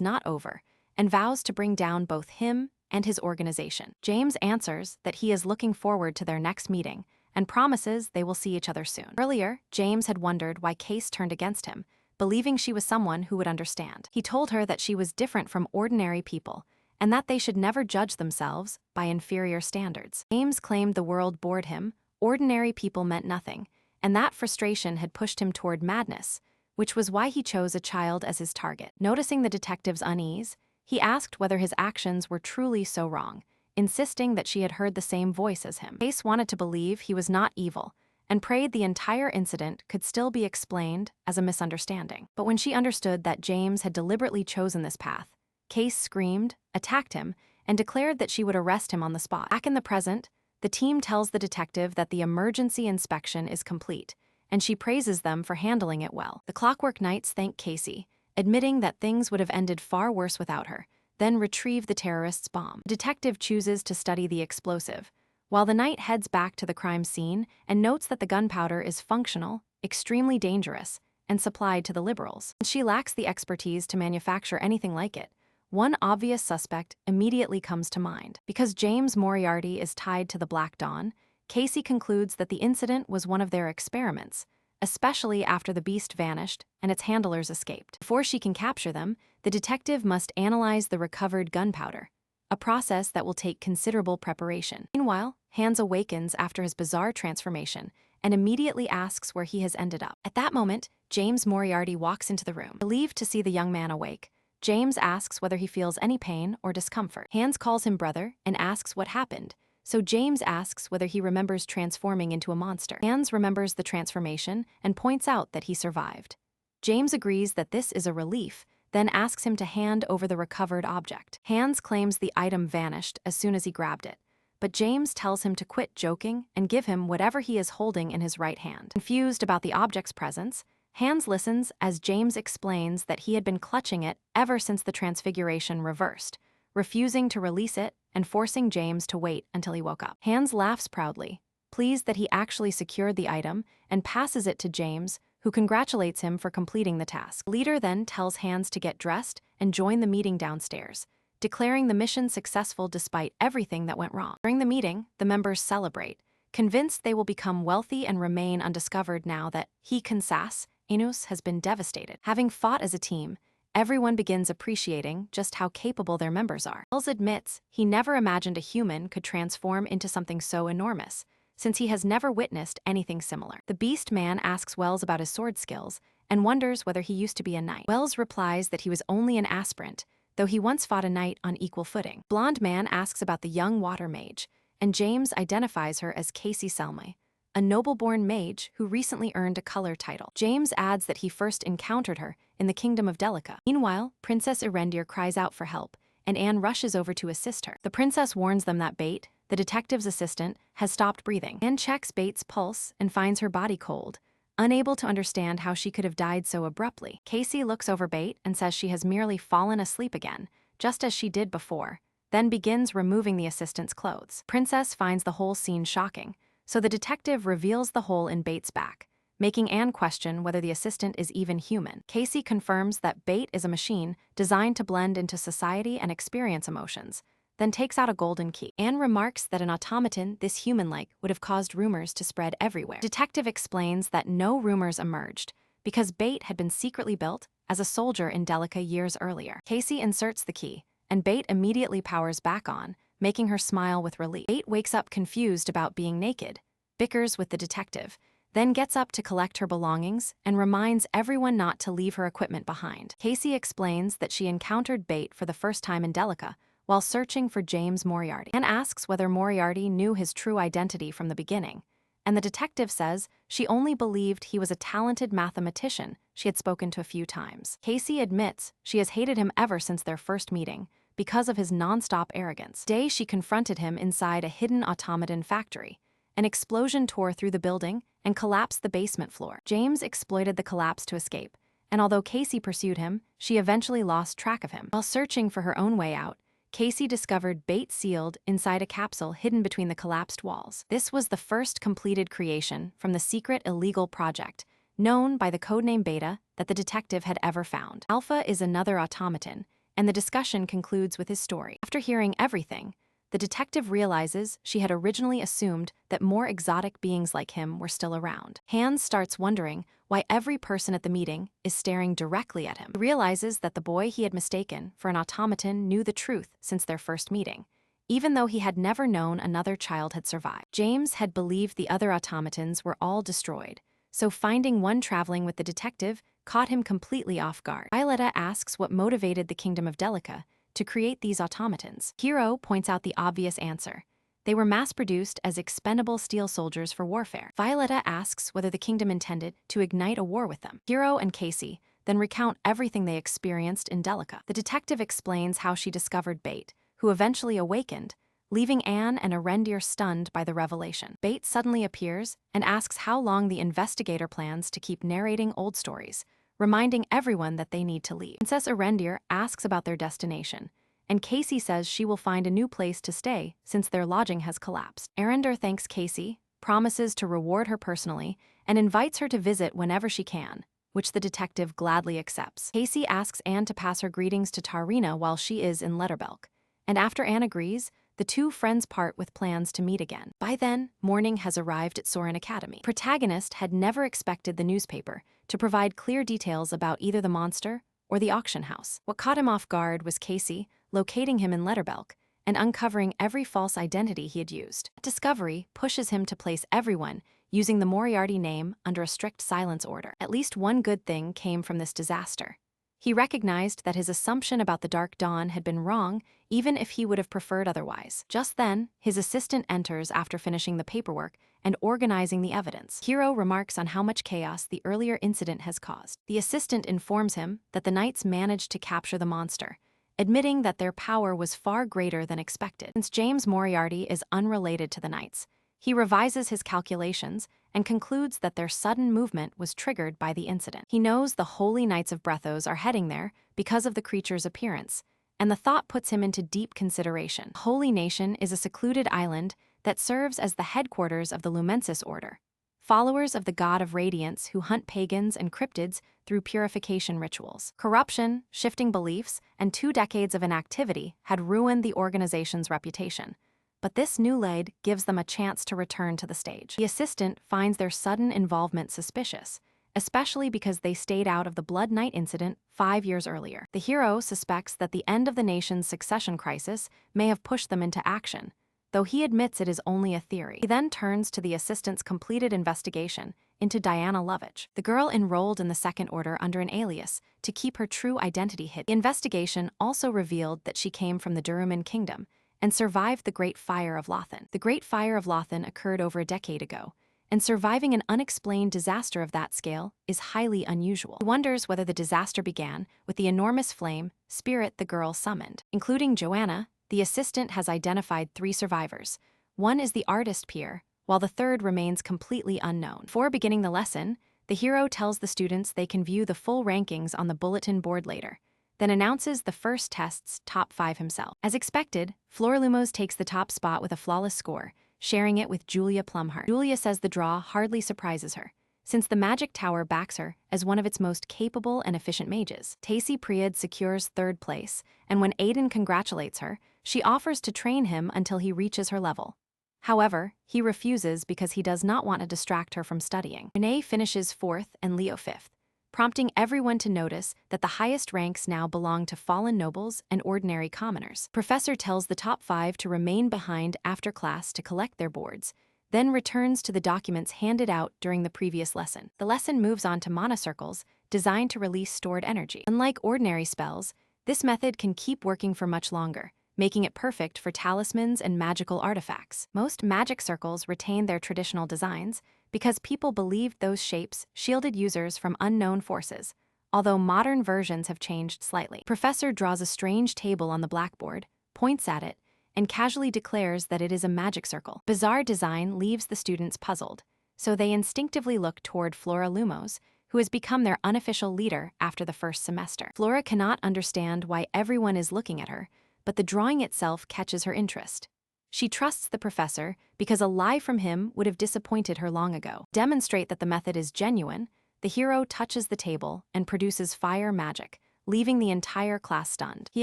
not over and vows to bring down both him and his organization. James answers that he is looking forward to their next meeting and promises they will see each other soon. Earlier, James had wondered why Case turned against him, believing she was someone who would understand. He told her that she was different from ordinary people and that they should never judge themselves by inferior standards. James claimed the world bored him, ordinary people meant nothing, and that frustration had pushed him toward madness, which was why he chose a child as his target. Noticing the detective's unease, he asked whether his actions were truly so wrong, insisting that she had heard the same voice as him. Case wanted to believe he was not evil and prayed the entire incident could still be explained as a misunderstanding. But when she understood that James had deliberately chosen this path, Case screamed, attacked him, and declared that she would arrest him on the spot. Back in the present, the team tells the detective that the emergency inspection is complete, and she praises them for handling it well. The Clockwork Knights thank Casey, admitting that things would have ended far worse without her, then retrieve the terrorist's bomb. The detective chooses to study the explosive, while the knight heads back to the crime scene and notes that the gunpowder is functional, extremely dangerous, and supplied to the liberals. She lacks the expertise to manufacture anything like it. One obvious suspect immediately comes to mind. Because James Moriarty is tied to the Black Dawn, Casey concludes that the incident was one of their experiments, especially after the beast vanished and its handlers escaped. Before she can capture them, the detective must analyze the recovered gunpowder, a process that will take considerable preparation. Meanwhile, Hans awakens after his bizarre transformation and immediately asks where he has ended up. At that moment, James Moriarty walks into the room. Relieved to see the young man awake, James asks whether he feels any pain or discomfort. Hans calls him brother and asks what happened, so James asks whether he remembers transforming into a monster. Hans remembers the transformation and points out that he survived. James agrees that this is a relief, then asks him to hand over the recovered object. Hans claims the item vanished as soon as he grabbed it, but James tells him to quit joking and give him whatever he is holding in his right hand. Confused about the object's presence, Hans listens as James explains that he had been clutching it ever since the transfiguration reversed, refusing to release it and forcing James to wait until he woke up. Hans laughs proudly, pleased that he actually secured the item, and passes it to James, who congratulates him for completing the task. The leader then tells Hans to get dressed and join the meeting downstairs, declaring the mission successful despite everything that went wrong. During the meeting, the members celebrate, convinced they will become wealthy and remain undiscovered now that he, Kansas, Inus has been devastated. Having fought as a team, everyone begins appreciating just how capable their members are. Wells admits he never imagined a human could transform into something so enormous, since he has never witnessed anything similar. The Beast Man asks Wells about his sword skills and wonders whether he used to be a knight. Wells replies that he was only an aspirant, though he once fought a knight on equal footing. Blonde Man asks about the young water mage, and James identifies her as Casey Selmy, a noble-born mage who recently earned a color title. James adds that he first encountered her in the Kingdom of Delica. Meanwhile, Princess Erendir cries out for help, and Anne rushes over to assist her. The princess warns them that Bate, the detective's assistant, has stopped breathing. Anne checks Bate's pulse and finds her body cold, unable to understand how she could have died so abruptly. Casey looks over Bate and says she has merely fallen asleep again, just as she did before, then begins removing the assistant's clothes. Princess finds the whole scene shocking, so the detective reveals the hole in Bate's back, making Anne question whether the assistant is even human. Casey confirms that Bate is a machine designed to blend into society and experience emotions, then takes out a golden key. Anne remarks that an automaton this human-like would have caused rumors to spread everywhere. Detective explains that no rumors emerged because Bate had been secretly built as a soldier in Delica years earlier. Casey inserts the key, and Bate immediately powers back on, making her smile with relief. Bate wakes up confused about being naked, bickers with the detective, then gets up to collect her belongings and reminds everyone not to leave her equipment behind. Casey explains that she encountered Bate for the first time in Delica while searching for James Moriarty, and asks whether Moriarty knew his true identity from the beginning, and the detective says she only believed he was a talented mathematician she had spoken to a few times. Casey admits she has hated him ever since their first meeting, because of his non-stop arrogance. Today she confronted him inside a hidden automaton factory. An explosion tore through the building and collapsed the basement floor. James exploited the collapse to escape, and although Casey pursued him, she eventually lost track of him. While searching for her own way out, Casey discovered bait sealed inside a capsule hidden between the collapsed walls. This was the first completed creation from the secret illegal project, known by the codename Beta, that the detective had ever found. Alpha is another automaton, and the discussion concludes with his story. After hearing everything, the detective realizes she had originally assumed that more exotic beings like him were still around. Hans starts wondering why every person at the meeting is staring directly at him. He realizes that the boy he had mistaken for an automaton knew the truth since their first meeting, even though he had never known another child had survived. James had believed the other automatons were all destroyed, so finding one traveling with the detective caught him completely off guard. Violetta asks what motivated the Kingdom of Delica to create these automatons. Hiro points out the obvious answer. They were mass-produced as expendable steel soldiers for warfare. Violetta asks whether the kingdom intended to ignite a war with them. Hiro and Casey then recount everything they experienced in Delica. The detective explains how she discovered Bait, who eventually awakened, leaving Anne and Arendir stunned by the revelation. Bait suddenly appears and asks how long the investigator plans to keep narrating old stories, reminding everyone that they need to leave. Princess Arendir asks about their destination, and Casey says she will find a new place to stay since their lodging has collapsed. Arendir thanks Casey, promises to reward her personally, and invites her to visit whenever she can, which the detective gladly accepts. Casey asks Anne to pass her greetings to Tarina while she is in Letterbelk, and after Anne agrees, the two friends part with plans to meet again. By then, morning has arrived at Soren Academy. Protagonist had never expected the newspaper to provide clear details about either the monster or the auction house. What caught him off guard was Casey locating him in Letterbelk and uncovering every false identity he had used. That discovery pushes him to place everyone using the Moriarty name under a strict silence order. At least one good thing came from this disaster. He recognized that his assumption about the Dark Dawn had been wrong, even if he would have preferred otherwise. Just then, his assistant enters after finishing the paperwork and organizing the evidence. Hiro remarks on how much chaos the earlier incident has caused. The assistant informs him that the knights managed to capture the monster, admitting that their power was far greater than expected. Since James Moriarty is unrelated to the knights, he revises his calculations and concludes that their sudden movement was triggered by the incident. He knows the Holy Knights of Brethos are heading there because of the creature's appearance, and the thought puts him into deep consideration. Holy Nation is a secluded island that serves as the headquarters of the Lumensis Order, followers of the god of radiance who hunt pagans and cryptids through purification rituals. Corruption, shifting beliefs, and 2 decades of inactivity had ruined the organization's reputation. But this new lead gives them a chance to return to the stage. The assistant finds their sudden involvement suspicious, especially because they stayed out of the Blood Knight incident 5 years earlier. The hero suspects that the end of the nation's succession crisis may have pushed them into action, though he admits it is only a theory. He then turns to the assistant's completed investigation into Diana Lovitch, the girl enrolled in the Second Order under an alias to keep her true identity hidden. The investigation also revealed that she came from the Duruman Kingdom and survived the Great Fire of Lothan. The Great Fire of Lothan occurred over a decade ago, and surviving an unexplained disaster of that scale is highly unusual. He wonders whether the disaster began with the enormous flame spirit the girl summoned. Including Joanna, the assistant has identified 3 survivors. One is the artist peer, while the third remains completely unknown. Before beginning the lesson, the hero tells the students they can view the full rankings on the bulletin board later, then announces the first test's top 5 himself. As expected, Flor Lumos takes the top spot with a flawless score, sharing it with Julia Plumhart. Julia says the draw hardly surprises her, since the Magic Tower backs her as one of its most capable and efficient mages. Tacy Priad secures 3rd place, and when Aiden congratulates her, she offers to train him until he reaches her level. However, he refuses because he does not want to distract her from studying. Renee finishes 4th and Leo 5th, prompting everyone to notice that the highest ranks now belong to fallen nobles and ordinary commoners. Professor tells the top 5 to remain behind after class to collect their boards, then returns to the documents handed out during the previous lesson. The lesson moves on to mana circles, designed to release stored energy. Unlike ordinary spells, this method can keep working for much longer, making it perfect for talismans and magical artifacts. Most magic circles retain their traditional designs because people believed those shapes shielded users from unknown forces, although modern versions have changed slightly. Professor draws a strange table on the blackboard, points at it, and casually declares that it is a magic circle. Bizarre design leaves the students puzzled, so they instinctively look toward Flora Lumos, who has become their unofficial leader after the first semester. Flora cannot understand why everyone is looking at her, but the drawing itself catches her interest. She trusts the professor because a lie from him would have disappointed her long ago. To demonstrate that the method is genuine, the hero touches the table and produces fire magic, leaving the entire class stunned. He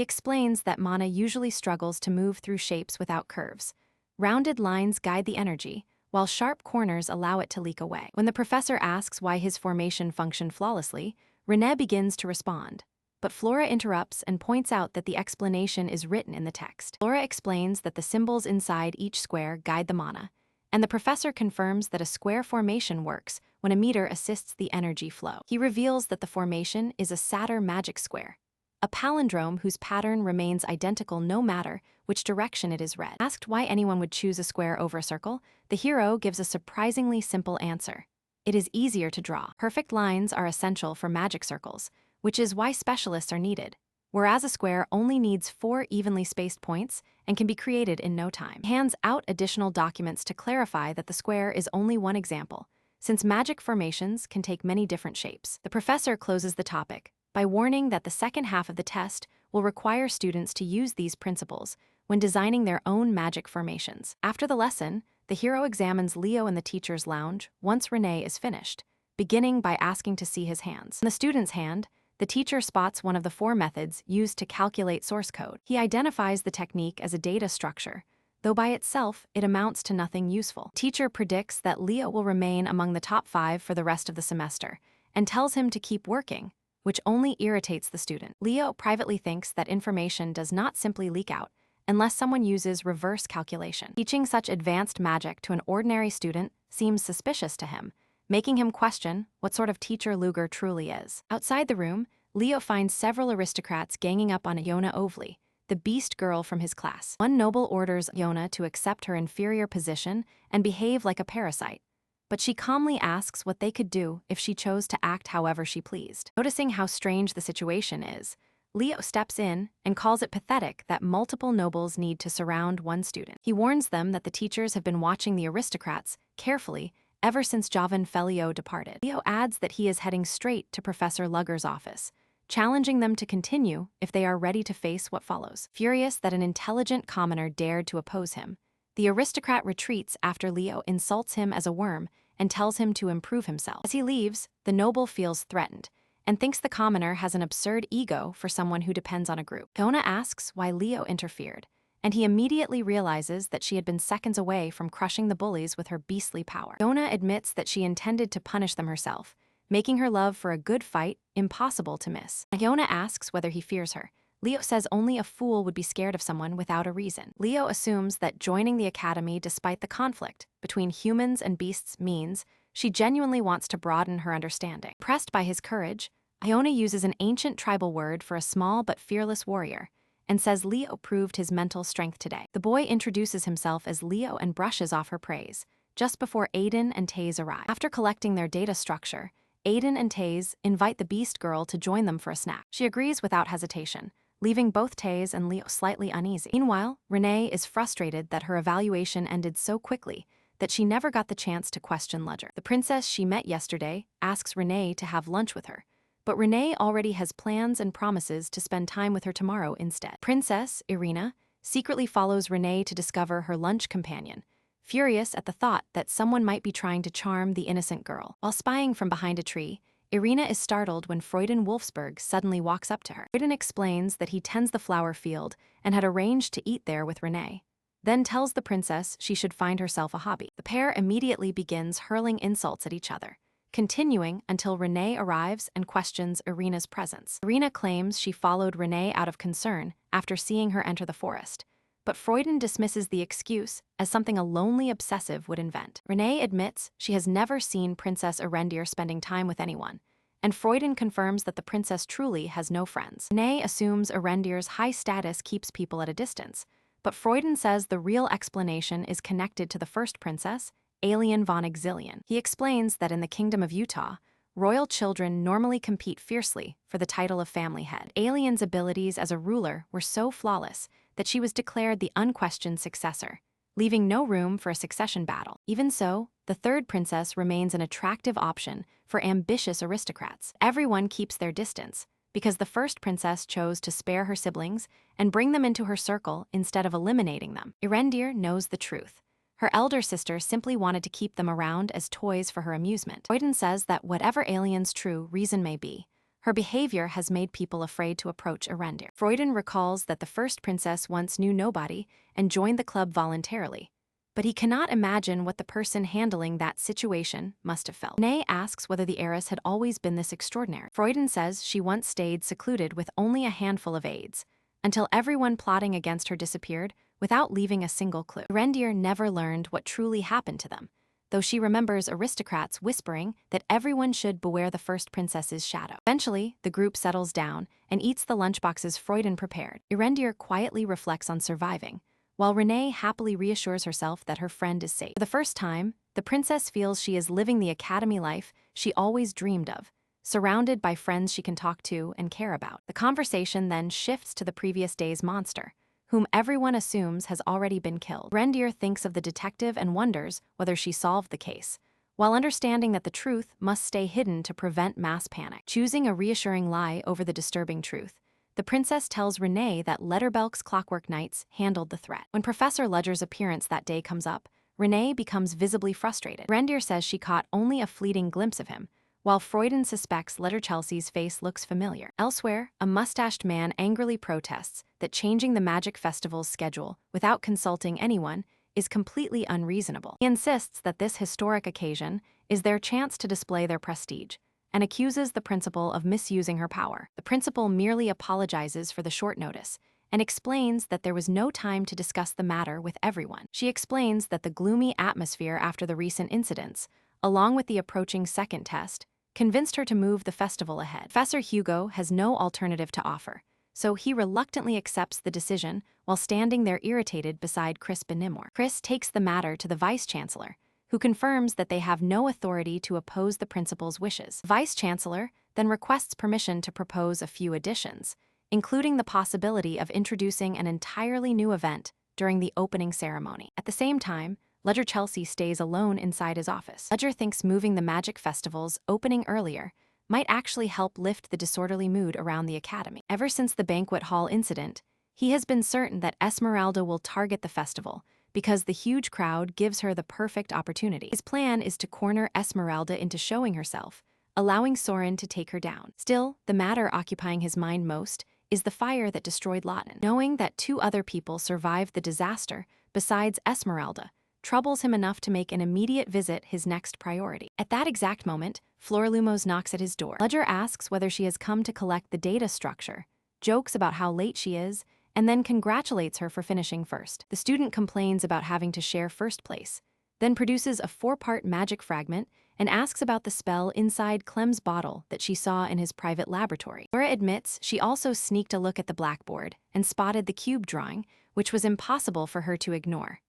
explains that mana usually struggles to move through shapes without curves. Rounded lines guide the energy, while sharp corners allow it to leak away. When the professor asks why his formation functioned flawlessly, Renee begins to respond. But Flora interrupts and points out that the explanation is written in the text. Flora explains that the symbols inside each square guide the mana, and the professor confirms that a square formation works when a meter assists the energy flow. He reveals that the formation is a Satyr magic square, a palindrome whose pattern remains identical no matter which direction it is read. Asked why anyone would choose a square over a circle, the hero gives a surprisingly simple answer. It is easier to draw. Perfect lines are essential for magic circles, which is why specialists are needed, whereas a square only needs 4 evenly spaced points and can be created in no time. He hands out additional documents to clarify that the square is only one example, since magic formations can take many different shapes. The professor closes the topic by warning that the second half of the test will require students to use these principles when designing their own magic formations. After the lesson, the hero examines Leo in the teacher's lounge once Renee is finished, beginning by asking to see his hands. In the student's hand, the teacher spots one of the 4 methods used to calculate source code. He identifies the technique as a data structure, though by itself it amounts to nothing useful. Teacher predicts that Leo will remain among the top 5 for the rest of the semester, and tells him to keep working, which only irritates the student. Leo privately thinks that information does not simply leak out unless someone uses reverse calculation. Teaching such advanced magic to an ordinary student seems suspicious to him, making him question what sort of teacher Luger truly is. Outside the room, Leo finds several aristocrats ganging up on Iona Ovely, the beast girl from his class. One noble orders Iona to accept her inferior position and behave like a parasite, but she calmly asks what they could do if she chose to act however she pleased. Noticing how strange the situation is, Leo steps in and calls it pathetic that multiple nobles need to surround one student. He warns them that the teachers have been watching the aristocrats carefully ever since Jovan Felio departed. Leo adds that he is heading straight to Professor Lugger's office, challenging them to continue if they are ready to face what follows. Furious that an intelligent commoner dared to oppose him, the aristocrat retreats after Leo insults him as a worm and tells him to improve himself. As he leaves, the noble feels threatened and thinks the commoner has an absurd ego for someone who depends on a group. Iona asks why Leo interfered, and he immediately realizes that she had been seconds away from crushing the bullies with her beastly power. Iona admits that she intended to punish them herself, making her love for a good fight impossible to miss. Iona asks whether he fears her. Leo says only a fool would be scared of someone without a reason. Leo assumes that joining the academy despite the conflict between humans and beasts means she genuinely wants to broaden her understanding. Pressed by his courage, Iona uses an ancient tribal word for a small but fearless warrior, and says Leo proved his mental strength today. The boy introduces himself as Leo and brushes off her praise, just before Aiden and Taze arrive. After collecting their data structure, Aiden and Taze invite the beast girl to join them for a snack. She agrees without hesitation, leaving both Taze and Leo slightly uneasy. Meanwhile, Renee is frustrated that her evaluation ended so quickly that she never got the chance to question Ludger. The princess she met yesterday asks Renee to have lunch with her, but Renee already has plans and promises to spend time with her tomorrow instead. Princess Irina secretly follows Renee to discover her lunch companion, furious at the thought that someone might be trying to charm the innocent girl. While spying from behind a tree, Irina is startled when Freuden Wolfsburg suddenly walks up to her. Freuden explains that he tends the flower field and had arranged to eat there with Renee, then tells the princess she should find herself a hobby. The pair immediately begins hurling insults at each other, continuing until Renee arrives and questions Irina's presence. Irina claims she followed Renee out of concern after seeing her enter the forest, but Freuden dismisses the excuse as something a lonely obsessive would invent. Renee admits she has never seen Princess Erendir spending time with anyone, and Freuden confirms that the princess truly has no friends. Renee assumes Erendir's high status keeps people at a distance, but Freuden says the real explanation is connected to the first princess, Alien von Exilian. He explains that in the Kingdom of Utah, royal children normally compete fiercely for the title of family head. Alien's abilities as a ruler were so flawless that she was declared the unquestioned successor, leaving no room for a succession battle. Even so, the third princess remains an attractive option for ambitious aristocrats. Everyone keeps their distance, because the first princess chose to spare her siblings and bring them into her circle instead of eliminating them. Erendir knows the truth. Her elder sister simply wanted to keep them around as toys for her amusement. Freuden says that whatever Alien's true reason may be, her behavior has made people afraid to approach Erendir. Freuden recalls that the first princess once knew nobody and joined the club voluntarily, but he cannot imagine what the person handling that situation must have felt. Renee asks whether the heiress had always been this extraordinary. Freuden says she once stayed secluded with only a handful of aides, until everyone plotting against her disappeared without leaving a single clue. Erendir never learned what truly happened to them, though she remembers aristocrats whispering that everyone should beware the first princess's shadow. Eventually, the group settles down and eats the lunchboxes Freuden prepared. Erendir quietly reflects on surviving, while Renee happily reassures herself that her friend is safe. For the first time, the princess feels she is living the academy life she always dreamed of, surrounded by friends she can talk to and care about. The conversation then shifts to the previous day's monster, whom everyone assumes has already been killed. Erendir thinks of the detective and wonders whether she solved the case, while understanding that the truth must stay hidden to prevent mass panic. Choosing a reassuring lie over the disturbing truth, the princess tells Renee that Letterbelk's Clockwork Knights handled the threat. When Professor Ledger's appearance that day comes up, Renee becomes visibly frustrated. Erendir says she caught only a fleeting glimpse of him, while Freuden suspects Letterchelsea's face looks familiar. Elsewhere, a mustached man angrily protests that changing the magic festival's schedule without consulting anyone is completely unreasonable. He insists that this historic occasion is their chance to display their prestige, and accuses the principal of misusing her power. The principal merely apologizes for the short notice and explains that there was no time to discuss the matter with everyone. She explains that the gloomy atmosphere after the recent incidents, along with the approaching second test, convinced her to move the festival ahead. Professor Hugo has no alternative to offer, so he reluctantly accepts the decision while standing there irritated beside Chris Benimor. Chris takes the matter to the vice-chancellor, who confirms that they have no authority to oppose the principal's wishes. The vice-chancellor then requests permission to propose a few additions, including the possibility of introducing an entirely new event during the opening ceremony. At the same time, Ledger Chelsea stays alone inside his office. Ledger thinks moving the magic festival's opening earlier might actually help lift the disorderly mood around the academy. Ever since the banquet hall incident, he has been certain that Esmeralda will target the festival because the huge crowd gives her the perfect opportunity. His plan is to corner Esmeralda into showing herself, allowing Soren to take her down. Still, the matter occupying his mind most is the fire that destroyed Lawton. Knowing that 2 other people survived the disaster besides Esmeralda troubles him enough to make an immediate visit his next priority. At that exact moment, Floralumos knocks at his door. Ledger asks whether she has come to collect the data structure, jokes about how late she is, and then congratulates her for finishing first. The student complains about having to share first place, then produces a 4-part magic fragment and asks about the spell inside Clem's bottle that she saw in his private laboratory. Laura admits she also sneaked a look at the blackboard and spotted the cube drawing, which was impossible for her to ignore.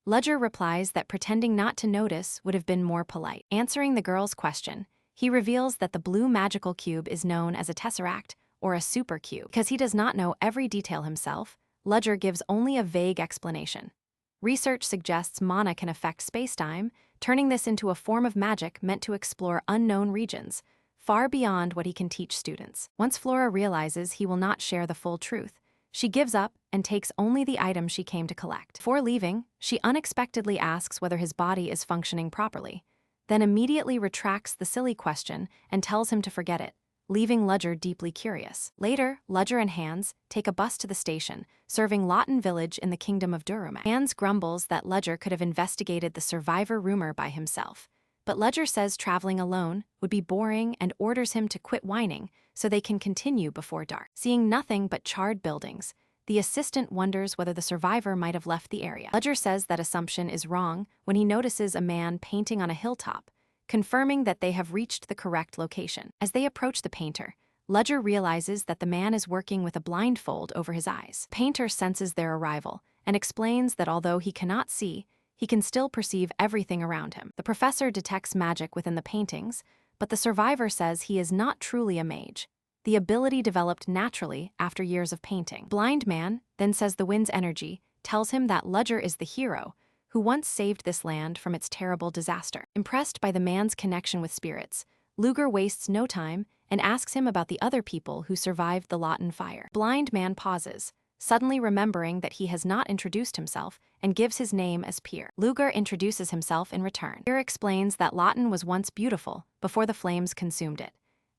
Ledger replies that pretending not to notice would have been more polite. Answering the girl's question, he reveals that the blue magical cube is known as a tesseract or a supercube. Because he does not know every detail himself, Ledger gives only a vague explanation. Research suggests mana can affect spacetime, turning this into a form of magic meant to explore unknown regions, far beyond what he can teach students. Once Flora realizes he will not share the full truth, she gives up and takes only the item she came to collect. Before leaving, she unexpectedly asks whether his body is functioning properly, then immediately retracts the silly question and tells him to forget it, leaving Ledger deeply curious. Later, Ledger and Hans take a bus to the station, serving Lawton Village in the Kingdom of Durumak. Hans grumbles that Ledger could have investigated the survivor rumor by himself, but Ledger says traveling alone would be boring and orders him to quit whining so they can continue before dark. Seeing nothing but charred buildings, the assistant wonders whether the survivor might have left the area. Ledger says that assumption is wrong when he notices a man painting on a hilltop, confirming that they have reached the correct location. As they approach the painter, Ledger realizes that the man is working with a blindfold over his eyes. Painter senses their arrival and explains that although he cannot see, he can still perceive everything around him. The professor detects magic within the paintings, but the survivor says he is not truly a mage, the ability developed naturally after years of painting. Blind man then says the wind's energy tells him that Ledger is the hero who once saved this land from its terrible disaster. Impressed by the man's connection with spirits, Luger wastes no time and asks him about the other people who survived the Lawton fire. Blind man pauses, suddenly remembering that he has not introduced himself, and gives his name as Pier. Luger introduces himself in return. Pier explains that Lawton was once beautiful before the flames consumed it,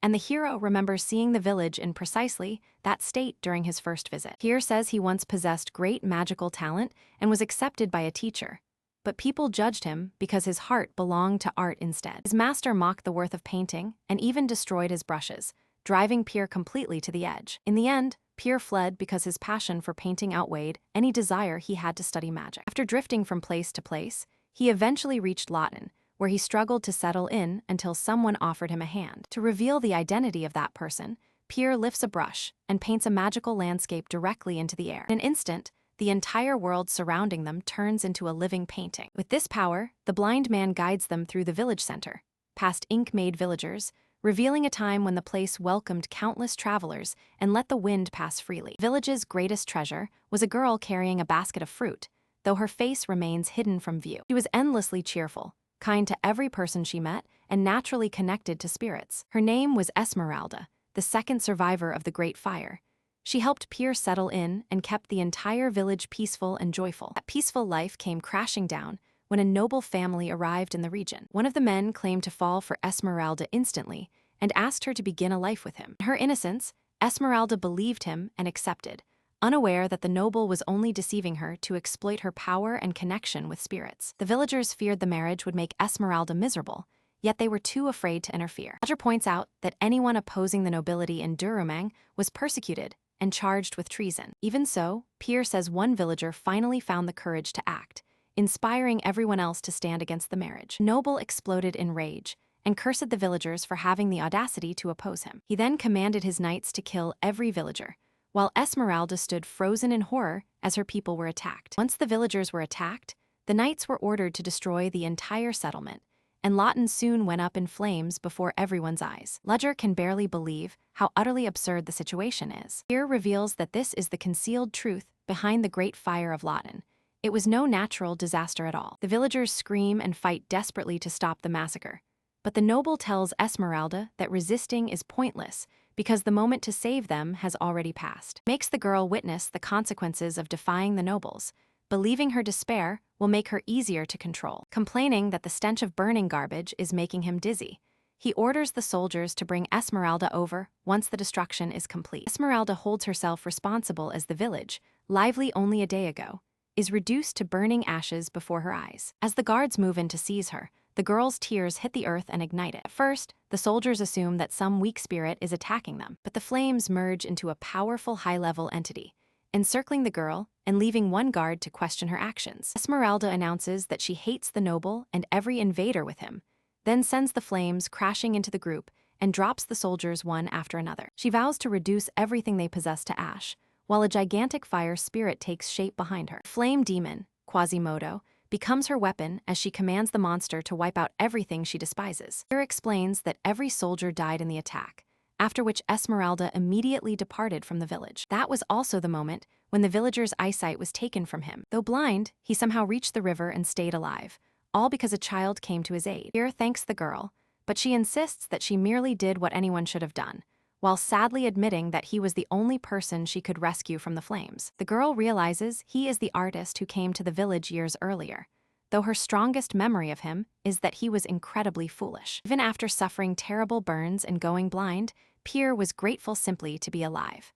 and the hero remembers seeing the village in precisely that state during his first visit. Pier says he once possessed great magical talent and was accepted by a teacher, but people judged him because his heart belonged to art instead. His master mocked the worth of painting and even destroyed his brushes, driving Pier completely to the edge. In the end, Pier fled because his passion for painting outweighed any desire he had to study magic. After drifting from place to place, he eventually reached Lawton, where he struggled to settle in until someone offered him a hand. To reveal the identity of that person, Pier lifts a brush and paints a magical landscape directly into the air. In an instant, the entire world surrounding them turns into a living painting. With this power, the blind man guides them through the village center, past ink-made villagers, revealing a time when the place welcomed countless travelers and let the wind pass freely. The village's greatest treasure was a girl carrying a basket of fruit, though her face remains hidden from view. She was endlessly cheerful, kind to every person she met, and naturally connected to spirits. Her name was Esmeralda, the second survivor of the Great Fire. She helped Pier settle in and kept the entire village peaceful and joyful. That peaceful life came crashing down when a noble family arrived in the region. One of the men claimed to fall for Esmeralda instantly and asked her to begin a life with him. In her innocence, Esmeralda believed him and accepted, unaware that the noble was only deceiving her to exploit her power and connection with spirits. The villagers feared the marriage would make Esmeralda miserable, yet they were too afraid to interfere. Roger points out that anyone opposing the nobility in Durumang was persecuted and charged with treason. Even so, Pier says one villager finally found the courage to act, inspiring everyone else to stand against the marriage. The noble exploded in rage and cursed the villagers for having the audacity to oppose him. He then commanded his knights to kill every villager, while Esmeralda stood frozen in horror as her people were attacked. Once the villagers were attacked, the knights were ordered to destroy the entire settlement, and Lawton soon went up in flames before everyone's eyes. Ledger can barely believe how utterly absurd the situation is. Pier reveals that this is the concealed truth behind the Great Fire of Lawton. It was no natural disaster at all. The villagers scream and fight desperately to stop the massacre, but the noble tells Esmeralda that resisting is pointless because the moment to save them has already passed. Makes the girl witness the consequences of defying the nobles. Believing her despair will make her easier to control. Complaining that the stench of burning garbage is making him dizzy, he orders the soldiers to bring Esmeralda over once the destruction is complete. Esmeralda holds herself responsible as the village, lively only a day ago, is reduced to burning ashes before her eyes. As the guards move in to seize her, the girl's tears hit the earth and ignite it. At first, the soldiers assume that some weak spirit is attacking them, but the flames merge into a powerful high-level entity, encircling the girl and leaving one guard to question her actions. Esmeralda announces that she hates the noble and every invader with him, then sends the flames crashing into the group and drops the soldiers one after another. She vows to reduce everything they possess to ash, while a gigantic fire spirit takes shape behind her. Flame demon, Quasimodo, becomes her weapon as she commands the monster to wipe out everything she despises. Pier explains that every soldier died in the attack, after which Esmeralda immediately departed from the village. That was also the moment when the villager's eyesight was taken from him. Though blind, he somehow reached the river and stayed alive, all because a child came to his aid. Pier thanks the girl, but she insists that she merely did what anyone should have done, while sadly admitting that he was the only person she could rescue from the flames. The girl realizes he is the artist who came to the village years earlier, though her strongest memory of him is that he was incredibly foolish. Even after suffering terrible burns and going blind, Pier was grateful simply to be alive.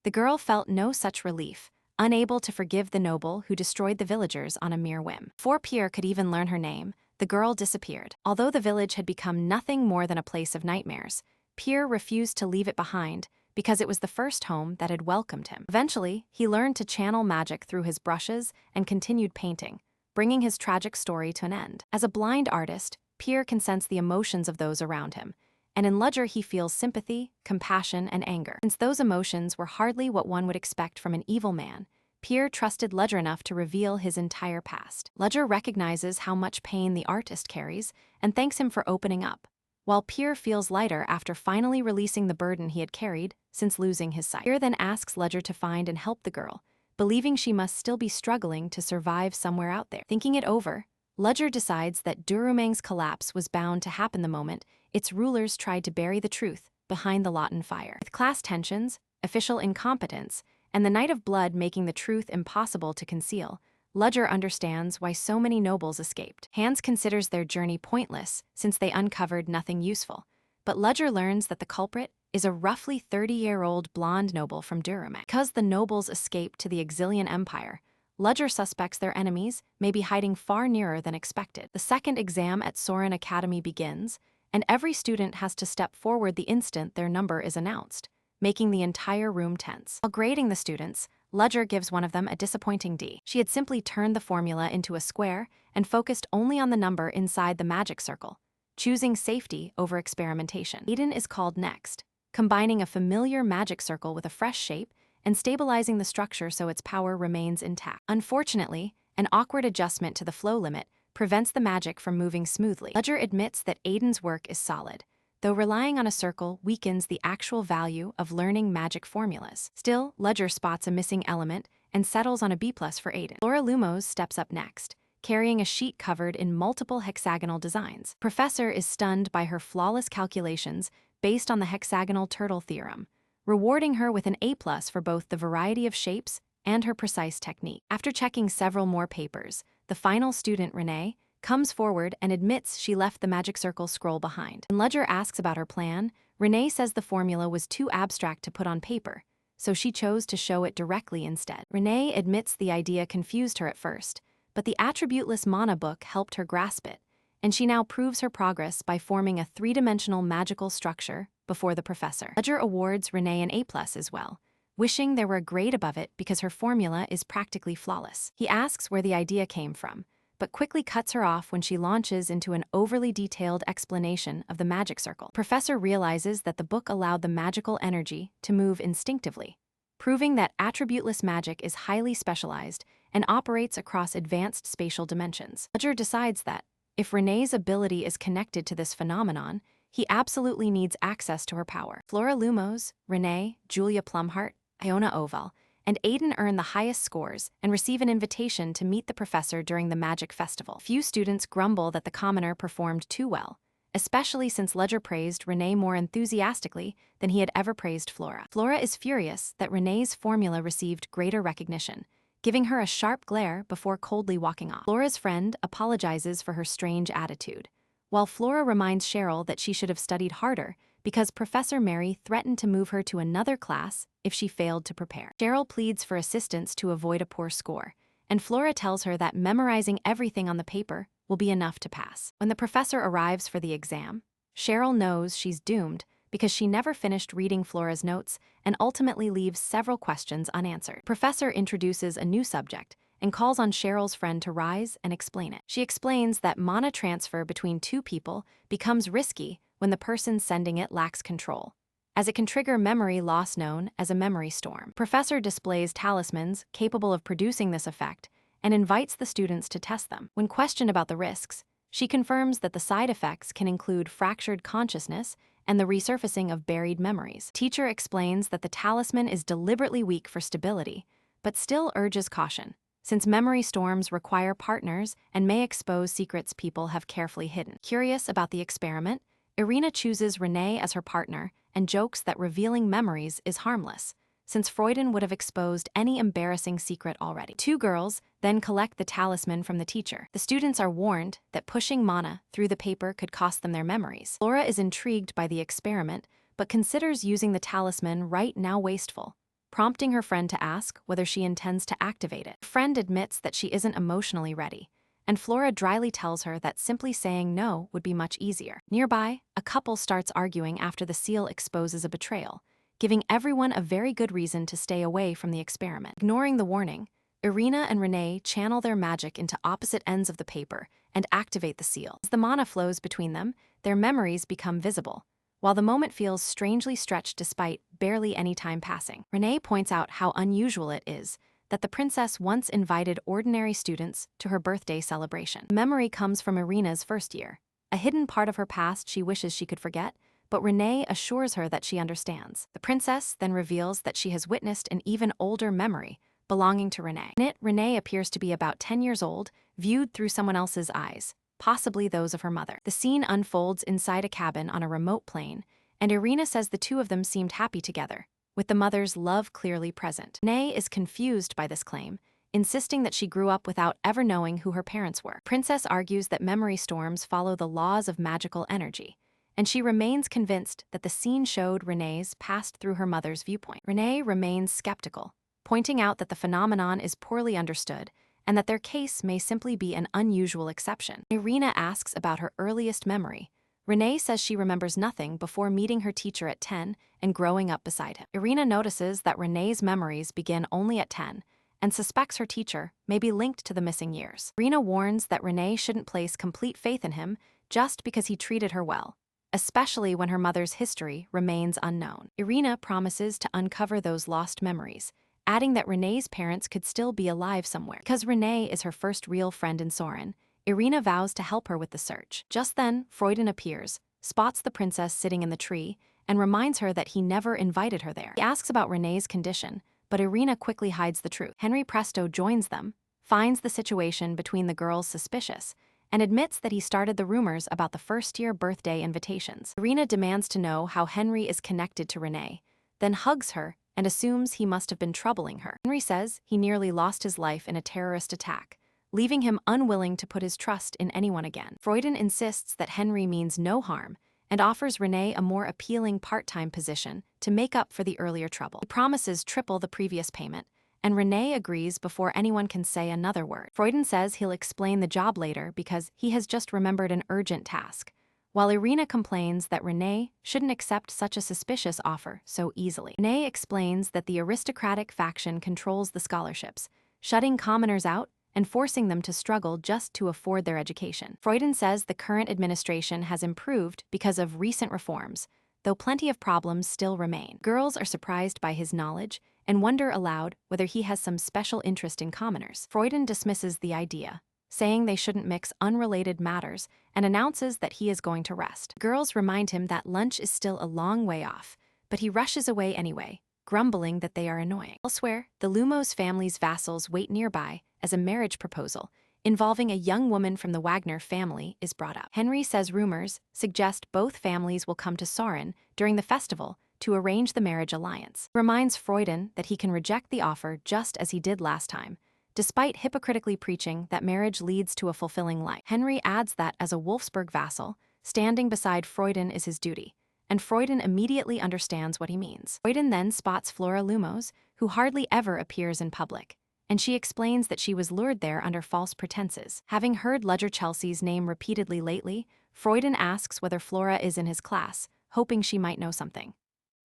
The girl felt no such relief, unable to forgive the noble who destroyed the villagers on a mere whim. Before Pier could even learn her name, the girl disappeared. Although the village had become nothing more than a place of nightmares, Pier refused to leave it behind because it was the first home that had welcomed him. Eventually, he learned to channel magic through his brushes and continued painting, bringing his tragic story to an end. As a blind artist, Pier can sense the emotions of those around him, and in Ledger he feels sympathy, compassion, and anger. Since those emotions were hardly what one would expect from an evil man, Pier trusted Ledger enough to reveal his entire past. Ledger recognizes how much pain the artist carries and thanks him for opening up, while Pier feels lighter after finally releasing the burden he had carried since losing his sight. Pier then asks Ledger to find and help the girl, believing she must still be struggling to survive somewhere out there. Thinking it over, Ledger decides that Durumang's collapse was bound to happen the moment its rulers tried to bury the truth behind the Lawton fire. With class tensions, official incompetence, and the Night of Blood making the truth impossible to conceal, Ludger understands why so many nobles escaped. Hans considers their journey pointless since they uncovered nothing useful, but Ludger learns that the culprit is a roughly 30-year-old blonde noble from Durham. Because the nobles escaped to the Exilian Empire, Ludger suspects their enemies may be hiding far nearer than expected. The second exam at Soren Academy begins, and every student has to step forward the instant their number is announced, making the entire room tense. While grading the students, Ludger gives one of them a disappointing D. She had simply turned the formula into a square and focused only on the number inside the magic circle, choosing safety over experimentation. Aiden is called next, combining a familiar magic circle with a fresh shape and stabilizing the structure so its power remains intact. Unfortunately, an awkward adjustment to the flow limit prevents the magic from moving smoothly. Ludger admits that Aiden's work is solid, though relying on a circle weakens the actual value of learning magic formulas. Still, Ludger spots a missing element and settles on a B+ for Aiden. Flora Lumos steps up next, carrying a sheet covered in multiple hexagonal designs. Professor is stunned by her flawless calculations based on the hexagonal turtle theorem, rewarding her with an A+ for both the variety of shapes and her precise technique. After checking several more papers, the final student, Renee, comes forward and admits she left the magic circle scroll behind. When Ludger asks about her plan, Renee says the formula was too abstract to put on paper, so she chose to show it directly instead. Renee admits the idea confused her at first, but the attributeless mana book helped her grasp it, and she now proves her progress by forming a three-dimensional magical structure before the professor. Ludger awards Renee an A+ as well, wishing there were a grade above it because her formula is practically flawless. He asks where the idea came from, but quickly cuts her off when she launches into an overly detailed explanation of the magic circle. Professor realizes that the book allowed the magical energy to move instinctively, proving that attributeless magic is highly specialized and operates across advanced spatial dimensions. Ludger decides that, if Renee's ability is connected to this phenomenon, he absolutely needs access to her power. Flora Lumos, Renee, Julia Plumhart, Iona Oval, and Aiden earn the highest scores and receive an invitation to meet the professor during the Magic Festival. Few students grumble that the commoner performed too well, especially since Ludger praised Renee more enthusiastically than he had ever praised Flora. Flora is furious that Renee's formula received greater recognition, giving her a sharp glare before coldly walking off. Flora's friend apologizes for her strange attitude, while Flora reminds Cheryl that she should have studied harder because Professor Mary threatened to move her to another class if she failed to prepare. Cheryl pleads for assistance to avoid a poor score, and Flora tells her that memorizing everything on the paper will be enough to pass. When the professor arrives for the exam, Cheryl knows she's doomed because she never finished reading Flora's notes and ultimately leaves several questions unanswered. Professor introduces a new subject and calls on Cheryl's friend to rise and explain it. She explains that mana transfer between two people becomes risky when the person sending it lacks control, as it can trigger memory loss known as a memory storm. Professor displays talismans capable of producing this effect and invites the students to test them. When questioned about the risks, she confirms that the side effects can include fractured consciousness and the resurfacing of buried memories. Teacher explains that the talisman is deliberately weak for stability, but still urges caution, since memory storms require partners and may expose secrets people have carefully hidden. Curious about the experiment, Irina chooses Renee as her partner and jokes that revealing memories is harmless, since Freuden would have exposed any embarrassing secret already. Two girls then collect the talisman from the teacher. The students are warned that pushing mana through the paper could cost them their memories. Laura is intrigued by the experiment, but considers using the talisman right now wasteful, prompting her friend to ask whether she intends to activate it. Her friend admits that she isn't emotionally ready, and Flora dryly tells her that simply saying no would be much easier. Nearby, a couple starts arguing after the seal exposes a betrayal, giving everyone a very good reason to stay away from the experiment. Ignoring the warning, Irina and Renee channel their magic into opposite ends of the paper and activate the seal. As the mana flows between them, their memories become visible, while the moment feels strangely stretched despite barely any time passing. Renee points out how unusual it is that the princess once invited ordinary students to her birthday celebration. The memory comes from Irina's first year, a hidden part of her past she wishes she could forget, but Renee assures her that she understands. The princess then reveals that she has witnessed an even older memory belonging to Renee. In it, Renee appears to be about 10 years old, viewed through someone else's eyes, possibly those of her mother. The scene unfolds inside a cabin on a remote plain, and Irina says the two of them seemed happy together, with the mother's love clearly present. Renee is confused by this claim, insisting that she grew up without ever knowing who her parents were. Princess argues that memory storms follow the laws of magical energy, and she remains convinced that the scene showed Renee's passed through her mother's viewpoint. Renee remains skeptical, pointing out that the phenomenon is poorly understood and that their case may simply be an unusual exception. Irina asks about her earliest memory. Renee says she remembers nothing before meeting her teacher at 10 and growing up beside him. Irina notices that Renee's memories begin only at 10 and suspects her teacher may be linked to the missing years. Irina warns that Renee shouldn't place complete faith in him just because he treated her well, especially when her mother's history remains unknown. Irina promises to uncover those lost memories, adding that Renee's parents could still be alive somewhere. Because Renee is her first real friend in Soren, Irina vows to help her with the search. Just then, Freuden appears, spots the princess sitting in the tree, and reminds her that he never invited her there. He asks about Renee's condition, but Irina quickly hides the truth. Henry Presto joins them, finds the situation between the girls suspicious, and admits that he started the rumors about the first-year birthday invitations. Irina demands to know how Henry is connected to Renee, then hugs her and assumes he must have been troubling her. Henry says he nearly lost his life in a terrorist attack, leaving him unwilling to put his trust in anyone again. Freuden insists that Henry means no harm and offers Renee a more appealing part-time position to make up for the earlier trouble. He promises triple the previous payment, and Renee agrees before anyone can say another word. Freuden says he'll explain the job later because he has just remembered an urgent task, while Irina complains that Renee shouldn't accept such a suspicious offer so easily. Renee explains that the aristocratic faction controls the scholarships, shutting commoners out and forcing them to struggle just to afford their education. Freuden says the current administration has improved because of recent reforms, though plenty of problems still remain. Girls are surprised by his knowledge and wonder aloud whether he has some special interest in commoners. Freuden dismisses the idea, saying they shouldn't mix unrelated matters, and announces that he is going to rest. Girls remind him that lunch is still a long way off, but he rushes away anyway, grumbling that they are annoying. Elsewhere, the Lumos family's vassals wait nearby as a marriage proposal involving a young woman from the Wagner family is brought up. Henry says rumors suggest both families will come to Soren during the festival to arrange the marriage alliance. He reminds Freuden that he can reject the offer just as he did last time, despite hypocritically preaching that marriage leads to a fulfilling life. Henry adds that as a Wolfsburg vassal, standing beside Freuden is his duty, and Freuden immediately understands what he means. Freuden then spots Flora Lumos, who hardly ever appears in public, and she explains that she was lured there under false pretenses. Having heard Ledger Chelsea's name repeatedly lately, Freuden asks whether Flora is in his class, hoping she might know something.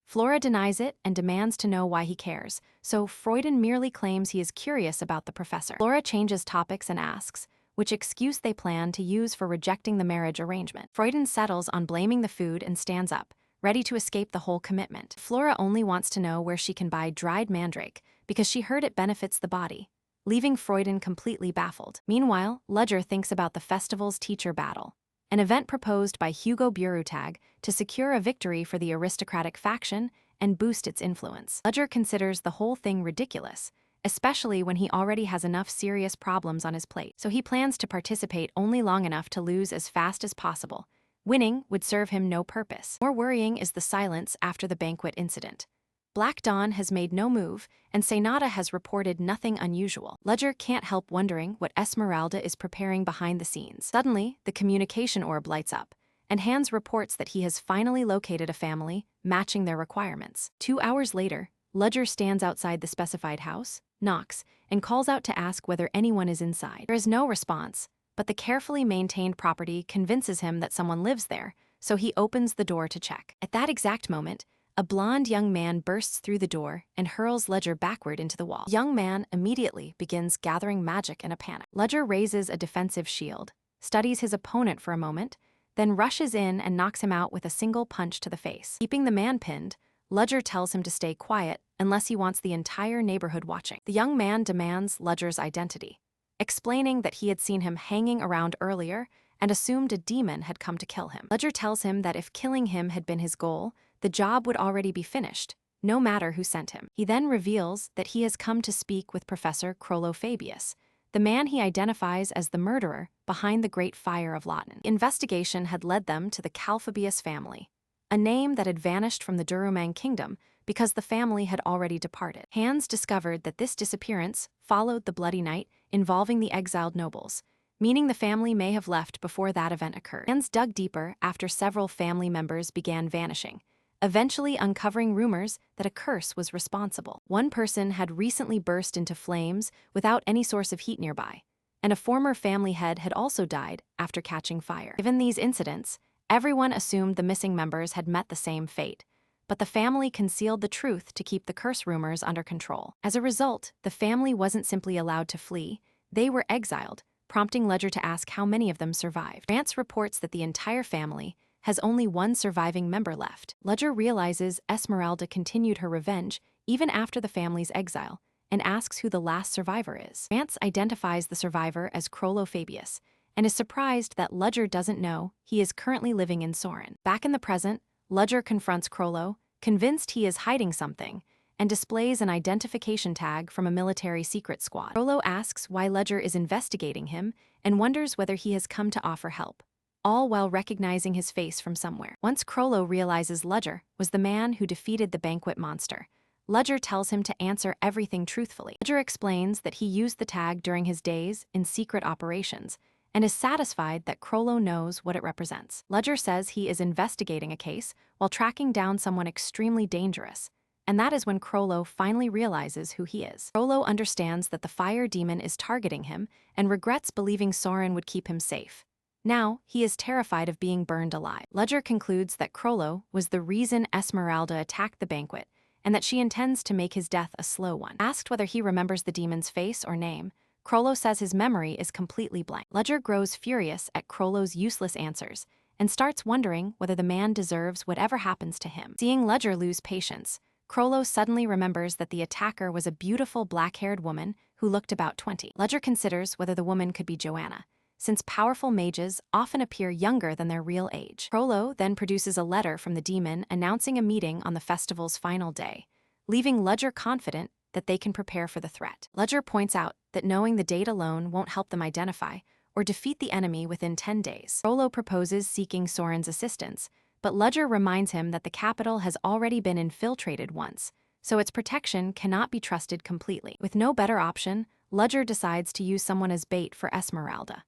Flora denies it and demands to know why he cares, so Freuden merely claims he is curious about the professor. Flora changes topics and asks which excuse they plan to use for rejecting the marriage arrangement. Freuden settles on blaming the food and stands up, ready to escape the whole commitment. Flora only wants to know where she can buy dried mandrake because she heard it benefits the body, leaving Freuden completely baffled. Meanwhile, Ledger thinks about the festival's teacher battle, an event proposed by Hugo Burutag to secure a victory for the aristocratic faction and boost its influence. Ledger considers the whole thing ridiculous, especially when he already has enough serious problems on his plate, so he plans to participate only long enough to lose as fast as possible. Winning would serve him no purpose. More worrying is the silence after the banquet incident. Black Dawn has made no move, and Senata has reported nothing unusual. Ledger can't help wondering what Esmeralda is preparing behind the scenes. Suddenly, the communication orb lights up, and Hans reports that he has finally located a family matching their requirements. 2 hours later, Ledger stands outside the specified house, knocks, and calls out to ask whether anyone is inside. There is no response, but the carefully maintained property convinces him that someone lives there, so he opens the door to check. At that exact moment, a blond young man bursts through the door and hurls Ledger backward into the wall. The young man immediately begins gathering magic in a panic. Ledger raises a defensive shield, studies his opponent for a moment, then rushes in and knocks him out with a single punch to the face. Keeping the man pinned, Ledger tells him to stay quiet unless he wants the entire neighborhood watching. The young man demands Ledger's identity, explaining that he had seen him hanging around earlier and assumed a demon had come to kill him. Ledger tells him that if killing him had been his goal, the job would already be finished, no matter who sent him. He then reveals that he has come to speak with Professor Crollo-Fabius, the man he identifies as the murderer behind the Great Fire of Lawton. The investigation had led them to the Calphabius family, a name that had vanished from the Durumang kingdom because the family had already departed. Hans discovered that this disappearance followed the bloody night involving the exiled nobles, meaning the family may have left before that event occurred. Hans dug deeper after several family members began vanishing, eventually uncovering rumors that a curse was responsible. One person had recently burst into flames without any source of heat nearby, and a former family head had also died after catching fire. Given these incidents, everyone assumed the missing members had met the same fate, but the family concealed the truth to keep the curse rumors under control. As a result, the family wasn't simply allowed to flee, they were exiled, prompting Ledger to ask how many of them survived. Vance reports that the entire family has only one surviving member left. Ledger realizes Esmeralda continued her revenge even after the family's exile, and asks who the last survivor is. Vance identifies the survivor as Crollo Fabius, and is surprised that Ledger doesn't know he is currently living in Soren. Back in the present, Ledger confronts Crollo, convinced he is hiding something, and displays an identification tag from a military secret squad. Crollo asks why Ledger is investigating him and wonders whether he has come to offer help, all while recognizing his face from somewhere. Once Crollo realizes Ledger was the man who defeated the banquet monster, Ledger tells him to answer everything truthfully. Ledger explains that he used the tag during his days in secret operations, and is satisfied that Crollo knows what it represents. Ledger says he is investigating a case while tracking down someone extremely dangerous, and that is when Crollo finally realizes who he is. Crollo understands that the fire demon is targeting him and regrets believing Soren would keep him safe. Now, he is terrified of being burned alive. Ledger concludes that Crollo was the reason Esmeralda attacked the banquet, and that she intends to make his death a slow one. Asked whether he remembers the demon's face or name, Crollo says his memory is completely blank. Ledger grows furious at Crollo's useless answers, and starts wondering whether the man deserves whatever happens to him. Seeing Ledger lose patience, Crollo suddenly remembers that the attacker was a beautiful black-haired woman who looked about 20. Ledger considers whether the woman could be Joanna, since powerful mages often appear younger than their real age. Crollo then produces a letter from the demon announcing a meeting on the festival's final day, leaving Ledger confident that they can prepare for the threat. Ledger points out that knowing the date alone won't help them identify or defeat the enemy within 10 days. Crollo proposes seeking Soren's assistance, but Ledger reminds him that the capital has already been infiltrated once, so its protection cannot be trusted completely. With no better option, Ledger decides to use someone as bait for Esmeralda.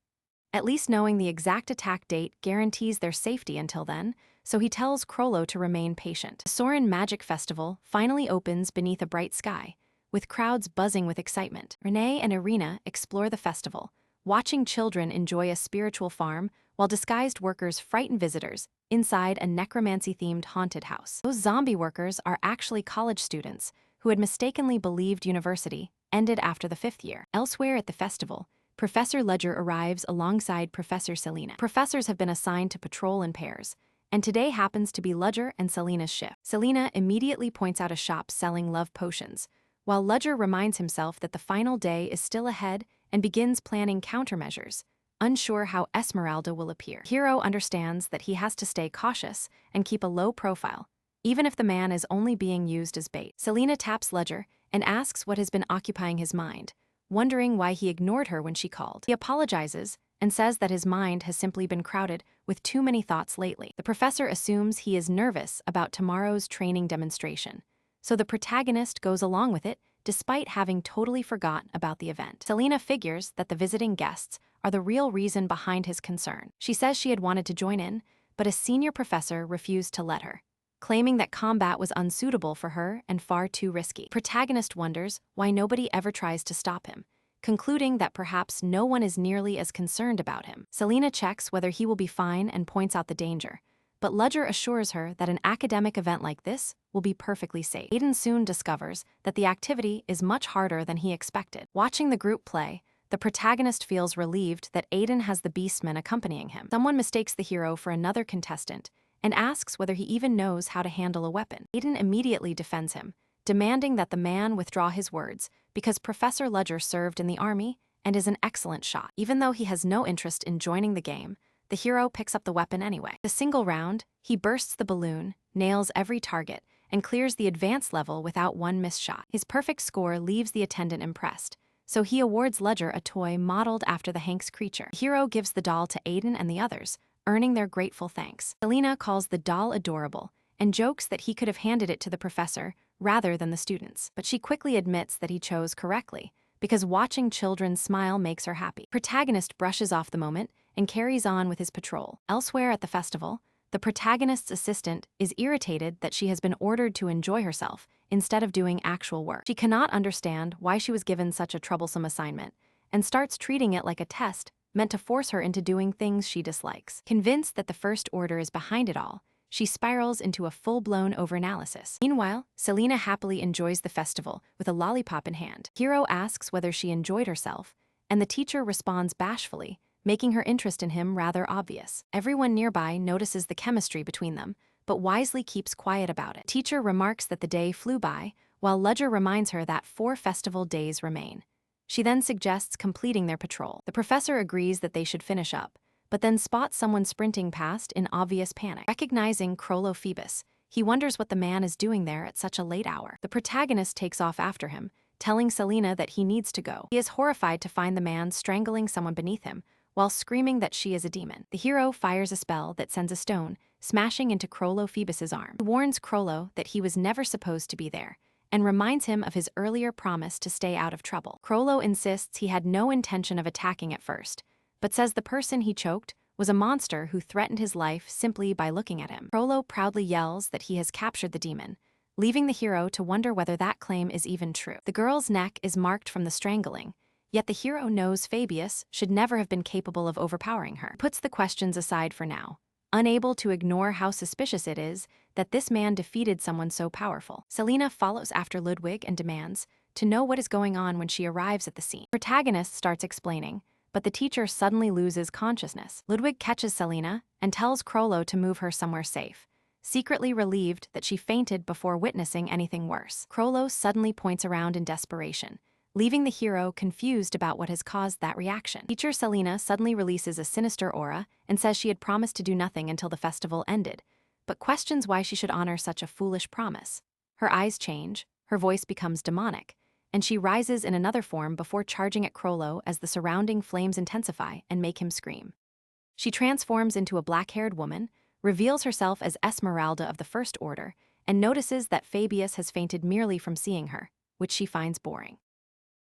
At least knowing the exact attack date guarantees their safety until then, so he tells Crollo to remain patient. The Soren Magic Festival finally opens beneath a bright sky, with crowds buzzing with excitement. Renee and Irina explore the festival, watching children enjoy a spiritual farm while disguised workers frighten visitors inside a necromancy-themed haunted house. Those zombie workers are actually college students who had mistakenly believed university ended after the 5th year. Elsewhere at the festival, Professor Ledger arrives alongside Professor Selina. Professors have been assigned to patrol in pairs, and today happens to be Ledger and Selina's shift. Selina immediately points out a shop selling love potions, while Ledger reminds himself that the final day is still ahead and begins planning countermeasures, unsure how Esmeralda will appear. Hero understands that he has to stay cautious and keep a low profile, even if the man is only being used as bait. Selina taps Ledger and asks what has been occupying his mind, wondering why he ignored her when she called. He apologizes and says that his mind has simply been crowded with too many thoughts lately. The professor assumes he is nervous about tomorrow's training demonstration, so the protagonist goes along with it despite having totally forgotten about the event. Selina figures that the visiting guests are the real reason behind his concern. She says she had wanted to join in, but a senior professor refused to let her, claiming that combat was unsuitable for her and far too risky. Protagonist wonders why nobody ever tries to stop him, concluding that perhaps no one is nearly as concerned about him. Selina checks whether he will be fine and points out the danger, but Ledger assures her that an academic event like this will be perfectly safe. Aiden soon discovers that the activity is much harder than he expected. Watching the group play, the protagonist feels relieved that Aiden has the beastmen accompanying him. Someone mistakes the hero for another contestant and asks whether he even knows how to handle a weapon. Aiden immediately defends him, demanding that the man withdraw his words because Professor Ledger served in the army and is an excellent shot. Even though he has no interest in joining the game, the hero picks up the weapon anyway. The single round, he bursts the balloon, nails every target, and clears the advanced level without one missed shot. His perfect score leaves the attendant impressed, so he awards Ledger a toy modeled after the Hank's creature. The hero gives the doll to Aiden and the others, earning their grateful thanks. Selena calls the doll adorable and jokes that he could have handed it to the professor rather than the students. But she quickly admits that he chose correctly, because watching children smile makes her happy. Protagonist brushes off the moment and carries on with his patrol. Elsewhere at the festival, the protagonist's assistant is irritated that she has been ordered to enjoy herself instead of doing actual work. She cannot understand why she was given such a troublesome assignment and starts treating it like a test meant to force her into doing things she dislikes. Convinced that the First Order is behind it all, she spirals into a full-blown overanalysis. Meanwhile, Selena happily enjoys the festival with a lollipop in hand. Hiro asks whether she enjoyed herself, and the teacher responds bashfully, making her interest in him rather obvious. Everyone nearby notices the chemistry between them, but wisely keeps quiet about it. Teacher remarks that the day flew by, while Ludger reminds her that 4 festival days remain. She then suggests completing their patrol. The professor agrees that they should finish up, but then spots someone sprinting past in obvious panic. Recognizing Phoebus, he wonders what the man is doing there at such a late hour. The protagonist takes off after him, telling Selena that he needs to go. He is horrified to find the man strangling someone beneath him, while screaming that she is a demon. The hero fires a spell that sends a stone, smashing into Phoebus's arm. He warns Crollo that he was never supposed to be there, and reminds him of his earlier promise to stay out of trouble. Crollo insists he had no intention of attacking at first, but says the person he choked was a monster who threatened his life simply by looking at him. Crollo proudly yells that he has captured the demon, leaving the hero to wonder whether that claim is even true. The girl's neck is marked from the strangling, yet the hero knows Fabius should never have been capable of overpowering her. He puts the questions aside for now, unable to ignore how suspicious it is that this man defeated someone so powerful. Selena follows after Ludwig and demands to know what is going on when she arrives at the scene. The protagonist starts explaining, but the teacher suddenly loses consciousness. Ludwig catches Selena and tells Crollo to move her somewhere safe, secretly relieved that she fainted before witnessing anything worse. Crollo suddenly points around in desperation, leaving the hero confused about what has caused that reaction. Teacher Selena suddenly releases a sinister aura and says she had promised to do nothing until the festival ended, but questions why she should honor such a foolish promise. Her eyes change, her voice becomes demonic, and she rises in another form before charging at Crollo as the surrounding flames intensify and make him scream. She transforms into a black-haired woman, reveals herself as Esmeralda of the First Order, and notices that Fabius has fainted merely from seeing her, which she finds boring.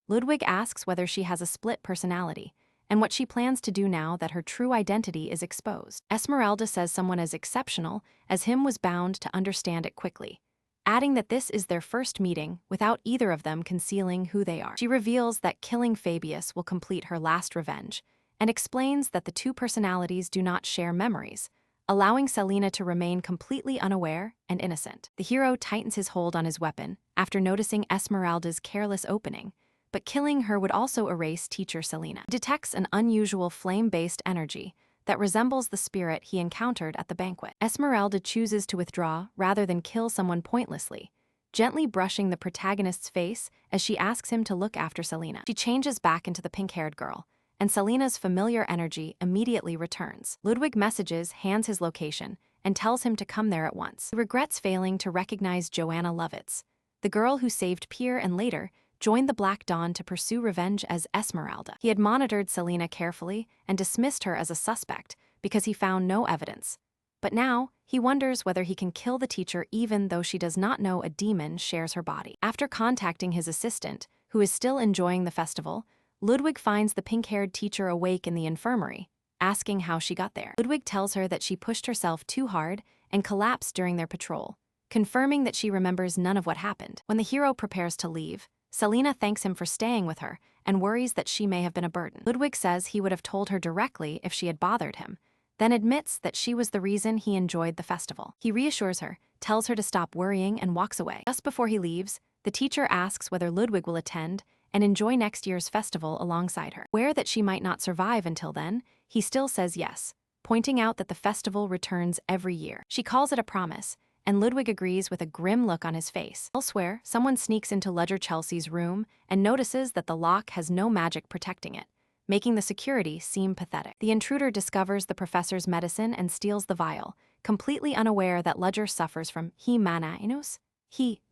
Ludwig asks whether she has a split personality, and what she plans to do now that her true identity is exposed. Esmeralda says someone as exceptional as him was bound to understand it quickly, adding that this is their first meeting without either of them concealing who they are. She reveals that killing Fabius will complete her last revenge, and explains that the 2 personalities do not share memories, allowing Selena to remain completely unaware and innocent. The hero tightens his hold on his weapon after noticing Esmeralda's careless opening, but killing her would also erase teacher Selena. He detects an unusual flame-based energy that resembles the spirit he encountered at the banquet. Esmeralda chooses to withdraw rather than kill someone pointlessly, gently brushing the protagonist's face as she asks him to look after Selena. She changes back into the pink-haired girl, and Selena's familiar energy immediately returns. Ludwig messages, hands his location, and tells him to come there at once. He regrets failing to recognize Joanna Lovitz, the girl who saved Pierre and later joined the Black Dawn to pursue revenge as Esmeralda. He had monitored Selena carefully and dismissed her as a suspect because he found no evidence. But now, he wonders whether he can kill the teacher even though she does not know a demon shares her body. After contacting his assistant, who is still enjoying the festival, Ludwig finds the pink-haired teacher awake in the infirmary, asking how she got there. Ludwig tells her that she pushed herself too hard and collapsed during their patrol, confirming that she remembers none of what happened. When the hero prepares to leave, Selena thanks him for staying with her and worries that she may have been a burden. Ludwig says he would have told her directly if she had bothered him, then admits that she was the reason he enjoyed the festival. He reassures her, tells her to stop worrying, and walks away. Just before he leaves, the teacher asks whether Ludwig will attend and enjoy next year's festival alongside her. Aware that she might not survive until then, he still says yes, pointing out that the festival returns every year. She calls it a promise, and Ludwig agrees with a grim look on his face. Elsewhere, someone sneaks into Ludger Chelsea's room and notices that the lock has no magic protecting it, making the security seem pathetic. The intruder discovers the professor's medicine and steals the vial, completely unaware that Ludger suffers from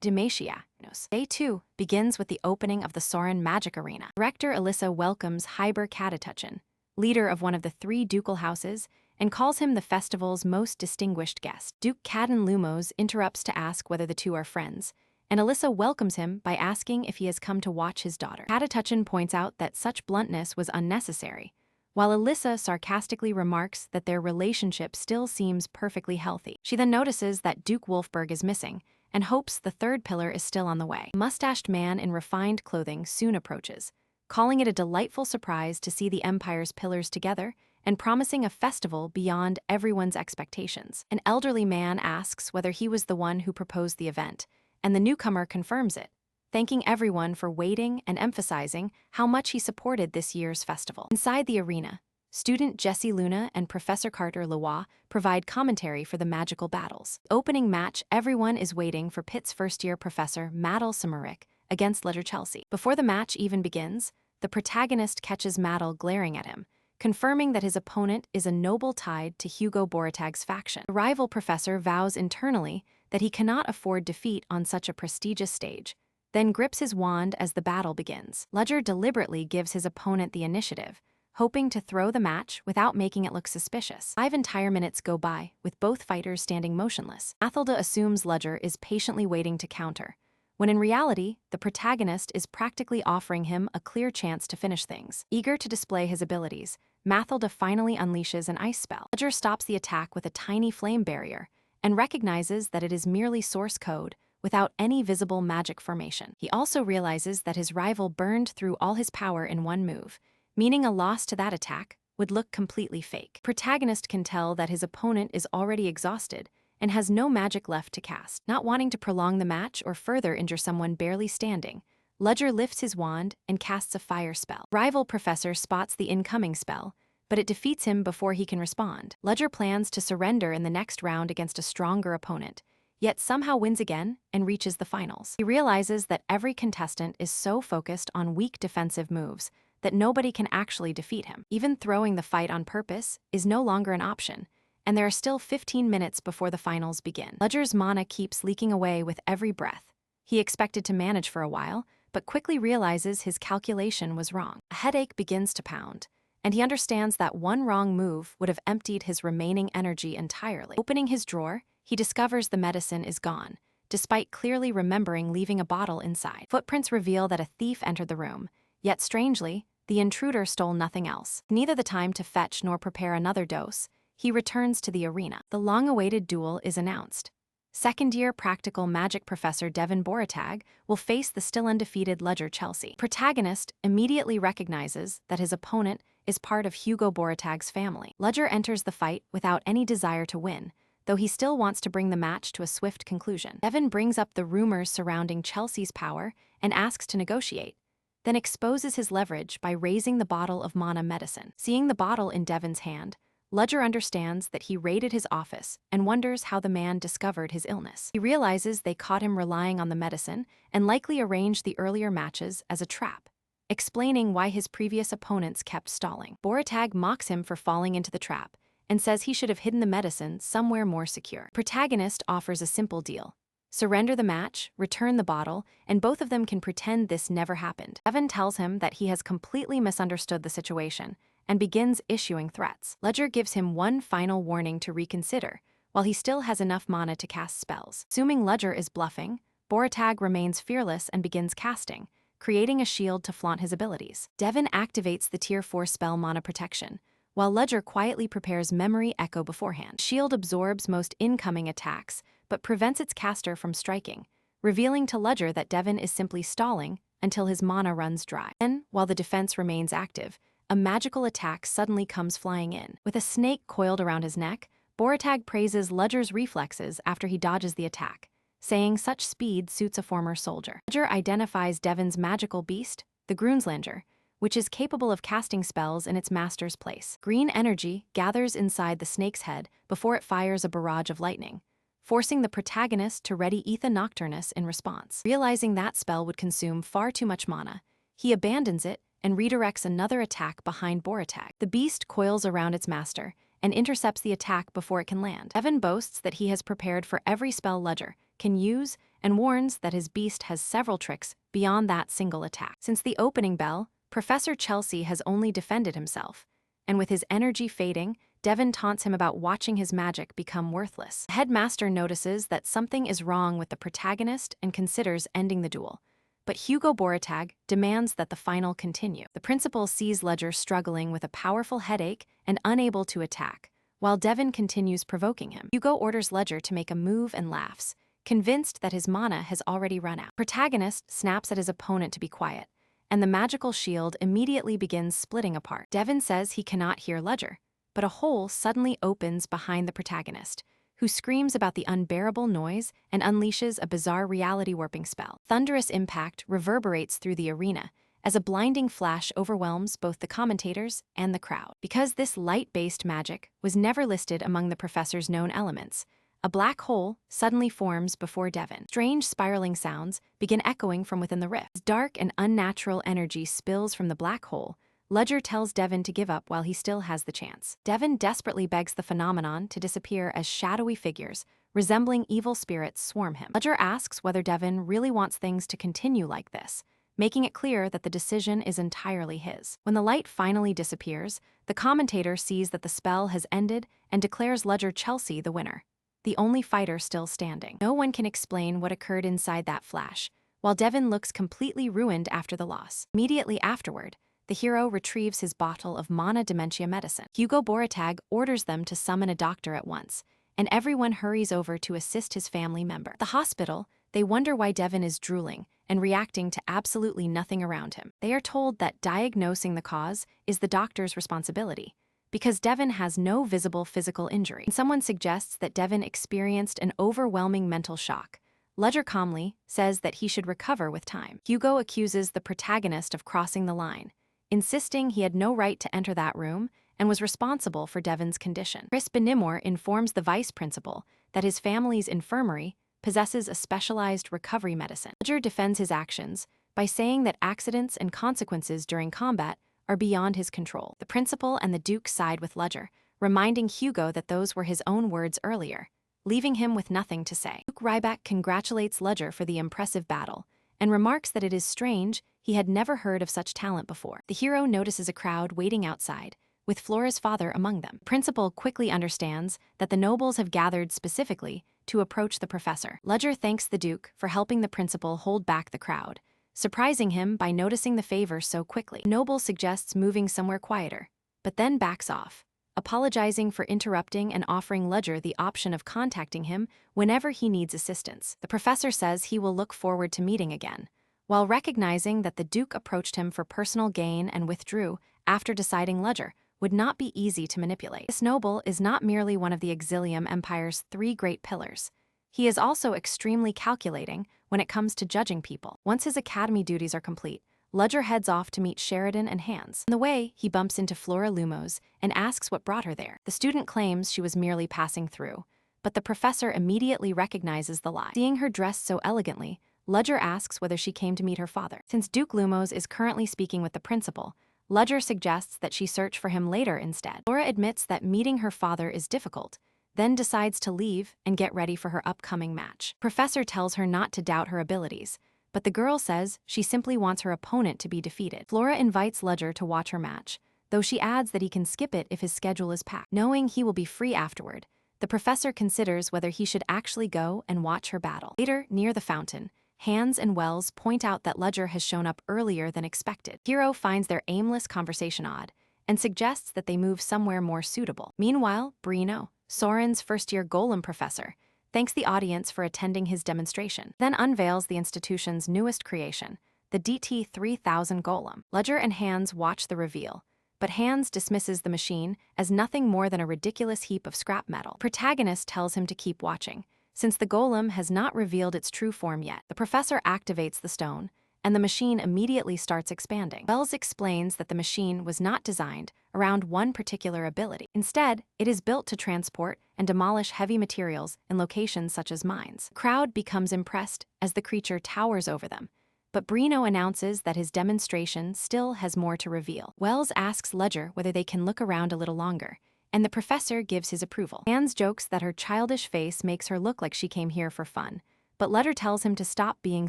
dementia. Day 2 begins with the opening of the Soren Magic Arena. Director Alyssa welcomes Hyber Katatuchen, leader of one of the 3 ducal houses, and calls him the festival's most distinguished guest. Duke Cadden Lumos interrupts to ask whether the two are friends, and Alyssa welcomes him by asking if he has come to watch his daughter. Katatuchin points out that such bluntness was unnecessary, while Alyssa sarcastically remarks that their relationship still seems perfectly healthy. She then notices that Duke Wolfberg is missing, and hopes the third pillar is still on the way. A mustached man in refined clothing soon approaches, calling it a delightful surprise to see the Empire's pillars together and promising a festival beyond everyone's expectations. An elderly man asks whether he was the one who proposed the event, and the newcomer confirms it, thanking everyone for waiting and emphasizing how much he supported this year's festival. Inside the arena, student Jessie Luna and Professor Carter Leroy provide commentary for the magical battles. Opening match, everyone is waiting for Pitt's first-year professor, Maddle Samarick, against Ledger Chelsea. Before the match even begins, the protagonist catches Maddle glaring at him, confirming that his opponent is a noble tied to Hugo Boratag's faction. The rival professor vows internally that he cannot afford defeat on such a prestigious stage, then grips his wand as the battle begins. Ledger deliberately gives his opponent the initiative, hoping to throw the match without making it look suspicious. 5 entire minutes go by, with both fighters standing motionless. Athelda assumes Ledger is patiently waiting to counter, when in reality, the protagonist is practically offering him a clear chance to finish things. Eager to display his abilities, Mathelda finally unleashes an ice spell. Ledger stops the attack with a tiny flame barrier, and recognizes that it is merely source code, without any visible magic formation. He also realizes that his rival burned through all his power in one move, meaning a loss to that attack would look completely fake. Protagonist can tell that his opponent is already exhausted and has no magic left to cast. Not wanting to prolong the match or further injure someone barely standing, Ledger lifts his wand and casts a fire spell. Rival professor spots the incoming spell, but it defeats him before he can respond. Ledger plans to surrender in the next round against a stronger opponent, yet somehow wins again and reaches the finals. He realizes that every contestant is so focused on weak defensive moves that nobody can actually defeat him. Even throwing the fight on purpose is no longer an option, and there are still 15 minutes before the finals begin. Ledger's mana keeps leaking away with every breath. He expected to manage for a while, but quickly realizes his calculation was wrong. A headache begins to pound, and he understands that one wrong move would have emptied his remaining energy entirely. Opening his drawer, he discovers the medicine is gone, despite clearly remembering leaving a bottle inside. Footprints reveal that a thief entered the room, yet strangely, the intruder stole nothing else. Neither the time to fetch nor prepare another dose, he returns to the arena. The long-awaited duel is announced. Second-year practical magic professor Devin Boratag will face the still undefeated Ledger Chelsea. Protagonist immediately recognizes that his opponent is part of Hugo Boratag's family. Ledger enters the fight without any desire to win, though he still wants to bring the match to a swift conclusion. Devin brings up the rumors surrounding Chelsea's power and asks to negotiate, then exposes his leverage by raising the bottle of mana medicine. Seeing the bottle in Devin's hand, Ledger understands that he raided his office and wonders how the man discovered his illness. He realizes they caught him relying on the medicine and likely arranged the earlier matches as a trap, explaining why his previous opponents kept stalling. Boratag mocks him for falling into the trap and says he should have hidden the medicine somewhere more secure. Protagonist offers a simple deal: surrender the match, return the bottle, and both of them can pretend this never happened. Devin tells him that he has completely misunderstood the situation and begins issuing threats. Ledger gives him one final warning to reconsider, while he still has enough mana to cast spells. Assuming Ledger is bluffing, Boratag remains fearless and begins casting, creating a shield to flaunt his abilities. Devin activates the Tier 4 spell Mana Protection, while Ledger quietly prepares Memory Echo beforehand. Shield absorbs most incoming attacks, but prevents its caster from striking, revealing to Ledger that Devin is simply stalling until his mana runs dry. Then, while the defense remains active, a magical attack suddenly comes flying in. With a snake coiled around his neck, Boratag praises Ledger's reflexes after he dodges the attack, saying such speed suits a former soldier. Ledger identifies Devin's magical beast, the Grunslanger, which is capable of casting spells in its master's place. Green energy gathers inside the snake's head before it fires a barrage of lightning, forcing the protagonist to ready Etha Nocturnus in response. Realizing that spell would consume far too much mana, he abandons it and redirects another attack behind Boratag. The beast coils around its master and intercepts the attack before it can land. Devin boasts that he has prepared for every spell Ledger can use and warns that his beast has several tricks beyond that single attack. Since the opening bell, Professor Chelsea has only defended himself, and with his energy fading, Devin taunts him about watching his magic become worthless. The headmaster notices that something is wrong with the protagonist and considers ending the duel. But Hugo Boratag demands that the final continue. The principal sees Ledger struggling with a powerful headache and unable to attack, while Devin continues provoking him. Hugo orders Ledger to make a move and laughs, convinced that his mana has already run out. Protagonist snaps at his opponent to be quiet, and the magical shield immediately begins splitting apart. Devin says he cannot hear Ledger, but a hole suddenly opens behind the protagonist, who screams about the unbearable noise and unleashes a bizarre reality-warping spell. Thunderous impact reverberates through the arena as a blinding flash overwhelms both the commentators and the crowd. Because this light-based magic was never listed among the professor's known elements, a black hole suddenly forms before Devin. Strange spiraling sounds begin echoing from within the rift. As dark and unnatural energy spills from the black hole, Ledger tells Devin to give up while he still has the chance. Devin desperately begs the phenomenon to disappear as shadowy figures, resembling evil spirits, swarm him. Ledger asks whether Devin really wants things to continue like this, making it clear that the decision is entirely his. When the light finally disappears, the commentator sees that the spell has ended and declares Ledger Chelsea the winner, the only fighter still standing. No one can explain what occurred inside that flash, while Devin looks completely ruined after the loss. Immediately afterward, the hero retrieves his bottle of mana dementia medicine. Hugo Boratag orders them to summon a doctor at once, and everyone hurries over to assist his family member. At the hospital, they wonder why Devin is drooling and reacting to absolutely nothing around him. They are told that diagnosing the cause is the doctor's responsibility, because Devin has no visible physical injury. And someone suggests that Devin experienced an overwhelming mental shock. Ledger calmly says that he should recover with time. Hugo accuses the protagonist of crossing the line, insisting he had no right to enter that room and was responsible for Devin's condition. Chris Benimor informs the vice principal that his family's infirmary possesses a specialized recovery medicine. Ledger defends his actions by saying that accidents and consequences during combat are beyond his control. The principal and the Duke side with Ledger, reminding Hugo that those were his own words earlier, leaving him with nothing to say. Duke Ryback congratulates Ledger for the impressive battle and remarks that it is strange he had never heard of such talent before. The hero notices a crowd waiting outside, with Flora's father among them. The principal quickly understands that the nobles have gathered specifically to approach the professor. Ledger thanks the Duke for helping the principal hold back the crowd, surprising him by noticing the favor so quickly. The noble suggests moving somewhere quieter, but then backs off, apologizing for interrupting and offering Ledger the option of contacting him whenever he needs assistance. The professor says he will look forward to meeting again, while recognizing that the Duke approached him for personal gain and withdrew after deciding Ledger would not be easy to manipulate. This noble is not merely one of the Exilium Empire's 3 great pillars. He is also extremely calculating when it comes to judging people. Once his academy duties are complete, Ledger heads off to meet Sheridan and Hans. On the way, he bumps into Flora Lumos and asks what brought her there. The student claims she was merely passing through, but the professor immediately recognizes the lie. Seeing her dressed so elegantly, Ledger asks whether she came to meet her father. Since Duke Lumos is currently speaking with the principal, Ledger suggests that she search for him later instead. Flora admits that meeting her father is difficult, then decides to leave and get ready for her upcoming match. Professor tells her not to doubt her abilities, but the girl says she simply wants her opponent to be defeated. Flora invites Ledger to watch her match, though she adds that he can skip it if his schedule is packed. Knowing he will be free afterward, the professor considers whether he should actually go and watch her battle. Later, near the fountain, Hans and Wells point out that Ledger has shown up earlier than expected. Hero finds their aimless conversation odd and suggests that they move somewhere more suitable. Meanwhile, Brino, Soren's first-year Golem professor, thanks the audience for attending his demonstration, then unveils the institution's newest creation, the DT-3000 Golem. Ledger and Hans watch the reveal, but Hans dismisses the machine as nothing more than a ridiculous heap of scrap metal. Protagonist tells him to keep watching, since the golem has not revealed its true form yet. The professor activates the stone, and the machine immediately starts expanding. Wells explains that the machine was not designed around one particular ability. Instead, it is built to transport and demolish heavy materials in locations such as mines. The crowd becomes impressed as the creature towers over them, but Brino announces that his demonstration still has more to reveal. Wells asks Ledger whether they can look around a little longer, and the professor gives his approval. Hans jokes that her childish face makes her look like she came here for fun, but Ledger tells him to stop being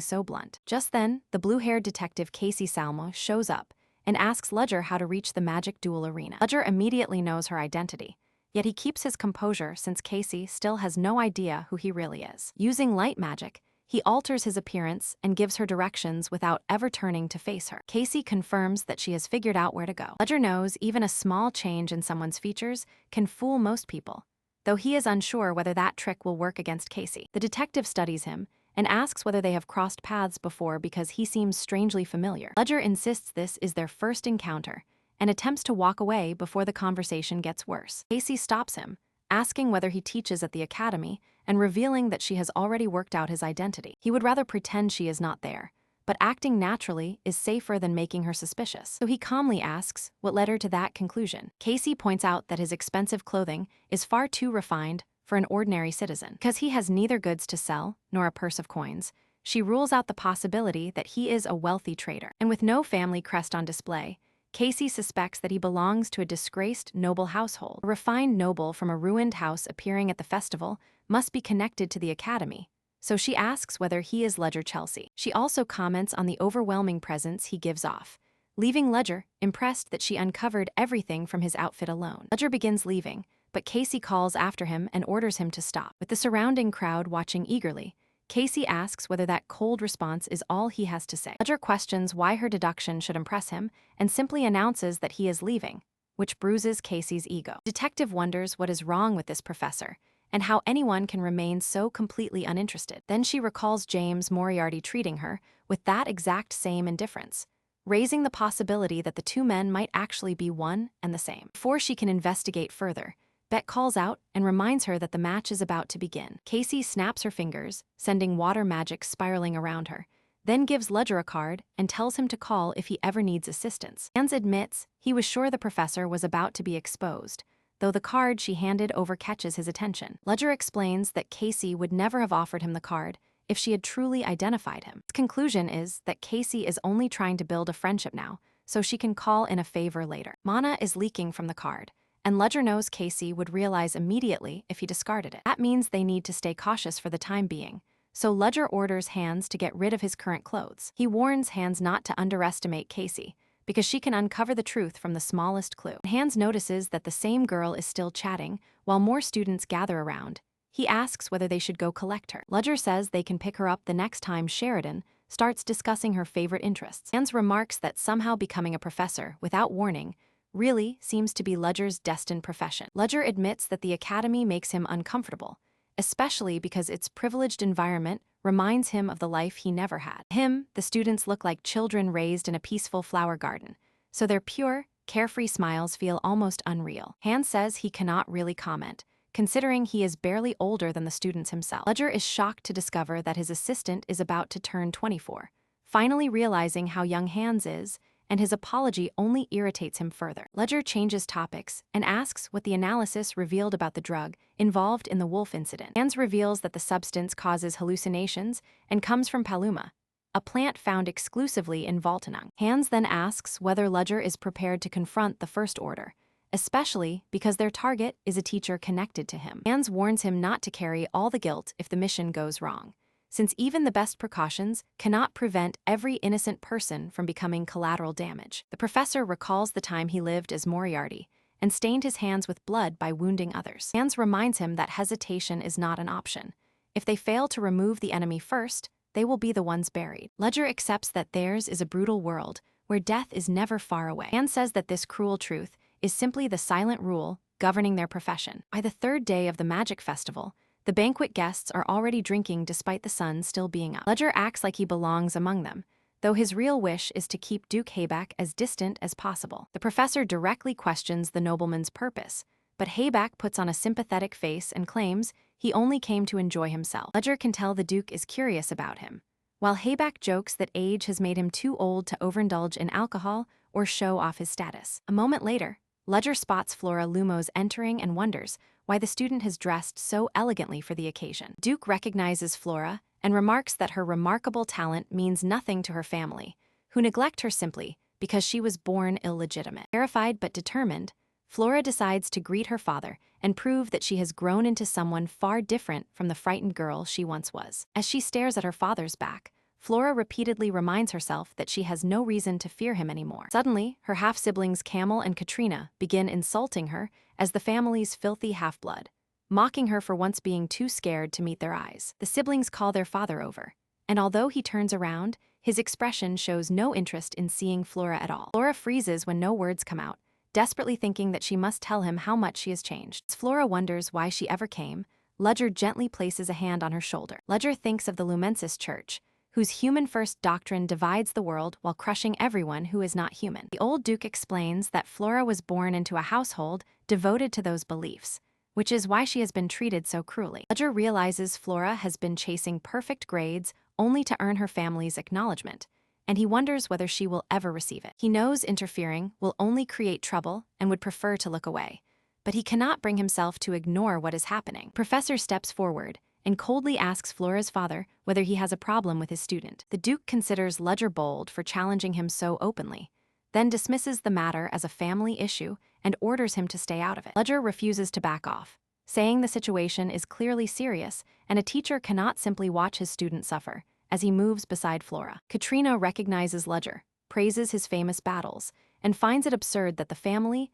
so blunt. Just then, the blue-haired detective Casey Salmo shows up and asks Ledger how to reach the magic duel arena. Ledger immediately knows her identity, Yet he keeps his composure since Casey still has no idea who he really is. Using light magic, he alters his appearance and gives her directions without ever turning to face her. Casey confirms that she has figured out where to go. Ledger knows even a small change in someone's features can fool most people, though he is unsure whether that trick will work against Casey. The detective studies him and asks whether they have crossed paths before because he seems strangely familiar. Ledger insists this is their first encounter and attempts to walk away before the conversation gets worse. Casey stops him, asking whether he teaches at the academy and revealing that she has already worked out his identity. He would rather pretend she is not there, but acting naturally is safer than making her suspicious. So he calmly asks what led her to that conclusion. Casey points out that his expensive clothing is far too refined for an ordinary citizen. Because he has neither goods to sell nor a purse of coins, she rules out the possibility that he is a wealthy trader. And with no family crest on display, Casey suspects that he belongs to a disgraced noble household. A refined noble from a ruined house appearing at the festival must be connected to the academy, so she asks whether he is Ledger Chelsea. She also comments on the overwhelming presence he gives off, leaving Ledger impressed that she uncovered everything from his outfit alone. Ledger begins leaving, but Casey calls after him and orders him to stop. With the surrounding crowd watching eagerly, Casey asks whether that cold response is all he has to say. Ledger questions why her deduction should impress him and simply announces that he is leaving, which bruises Casey's ego. Detective wonders what is wrong with this professor and how anyone can remain so completely uninterested. Then she recalls James Moriarty treating her with that exact same indifference, raising the possibility that the two men might actually be one and the same. Before she can investigate further, Beck calls out and reminds her that the match is about to begin. Casey snaps her fingers, sending water magic spiraling around her, then gives Ledger a card and tells him to call if he ever needs assistance. Hans admits he was sure the professor was about to be exposed, though the card she handed over catches his attention. Ledger explains that Casey would never have offered him the card if she had truly identified him. His conclusion is that Casey is only trying to build a friendship now, so she can call in a favor later. Mana is leaking from the card, and Ledger knows Casey would realize immediately if he discarded it. That means they need to stay cautious for the time being, so Ledger orders Hans to get rid of his current clothes. He warns Hans not to underestimate Casey, because she can uncover the truth from the smallest clue. Hans notices that the same girl is still chatting while more students gather around. He asks whether they should go collect her. Ledger says they can pick her up the next time Sheridan starts discussing her favorite interests. Hans remarks that somehow becoming a professor without warning really seems to be Ledger's destined profession. Ledger admits that the academy makes him uncomfortable, especially because its privileged environment reminds him of the life he never had. To him, the students look like children raised in a peaceful flower garden, so their pure, carefree smiles feel almost unreal. Hans says he cannot really comment, considering he is barely older than the students himself. Ledger is shocked to discover that his assistant is about to turn 24, finally realizing how young Hans is, and his apology only irritates him further. Ledger changes topics and asks what the analysis revealed about the drug involved in the wolf incident. Hans reveals that the substance causes hallucinations and comes from paluma, a plant found exclusively in Valtanang. Hans then asks whether Ledger is prepared to confront the First Order, especially because their target is a teacher connected to him. Hans warns him not to carry all the guilt if the mission goes wrong, since even the best precautions cannot prevent every innocent person from becoming collateral damage. The professor recalls the time he lived as Moriarty and stained his hands with blood by wounding others. Hans reminds him that hesitation is not an option. If they fail to remove the enemy first, they will be the ones buried. Ledger accepts that theirs is a brutal world where death is never far away. Hans says that this cruel truth is simply the silent rule governing their profession. By the third day of the Magic Festival, the banquet guests are already drinking despite the sun still being up. Ledger acts like he belongs among them, though his real wish is to keep Duke Hayback as distant as possible. The professor directly questions the nobleman's purpose, but Hayback puts on a sympathetic face and claims he only came to enjoy himself. Ledger can tell the Duke is curious about him, while Hayback jokes that age has made him too old to overindulge in alcohol or show off his status. A moment later, Ledger spots Flora Lumos entering and wonders why the student has dressed so elegantly for the occasion. Duke recognizes Flora and remarks that her remarkable talent means nothing to her family, who neglect her simply because she was born illegitimate. Terrified but determined, Flora decides to greet her father and prove that she has grown into someone far different from the frightened girl she once was. As she stares at her father's back, Flora repeatedly reminds herself that she has no reason to fear him anymore. Suddenly, her half-siblings Camel and Katrina begin insulting her as the family's filthy half-blood, mocking her for once being too scared to meet their eyes. The siblings call their father over, and although he turns around, his expression shows no interest in seeing Flora at all. Flora freezes when no words come out, desperately thinking that she must tell him how much she has changed. As Flora wonders why she ever came, Ledger gently places a hand on her shoulder. Ledger thinks of the Lumensis Church, whose human-first doctrine divides the world while crushing everyone who is not human. The old Duke explains that Flora was born into a household devoted to those beliefs, which is why she has been treated so cruelly. Ledger realizes Flora has been chasing perfect grades only to earn her family's acknowledgement, and he wonders whether she will ever receive it. He knows interfering will only create trouble and would prefer to look away, but he cannot bring himself to ignore what is happening. Professor steps forward and coldly asks Flora's father whether he has a problem with his student. The Duke considers Ledger bold for challenging him so openly, then dismisses the matter as a family issue and orders him to stay out of it. Ledger refuses to back off, saying the situation is clearly serious and a teacher cannot simply watch his student suffer, as he moves beside Flora. Katrina recognizes Ledger, praises his famous battles, and finds it absurd that the family's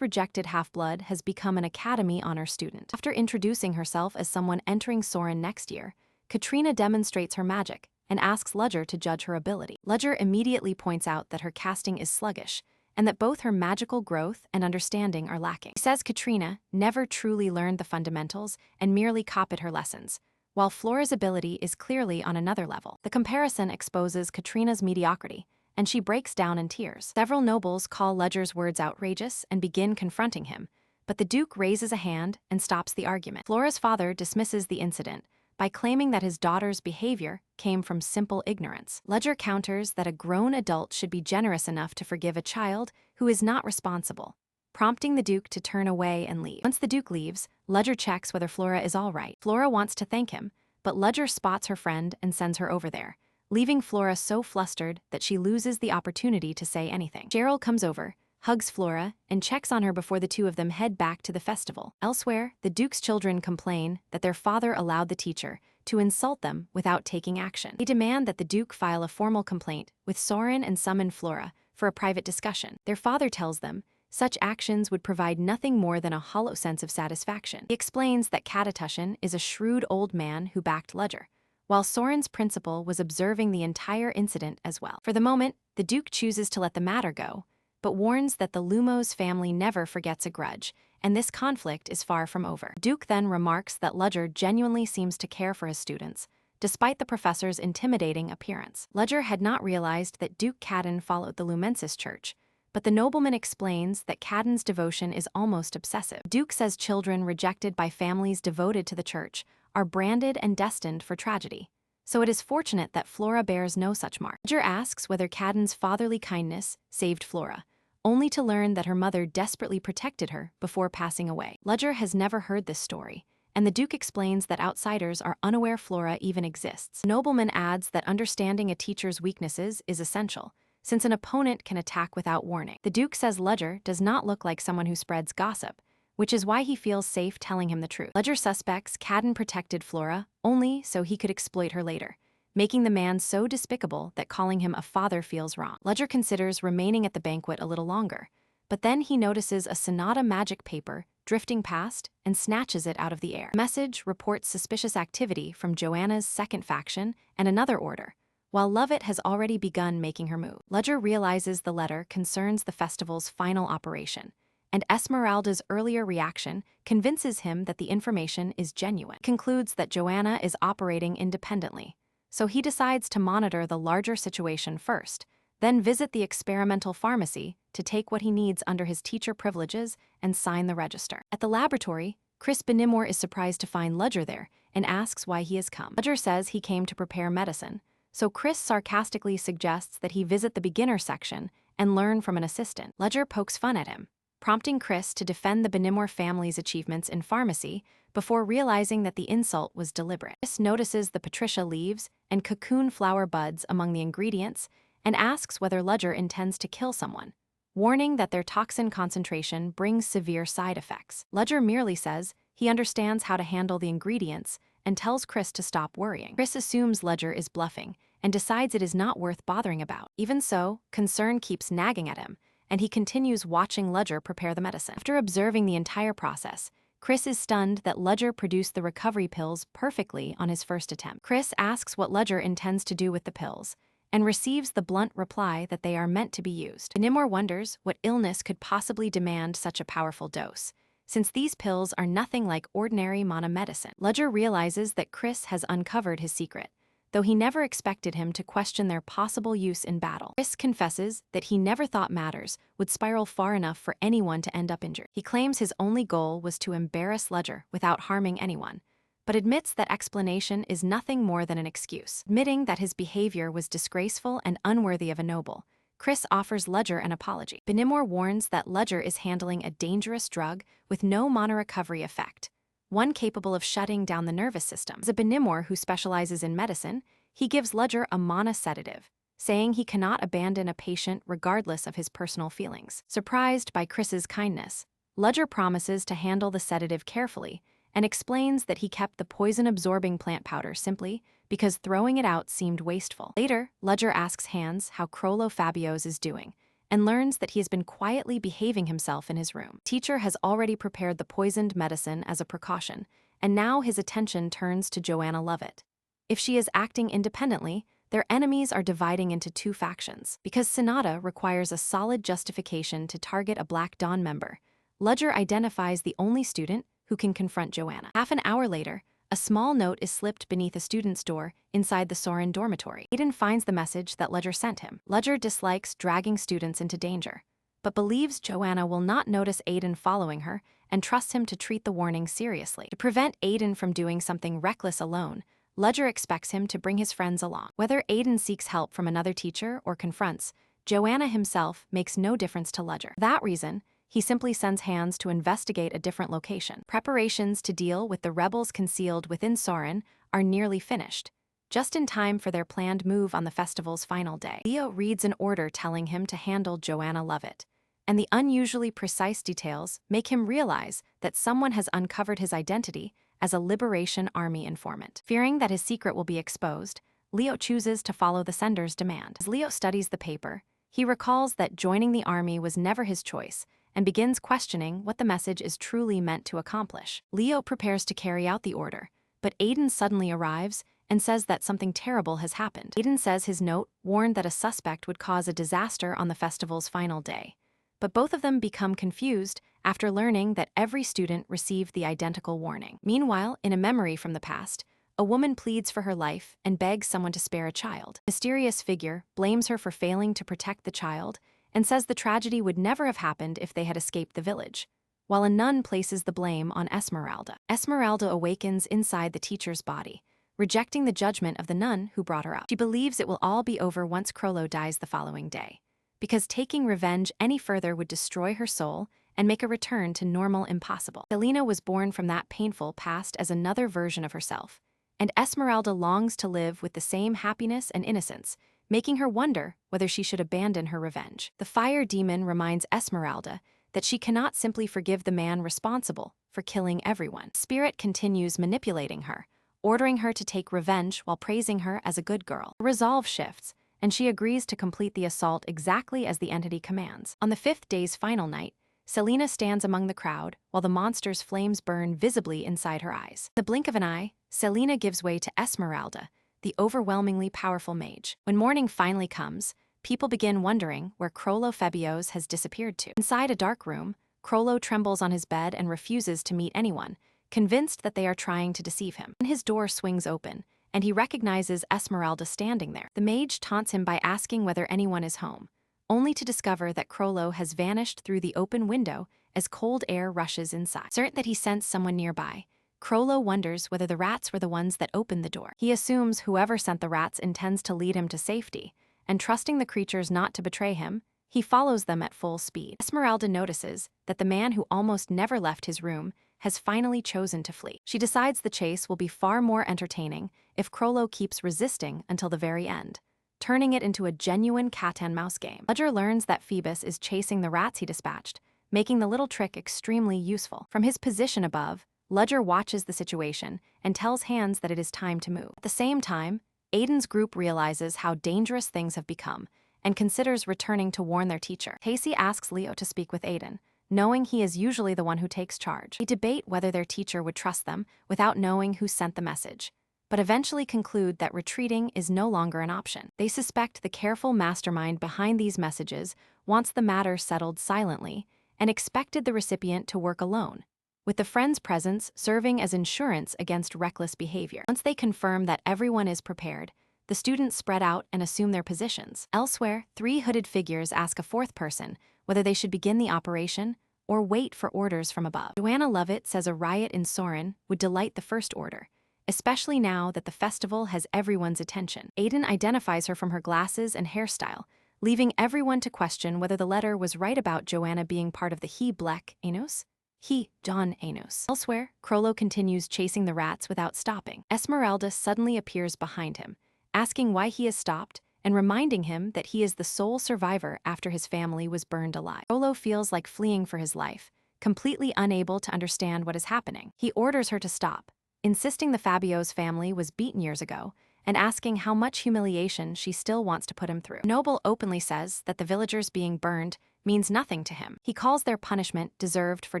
rejected half-blood has become an academy honor student. After introducing herself as someone entering Soren next year, Katrina demonstrates her magic and asks Ledger to judge her ability. Ledger immediately points out that her casting is sluggish, and that both her magical growth and understanding are lacking. He says Katrina never truly learned the fundamentals and merely copied her lessons, while Flora's ability is clearly on another level. The comparison exposes Katrina's mediocrity, and she breaks down in tears. Several nobles call Ledger's words outrageous and begin confronting him, but the Duke raises a hand and stops the argument. Flora's father dismisses the incident by claiming that his daughter's behavior came from simple ignorance. Ledger counters that a grown adult should be generous enough to forgive a child who is not responsible, prompting the Duke to turn away and leave. Once the Duke leaves, Ledger checks whether Flora is all right. Flora wants to thank him, but Ledger spots her friend and sends her over there, leaving Flora so flustered that she loses the opportunity to say anything. Cheryl comes over, hugs Flora, and checks on her before the two of them head back to the festival. Elsewhere, the Duke's children complain that their father allowed the teacher to insult them without taking action. They demand that the Duke file a formal complaint with Soren and summon Flora for a private discussion. Their father tells them such actions would provide nothing more than a hollow sense of satisfaction. He explains that Katatushin is a shrewd old man who backed Ledger, while Soren's principal was observing the entire incident as well. For the moment, the Duke chooses to let the matter go, but warns that the Lumos family never forgets a grudge, and this conflict is far from over. Duke then remarks that Ledger genuinely seems to care for his students, despite the professor's intimidating appearance. Ledger had not realized that Duke Cadden followed the Lumensis Church, but the nobleman explains that Cadden's devotion is almost obsessive. Duke says children rejected by families devoted to the church are branded and destined for tragedy, so it is fortunate that Flora bears no such mark. Ledger asks whether Cadden's fatherly kindness saved Flora, only to learn that her mother desperately protected her before passing away. Ledger has never heard this story, and the Duke explains that outsiders are unaware Flora even exists. The nobleman adds that understanding a teacher's weaknesses is essential, since an opponent can attack without warning. The Duke says Ledger does not look like someone who spreads gossip, which is why he feels safe telling him the truth. Ledger suspects Cadden protected Flora only so he could exploit her later, making the man so despicable that calling him a father feels wrong. Ledger considers remaining at the banquet a little longer, but then he notices a Sonata magic paper drifting past and snatches it out of the air. The message reports suspicious activity from Joanna's second faction and another order, while Lovett has already begun making her move. Ledger realizes the letter concerns the festival's final operation, and Esmeralda's earlier reaction convinces him that the information is genuine. He concludes that Joanna is operating independently, so he decides to monitor the larger situation first, then visit the experimental pharmacy to take what he needs under his teacher privileges and sign the register. At the laboratory, Chris Benimore is surprised to find Ledger there and asks why he has come. Ledger says he came to prepare medicine, so Chris sarcastically suggests that he visit the beginner section and learn from an assistant. Ledger pokes fun at him, prompting Chris to defend the Benimore family's achievements in pharmacy before realizing that the insult was deliberate. Chris notices the Patricia leaves and cocoon flower buds among the ingredients and asks whether Ledger intends to kill someone, warning that their toxin concentration brings severe side effects. Ledger merely says he understands how to handle the ingredients and tells Chris to stop worrying. Chris assumes Ledger is bluffing and decides it is not worth bothering about. Even so, concern keeps nagging at him, and he continues watching Ludger prepare the medicine. After observing the entire process, Chris is stunned that Ludger produced the recovery pills perfectly on his first attempt. Chris asks what Ludger intends to do with the pills, and receives the blunt reply that they are meant to be used. Benimor wonders what illness could possibly demand such a powerful dose, since these pills are nothing like ordinary mana medicine. Ludger realizes that Chris has uncovered his secret, though he never expected him to question their possible use in battle. Chris confesses that he never thought matters would spiral far enough for anyone to end up injured. He claims his only goal was to embarrass Ludger without harming anyone, but admits that explanation is nothing more than an excuse. Admitting that his behavior was disgraceful and unworthy of a noble, Chris offers Ludger an apology. Benimor warns that Ludger is handling a dangerous drug with no mana recovery effect, one capable of shutting down the nervous system. As a Benimor who specializes in medicine, he gives Ludger a mana sedative, saying he cannot abandon a patient regardless of his personal feelings. Surprised by Chris's kindness, Ludger promises to handle the sedative carefully and explains that he kept the poison-absorbing plant powder simply because throwing it out seemed wasteful. Later, Ludger asks Hans how Crollo Fabios is doing, and learns that he has been quietly behaving himself in his room. Teacher has already prepared the poisoned medicine as a precaution, and now his attention turns to Joanna Lovett. If she is acting independently, their enemies are dividing into two factions. Because Sonata requires a solid justification to target a Black Dawn member, Ludger identifies the only student who can confront Joanna. Half an hour later, a small note is slipped beneath a student's door inside the Soren dormitory. Aiden finds the message that Ludger sent him. Ludger dislikes dragging students into danger, but believes Joanna will not notice Aiden following her and trusts him to treat the warning seriously. To prevent Aiden from doing something reckless alone, Ludger expects him to bring his friends along. Whether Aiden seeks help from another teacher or confronts Joanna himself makes no difference to Ludger. For that reason, he simply sends Hans to investigate a different location. Preparations to deal with the rebels concealed within Soren are nearly finished, just in time for their planned move on the festival's final day. Leo reads an order telling him to handle Joanna Lovett, and the unusually precise details make him realize that someone has uncovered his identity as a Liberation Army informant. Fearing that his secret will be exposed, Leo chooses to follow the sender's demand. As Leo studies the paper, he recalls that joining the army was never his choice, and begins questioning what the message is truly meant to accomplish. Leo prepares to carry out the order, but Aiden suddenly arrives and says that something terrible has happened. Aiden says his note warned that a suspect would cause a disaster on the festival's final day, but both of them become confused after learning that every student received the identical warning. Meanwhile, in a memory from the past, a woman pleads for her life and begs someone to spare a child. A mysterious figure blames her for failing to protect the child and says the tragedy would never have happened if they had escaped the village, while a nun places the blame on Esmeralda. Esmeralda awakens inside the teacher's body, rejecting the judgment of the nun who brought her up. She believes it will all be over once Crollo dies the following day, because taking revenge any further would destroy her soul and make a return to normal impossible. Selena was born from that painful past as another version of herself, and Esmeralda longs to live with the same happiness and innocence, making her wonder whether she should abandon her revenge. The fire demon reminds Esmeralda that she cannot simply forgive the man responsible for killing everyone. Spirit continues manipulating her, ordering her to take revenge while praising her as a good girl. Her resolve shifts, and she agrees to complete the assault exactly as the entity commands. On the fifth day's final night, Selena stands among the crowd while the monster's flames burn visibly inside her eyes. In the blink of an eye, Selena gives way to Esmeralda, the overwhelmingly powerful mage. When morning finally comes, people begin wondering where Crollo Fabios has disappeared to. Inside a dark room, Crollo trembles on his bed and refuses to meet anyone, convinced that they are trying to deceive him. Then his door swings open, and he recognizes Esmeralda standing there. The mage taunts him by asking whether anyone is home, only to discover that Crollo has vanished through the open window as cold air rushes inside. Certain that he sensed someone nearby, Crollo wonders whether the rats were the ones that opened the door. He assumes whoever sent the rats intends to lead him to safety, and trusting the creatures not to betray him, he follows them at full speed. Esmeralda notices that the man who almost never left his room has finally chosen to flee. She decides the chase will be far more entertaining if Crollo keeps resisting until the very end, turning it into a genuine cat-and-mouse game. Ludger learns that Phoebus is chasing the rats he dispatched, making the little trick extremely useful. From his position above, Ludger watches the situation and tells Hans that it is time to move. At the same time, Aiden's group realizes how dangerous things have become and considers returning to warn their teacher. Casey asks Leo to speak with Aiden, knowing he is usually the one who takes charge. They debate whether their teacher would trust them without knowing who sent the message, but eventually conclude that retreating is no longer an option. They suspect the careful mastermind behind these messages wants the matter settled silently and expected the recipient to work alone, with the friend's presence serving as insurance against reckless behavior. Once they confirm that everyone is prepared, the students spread out and assume their positions. Elsewhere, 3 hooded figures ask a fourth person whether they should begin the operation or wait for orders from above. Joanna Lovett says a riot in Soren would delight the First Order, especially now that the festival has everyone's attention. Aiden identifies her from her glasses and hairstyle, leaving everyone to question whether the letter was right about Joanna being part of the He Blek Enos? He, John Enos. Elsewhere, Crollo continues chasing the rats without stopping. Esmeralda suddenly appears behind him, asking why he has stopped and reminding him that he is the sole survivor after his family was burned alive. Crollo feels like fleeing for his life, completely unable to understand what is happening. He orders her to stop, insisting the Fabio's family was beaten years ago, and asking how much humiliation she still wants to put him through. Noble openly says that the villagers being burned means nothing to him. He calls their punishment deserved for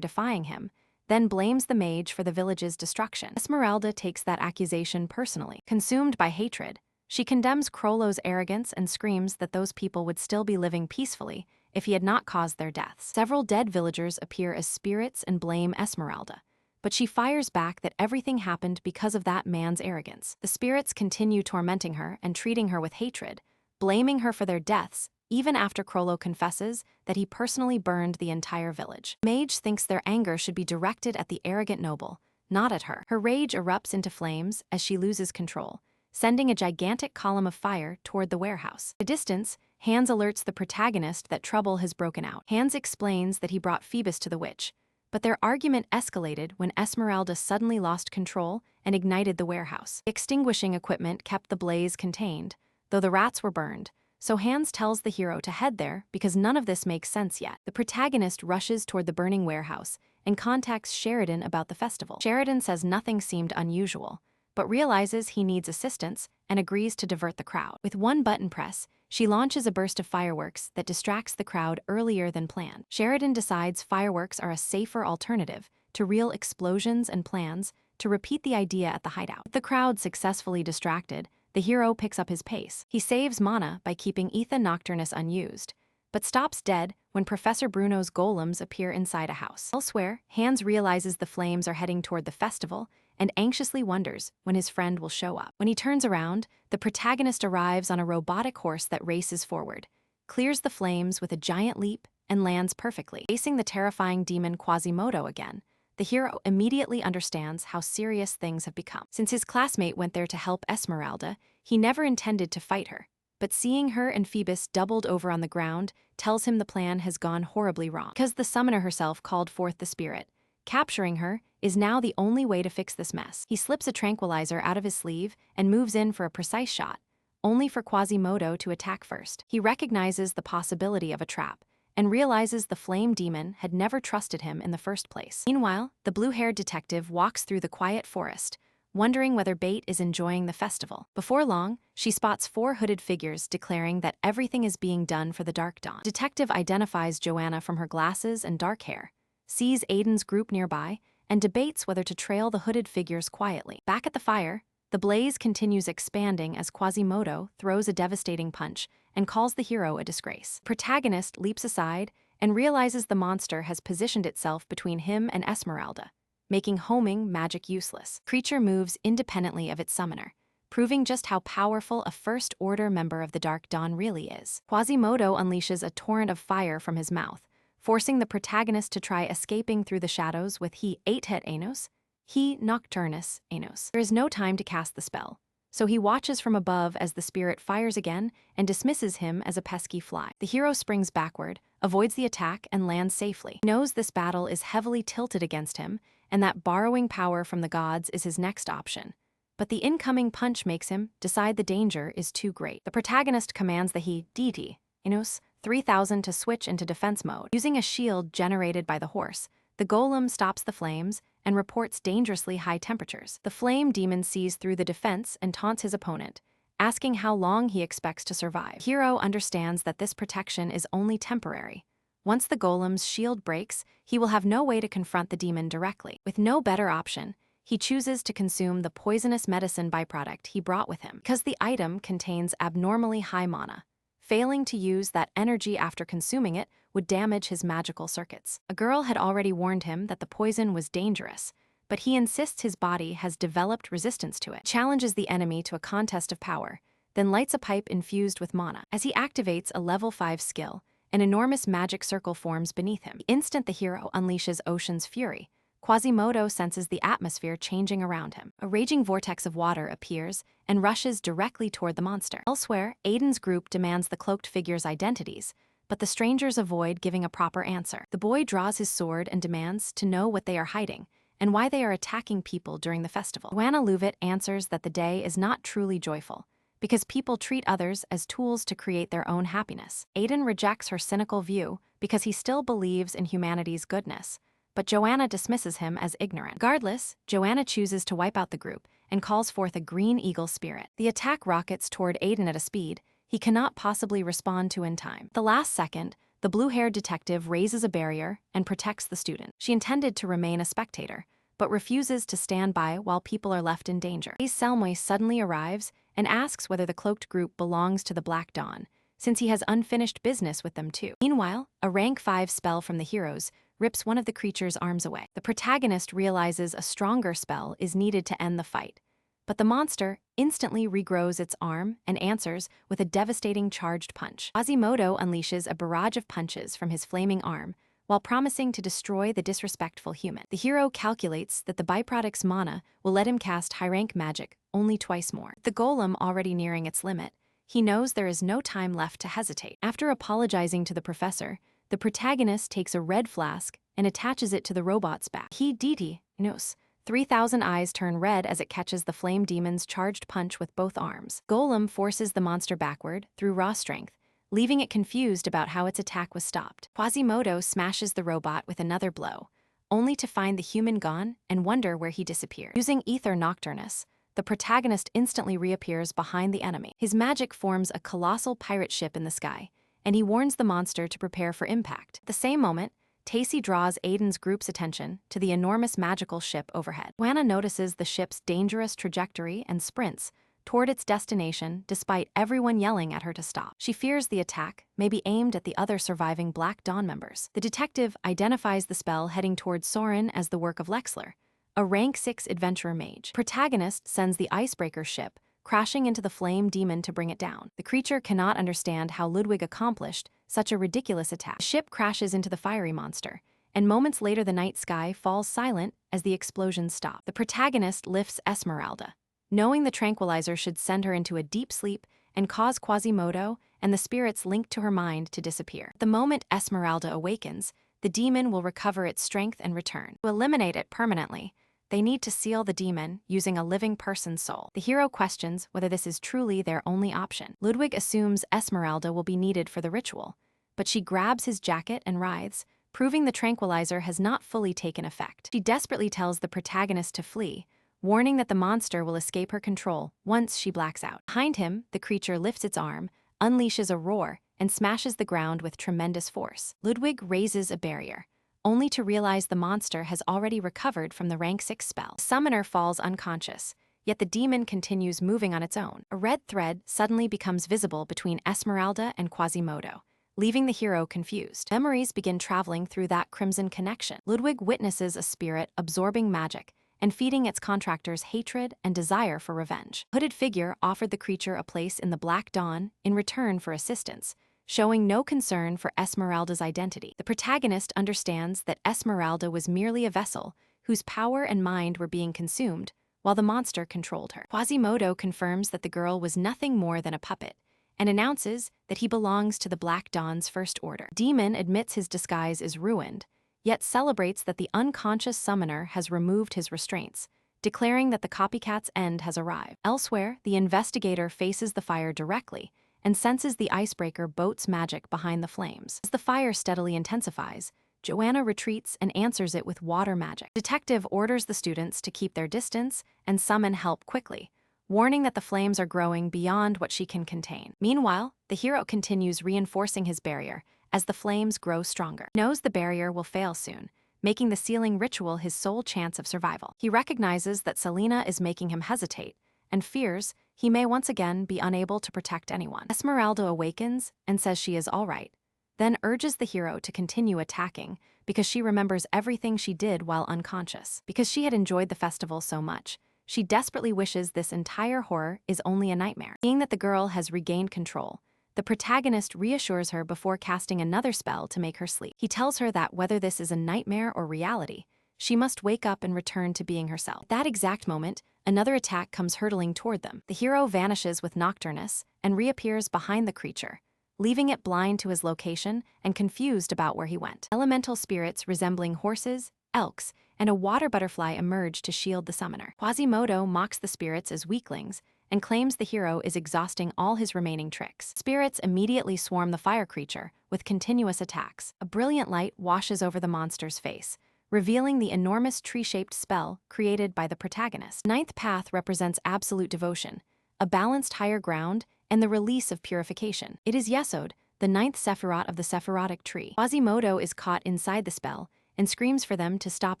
defying him, then blames the mage for the village's destruction. Esmeralda takes that accusation personally. Consumed by hatred, she condemns Crollo's arrogance and screams that those people would still be living peacefully if he had not caused their deaths. Several dead villagers appear as spirits and blame Esmeralda, but she fires back that everything happened because of that man's arrogance. The spirits continue tormenting her and treating her with hatred, blaming her for their deaths, even after Crollo confesses that he personally burned the entire village. Mage thinks their anger should be directed at the arrogant noble, not at her. Her rage erupts into flames as she loses control, sending a gigantic column of fire toward the warehouse. At a distance, Hans alerts the protagonist that trouble has broken out. Hans explains that he brought Phoebus to the witch, but their argument escalated when Esmeralda suddenly lost control and ignited the warehouse. The extinguishing equipment kept the blaze contained, though the rats were burned, so Hans tells the hero to head there because none of this makes sense yet. The protagonist rushes toward the burning warehouse and contacts Sheridan about the festival. Sheridan says nothing seemed unusual, but realizes he needs assistance and agrees to divert the crowd. With one button press, she launches a burst of fireworks that distracts the crowd earlier than planned. Sheridan decides fireworks are a safer alternative to real explosions and plans to repeat the idea at the hideout. With the crowd successfully distracted, the hero picks up his pace. He saves mana by keeping Etha Nocturnus unused, but stops dead when Professor Bruno's golems appear inside a house. Elsewhere, Hans realizes the flames are heading toward the festival and anxiously wonders when his friend will show up. When he turns around, the protagonist arrives on a robotic horse that races forward, clears the flames with a giant leap, and lands perfectly. Facing the terrifying demon Quasimodo again, the hero immediately understands how serious things have become. Since his classmate went there to help Esmeralda, he never intended to fight her, but seeing her and Phoebus doubled over on the ground tells him the plan has gone horribly wrong. Because the summoner herself called forth the spirit, capturing her is now the only way to fix this mess. He slips a tranquilizer out of his sleeve and moves in for a precise shot, only for Quasimodo to attack first. He recognizes the possibility of a trap and realizes the flame demon had never trusted him in the first place. Meanwhile, the blue-haired detective walks through the quiet forest, wondering whether Bate is enjoying the festival. Before long, she spots 4 hooded figures declaring that everything is being done for the Dark Dawn. Detective identifies Joanna from her glasses and dark hair, sees Aiden's group nearby, and debates whether to trail the hooded figures quietly. Back at the fire, the blaze continues expanding as Quasimodo throws a devastating punch and calls the hero a disgrace. Protagonist leaps aside and realizes the monster has positioned itself between him and Esmeralda, making homing magic useless. Creature moves independently of its summoner, proving just how powerful a First Order member of the Dark Dawn really is. Quasimodo unleashes a torrent of fire from his mouth, forcing the protagonist to try escaping through the shadows with He 8-Het Enos, He Nocturnus Enos. There is no time to cast the spell, so he watches from above as the spirit fires again and dismisses him as a pesky fly. The hero springs backward, avoids the attack, and lands safely. He knows this battle is heavily tilted against him and that borrowing power from the gods is his next option. But the incoming punch makes him decide the danger is too great. The protagonist commands the He DT Enos 3000 to switch into defense mode. Using a shield generated by the horse, the golem stops the flames and reports dangerously high temperatures. The flame demon sees through the defense and taunts his opponent, asking how long he expects to survive. Hero understands that this protection is only temporary. Once the golem's shield breaks, he will have no way to confront the demon directly. With no better option, he chooses to consume the poisonous medicine byproduct he brought with him because the item contains abnormally high mana. Failing to use that energy after consuming it would damage his magical circuits. A girl had already warned him that the poison was dangerous, but he insists his body has developed resistance to it, challenges the enemy to a contest of power, then lights a pipe infused with mana. As he activates a level 5 skill, an enormous magic circle forms beneath him. The instant the hero unleashes Ocean's fury, Quasimodo senses the atmosphere changing around him. A raging vortex of water appears and rushes directly toward the monster. Elsewhere, Aiden's group demands the cloaked figure's identities, but the strangers avoid giving a proper answer. The boy draws his sword and demands to know what they are hiding and why they are attacking people during the festival. Joanna Luvit answers that the day is not truly joyful, because people treat others as tools to create their own happiness. Aiden rejects her cynical view because he still believes in humanity's goodness, but Joanna dismisses him as ignorant. Regardless, Joanna chooses to wipe out the group and calls forth a green eagle spirit. The attack rockets toward Aiden at a speed he cannot possibly respond to in time. At the last second, the blue-haired detective raises a barrier and protects the student. She intended to remain a spectator, but refuses to stand by while people are left in danger. Selmoy suddenly arrives and asks whether the cloaked group belongs to the Black Dawn, since he has unfinished business with them too. Meanwhile, a rank 5 spell from the heroes rips one of the creature's arms away. The protagonist realizes a stronger spell is needed to end the fight, but the monster instantly regrows its arm and answers with a devastating charged punch. Quasimodo unleashes a barrage of punches from his flaming arm, while promising to destroy the disrespectful human. The hero calculates that the byproduct's mana will let him cast high-rank magic only twice more. With the golem already nearing its limit, he knows there is no time left to hesitate. After apologizing to the professor, the protagonist takes a red flask and attaches it to the robot's back. He Diti knows. 3,000 eyes turn red as it catches the flame demon's charged punch with both arms. Golem forces the monster backward through raw strength, leaving it confused about how its attack was stopped. Quasimodo smashes the robot with another blow, only to find the human gone and wonder where he disappeared. Using Ether Nocturnus, the protagonist instantly reappears behind the enemy. His magic forms a colossal pirate ship in the sky, and he warns the monster to prepare for impact. At the same moment, Tacy draws Aiden's group's attention to the enormous magical ship overhead. Joanna notices the ship's dangerous trajectory and sprints toward its destination despite everyone yelling at her to stop. She fears the attack may be aimed at the other surviving Black Dawn members. The detective identifies the spell heading toward Soren as the work of Lexler, a rank 6 adventurer mage. Protagonist sends the icebreaker ship crashing into the flame demon to bring it down. The creature cannot understand how Ludwig accomplished such a ridiculous attack. The ship crashes into the fiery monster, and moments later the night sky falls silent as the explosions stop. The protagonist lifts Esmeralda, knowing the tranquilizer should send her into a deep sleep and cause Quasimodo and the spirits linked to her mind to disappear. The moment Esmeralda awakens, the demon will recover its strength and return. To eliminate it permanently, they need to seal the demon using a living person's soul. The hero questions whether this is truly their only option. Ludwig assumes Esmeralda will be needed for the ritual, but she grabs his jacket and writhes, proving the tranquilizer has not fully taken effect. She desperately tells the protagonist to flee, warning that the monster will escape her control once she blacks out. Behind him, the creature lifts its arm, unleashes a roar, and smashes the ground with tremendous force. Ludwig raises a barrier, only to realize the monster has already recovered from the rank 6 spell. The summoner falls unconscious, yet the demon continues moving on its own. A red thread suddenly becomes visible between Esmeralda and Quasimodo, leaving the hero confused. Memories begin traveling through that crimson connection. Ludwig witnesses a spirit absorbing magic and feeding its contractors hatred and desire for revenge. A hooded figure offered the creature a place in the Black Dawn in return for assistance, showing no concern for Esmeralda's identity. The protagonist understands that Esmeralda was merely a vessel whose power and mind were being consumed, while the monster controlled her. Quasimodo confirms that the girl was nothing more than a puppet, and announces that he belongs to the Black Dawn's First Order. Demon admits his disguise is ruined, yet celebrates that the unconscious summoner has removed his restraints, declaring that the copycat's end has arrived. Elsewhere, the investigator faces the fire directly, and senses the icebreaker boat's magic behind the flames. As the fire steadily intensifies, Joanna retreats and answers it with water magic. Detective orders the students to keep their distance and summon help quickly, warning that the flames are growing beyond what she can contain. Meanwhile, the hero continues reinforcing his barrier as the flames grow stronger. He knows the barrier will fail soon, making the sealing ritual his sole chance of survival. He recognizes that Selena is making him hesitate and fears he may once again be unable to protect anyone. Esmeralda awakens and says she is all right, then urges the hero to continue attacking because she remembers everything she did while unconscious. Because she had enjoyed the festival so much, she desperately wishes this entire horror is only a nightmare. Seeing that the girl has regained control, the protagonist reassures her before casting another spell to make her sleep. He tells her that whether this is a nightmare or reality, she must wake up and return to being herself. At that exact moment, another attack comes hurtling toward them. The hero vanishes with nocturnus and reappears behind the creature, leaving it blind to his location and confused about where he went. Elemental spirits resembling horses, elks, and a water butterfly emerge to shield the summoner. Quasimodo mocks the spirits as weaklings and claims the hero is exhausting all his remaining tricks. Spirits immediately swarm the fire creature with continuous attacks. A brilliant light washes over the monster's face, revealing the enormous tree-shaped spell created by the protagonist. Ninth path represents absolute devotion, a balanced higher ground, and the release of purification. It is Yesod, the ninth Sephirot of the Sephirotic tree. Quasimodo is caught inside the spell and screams for them to stop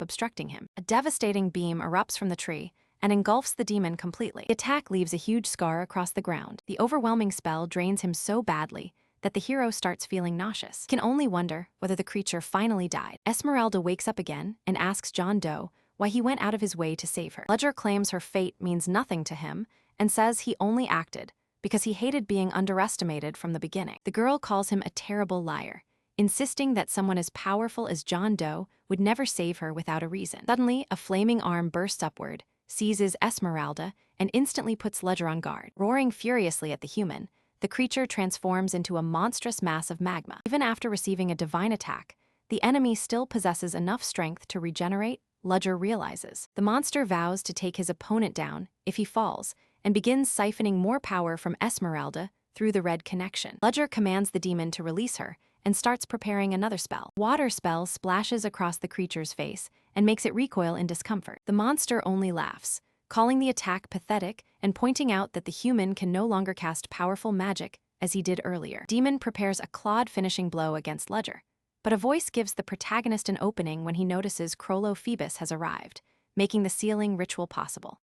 obstructing him. A devastating beam erupts from the tree and engulfs the demon completely. The attack leaves a huge scar across the ground. The overwhelming spell drains him so badly that the hero starts feeling nauseous. He can only wonder whether the creature finally died. Esmeralda wakes up again and asks John Doe why he went out of his way to save her. Ledger claims her fate means nothing to him and says he only acted because he hated being underestimated from the beginning. The girl calls him a terrible liar, insisting that someone as powerful as John Doe would never save her without a reason. Suddenly, a flaming arm bursts upward, seizes Esmeralda, and instantly puts Ledger on guard. Roaring furiously at the human, the creature transforms into a monstrous mass of magma. Even after receiving a divine attack, the enemy still possesses enough strength to regenerate, Ledger realizes. The monster vows to take his opponent down if he falls, and begins siphoning more power from Esmeralda through the red connection. Ledger commands the demon to release her and starts preparing another spell. Water spell splashes across the creature's face and makes it recoil in discomfort. The monster only laughs, calling the attack pathetic and pointing out that the human can no longer cast powerful magic as he did earlier. Demon prepares a clawed finishing blow against Ledger, but a voice gives the protagonist an opening when he notices Crollo Phoebus has arrived, making the sealing ritual possible.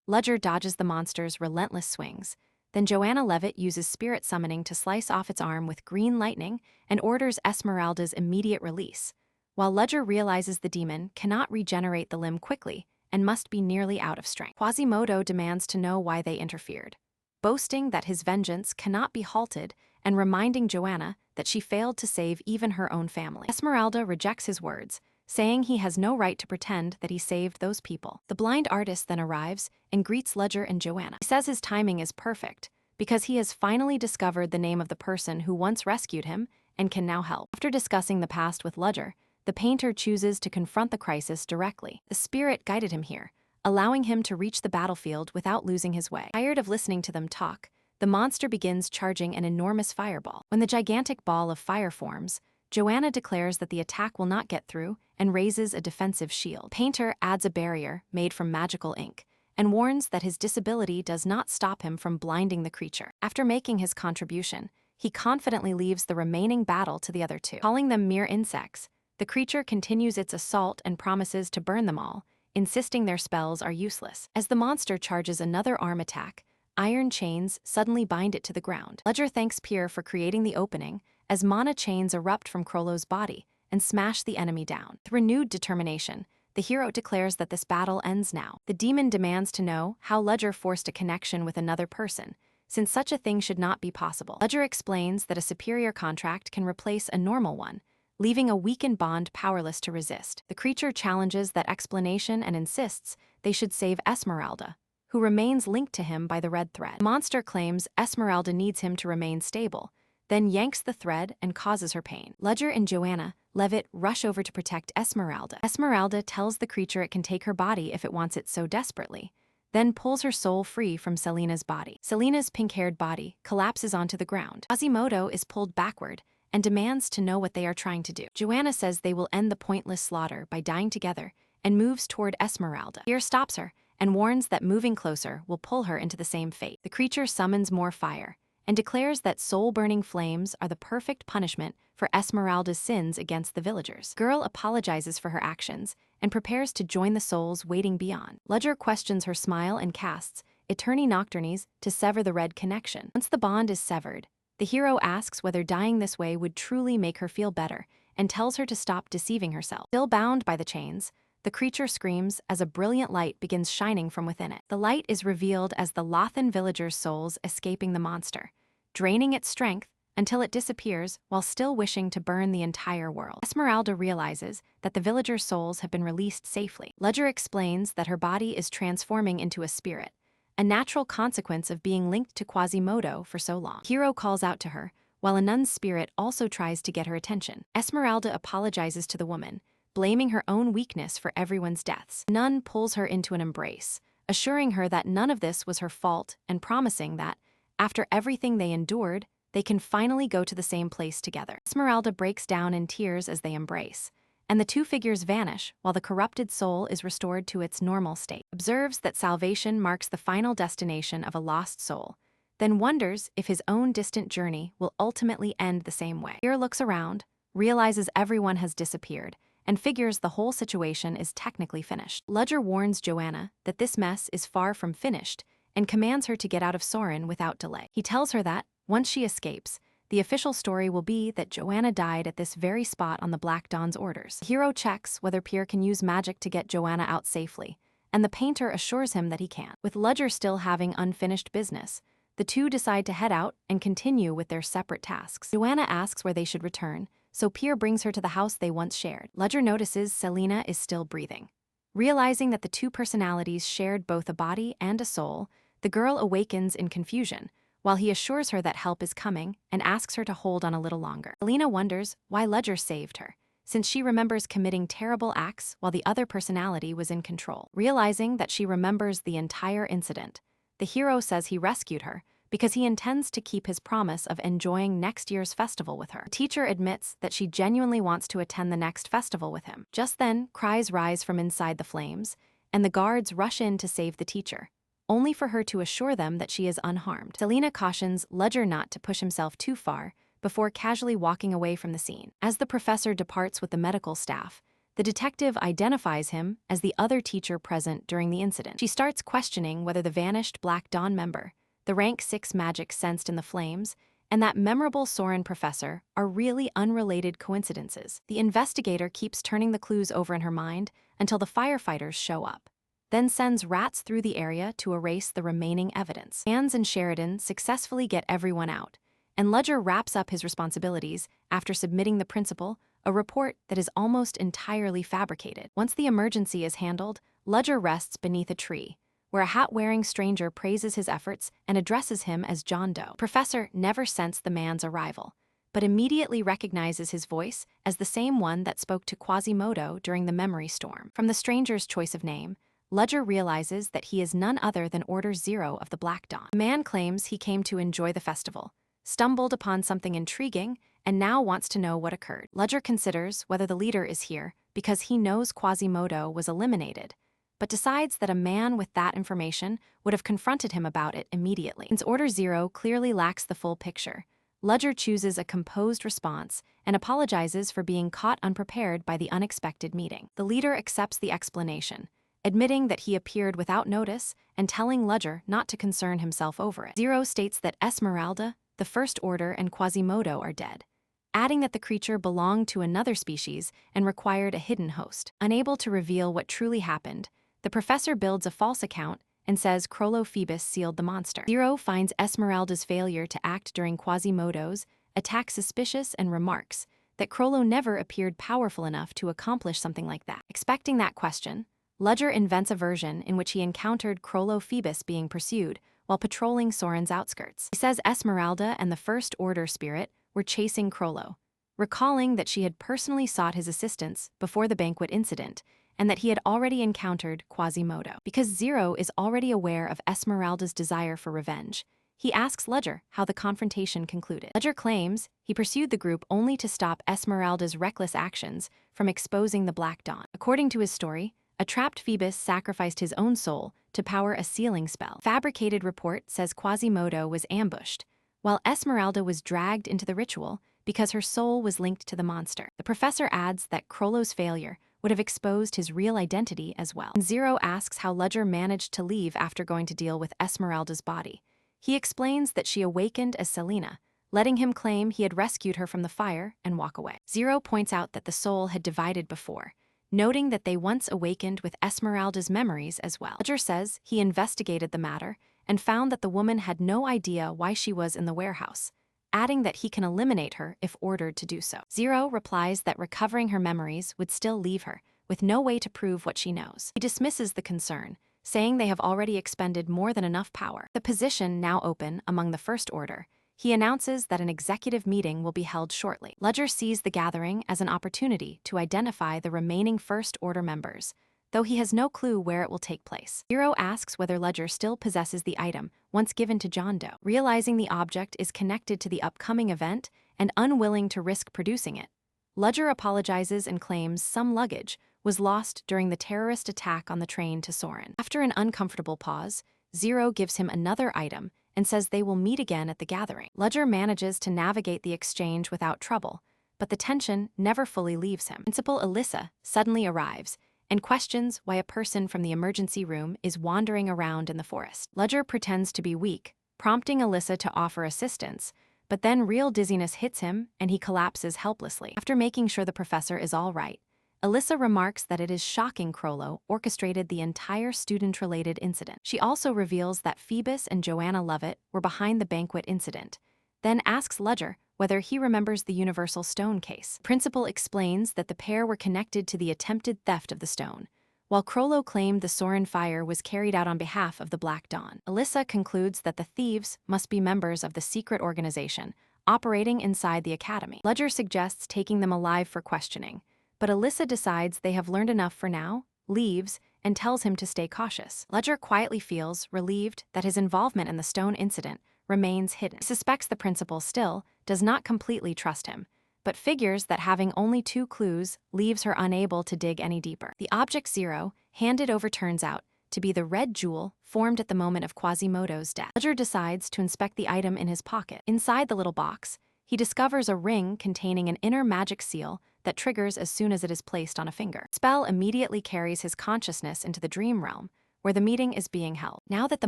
Ledger dodges the monster's relentless swings. Then Joanna Levitt uses spirit summoning to slice off its arm with green lightning and orders Esmeralda's immediate release, while Ledger realizes the demon cannot regenerate the limb quickly and must be nearly out of strength. Quasimodo demands to know why they interfered, boasting that his vengeance cannot be halted and reminding Joanna that she failed to save even her own family. Esmeralda rejects his words, saying he has no right to pretend that he saved those people. The blind artist then arrives and greets Ledger and Joanna. He says his timing is perfect because he has finally discovered the name of the person who once rescued him and can now help. After discussing the past with Ledger, the painter chooses to confront the crisis directly. The spirit guided him here, allowing him to reach the battlefield without losing his way. Tired of listening to them talk, the monster begins charging an enormous fireball. When the gigantic ball of fire forms, Joanna declares that the attack will not get through and raises a defensive shield. Painter adds a barrier made from magical ink and warns that his disability does not stop him from blinding the creature. After making his contribution, he confidently leaves the remaining battle to the other two. Calling them mere insects, the creature continues its assault and promises to burn them all, insisting their spells are useless. As the monster charges another arm attack, iron chains suddenly bind it to the ground. Ledger thanks Pierre for creating the opening as mana chains erupt from Crollo's body and smash the enemy down. With renewed determination, the hero declares that this battle ends now. The demon demands to know how Ledger forced a connection with another person, since such a thing should not be possible. Ledger explains that a superior contract can replace a normal one, leaving a weakened bond powerless to resist. The creature challenges that explanation and insists they should save Esmeralda, who remains linked to him by the red thread. The monster claims Esmeralda needs him to remain stable, then yanks the thread and causes her pain. Ledger and Joanna Levitt rush over to protect Esmeralda. Esmeralda tells the creature it can take her body if it wants it so desperately, then pulls her soul free from Selena's body. Selena's pink-haired body collapses onto the ground. Quasimodo is pulled backward and demands to know what they are trying to do. Joanna says they will end the pointless slaughter by dying together and moves toward Esmeralda. Fear stops her and warns that moving closer will pull her into the same fate. The creature summons more fire and declares that soul-burning flames are the perfect punishment for Esmeralda's sins against the villagers. Girl apologizes for her actions and prepares to join the souls waiting beyond. Ledger questions her smile and casts Eterni Nocturnes to sever the red connection. Once the bond is severed, the hero asks whether dying this way would truly make her feel better and tells her to stop deceiving herself. Still bound by the chains, the creature screams as a brilliant light begins shining from within it. The light is revealed as the Lothan villagers' souls escaping the monster, draining its strength until it disappears while still wishing to burn the entire world. Esmeralda realizes that the villagers' souls have been released safely. Ledger explains that her body is transforming into a spirit, a natural consequence of being linked to Quasimodo for so long. Hero calls out to her, while a nun's spirit also tries to get her attention. Esmeralda apologizes to the woman, blaming her own weakness for everyone's deaths. The nun pulls her into an embrace, assuring her that none of this was her fault and promising that, after everything they endured, they can finally go to the same place together. Esmeralda breaks down in tears as they embrace, and the two figures vanish while the corrupted soul is restored to its normal state. Observes that salvation marks the final destination of a lost soul, then wonders if his own distant journey will ultimately end the same way. Here looks around, realizes everyone has disappeared, and figures the whole situation is technically finished. Ledger warns Joanna that this mess is far from finished and commands her to get out of Sorin without delay. He tells her that, once she escapes, the official story will be that Joanna died at this very spot on the Black Dawn's orders. The hero checks whether Pierre can use magic to get Joanna out safely, and the painter assures him that he can. With Ledger still having unfinished business, the two decide to head out and continue with their separate tasks. Joanna asks where they should return, so Pierre brings her to the house they once shared. Ledger notices Selena is still breathing. Realizing that the two personalities shared both a body and a soul, the girl awakens in confusion, while he assures her that help is coming and asks her to hold on a little longer. Selena wonders why Ledger saved her, since she remembers committing terrible acts while the other personality was in control. Realizing that she remembers the entire incident, the hero says he rescued her because he intends to keep his promise of enjoying next year's festival with her. The teacher admits that she genuinely wants to attend the next festival with him. Just then, cries rise from inside the flames, and the guards rush in to save the teacher, only for her to assure them that she is unharmed. Selena cautions Ledger not to push himself too far before casually walking away from the scene. As the professor departs with the medical staff, the detective identifies him as the other teacher present during the incident. She starts questioning whether the vanished Black Dawn member, the rank 6 magic sensed in the flames, and that memorable Sorin professor are really unrelated coincidences. The investigator keeps turning the clues over in her mind until the firefighters show up, then sends rats through the area to erase the remaining evidence. Hans and Sheridan successfully get everyone out, and Ledger wraps up his responsibilities after submitting the principal a report that is almost entirely fabricated. Once the emergency is handled, Ledger rests beneath a tree, where a hat-wearing stranger praises his efforts and addresses him as John Doe. Professor never sensed the man's arrival, but immediately recognizes his voice as the same one that spoke to Quasimodo during the memory storm. From the stranger's choice of name, Ledger realizes that he is none other than Order Zero of the Black Dawn. The man claims he came to enjoy the festival, stumbled upon something intriguing, and now wants to know what occurred. Ledger considers whether the leader is here because he knows Quasimodo was eliminated, but decides that a man with that information would have confronted him about it immediately. Since Order Zero clearly lacks the full picture, Ledger chooses a composed response and apologizes for being caught unprepared by the unexpected meeting. The leader accepts the explanation, admitting that he appeared without notice and telling Ledger not to concern himself over it. Zero states that Esmeralda, the First Order, and Quasimodo are dead, adding that the creature belonged to another species and required a hidden host. Unable to reveal what truly happened, the professor builds a false account and says Crollo Phoebus sealed the monster. Zero finds Esmeralda's failure to act during Quasimodo's attack suspicious and remarks that Crollo never appeared powerful enough to accomplish something like that. Expecting that question, Ledger invents a version in which he encountered Crollo Phoebus being pursued while patrolling Sorin's outskirts. He says Esmeralda and the First Order spirit were chasing Crollo, recalling that she had personally sought his assistance before the banquet incident and that he had already encountered Quasimodo. Because Zero is already aware of Esmeralda's desire for revenge, he asks Ledger how the confrontation concluded. Ledger claims he pursued the group only to stop Esmeralda's reckless actions from exposing the Black Dawn. According to his story, a trapped Phoebus sacrificed his own soul to power a sealing spell. Fabricated report says Quasimodo was ambushed, while Esmeralda was dragged into the ritual because her soul was linked to the monster. The professor adds that Crollo's failure would have exposed his real identity as well. Zero asks how Ledger managed to leave after going to deal with Esmeralda's body. He explains that she awakened as Selena, letting him claim he had rescued her from the fire and walk away. Zero points out that the soul had divided before, noting that they once awakened with Esmeralda's memories as well. Ledger says he investigated the matter and found that the woman had no idea why she was in the warehouse, adding that he can eliminate her if ordered to do so. Zero replies that recovering her memories would still leave her, with no way to prove what she knows. He dismisses the concern, saying they have already expended more than enough power. The position now open among the First Order, he announces that an executive meeting will be held shortly. Ledger sees the gathering as an opportunity to identify the remaining First Order members, though he has no clue where it will take place. Zero asks whether Ledger still possesses the item once given to John Doe. Realizing the object is connected to the upcoming event and unwilling to risk producing it, Ledger apologizes and claims some luggage was lost during the terrorist attack on the train to Soren. After an uncomfortable pause, Zero gives him another item and says they will meet again at the gathering. Ledger manages to navigate the exchange without trouble, but the tension never fully leaves him. Principal Alyssa suddenly arrives and questions why a person from the emergency room is wandering around in the forest. Ledger pretends to be weak, prompting Alyssa to offer assistance, but then real dizziness hits him and he collapses helplessly. After making sure the professor is all right, Alyssa remarks that it is shocking Crollo orchestrated the entire student-related incident. She also reveals that Phoebus and Joanna Lovett were behind the banquet incident, then asks Ledger whether he remembers the Universal Stone case. Principal explains that the pair were connected to the attempted theft of the stone, while Crollo claimed the Soren fire was carried out on behalf of the Black Dawn. Alyssa concludes that the thieves must be members of the secret organization operating inside the academy. Ledger suggests taking them alive for questioning, but Alyssa decides they have learned enough for now, leaves, and tells him to stay cautious. Ledger quietly feels relieved that his involvement in the stone incident remains hidden. He suspects the principal still does not completely trust him, but figures that having only 2 clues leaves her unable to dig any deeper. The object Zero handed over turns out to be the red jewel formed at the moment of Quasimodo's death. Ledger decides to inspect the item in his pocket. Inside the little box, he discovers a ring containing an inner magic seal that triggers as soon as it is placed on a finger. The spell immediately carries his consciousness into the dream realm, where the meeting is being held. Now that the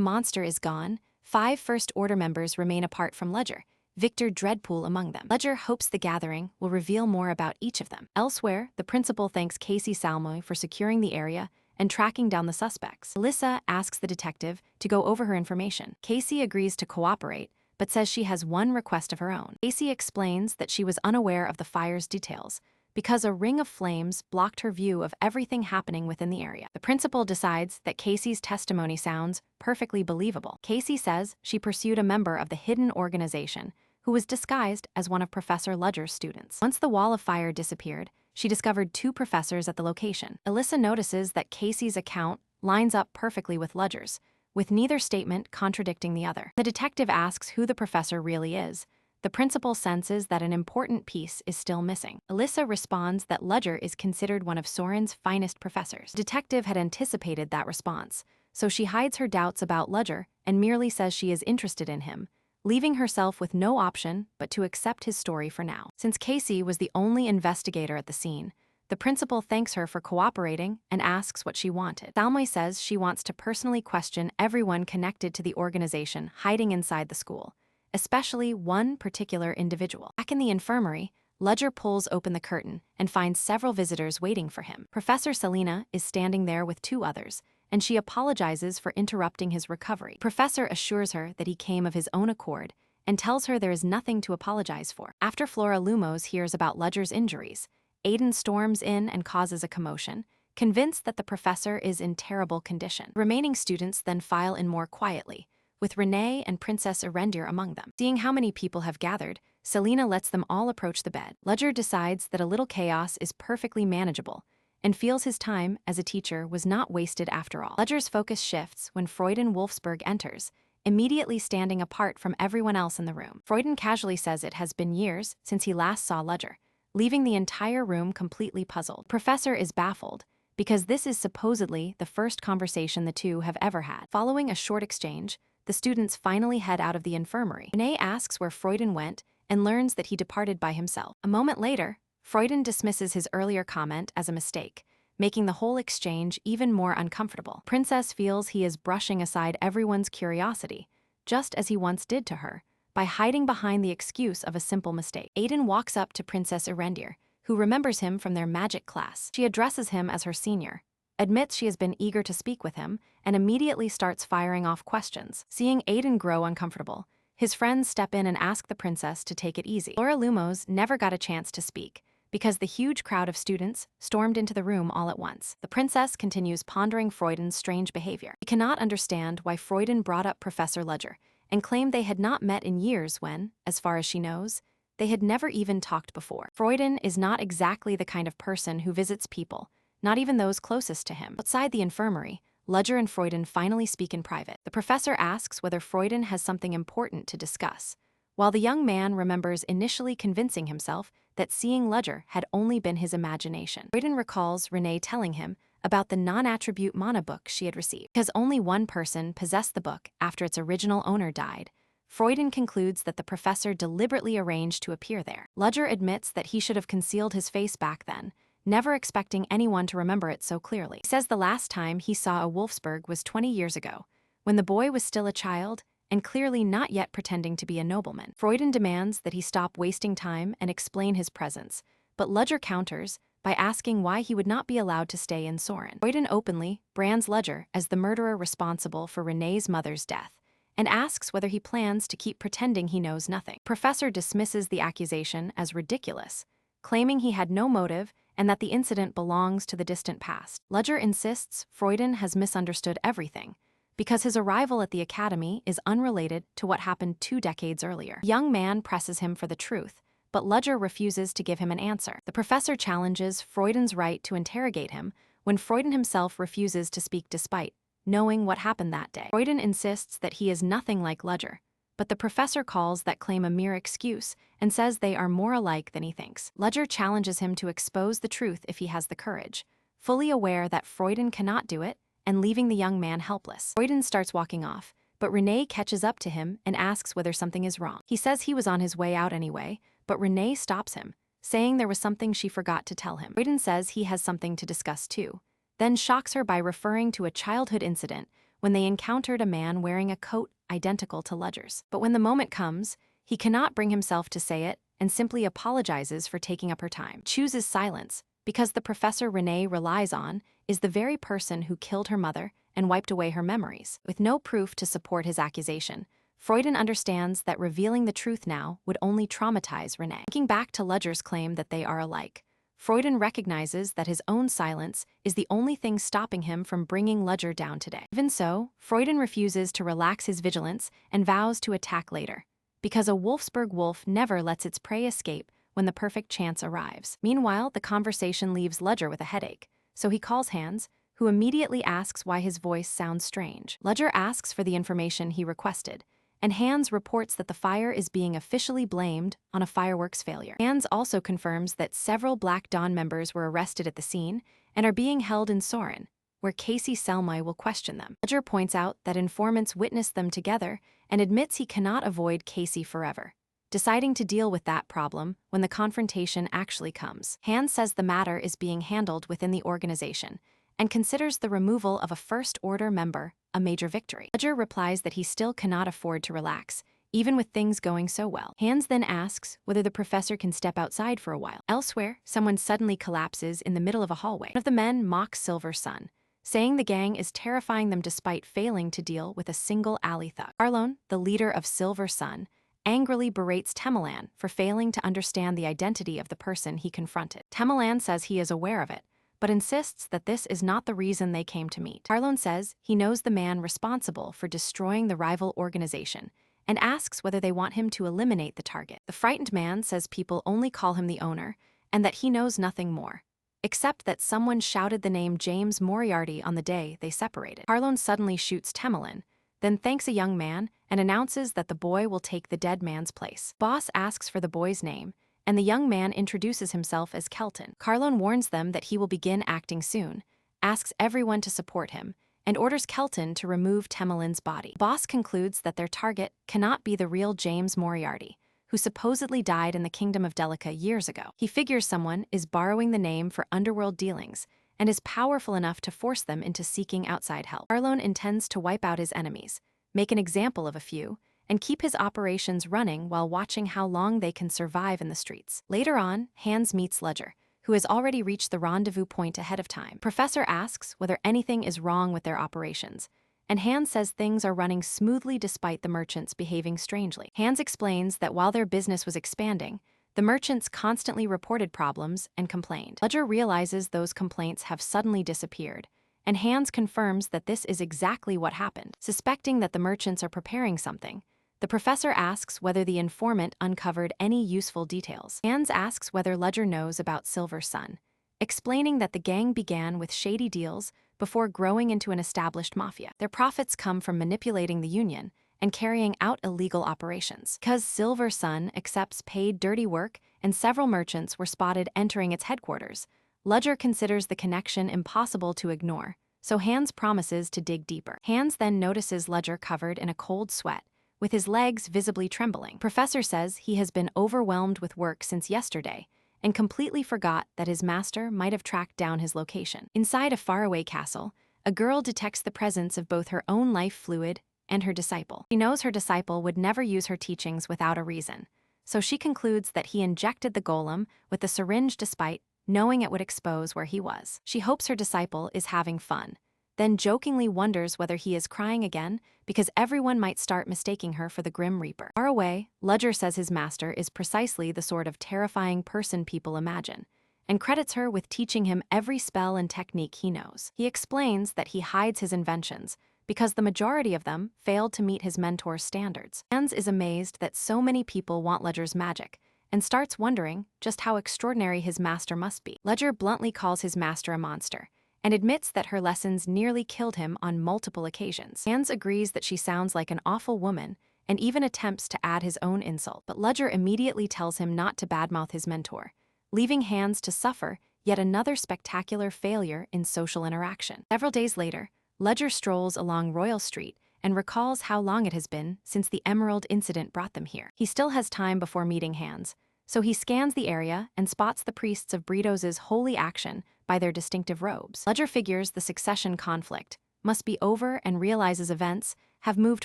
monster is gone, 5 First Order members remain apart from Ledger, Victor Dreadpool among them. Ledger hopes the gathering will reveal more about each of them. Elsewhere, the principal thanks Casey Salmoy for securing the area and tracking down the suspects. Alyssa asks the detective to go over her information. Casey agrees to cooperate, but says she has one request of her own. Casey explains that she was unaware of the fire's details because a ring of flames blocked her view of everything happening within the area. The principal decides that Casey's testimony sounds perfectly believable. Casey says she pursued a member of the hidden organization who was disguised as one of Professor Ledger's students. Once the wall of fire disappeared, she discovered 2 professors at the location. Alyssa notices that Casey's account lines up perfectly with Ledger's, with neither statement contradicting the other. The detective asks who the professor really is. The principal senses that an important piece is still missing. Alyssa responds that Ledger is considered one of Soren's finest professors. The detective had anticipated that response, so she hides her doubts about Ledger and merely says she is interested in him, leaving herself with no option but to accept his story for now. Since Casey was the only investigator at the scene, the principal thanks her for cooperating and asks what she wanted. Salmoy says she wants to personally question everyone connected to the organization hiding inside the school, especially one particular individual. Back in the infirmary, Ledger pulls open the curtain and finds several visitors waiting for him. Professor Selena is standing there with 2 others, and she apologizes for interrupting his recovery. Professor assures her that he came of his own accord and tells her there is nothing to apologize for. After Flora Lumos hears about Ledger's injuries, Aiden storms in and causes a commotion, convinced that the professor is in terrible condition. Remaining students then file in more quietly, with Renee and Princess Erendir among them. Seeing how many people have gathered, Selena lets them all approach the bed. Ledger decides that a little chaos is perfectly manageable and feels his time as a teacher was not wasted after all. Ledger's focus shifts when Freuden Wolfsburg enters, immediately standing apart from everyone else in the room. Freuden casually says it has been years since he last saw Ledger, leaving the entire room completely puzzled. Professor is baffled, because this is supposedly the first conversation the two have ever had. Following a short exchange, the students finally head out of the infirmary. Renee asks where Freuden went and learns that he departed by himself. A moment later, Freuden dismisses his earlier comment as a mistake, making the whole exchange even more uncomfortable. Princess feels he is brushing aside everyone's curiosity, just as he once did to her, by hiding behind the excuse of a simple mistake. Aiden walks up to Princess Erendir, who remembers him from their magic class. She addresses him as her senior, admits she has been eager to speak with him, and immediately starts firing off questions. Seeing Aiden grow uncomfortable, his friends step in and ask the princess to take it easy. Laura Lumos never got a chance to speak, because the huge crowd of students stormed into the room all at once. The princess continues pondering Freuden's strange behavior. She cannot understand why Freuden brought up Professor Ledger, and claimed they had not met in years when, as far as she knows, they had never even talked before. Freuden is not exactly the kind of person who visits people, not even those closest to him. Outside the infirmary, Ledger and Freuden finally speak in private. The professor asks whether Freuden has something important to discuss, while the young man remembers initially convincing himself that seeing Ledger had only been his imagination. Freuden recalls Renee telling him about the non-attribute mana book she had received. Because only one person possessed the book after its original owner died, Freuden concludes that the professor deliberately arranged to appear there. Ledger admits that he should have concealed his face back then, never expecting anyone to remember it so clearly. He says the last time he saw a Wolfsburg was 20 years ago, when the boy was still a child and clearly not yet pretending to be a nobleman. Freuden demands that he stop wasting time and explain his presence, but Ledger counters by asking why he would not be allowed to stay in Soren. Freuden openly brands Ledger as the murderer responsible for Renee's mother's death, and asks whether he plans to keep pretending he knows nothing. Professor dismisses the accusation as ridiculous, claiming he had no motive and that the incident belongs to the distant past. Ledger insists Freuden has misunderstood everything, because his arrival at the academy is unrelated to what happened 2 decades earlier. The young man presses him for the truth, but Ledger refuses to give him an answer. The professor challenges Freuden's right to interrogate him when Freuden himself refuses to speak despite knowing what happened that day. Freuden insists that he is nothing like Ledger, but the professor calls that claim a mere excuse and says they are more alike than he thinks. Ledger challenges him to expose the truth if he has the courage, fully aware that Freuden cannot do it and leaving the young man helpless. Freuden starts walking off, but Renee catches up to him and asks whether something is wrong. He says he was on his way out anyway, but Renee stops him, saying there was something she forgot to tell him. Freuden says he has something to discuss too, then shocks her by referring to a childhood incident when they encountered a man wearing a coat identical to Ledger's. But when the moment comes, he cannot bring himself to say it and simply apologizes for taking up her time. Chooses silence, because the professor Renee relies on is the very person who killed her mother and wiped away her memories. With no proof to support his accusation, Freuden understands that revealing the truth now would only traumatize Renee. Thinking back to Ledger's claim that they are alike, Freuden recognizes that his own silence is the only thing stopping him from bringing Ledger down today. Even so, Freuden refuses to relax his vigilance and vows to attack later, because a Wolfsburg wolf never lets its prey escape when the perfect chance arrives. Meanwhile, the conversation leaves Ledger with a headache, so he calls Hans, who immediately asks why his voice sounds strange. Ledger asks for the information he requested, and Hans reports that the fire is being officially blamed on a fireworks failure. Hans also confirms that several Black Dawn members were arrested at the scene and are being held in Soren, where Casey Selmy will question them. Ledger points out that informants witnessed them together and admits he cannot avoid Casey forever, deciding to deal with that problem when the confrontation actually comes. Hans says the matter is being handled within the organization and considers the removal of a first-order member a major victory. Ledger replies that he still cannot afford to relax, even with things going so well. Hans then asks whether the professor can step outside for a while. Elsewhere, someone suddenly collapses in the middle of a hallway. One of the men mocks Silver Sun, saying the gang is terrifying them despite failing to deal with a single alley thug. Carlone, the leader of Silver Sun, angrily berates Temelan for failing to understand the identity of the person he confronted. Temelan says he is aware of it, but insists that this is not the reason they came to meet. Carlone says he knows the man responsible for destroying the rival organization and asks whether they want him to eliminate the target. The frightened man says people only call him the owner and that he knows nothing more, except that someone shouted the name James Moriarty on the day they separated. Carlone suddenly shoots Temelan, then thanks a young man and announces that the boy will take the dead man's place. Boss asks for the boy's name, and the young man introduces himself as Kelton. Carlone warns them that he will begin acting soon, asks everyone to support him, and orders Kelton to remove Temelin's body. Boss concludes that their target cannot be the real James Moriarty, who supposedly died in the Kingdom of Delica years ago. He figures someone is borrowing the name for underworld dealings and is powerful enough to force them into seeking outside help. Arlone intends to wipe out his enemies, make an example of a few, and keep his operations running while watching how long they can survive in the streets. Later on, Hans meets Ledger, who has already reached the rendezvous point ahead of time. Professor asks whether anything is wrong with their operations, and Hans says things are running smoothly despite the merchants behaving strangely. Hans explains that while their business was expanding, the merchants constantly reported problems and complained. Ledger realizes those complaints have suddenly disappeared, and Hans confirms that this is exactly what happened. Suspecting that the merchants are preparing something, the professor asks whether the informant uncovered any useful details. Hans asks whether Ledger knows about Silver Sun, explaining that the gang began with shady deals before growing into an established mafia. Their profits come from manipulating the union and carrying out illegal operations. Because Silver Sun accepts paid dirty work and several merchants were spotted entering its headquarters, Ledger considers the connection impossible to ignore, so Hans promises to dig deeper. Hans then notices Ledger covered in a cold sweat, with his legs visibly trembling. Professor says he has been overwhelmed with work since yesterday and completely forgot that his master might have tracked down his location. Inside a faraway castle, a girl detects the presence of both her own life fluid and her disciple. She knows her disciple would never use her teachings without a reason, so she concludes that he injected the golem with the syringe despite knowing it would expose where he was. She hopes her disciple is having fun, then jokingly wonders whether he is crying again because everyone might start mistaking her for the Grim Reaper. Far away, Ledger says his master is precisely the sort of terrifying person people imagine, and credits her with teaching him every spell and technique he knows. He explains that he hides his inventions because the majority of them failed to meet his mentor's standards. Hans is amazed that so many people want Ledger's magic, and starts wondering just how extraordinary his master must be. Ledger bluntly calls his master a monster, and admits that her lessons nearly killed him on multiple occasions. Hans agrees that she sounds like an awful woman, and even attempts to add his own insult, but Ledger immediately tells him not to badmouth his mentor, leaving Hans to suffer yet another spectacular failure in social interaction. Several days later, Ledger strolls along Royal Street and recalls how long it has been since the Emerald incident brought them here. He still has time before meeting Hans, so he scans the area and spots the priests of Britos's holy action by their distinctive robes. Ledger figures the succession conflict must be over and realizes events have moved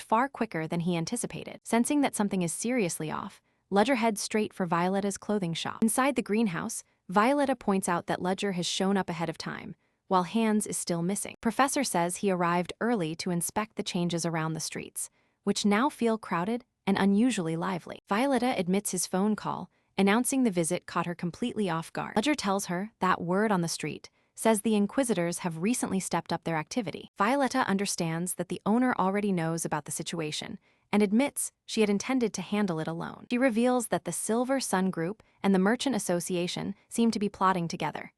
far quicker than he anticipated. Sensing that something is seriously off, Ledger heads straight for Violetta's clothing shop. Inside the greenhouse, Violetta points out that Ledger has shown up ahead of time, while Hans is still missing. Professor says he arrived early to inspect the changes around the streets, which now feel crowded and unusually lively. Violetta admits his phone call, announcing the visit caught her completely off guard. Ledger tells her that word on the street says the Inquisitors have recently stepped up their activity. Violetta understands that the owner already knows about the situation and admits she had intended to handle it alone. She reveals that the Silver Sun Group and the Merchant Association seem to be plotting together.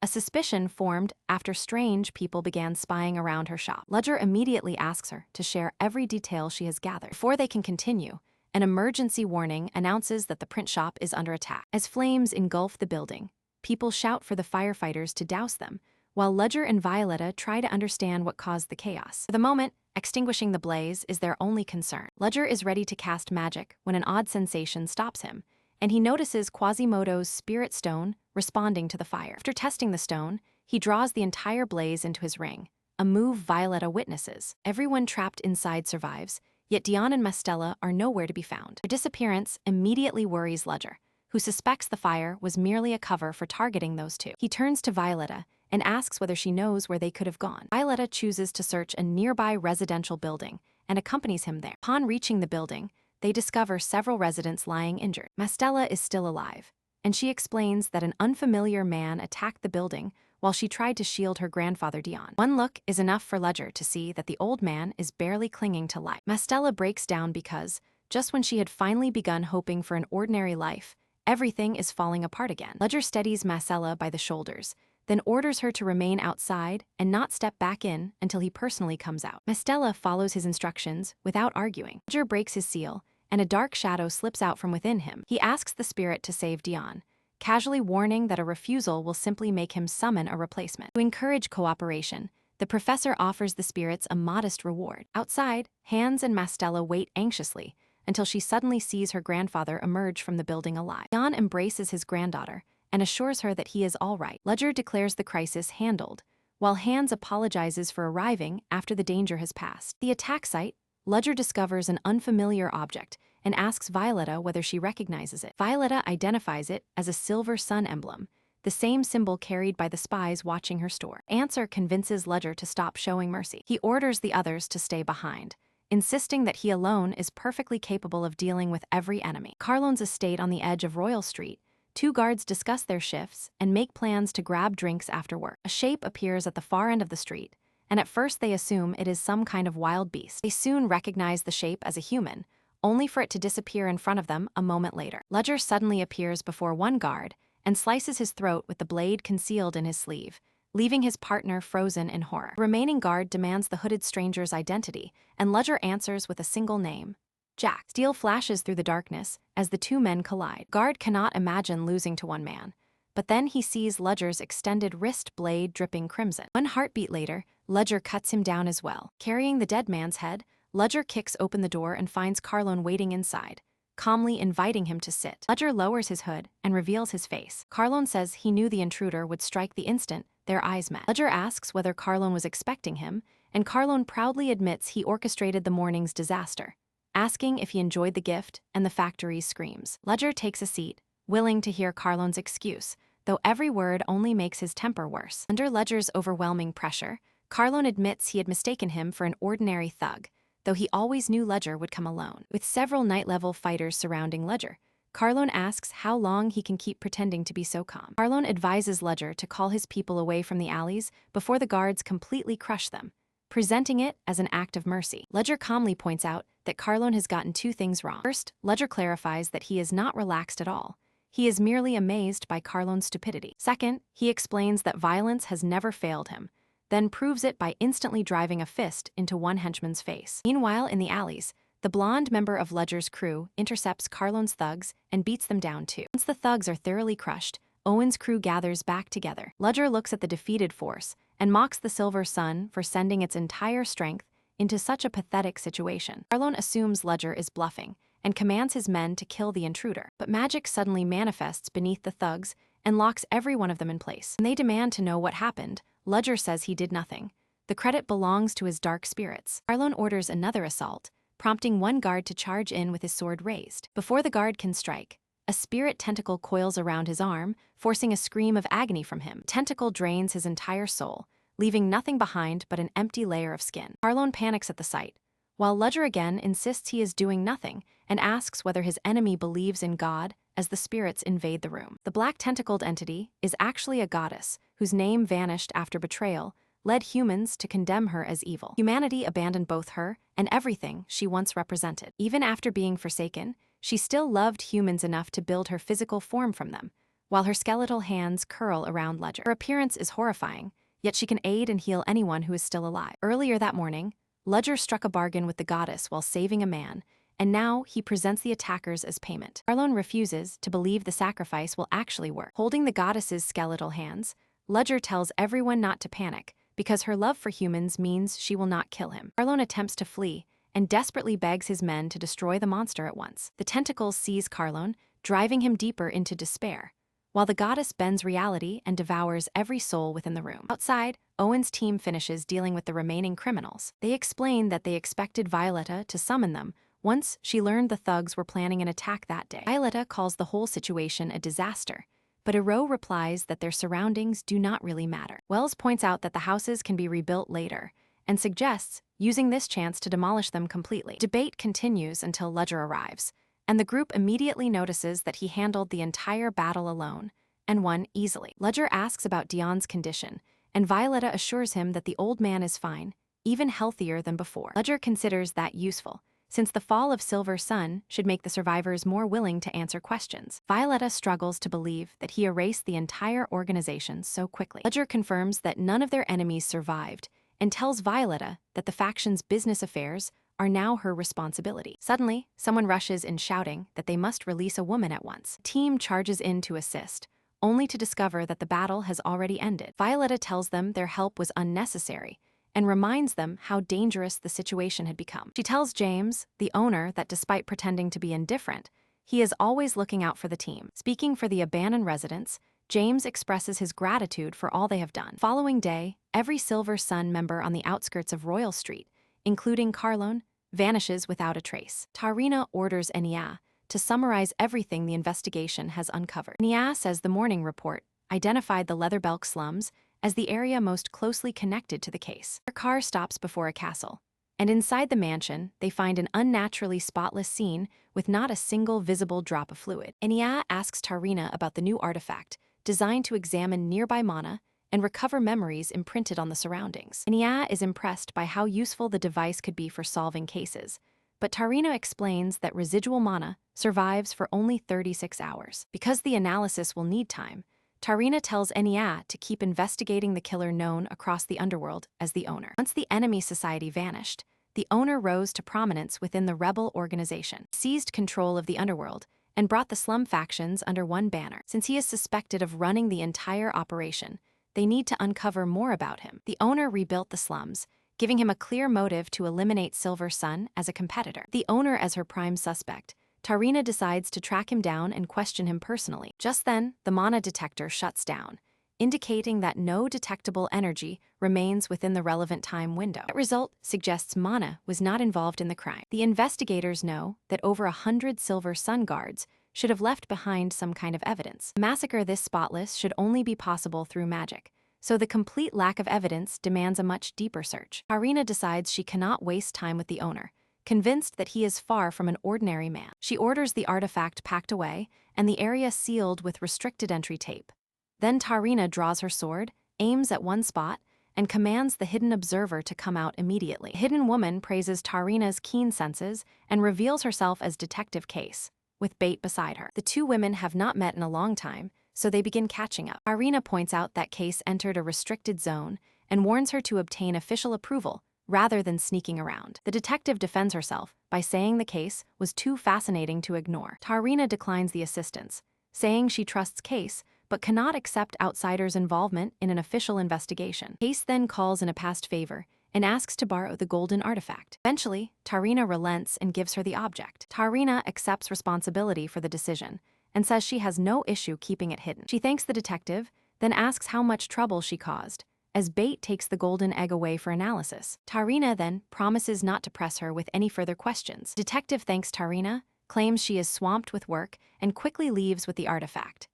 A suspicion formed after strange people began spying around her shop. Ledger immediately asks her to share every detail she has gathered. Before they can continue, an emergency warning announces that the print shop is under attack. As flames engulf the building, people shout for the firefighters to douse them, while Ledger and Violetta try to understand what caused the chaos. For the moment, extinguishing the blaze is their only concern. Ledger is ready to cast magic when an odd sensation stops him, and he notices Quasimodo's spirit stone responding to the fire. After testing the stone, he draws the entire blaze into his ring, a move Violetta witnesses. Everyone trapped inside survives, yet Dion and Mastella are nowhere to be found. Their disappearance immediately worries Ledger, who suspects the fire was merely a cover for targeting those two. He turns to Violetta and asks whether she knows where they could have gone. Violetta chooses to search a nearby residential building and accompanies him there. Upon reaching the building, they discover several residents lying injured. Mastella is still alive, and she explains that an unfamiliar man attacked the building while she tried to shield her grandfather Dion. One look is enough for Ledger to see that the old man is barely clinging to life. Mastella breaks down because, just when she had finally begun hoping for an ordinary life, everything is falling apart again. Ledger steadies Mastella by the shoulders, then orders her to remain outside and not step back in until he personally comes out. Mastella follows his instructions without arguing. Ledger breaks his seal, and a dark shadow slips out from within him. He asks the spirit to save Dion, casually warning that a refusal will simply make him summon a replacement. To encourage cooperation, the professor offers the spirits a modest reward. Outside, Hans and Mastella wait anxiously until she suddenly sees her grandfather emerge from the building alive. Jan embraces his granddaughter and assures her that he is all right. Ledger declares the crisis handled, while Hans apologizes for arriving after the danger has passed. At the attack site, Ledger discovers an unfamiliar object and asks Violetta whether she recognizes it. Violetta identifies it as a silver sun emblem, the same symbol carried by the spies watching her store. Answer convinces Ledger to stop showing mercy. He orders the others to stay behind, insisting that he alone is perfectly capable of dealing with every enemy. Carlon's estate on the edge of Royal Street, two guards discuss their shifts and make plans to grab drinks after work. A shape appears at the far end of the street, and at first they assume it is some kind of wild beast. They soon recognize the shape as a human, only for it to disappear in front of them a moment later. Ledger suddenly appears before one guard and slices his throat with the blade concealed in his sleeve, leaving his partner frozen in horror. The remaining guard demands the hooded stranger's identity, and Ledger answers with a single name: Jack. Steel flashes through the darkness as the two men collide. Guard cannot imagine losing to one man, but then he sees Ledger's extended wrist blade dripping crimson. One heartbeat later, Ledger cuts him down as well. Carrying the dead man's head, Ledger kicks open the door and finds Carlon waiting inside, calmly inviting him to sit. Ledger lowers his hood and reveals his face. Carlon says he knew the intruder would strike the instant their eyes met. Ledger asks whether Carlon was expecting him, and Carlon proudly admits he orchestrated the morning's disaster, asking if he enjoyed the gift and the factory's screams. Ledger takes a seat, willing to hear Carlon's excuse, though every word only makes his temper worse. Under Ledger's overwhelming pressure, Carlon admits he had mistaken him for an ordinary thug, though he always knew Ledger would come alone. With several night-level fighters surrounding Ledger, Carlon asks how long he can keep pretending to be so calm. Carlon advises Ledger to call his people away from the alleys before the guards completely crush them, presenting it as an act of mercy. Ledger calmly points out that Carlon has gotten two things wrong. First, Ledger clarifies that he is not relaxed at all. He is merely amazed by Carlon's stupidity. Second, he explains that violence has never failed him, then proves it by instantly driving a fist into one henchman's face. Meanwhile, in the alleys, the blonde member of Ledger's crew intercepts Carlon's thugs and beats them down too. Once the thugs are thoroughly crushed, Owen's crew gathers back together. Ledger looks at the defeated force and mocks the Silver Sun for sending its entire strength into such a pathetic situation. Carlon assumes Ledger is bluffing and commands his men to kill the intruder. But magic suddenly manifests beneath the thugs and locks every one of them in place. When they demand to know what happened, Ledger says he did nothing. The credit belongs to his dark spirits. Carlon orders another assault, prompting one guard to charge in with his sword raised. Before the guard can strike, a spirit tentacle coils around his arm, forcing a scream of agony from him. The tentacle drains his entire soul, leaving nothing behind but an empty layer of skin. Carlon panics at the sight, while Ledger again insists he is doing nothing and asks whether his enemy believes in God as the spirits invade the room. The black tentacled entity is actually a goddess whose name vanished after betrayal led humans to condemn her as evil. Humanity abandoned both her and everything she once represented. Even after being forsaken, she still loved humans enough to build her physical form from them, while her skeletal hands curl around Ledger. Her appearance is horrifying, yet she can aid and heal anyone who is still alive. Earlier that morning, Ledger struck a bargain with the goddess while saving a man, and now he presents the attackers as payment. Carlon refuses to believe the sacrifice will actually work. Holding the goddess's skeletal hands, Ledger tells everyone not to panic, because her love for humans means she will not kill him. Carlon attempts to flee and desperately begs his men to destroy the monster at once. The tentacles seize Carlon, driving him deeper into despair, while the goddess bends reality and devours every soul within the room. Outside, Owen's team finishes dealing with the remaining criminals. They explain that they expected Violetta to summon them once she learned the thugs were planning an attack that day. Violetta calls the whole situation a disaster, but Hero replies that their surroundings do not really matter. Wells points out that the houses can be rebuilt later and suggests using this chance to demolish them completely. Debate continues until Ledger arrives, and the group immediately notices that he handled the entire battle alone and won easily. Ledger asks about Dion's condition, and Violetta assures him that the old man is fine, even healthier than before. Ledger considers that useful, since the fall of Silver Sun should make the survivors more willing to answer questions. Violetta struggles to believe that he erased the entire organization so quickly. Ledger confirms that none of their enemies survived and tells Violetta that the faction's business affairs are now her responsibility. Suddenly, someone rushes in shouting that they must release a woman at once. The team charges in to assist, only to discover that the battle has already ended. Violetta tells them their help was unnecessary and reminds them how dangerous the situation had become. She tells James, the owner, that despite pretending to be indifferent, he is always looking out for the team. Speaking for the abandoned residents, James expresses his gratitude for all they have done. Following day, every Silver Sun member on the outskirts of Royal Street, including Carlone, vanishes without a trace. Tarina orders Enya to summarize everything the investigation has uncovered. Enya says the morning report identified the Leatherbelk slums as the area most closely connected to the case. Their car stops before a castle, and inside the mansion, they find an unnaturally spotless scene with not a single visible drop of fluid. Enya asks Tarina about the new artifact, designed to examine nearby mana and recover memories imprinted on the surroundings. Enya is impressed by how useful the device could be for solving cases, but Tarina explains that residual mana survives for only 36 hours. Because the analysis will need time, Tarina tells Enya to keep investigating the killer known across the underworld as the Owner. Once the enemy society vanished, the Owner rose to prominence within the rebel organization, seized control of the underworld, and brought the slum factions under one banner. Since he is suspected of running the entire operation, they need to uncover more about him. The Owner rebuilt the slums, giving him a clear motive to eliminate Silver Sun as a competitor. The Owner as her prime suspect, Tarina decides to track him down and question him personally. Just then, the mana detector shuts down, indicating that no detectable energy remains within the relevant time window. That result suggests mana was not involved in the crime. The investigators know that over 100 Silver Sun guards should have left behind some kind of evidence. A massacre this spotless should only be possible through magic, so the complete lack of evidence demands a much deeper search. Tarina decides she cannot waste time with the Owner, convinced that he is far from an ordinary man. She orders the artifact packed away and the area sealed with restricted entry tape. Then Tarina draws her sword, aims at one spot, and commands the hidden observer to come out immediately. The hidden woman praises Tarina's keen senses and reveals herself as Detective Case, with Bait beside her. The two women have not met in a long time, so they begin catching up. Tarina points out that Case entered a restricted zone and warns her to obtain official approval rather than sneaking around. The detective defends herself by saying the case was too fascinating to ignore. Tarina declines the assistance, saying she trusts Case but cannot accept outsiders' involvement in an official investigation. Case then calls in a past favor and asks to borrow the golden artifact. Eventually, Tarina relents and gives her the object. Tarina accepts responsibility for the decision and says she has no issue keeping it hidden. She thanks the detective, then asks how much trouble she caused, as Bait takes the golden egg away for analysis. Tarina then promises not to press her with any further questions. Detective thanks Tarina, claims she is swamped with work, and quickly leaves with the artifact.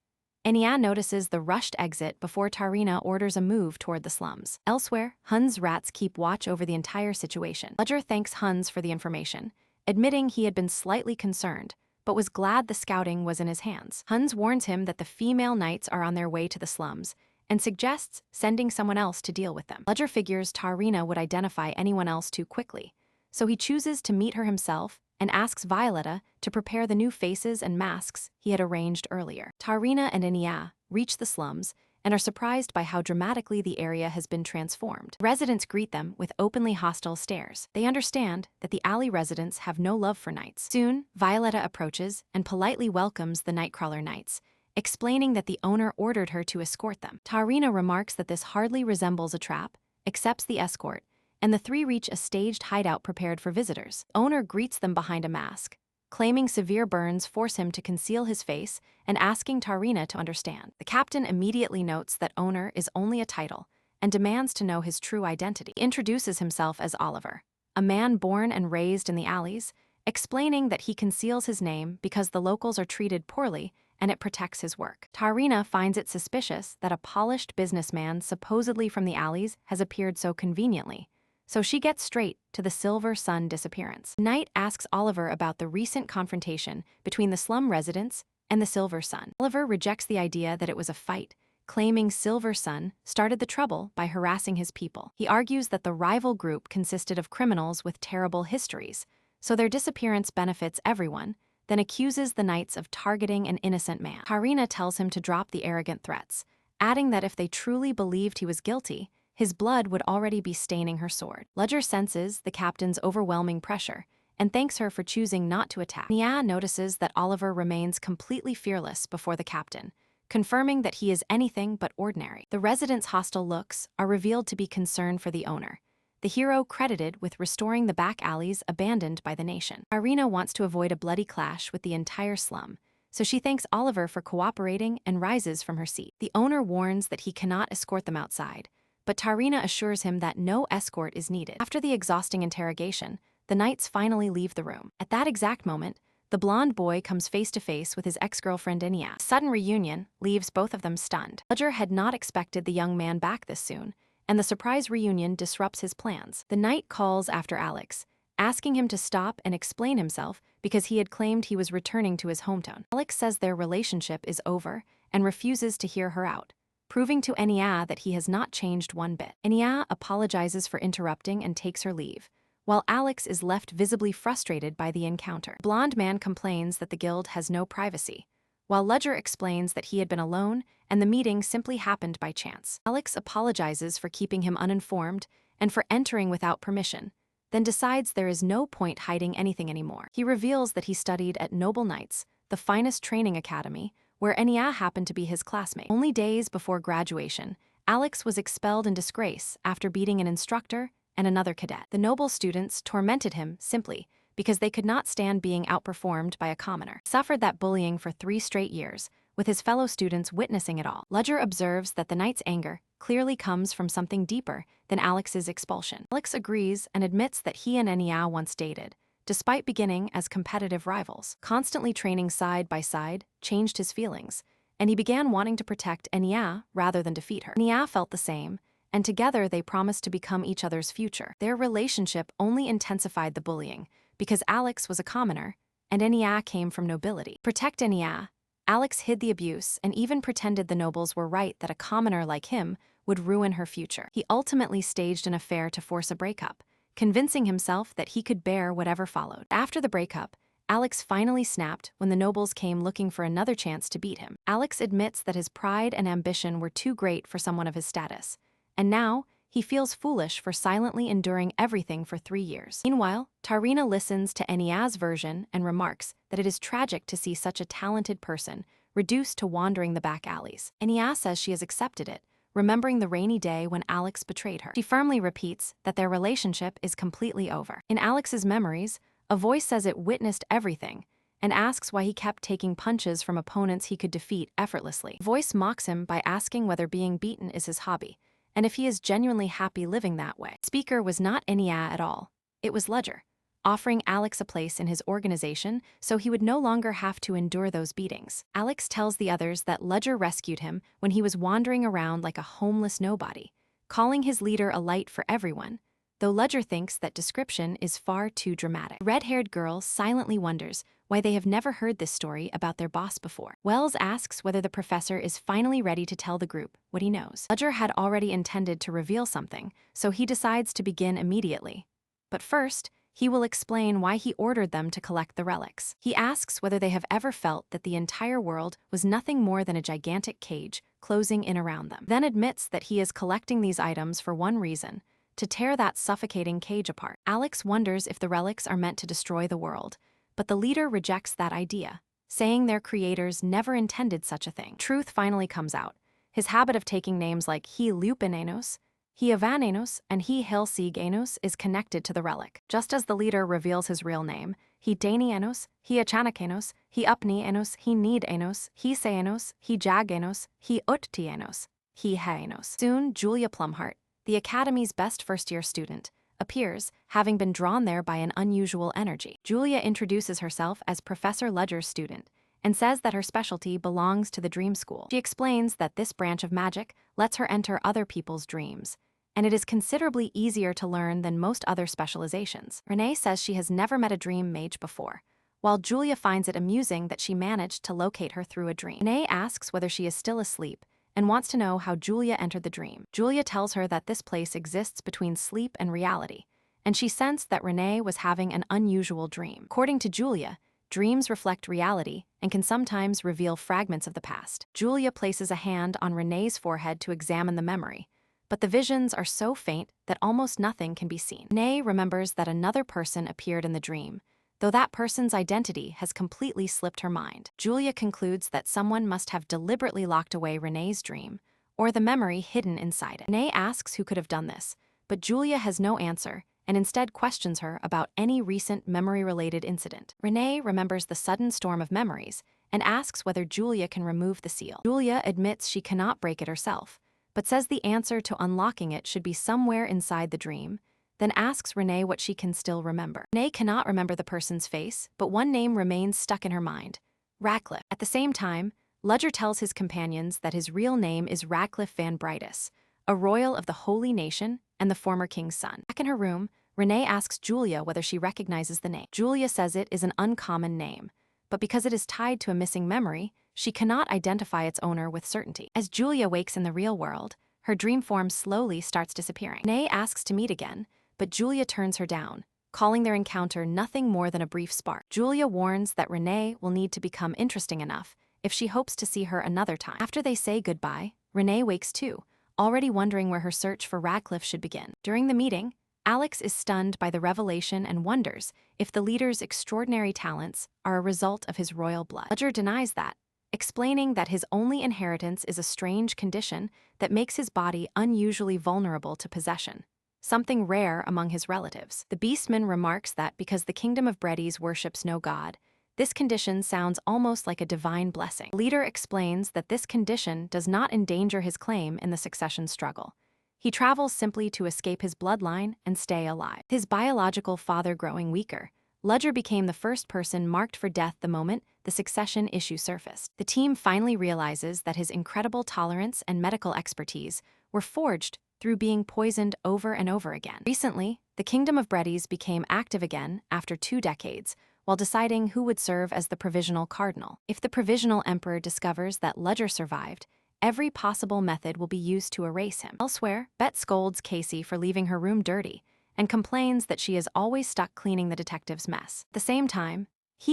Enya notices the rushed exit before Tarina orders a move toward the slums. Elsewhere, Hun's rats keep watch over the entire situation. Ledger thanks Hun's for the information, admitting he had been slightly concerned, but was glad the scouting was in his hands. Hun's warns him that the female knights are on their way to the slums, and suggests sending someone else to deal with them. Ledger figures Tarina would identify anyone else too quickly, so he chooses to meet her himself and asks Violetta to prepare the new faces and masks he had arranged earlier. Tarina and Enya reach the slums and are surprised by how dramatically the area has been transformed. Residents greet them with openly hostile stares. They understand that the alley residents have no love for knights. Soon, Violetta approaches and politely welcomes the Nightcrawler Knights, explaining that the Owner ordered her to escort them. Tarina remarks that this hardly resembles a trap, accepts the escort, and the three reach a staged hideout prepared for visitors. The Owner greets them behind a mask, claiming severe burns force him to conceal his face and asking Tarina to understand. The captain immediately notes that Owner is only a title and demands to know his true identity. He introduces himself as Oliver, a man born and raised in the alleys, explaining that he conceals his name because the locals are treated poorly and it protects his work. Tarina finds it suspicious that a polished businessman supposedly from the alleys has appeared so conveniently, so she gets straight to the Silver Sun disappearance. Knight asks Oliver about the recent confrontation between the slum residents and the Silver Sun. Oliver rejects the idea that it was a fight, claiming Silver Sun started the trouble by harassing his people. He argues that the rival group consisted of criminals with terrible histories, so their disappearance benefits everyone, then accuses the Knights of targeting an innocent man. Tarina tells him to drop the arrogant threats, adding that if they truly believed he was guilty, his blood would already be staining her sword. Ledger senses the captain's overwhelming pressure and thanks her for choosing not to attack. Nia notices that Oliver remains completely fearless before the captain, confirming that he is anything but ordinary. The residents' hostile looks are revealed to be concern for the owner, the hero credited with restoring the back alleys abandoned by the nation. Irina wants to avoid a bloody clash with the entire slum, so she thanks Oliver for cooperating and rises from her seat. The owner warns that he cannot escort them outside, but Tarina assures him that no escort is needed. After the exhausting interrogation, the knights finally leave the room. At that exact moment, the blonde boy comes face to face with his ex-girlfriend Enya. A sudden reunion leaves both of them stunned. Ledger had not expected the young man back this soon, and the surprise reunion disrupts his plans. The knight calls after Alex, asking him to stop and explain himself because he had claimed he was returning to his hometown. Alex says their relationship is over and refuses to hear her out, proving to Enya that he has not changed one bit. Enya apologizes for interrupting and takes her leave, while Alex is left visibly frustrated by the encounter. The blonde man complains that the guild has no privacy, while Ledger explains that he had been alone and the meeting simply happened by chance. Alex apologizes for keeping him uninformed and for entering without permission, then decides there is no point hiding anything anymore. He reveals that he studied at Noble Knights, the finest training academy, where Enya happened to be his classmate. Only days before graduation, Alex was expelled in disgrace after beating an instructor and another cadet. The noble students tormented him simply because they could not stand being outperformed by a commoner. He suffered that bullying for 3 straight years, with his fellow students witnessing it all. Ledger observes that the knight's anger clearly comes from something deeper than Alex's expulsion. Alex agrees and admits that he and Enya once dated, despite beginning as competitive rivals. Constantly training side by side changed his feelings, and he began wanting to protect Enya rather than defeat her. Enya felt the same, and together they promised to become each other's future. Their relationship only intensified the bullying, because Alex was a commoner, and Enya came from nobility. To protect Enya, Alex hid the abuse and even pretended the nobles were right that a commoner like him would ruin her future. He ultimately staged an affair to force a breakup, convincing himself that he could bear whatever followed. After the breakup, Alex finally snapped when the nobles came looking for another chance to beat him. Alex admits that his pride and ambition were too great for someone of his status, and now he feels foolish for silently enduring everything for 3 years. Meanwhile, Tarina listens to Enya's version and remarks that it is tragic to see such a talented person reduced to wandering the back alleys. Enya says she has accepted it, remembering the rainy day when Alex betrayed her. She firmly repeats that their relationship is completely over. In Alex's memories, a voice says it witnessed everything and asks why he kept taking punches from opponents he could defeat effortlessly. The voice mocks him by asking whether being beaten is his hobby, and if he is genuinely happy living that way. The speaker was not Enya at all. It was Ledger, offering Alex a place in his organization so he would no longer have to endure those beatings. Alex tells the others that Ledger rescued him when he was wandering around like a homeless nobody, calling his leader a light for everyone, though Ledger thinks that description is far too dramatic. The red-haired girl silently wonders why they have never heard this story about their boss before. Wells asks whether the professor is finally ready to tell the group what he knows. Ledger had already intended to reveal something, so he decides to begin immediately. But first, he will explain why he ordered them to collect the relics. He asks whether they have ever felt that the entire world was nothing more than a gigantic cage closing in around them, then admits that he is collecting these items for one reason: to tear that suffocating cage apart. Alex wonders if the relics are meant to destroy the world, but the leader rejects that idea, saying their creators never intended such a thing. Truth finally comes out. His habit of taking names like He Lupinenos, He Avanenos, and He Helsigenos is connected to the relic. Just as the leader reveals his real name, He Danienos, He Achanakenos, He Upnienos, He Needenos, He Seanos, He Jagenos, He Uttienos, He Haenos. Soon, Julia Plumhart, the Academy's best first-year student, appears, having been drawn there by an unusual energy. Julia introduces herself as Professor Ledger's student and says that her specialty belongs to the Dream School. She explains that this branch of magic lets her enter other people's dreams, and it is considerably easier to learn than most other specializations. Renee says she has never met a dream mage before, while Julia finds it amusing that she managed to locate her through a dream. Renee asks whether she is still asleep and wants to know how Julia entered the dream. Julia tells her that this place exists between sleep and reality, and she sensed that Renee was having an unusual dream. According to Julia, dreams reflect reality and can sometimes reveal fragments of the past. Julia places a hand on Renee's forehead to examine the memory, but the visions are so faint that almost nothing can be seen. Renee remembers that another person appeared in the dream, though that person's identity has completely slipped her mind. Julia concludes that someone must have deliberately locked away Renee's dream, or the memory hidden inside it. Renee asks who could have done this, but Julia has no answer and instead questions her about any recent memory-related incident. Renee remembers the sudden storm of memories and asks whether Julia can remove the seal. Julia admits she cannot break it herself, but says the answer to unlocking it should be somewhere inside the dream, then asks Renee what she can still remember. Renee cannot remember the person's face, but one name remains stuck in her mind: Radcliffe. At the same time, Ludger tells his companions that his real name is Radcliffe Van Brightus, a royal of the Holy Nation and the former king's son. Back in her room, Renee asks Julia whether she recognizes the name. Julia says it is an uncommon name, but because it is tied to a missing memory, she cannot identify its owner with certainty. As Julia wakes in the real world, her dream form slowly starts disappearing. Renee asks to meet again, but Julia turns her down, calling their encounter nothing more than a brief spark. Julia warns that Renee will need to become interesting enough if she hopes to see her another time. After they say goodbye, Renee wakes too, already wondering where her search for Radcliffe should begin. During the meeting, Alex is stunned by the revelation and wonders if the leader's extraordinary talents are a result of his royal blood. Ludger denies that, explaining that his only inheritance is a strange condition that makes his body unusually vulnerable to possession, something rare among his relatives. The Beastman remarks that because the kingdom of Breddies worships no god, this condition sounds almost like a divine blessing. The leader explains that this condition does not endanger his claim in the succession struggle. He travels simply to escape his bloodline and stay alive. His biological father growing weaker, Ludger became the first person marked for death the moment the succession issue surfaced. The team finally realizes that his incredible tolerance and medical expertise were forged through being poisoned over and over again. Recently, the Kingdom of Breddies became active again after 2 decades, while deciding who would serve as the provisional cardinal. If the provisional emperor discovers that Ludger survived, every possible method will be used to erase him. Elsewhere, Bet scolds Casey for leaving her room dirty and complains that she is always stuck cleaning the detective's mess. At the same time,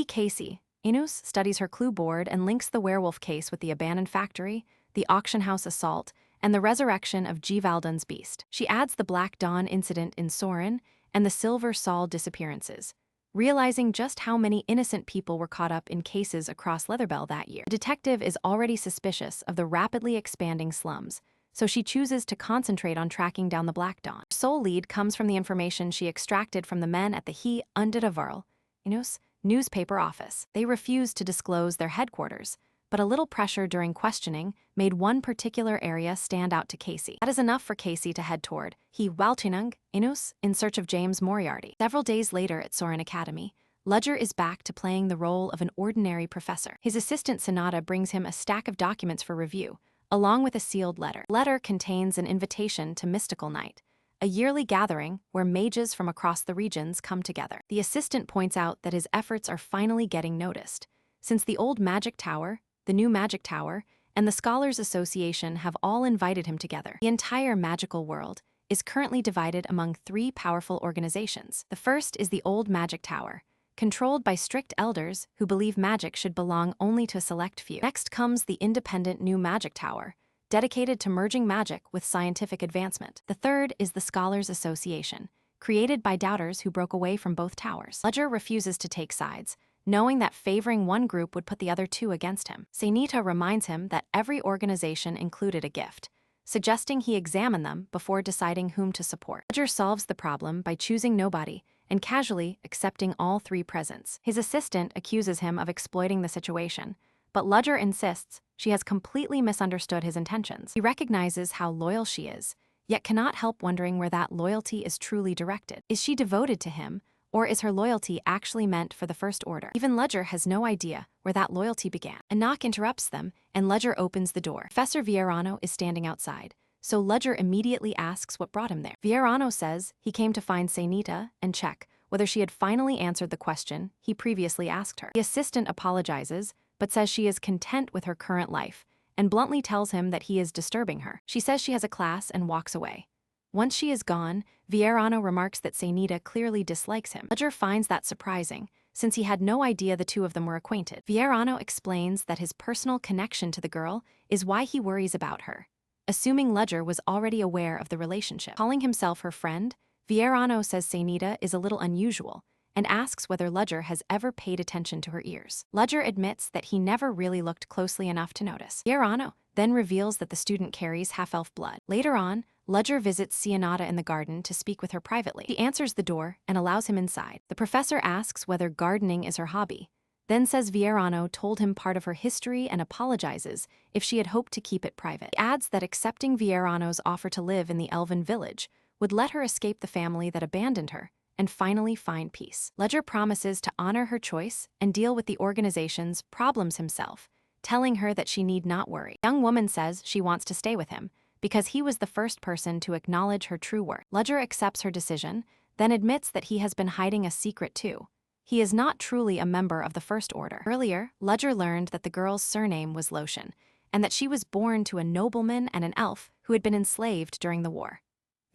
Casey, Inus, studies her clue board and links the werewolf case with the abandoned factory, the auction house assault, and the resurrection of G. Valdon's beast. She adds the Black Dawn incident in Sorin and the Silver Saul disappearances, realizing just how many innocent people were caught up in cases across Leatherbell that year. The detective is already suspicious of the rapidly expanding slums, so she chooses to concentrate on tracking down the Black Dawn. Her sole lead comes from the information she extracted from the men at the He Underavarl, Inus, newspaper office. They refused to disclose their headquarters, but a little pressure during questioning made one particular area stand out to Casey. That is enough for Casey to head toward He Walchinung, Inus, in search of James Moriarty. Several days later at Sorin Academy, Ludger is back to playing the role of an ordinary professor. His assistant Sonata brings him a stack of documents for review, along with a sealed letter. The letter contains an invitation to Mystical Night, a yearly gathering where mages from across the regions come together. The assistant points out that his efforts are finally getting noticed, since the old Magic Tower, the new Magic Tower, and the Scholars Association have all invited him together. The entire magical world is currently divided among 3 powerful organizations. The first is the Old Magic Tower, controlled by strict elders who believe magic should belong only to a select few. Next comes the independent New Magic Tower, dedicated to merging magic with scientific advancement. The third is the Scholars Association, created by doubters who broke away from both towers. Ludger refuses to take sides, knowing that favoring one group would put the other 2 against him. Senita reminds him that every organization included a gift, suggesting he examine them before deciding whom to support. Ludger solves the problem by choosing nobody and casually accepting all 3 presents. His assistant accuses him of exploiting the situation, but Ludger insists she has completely misunderstood his intentions. He recognizes how loyal she is, yet cannot help wondering where that loyalty is truly directed. Is she devoted to him, or is her loyalty actually meant for the First Order? Even Ludger has no idea where that loyalty began. A knock interrupts them, and Ludger opens the door. Professor Villarano is standing outside, so Ludger immediately asks what brought him there. Villarano says he came to find Senita and check whether she had finally answered the question he previously asked her. The assistant apologizes, but says she is content with her current life, and bluntly tells him that he is disturbing her. She says she has a class and walks away. Once she is gone, Villarano remarks that Senita clearly dislikes him. Ludger finds that surprising, since he had no idea the 2 of them were acquainted. Villarano explains that his personal connection to the girl is why he worries about her. assuming Ledger was already aware of the relationship. Calling himself her friend, Vierano says Seinita is a little unusual and asks whether Ledger has ever paid attention to her ears. Ledger admits that he never really looked closely enough to notice. Vierano then reveals that the student carries half-elf blood. Later on, Ledger visits Seinita in the garden to speak with her privately. He answers the door and allows him inside. The professor asks whether gardening is her hobby, then says Vierano told him part of her history and apologizes if she had hoped to keep it private. He adds that accepting Vierano's offer to live in the elven village would let her escape the family that abandoned her and finally find peace. Ledger promises to honor her choice and deal with the organization's problems himself, telling her that she need not worry. The young woman says she wants to stay with him because he was the first person to acknowledge her true worth. Ledger accepts her decision, then admits that he has been hiding a secret too. He is not truly a member of the First Order. Earlier, Ledger learned that the girl's surname was Lotion, and that she was born to a nobleman and an elf who had been enslaved during the war.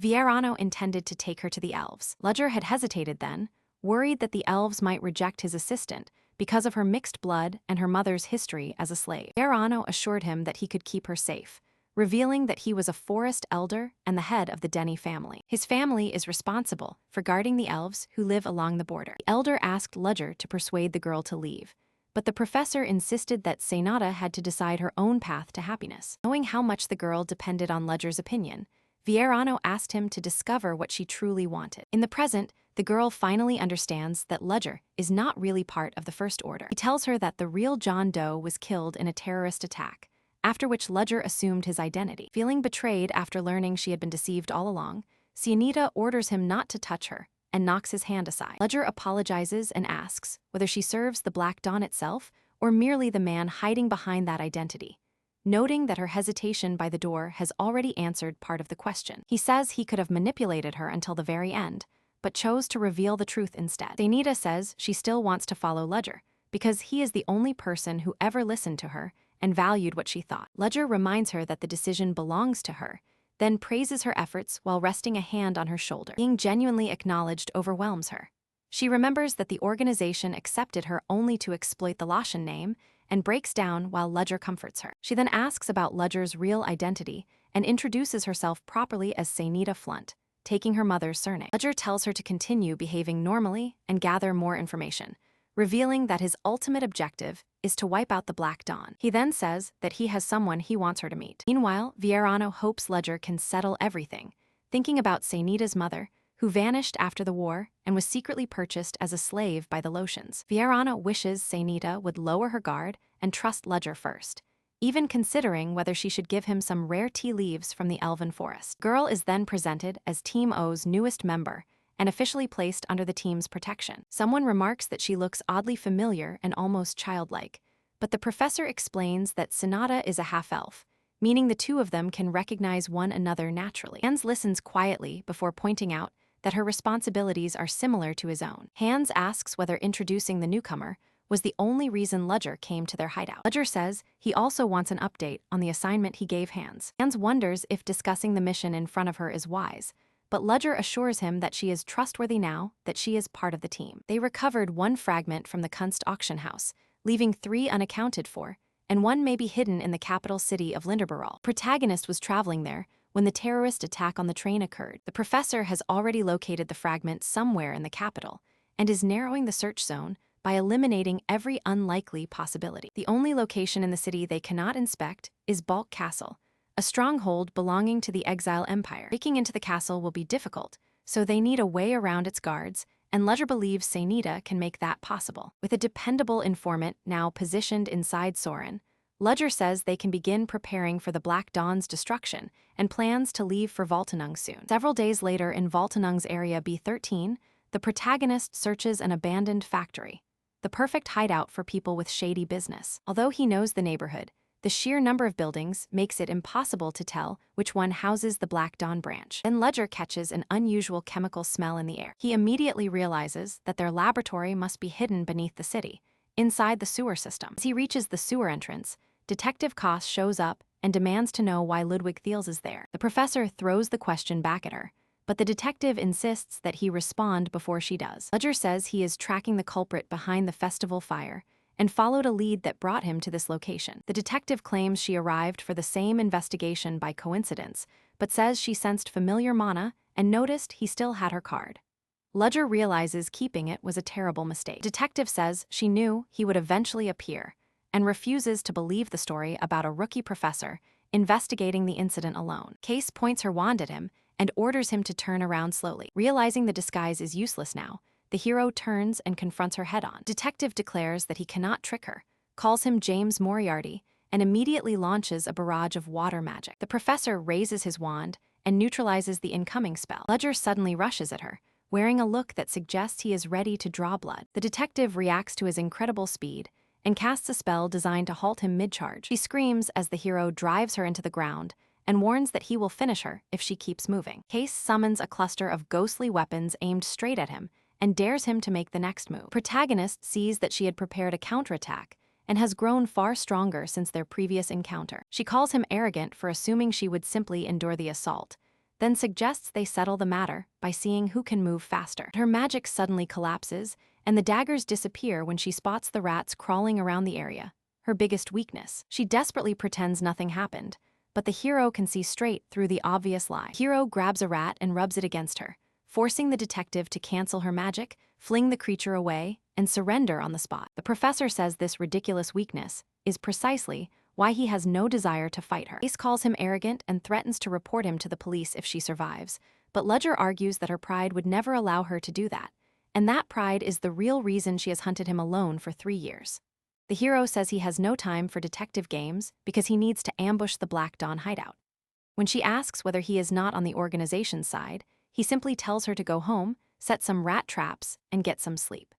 Vierano intended to take her to the elves. Ledger had hesitated then, worried that the elves might reject his assistant because of her mixed blood and her mother's history as a slave. Vierano assured him that he could keep her safe, revealing that he was a forest elder and the head of the Denny family. His family is responsible for guarding the elves who live along the border. The elder asked Ledger to persuade the girl to leave, but the professor insisted that Seinita had to decide her own path to happiness. Knowing how much the girl depended on Ledger's opinion, Vierano asked him to discover what she truly wanted. In the present, the girl finally understands that Ledger is not really part of the First Order. He tells her that the real John Doe was killed in a terrorist attack, after which Ledger assumed his identity. Feeling betrayed after learning she had been deceived all along, Seinita orders him not to touch her and knocks his hand aside. Ledger apologizes and asks whether she serves the Black Dawn itself or merely the man hiding behind that identity, noting that her hesitation by the door has already answered part of the question. He says he could have manipulated her until the very end, but chose to reveal the truth instead. Seinita says she still wants to follow Ledger because he is the only person who ever listened to her and valued what she thought. Ledger reminds her that the decision belongs to her, then praises her efforts while resting a hand on her shoulder. Being genuinely acknowledged overwhelms her. She remembers that the organization accepted her only to exploit the Lashan name and breaks down while Ledger comforts her. She then asks about Ledger's real identity and introduces herself properly as Seinita Flunt, taking her mother's surname. Ledger tells her to continue behaving normally and gather more information, revealing that his ultimate objective is to wipe out the Black Dawn. He then says that he has someone he wants her to meet. Meanwhile, Vierano hopes Ledger can settle everything, thinking about Seinita's mother, who vanished after the war and was secretly purchased as a slave by the Lotians. Vierano wishes Seinita would lower her guard and trust Ledger first, even considering whether she should give him some rare tea leaves from the elven forest. Girl is then presented as Team O's newest member and officially placed under the team's protection. Someone remarks that she looks oddly familiar and almost childlike, but the professor explains that Sonata is a half-elf, meaning the two of them can recognize one another naturally. Hans listens quietly before pointing out that her responsibilities are similar to his own. Hans asks whether introducing the newcomer was the only reason Ledger came to their hideout. Ledger says he also wants an update on the assignment he gave Hans. Hans wonders if discussing the mission in front of her is wise, but Ledger assures him that she is trustworthy now that she is part of the team. They recovered one fragment from the Kunst auction house, leaving 3 unaccounted for, and one may be hidden in the capital city of Linderbaral. Protagonist was traveling there when the terrorist attack on the train occurred. The professor has already located the fragment somewhere in the capital and is narrowing the search zone by eliminating every unlikely possibility. The only location in the city they cannot inspect is Balk Castle, a stronghold belonging to the Exile Empire. Breaking into the castle will be difficult, so they need a way around its guards, and Ledger believes Seinita can make that possible. With a dependable informant now positioned inside Soren, Ledger says they can begin preparing for the Black Dawn's destruction and plans to leave for Valtenung soon. Several days later in Valtenung's Area B13, the protagonist searches an abandoned factory, the perfect hideout for people with shady business. Although he knows the neighborhood, the sheer number of buildings makes it impossible to tell which one houses the Black Dawn branch. Then Ledger catches an unusual chemical smell in the air. He immediately realizes that their laboratory must be hidden beneath the city, inside the sewer system. As he reaches the sewer entrance, Detective Koss shows up and demands to know why Ludwig Thiels is there. The professor throws the question back at her, but the detective insists that he respond before she does. Ledger says he is tracking the culprit behind the festival fire and followed a lead that brought him to this location. The detective claims she arrived for the same investigation by coincidence, but says she sensed familiar mana and noticed he still had her card. Ledger realizes keeping it was a terrible mistake. Detective says she knew he would eventually appear and refuses to believe the story about a rookie professor investigating the incident alone. Case points her wand at him and orders him to turn around slowly. Realizing the disguise is useless now, the hero turns and confronts her head-on. Detective declares that he cannot trick her, calls him James Moriarty, and immediately launches a barrage of water magic. The professor raises his wand and neutralizes the incoming spell. Ledger suddenly rushes at her, wearing a look that suggests he is ready to draw blood. The detective reacts to his incredible speed and casts a spell designed to halt him mid-charge. She screams as the hero drives her into the ground and warns that he will finish her if she keeps moving. Case summons a cluster of ghostly weapons aimed straight at him and dares him to make the next move. Protagonist sees that she had prepared a counterattack and has grown far stronger since their previous encounter. She calls him arrogant for assuming she would simply endure the assault, then suggests they settle the matter by seeing who can move faster. Her magic suddenly collapses, and the daggers disappear when she spots the rats crawling around the area, her biggest weakness. She desperately pretends nothing happened, but the hero can see straight through the obvious lie. Hero grabs a rat and rubs it against her, forcing the detective to cancel her magic, fling the creature away, and surrender on the spot. The professor says this ridiculous weakness is precisely why he has no desire to fight her. Ace calls him arrogant and threatens to report him to the police if she survives, but Ledger argues that her pride would never allow her to do that, and that pride is the real reason she has hunted him alone for 3 years. The hero says he has no time for detective games because he needs to ambush the Black Dawn hideout. When she asks whether he is not on the organization's side, he simply tells her to go home, set some rat traps, and get some sleep.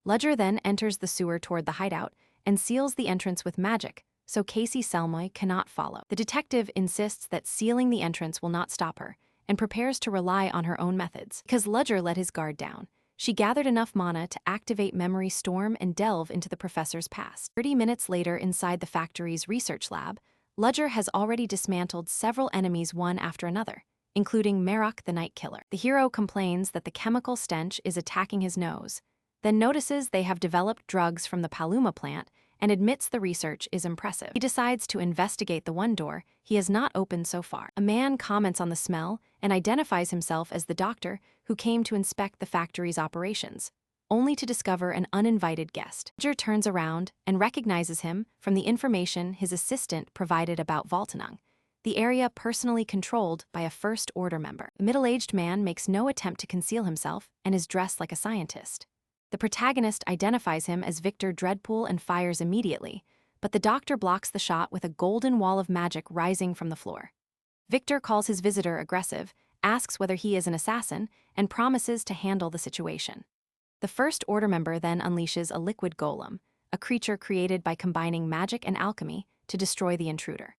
Ledger then enters the sewer toward the hideout and seals the entrance with magic, so Casey Selmoy cannot follow. The detective insists that sealing the entrance will not stop her, and prepares to rely on her own methods. Because Ledger let his guard down, she gathered enough mana to activate Memory Storm and delve into the professor's past. 30 minutes later, inside the factory's research lab, Ledger has already dismantled several enemies one after another, including Marok the Night Killer. The hero complains that the chemical stench is attacking his nose, then notices they have developed drugs from the Paluma plant and admits the research is impressive. He decides to investigate the one door he has not opened so far. A man comments on the smell and identifies himself as the doctor who came to inspect the factory's operations, only to discover an uninvited guest. Ledger turns around and recognizes him from the information his assistant provided about Voltanung, the area personally controlled by a First Order member. The middle-aged man makes no attempt to conceal himself and is dressed like a scientist. The protagonist identifies him as Victor Dreadpool and fires immediately, but the doctor blocks the shot with a golden wall of magic rising from the floor. Victor calls his visitor aggressive, asks whether he is an assassin, and promises to handle the situation. The First Order member then unleashes a liquid golem, a creature created by combining magic and alchemy to destroy the intruder.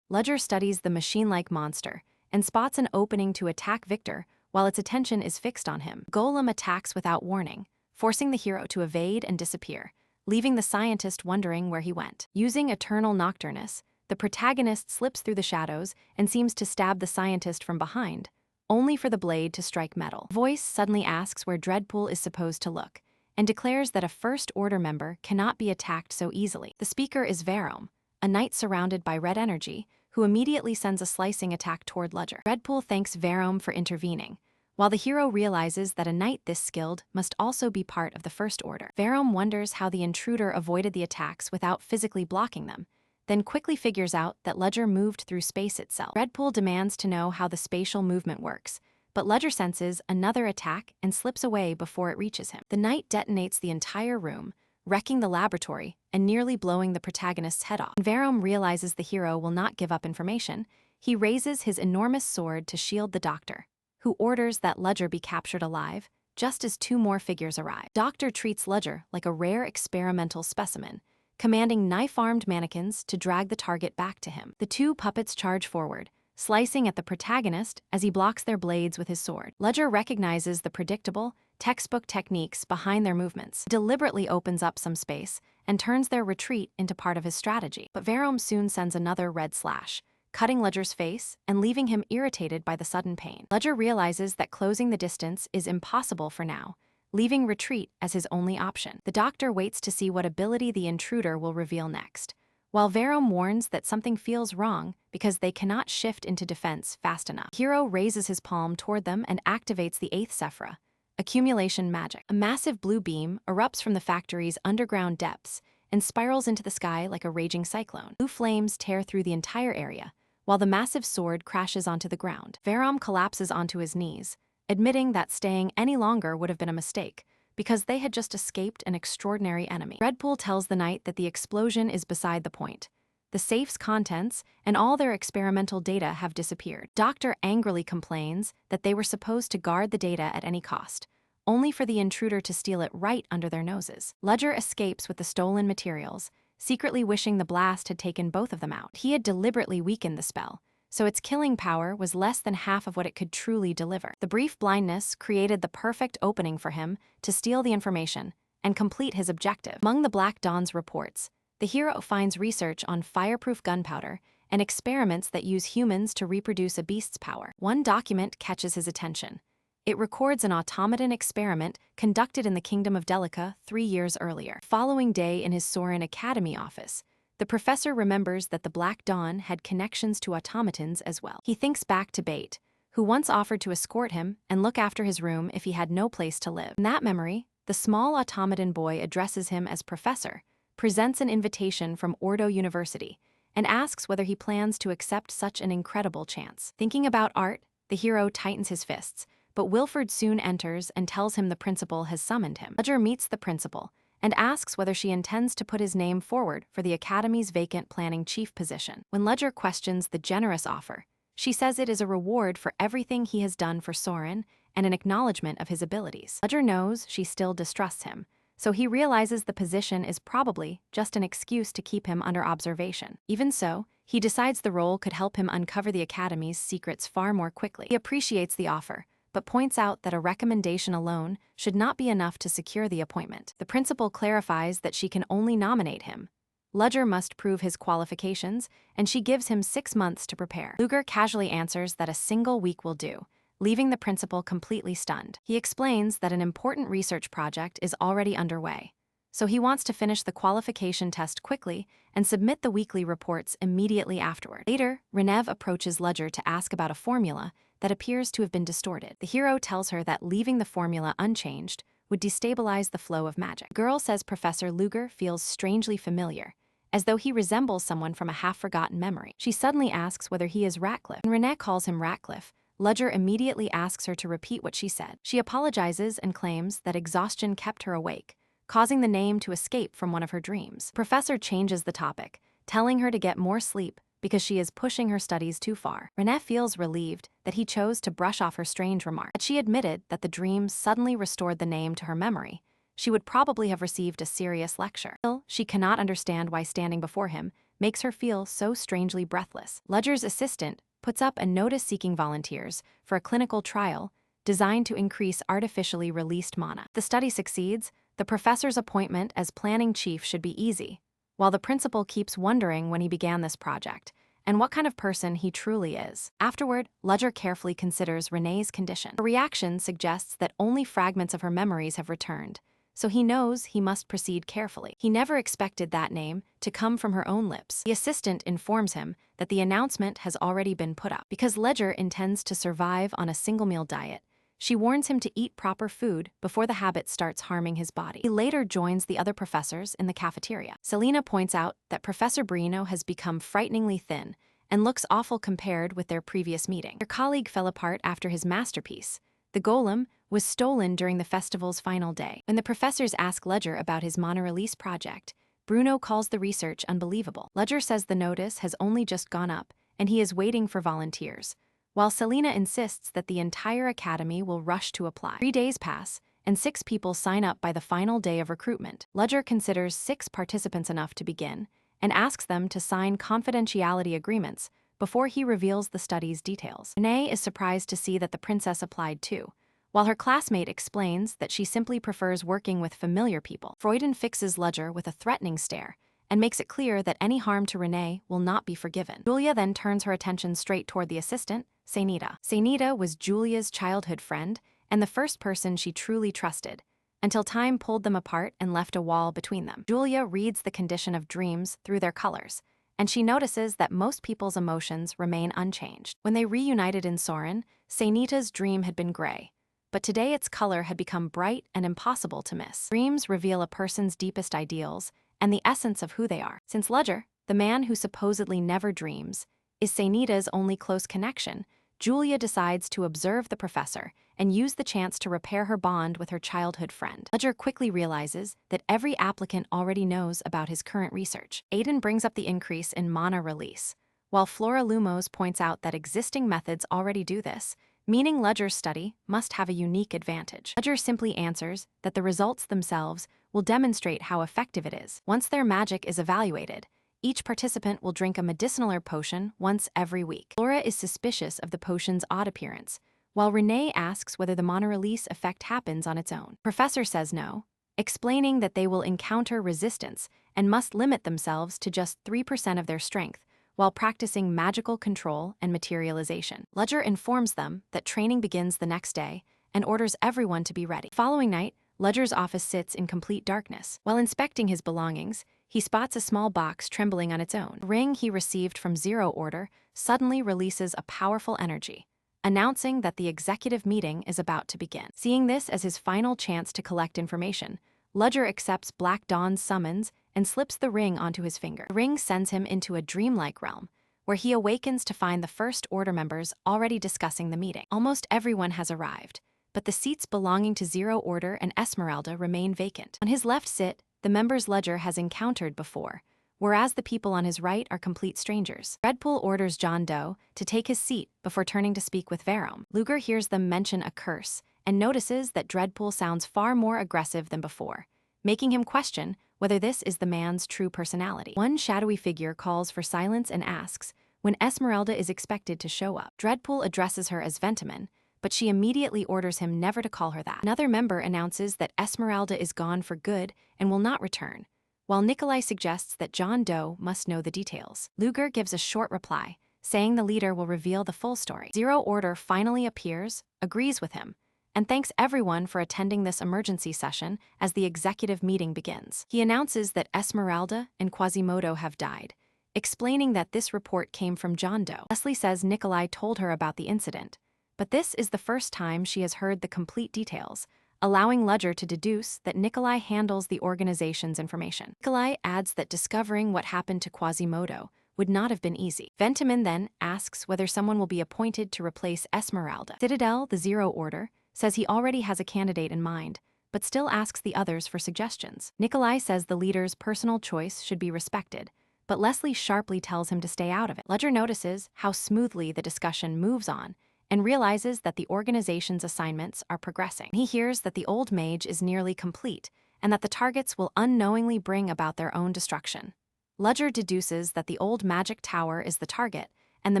Ledger studies the machine-like monster and spots an opening to attack Victor while its attention is fixed on him. Golem attacks without warning, forcing the hero to evade and disappear, leaving the scientist wondering where he went. Using Eternal Nocturnus, the protagonist slips through the shadows and seems to stab the scientist from behind, only for the blade to strike metal. Voice suddenly asks where Dreadpool is supposed to look, and declares that a First Order member cannot be attacked so easily. The speaker is Verom, a knight surrounded by red energy, who immediately sends a slicing attack toward Ledger. Dreadpool thanks Verom for intervening, while the hero realizes that a knight this skilled must also be part of the First Order. Verom wonders how the intruder avoided the attacks without physically blocking them, then quickly figures out that Ledger moved through space itself. Dreadpool demands to know how the spatial movement works, but Ledger senses another attack and slips away before it reaches him. The knight detonates the entire room, wrecking the laboratory and nearly blowing the protagonist's head off. When Verom realizes the hero will not give up information, he raises his enormous sword to shield the doctor, who orders that Ledger be captured alive, just as 2 more figures arrive. Doctor treats Ledger like a rare experimental specimen, commanding knife-armed mannequins to drag the target back to him. The 2 puppets charge forward, slicing at the protagonist as he blocks their blades with his sword. Ledger recognizes the predictable, textbook techniques behind their movements, deliberately opens up some space, and turns their retreat into part of his strategy. But Verom soon sends another red slash, cutting Ledger's face and leaving him irritated by the sudden pain. Ledger realizes that closing the distance is impossible for now, leaving retreat as his only option. The doctor waits to see what ability the intruder will reveal next, while Verum warns that something feels wrong because they cannot shift into defense fast enough. Hero raises his palm toward them and activates the 8th Sephra, accumulation magic. A massive blue beam erupts from the factory's underground depths and spirals into the sky like a raging cyclone. Blue flames tear through the entire area, while the massive sword crashes onto the ground. Verum collapses onto his knees, admitting that staying any longer would have been a mistake, because they had just escaped an extraordinary enemy. Redpool tells the knight that the explosion is beside the point. The safe's contents and all their experimental data have disappeared. Doctor angrily complains that they were supposed to guard the data at any cost, only for the intruder to steal it right under their noses. Ledger escapes with the stolen materials, secretly wishing the blast had taken both of them out. He had deliberately weakened the spell, so its killing power was less than half of what it could truly deliver. The brief blindness created the perfect opening for him to steal the information and complete his objective. Among the Black Dawn's reports, the hero finds research on fireproof gunpowder and experiments that use humans to reproduce a beast's power. One document catches his attention. It records an automaton experiment conducted in the Kingdom of Delica 3 years earlier. The following day in his Soren Academy office, the professor remembers that the Black Dawn had connections to automatons as well. He thinks back to Bate, who once offered to escort him and look after his room if he had no place to live. In that memory, the small automaton boy addresses him as Professor, presents an invitation from Ordo University, and asks whether he plans to accept such an incredible chance. Thinking about art, the hero tightens his fists, but Wilford soon enters and tells him the principal has summoned him. Ledger meets the principal and asks whether she intends to put his name forward for the Academy's vacant planning chief position. When Ledger questions the generous offer, she says it is a reward for everything he has done for Soren and an acknowledgement of his abilities. Ledger knows she still distrusts him, so he realizes the position is probably just an excuse to keep him under observation. Even so, he decides the role could help him uncover the Academy's secrets far more quickly. He appreciates the offer, but points out that a recommendation alone should not be enough to secure the appointment. The principal clarifies that she can only nominate him. Ledger must prove his qualifications, and she gives him 6 months to prepare. Luger casually answers that a single week will do, leaving the principal completely stunned. He explains that an important research project is already underway, so he wants to finish the qualification test quickly and submit the weekly reports immediately afterward. Later, Renev approaches Ledger to ask about a formula that appears to have been distorted. The hero tells her that leaving the formula unchanged would destabilize the flow of magic. The girl says Professor Luger feels strangely familiar, as though he resembles someone from a half-forgotten memory. She suddenly asks whether he is Ratcliffe. When Renee calls him Ratcliffe, Ledger immediately asks her to repeat what she said. She apologizes and claims that exhaustion kept her awake, causing the name to escape from one of her dreams. The professor changes the topic, telling her to get more sleep because she is pushing her studies too far. Renee feels relieved that he chose to brush off her strange remark. Had she admitted that the dream suddenly restored the name to her memory, she would probably have received a serious lecture. Still, she cannot understand why standing before him makes her feel so strangely breathless. Ledger's assistant puts up a notice seeking volunteers for a clinical trial designed to increase artificially released mana. If the study succeeds, the professor's appointment as planning chief should be easy, while the principal keeps wondering when he began this project and what kind of person he truly is. Afterward, Ledger carefully considers Renee's condition. Her reaction suggests that only fragments of her memories have returned, so he knows he must proceed carefully. He never expected that name to come from her own lips. The assistant informs him that the announcement has already been put up. Because Ledger intends to survive on a single-meal diet, she warns him to eat proper food before the habit starts harming his body. He later joins the other professors in the cafeteria. Selena points out that Professor Brino has become frighteningly thin and looks awful compared with their previous meeting. Their colleague fell apart after his masterpiece, the golem, was stolen during the festival's final day. When the professors ask Ledger about his mono-release project, Bruno calls the research unbelievable. Ledger says the notice has only just gone up and he is waiting for volunteers, while Selena insists that the entire academy will rush to apply. 3 days pass, and 6 people sign up by the final day of recruitment. Ledger considers 6 participants enough to begin and asks them to sign confidentiality agreements before he reveals the study's details. Renee is surprised to see that the princess applied too, while her classmate explains that she simply prefers working with familiar people. Freuden fixes Ledger with a threatening stare and makes it clear that any harm to Renee will not be forgiven. Julia then turns her attention straight toward the assistant, Senita. Senita was Julia's childhood friend and the first person she truly trusted, until time pulled them apart and left a wall between them. Julia reads the condition of dreams through their colors, and she notices that most people's emotions remain unchanged. When they reunited in Soren, Seinida's dream had been gray, but today its color had become bright and impossible to miss. Dreams reveal a person's deepest ideals and the essence of who they are. Since Ledger, the man who supposedly never dreams, is Seinida's only close connection, Julia decides to observe the professor and use the chance to repair her bond with her childhood friend. Ledger quickly realizes that every applicant already knows about his current research. Aiden brings up the increase in mana release, while Flora Lumos points out that existing methods already do this, meaning Ledger's study must have a unique advantage. Ledger simply answers that the results themselves will demonstrate how effective it is. Once their magic is evaluated, each participant will drink a medicinal potion once every week. Flora is suspicious of the potion's odd appearance, while Renee asks whether the mana release effect happens on its own. Professor says no, explaining that they will encounter resistance and must limit themselves to just 3% of their strength while practicing magical control and materialization. Ledger informs them that training begins the next day and orders everyone to be ready. The following night, Ledger's office sits in complete darkness. While inspecting his belongings, he spots a small box trembling on its own. The ring he received from Zero Order suddenly releases a powerful energy, announcing that the executive meeting is about to begin. Seeing this as his final chance to collect information, Ledger accepts Black Dawn's summons and slips the ring onto his finger. The ring sends him into a dreamlike realm, where he awakens to find the First Order members already discussing the meeting. Almost everyone has arrived, but the seats belonging to Zero Order and Esmeralda remain vacant. On his left sit the members Ledger has encountered before, whereas the people on his right are complete strangers. Dreadpool orders John Doe to take his seat before turning to speak with Verom. Luger hears them mention a curse and notices that Dreadpool sounds far more aggressive than before, making him question whether this is the man's true personality. One shadowy figure calls for silence and asks when Esmeralda is expected to show up. Dreadpool addresses her as Ventamin, but she immediately orders him never to call her that. Another member announces that Esmeralda is gone for good and will not return, while Nikolai suggests that John Doe must know the details. Luger gives a short reply, saying the leader will reveal the full story. Zero Order finally appears, agrees with him, and thanks everyone for attending this emergency session as the executive meeting begins. He announces that Esmeralda and Quasimodo have died, explaining that this report came from John Doe. Leslie says Nikolai told her about the incident, but this is the first time she has heard the complete details, allowing Ledger to deduce that Nikolai handles the organization's information. Nikolai adds that discovering what happened to Quasimodo would not have been easy. Ventamin then asks whether someone will be appointed to replace Esmeralda. Citadel, the Zero Order, says he already has a candidate in mind, but still asks the others for suggestions. Nikolai says the leader's personal choice should be respected, but Leslie sharply tells him to stay out of it. Ledger notices how smoothly the discussion moves on and realizes that the organization's assignments are progressing. He hears that the old mage is nearly complete and that the targets will unknowingly bring about their own destruction. Ledger deduces that the old magic tower is the target and the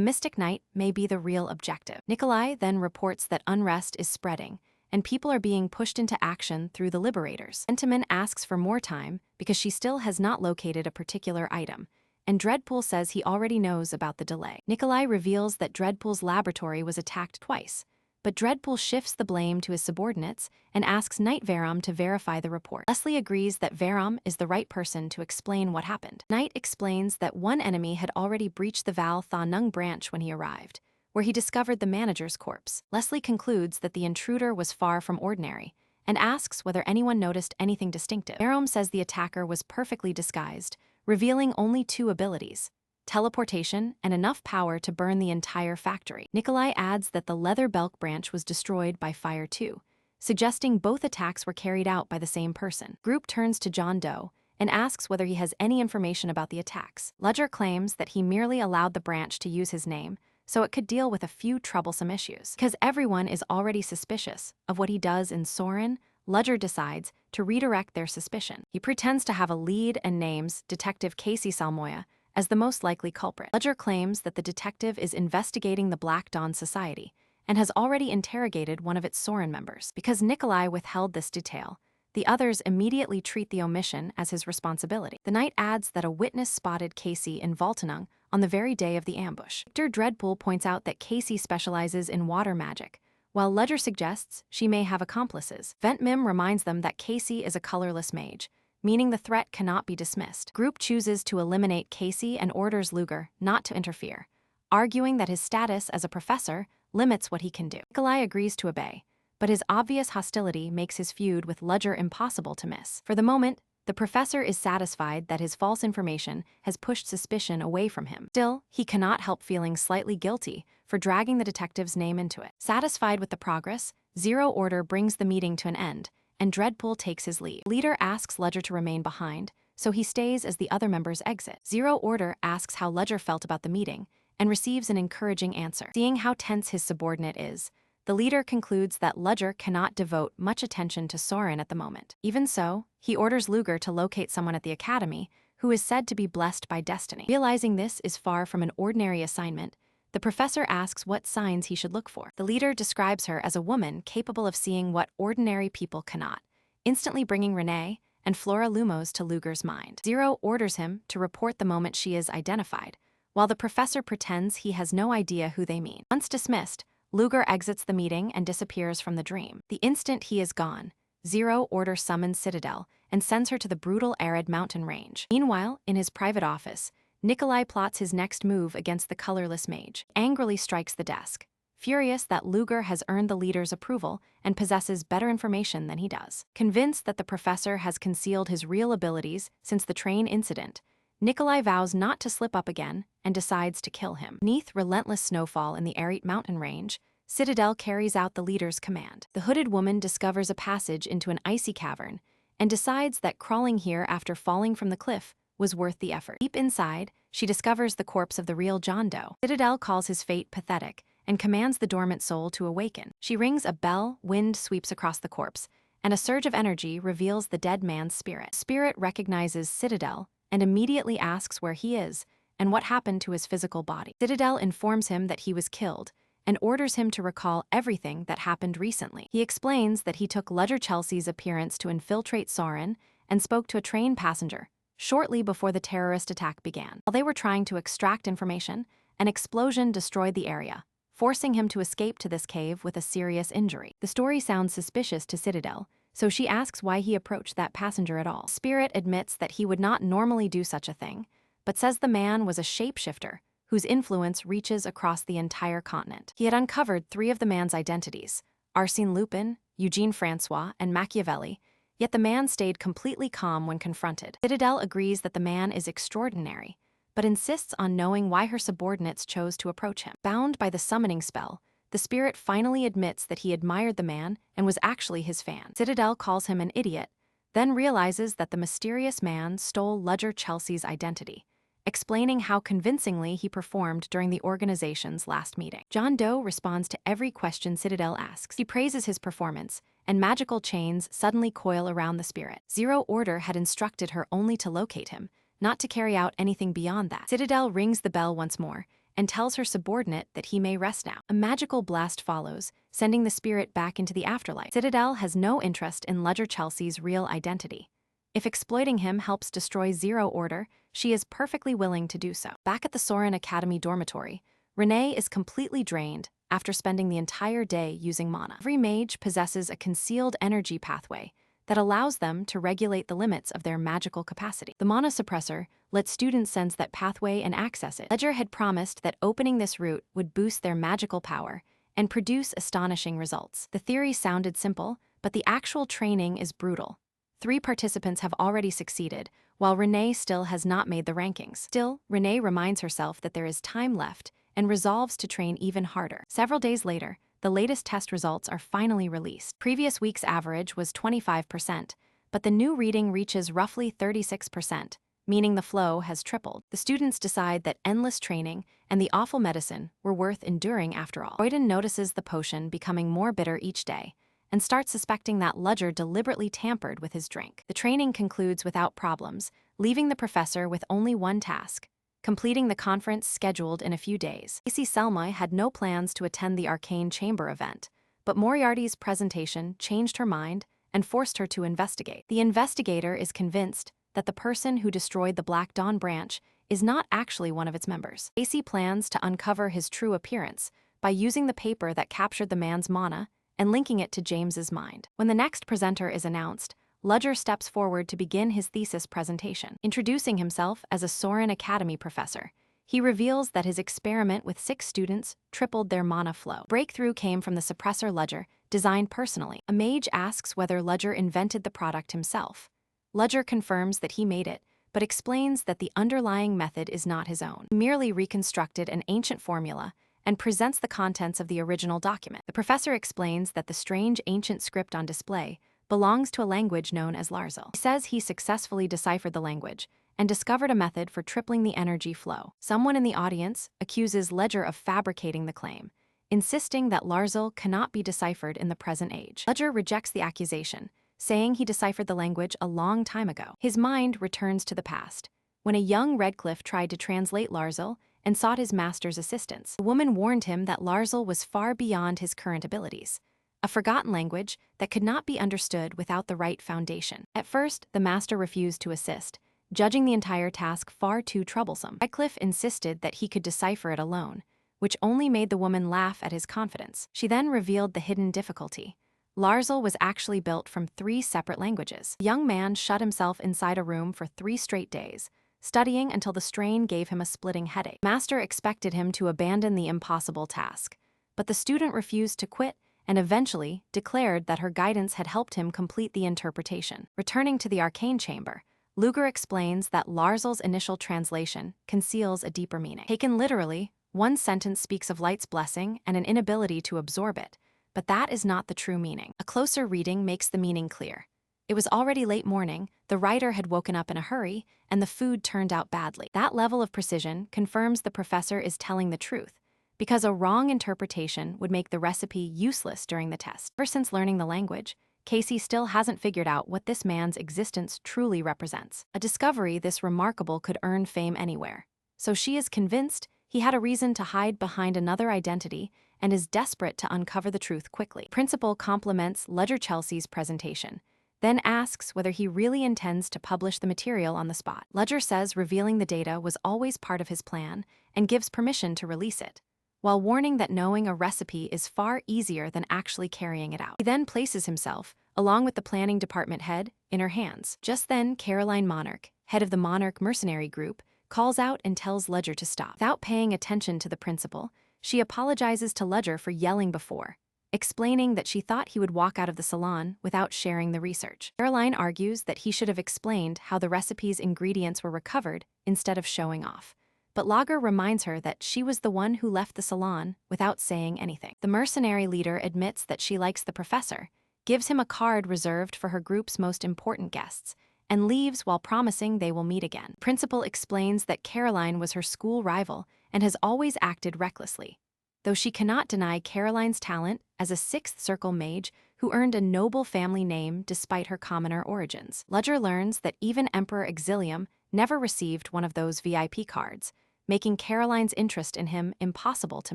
Mystic Knight may be the real objective. Nikolai then reports that unrest is spreading and people are being pushed into action through the Liberators. Ventamin asks for more time because she still has not located a particular item, and Dreadpool says he already knows about the delay. Nikolai reveals that Dreadpool's laboratory was attacked twice, but Dreadpool shifts the blame to his subordinates and asks Knight Verom to verify the report. Leslie agrees that Verom is the right person to explain what happened. Knight explains that one enemy had already breached the Val Tha Nung branch when he arrived, where he discovered the manager's corpse. Leslie concludes that the intruder was far from ordinary and asks whether anyone noticed anything distinctive. Verom says the attacker was perfectly disguised, revealing only two abilities: teleportation and enough power to burn the entire factory. Nikolai adds that the Leather Belk branch was destroyed by fire too, suggesting both attacks were carried out by the same person. Group turns to John Doe and asks whether he has any information about the attacks. Ledger claims that he merely allowed the branch to use his name so it could deal with a few troublesome issues. Because everyone is already suspicious of what he does in Soren, Ledger decides to redirect their suspicion. He pretends to have a lead and names Detective Casey Salmoya as the most likely culprit. Ledger claims that the detective is investigating the Black Dawn Society and has already interrogated one of its Soren members. Because Nikolai withheld this detail, the others immediately treat the omission as his responsibility. The knight adds that a witness spotted Casey in Valtanung on the very day of the ambush. Victor Dreadpool points out that Casey specializes in water magic, while Ledger suggests she may have accomplices. Ventmim reminds them that Casey is a colorless mage, meaning the threat cannot be dismissed. Group chooses to eliminate Casey and orders Luger not to interfere, arguing that his status as a professor limits what he can do. Nikolai agrees to obey, but his obvious hostility makes his feud with Ledger impossible to miss. For the moment, the professor is satisfied that his false information has pushed suspicion away from him. Still, he cannot help feeling slightly guilty for dragging the detective's name into it. Satisfied with the progress, Zero Order brings the meeting to an end, and Dreadpool takes his leave. The leader asks Ledger to remain behind, so he stays as the other members exit. Zero Order asks how Ledger felt about the meeting, and receives an encouraging answer. Seeing how tense his subordinate is, the leader concludes that Ledger cannot devote much attention to Soren at the moment. Even so, he orders Luger to locate someone at the academy who is said to be blessed by destiny. Realizing this is far from an ordinary assignment, the professor asks what signs he should look for. The leader describes her as a woman capable of seeing what ordinary people cannot, instantly bringing Renee and Flora Lumos to Luger's mind. Zero orders him to report the moment she is identified, while the professor pretends he has no idea who they mean. Once dismissed, Luger exits the meeting and disappears from the dream. The instant he is gone, Zero Order summons Citadel and sends her to the brutal arid mountain range. Meanwhile, in his private office, Nikolai plots his next move against the colorless mage. He angrily strikes the desk, furious that Luger has earned the leader's approval and possesses better information than he does. Convinced that the professor has concealed his real abilities since the train incident, Nikolai vows not to slip up again and decides to kill him. Beneath relentless snowfall in the arid mountain range, Citadel carries out the leader's command. The hooded woman discovers a passage into an icy cavern and decides that crawling here after falling from the cliff was worth the effort. Deep inside, she discovers the corpse of the real John Doe. Citadel calls his fate pathetic and commands the dormant soul to awaken. She rings a bell, wind sweeps across the corpse, and a surge of energy reveals the dead man's spirit. Spirit recognizes Citadel and immediately asks where he is and what happened to his physical body. Citadel informs him that he was killed and orders him to recall everything that happened recently. He explains that he took Ledger Chelsea's appearance to infiltrate Soren and spoke to a train passenger shortly before the terrorist attack began. While they were trying to extract information, an explosion destroyed the area, forcing him to escape to this cave with a serious injury. The story sounds suspicious to Citadel, so she asks why he approached that passenger at all. Spirit admits that he would not normally do such a thing, but says the man was a shapeshifter whose influence reaches across the entire continent. He had uncovered 3 of the man's identities: Arsène Lupin, Eugene Francois, and Machiavelli, yet the man stayed completely calm when confronted. Citadel agrees that the man is extraordinary, but insists on knowing why her subordinates chose to approach him. Bound by the summoning spell, the spirit finally admits that he admired the man and was actually his fan. Citadel calls him an idiot, then realizes that the mysterious man stole Ledger Chelsea's identity, explaining how convincingly he performed during the organization's last meeting. John Doe responds to every question Citadel asks. He praises his performance, and magical chains suddenly coil around the spirit. Zero Order had instructed her only to locate him, not to carry out anything beyond that. Citadel rings the bell once more and tells her subordinate that he may rest now. A magical blast follows, sending the spirit back into the afterlife. Citadel has no interest in Ledger Chelsea's real identity. If exploiting him helps destroy Zero Order, she is perfectly willing to do so. Back at the Soren Academy dormitory, Renee is completely drained after spending the entire day using mana. Every mage possesses a concealed energy pathway that allows them to regulate the limits of their magical capacity. The mana suppressor lets students sense that pathway and access it. Ledger had promised that opening this route would boost their magical power and produce astonishing results. The theory sounded simple, but the actual training is brutal. 3 participants have already succeeded, while Renee still has not made the rankings. Still, Renee reminds herself that there is time left and resolves to train even harder. Several days later, the latest test results are finally released. Previous week's average was 25%, but the new reading reaches roughly 36%, meaning the flow has tripled. The students decide that endless training and the awful medicine were worth enduring after all. Croydon notices the potion becoming more bitter each day and starts suspecting that Ledger deliberately tampered with his drink. The training concludes without problems, leaving the professor with only one task: completing the conference scheduled in a few days. Lacey Selma had no plans to attend the Arcane Chamber event, but Moriarty's presentation changed her mind and forced her to investigate. The investigator is convinced that the person who destroyed the Black Dawn branch is not actually one of its members. Lacey plans to uncover his true appearance, by using the paper that captured the man's mana and linking it to James's mind. When the next presenter is announced, Ludger steps forward to begin his thesis presentation. Introducing himself as a Soren Academy professor, he reveals that his experiment with 6 students tripled their mana flow. Breakthrough came from the suppressor Ludger, designed personally. A mage asks whether Ludger invented the product himself. Ludger confirms that he made it, but explains that the underlying method is not his own. He merely reconstructed an ancient formula and presents the contents of the original document. The professor explains that the strange ancient script on display belongs to a language known as Larzal. He says he successfully deciphered the language and discovered a method for tripling the energy flow. Someone in the audience accuses Ludger of fabricating the claim, insisting that Larzal cannot be deciphered in the present age. Ludger rejects the accusation, saying he deciphered the language a long time ago. His mind returns to the past, when a young Redcliffe tried to translate Larzal and sought his master's assistance. The woman warned him that Larzal was far beyond his current abilities, a forgotten language that could not be understood without the right foundation. At first, the master refused to assist, judging the entire task far too troublesome. Redcliffe insisted that he could decipher it alone, which only made the woman laugh at his confidence. She then revealed the hidden difficulty. Larzal was actually built from 3 separate languages. The young man shut himself inside a room for 3 straight days, studying until the strain gave him a splitting headache. Master expected him to abandon the impossible task, but the student refused to quit and eventually declared that her guidance had helped him complete the interpretation. Returning to the arcane chamber, Luger explains that Larzal's initial translation conceals a deeper meaning. Taken literally, one sentence speaks of light's blessing and an inability to absorb it, but that is not the true meaning. A closer reading makes the meaning clear. It was already late morning, the writer had woken up in a hurry, and the food turned out badly. That level of precision confirms the professor is telling the truth, because a wrong interpretation would make the recipe useless during the test. Ever since learning the language, Casey still hasn't figured out what this man's existence truly represents. A discovery this remarkable could earn fame anywhere. So she is convinced he had a reason to hide behind another identity and is desperate to uncover the truth quickly. Principal compliments Ludger Chelsea's presentation, then asks whether he really intends to publish the material on the spot. Ludger says revealing the data was always part of his plan and gives permission to release it, while warning that knowing a recipe is far easier than actually carrying it out. He then places himself, along with the planning department head, in her hands. Just then, Caroline Monarch, head of the Monarch Mercenary group, calls out and tells Ludger to stop. Without paying attention to the principal, she apologizes to Ludger for yelling before, explaining that she thought he would walk out of the salon without sharing the research. Caroline argues that he should have explained how the recipe's ingredients were recovered instead of showing off. But Lager reminds her that she was the one who left the salon without saying anything. The mercenary leader admits that she likes the professor, gives him a card reserved for her group's most important guests, and leaves while promising they will meet again. Principal explains that Caroline was her school rival and has always acted recklessly, though she cannot deny Caroline's talent as a 6th Circle mage who earned a noble family name despite her commoner origins. Ludger learns that even Emperor Exilium never received one of those VIP cards, making Caroline's interest in him impossible to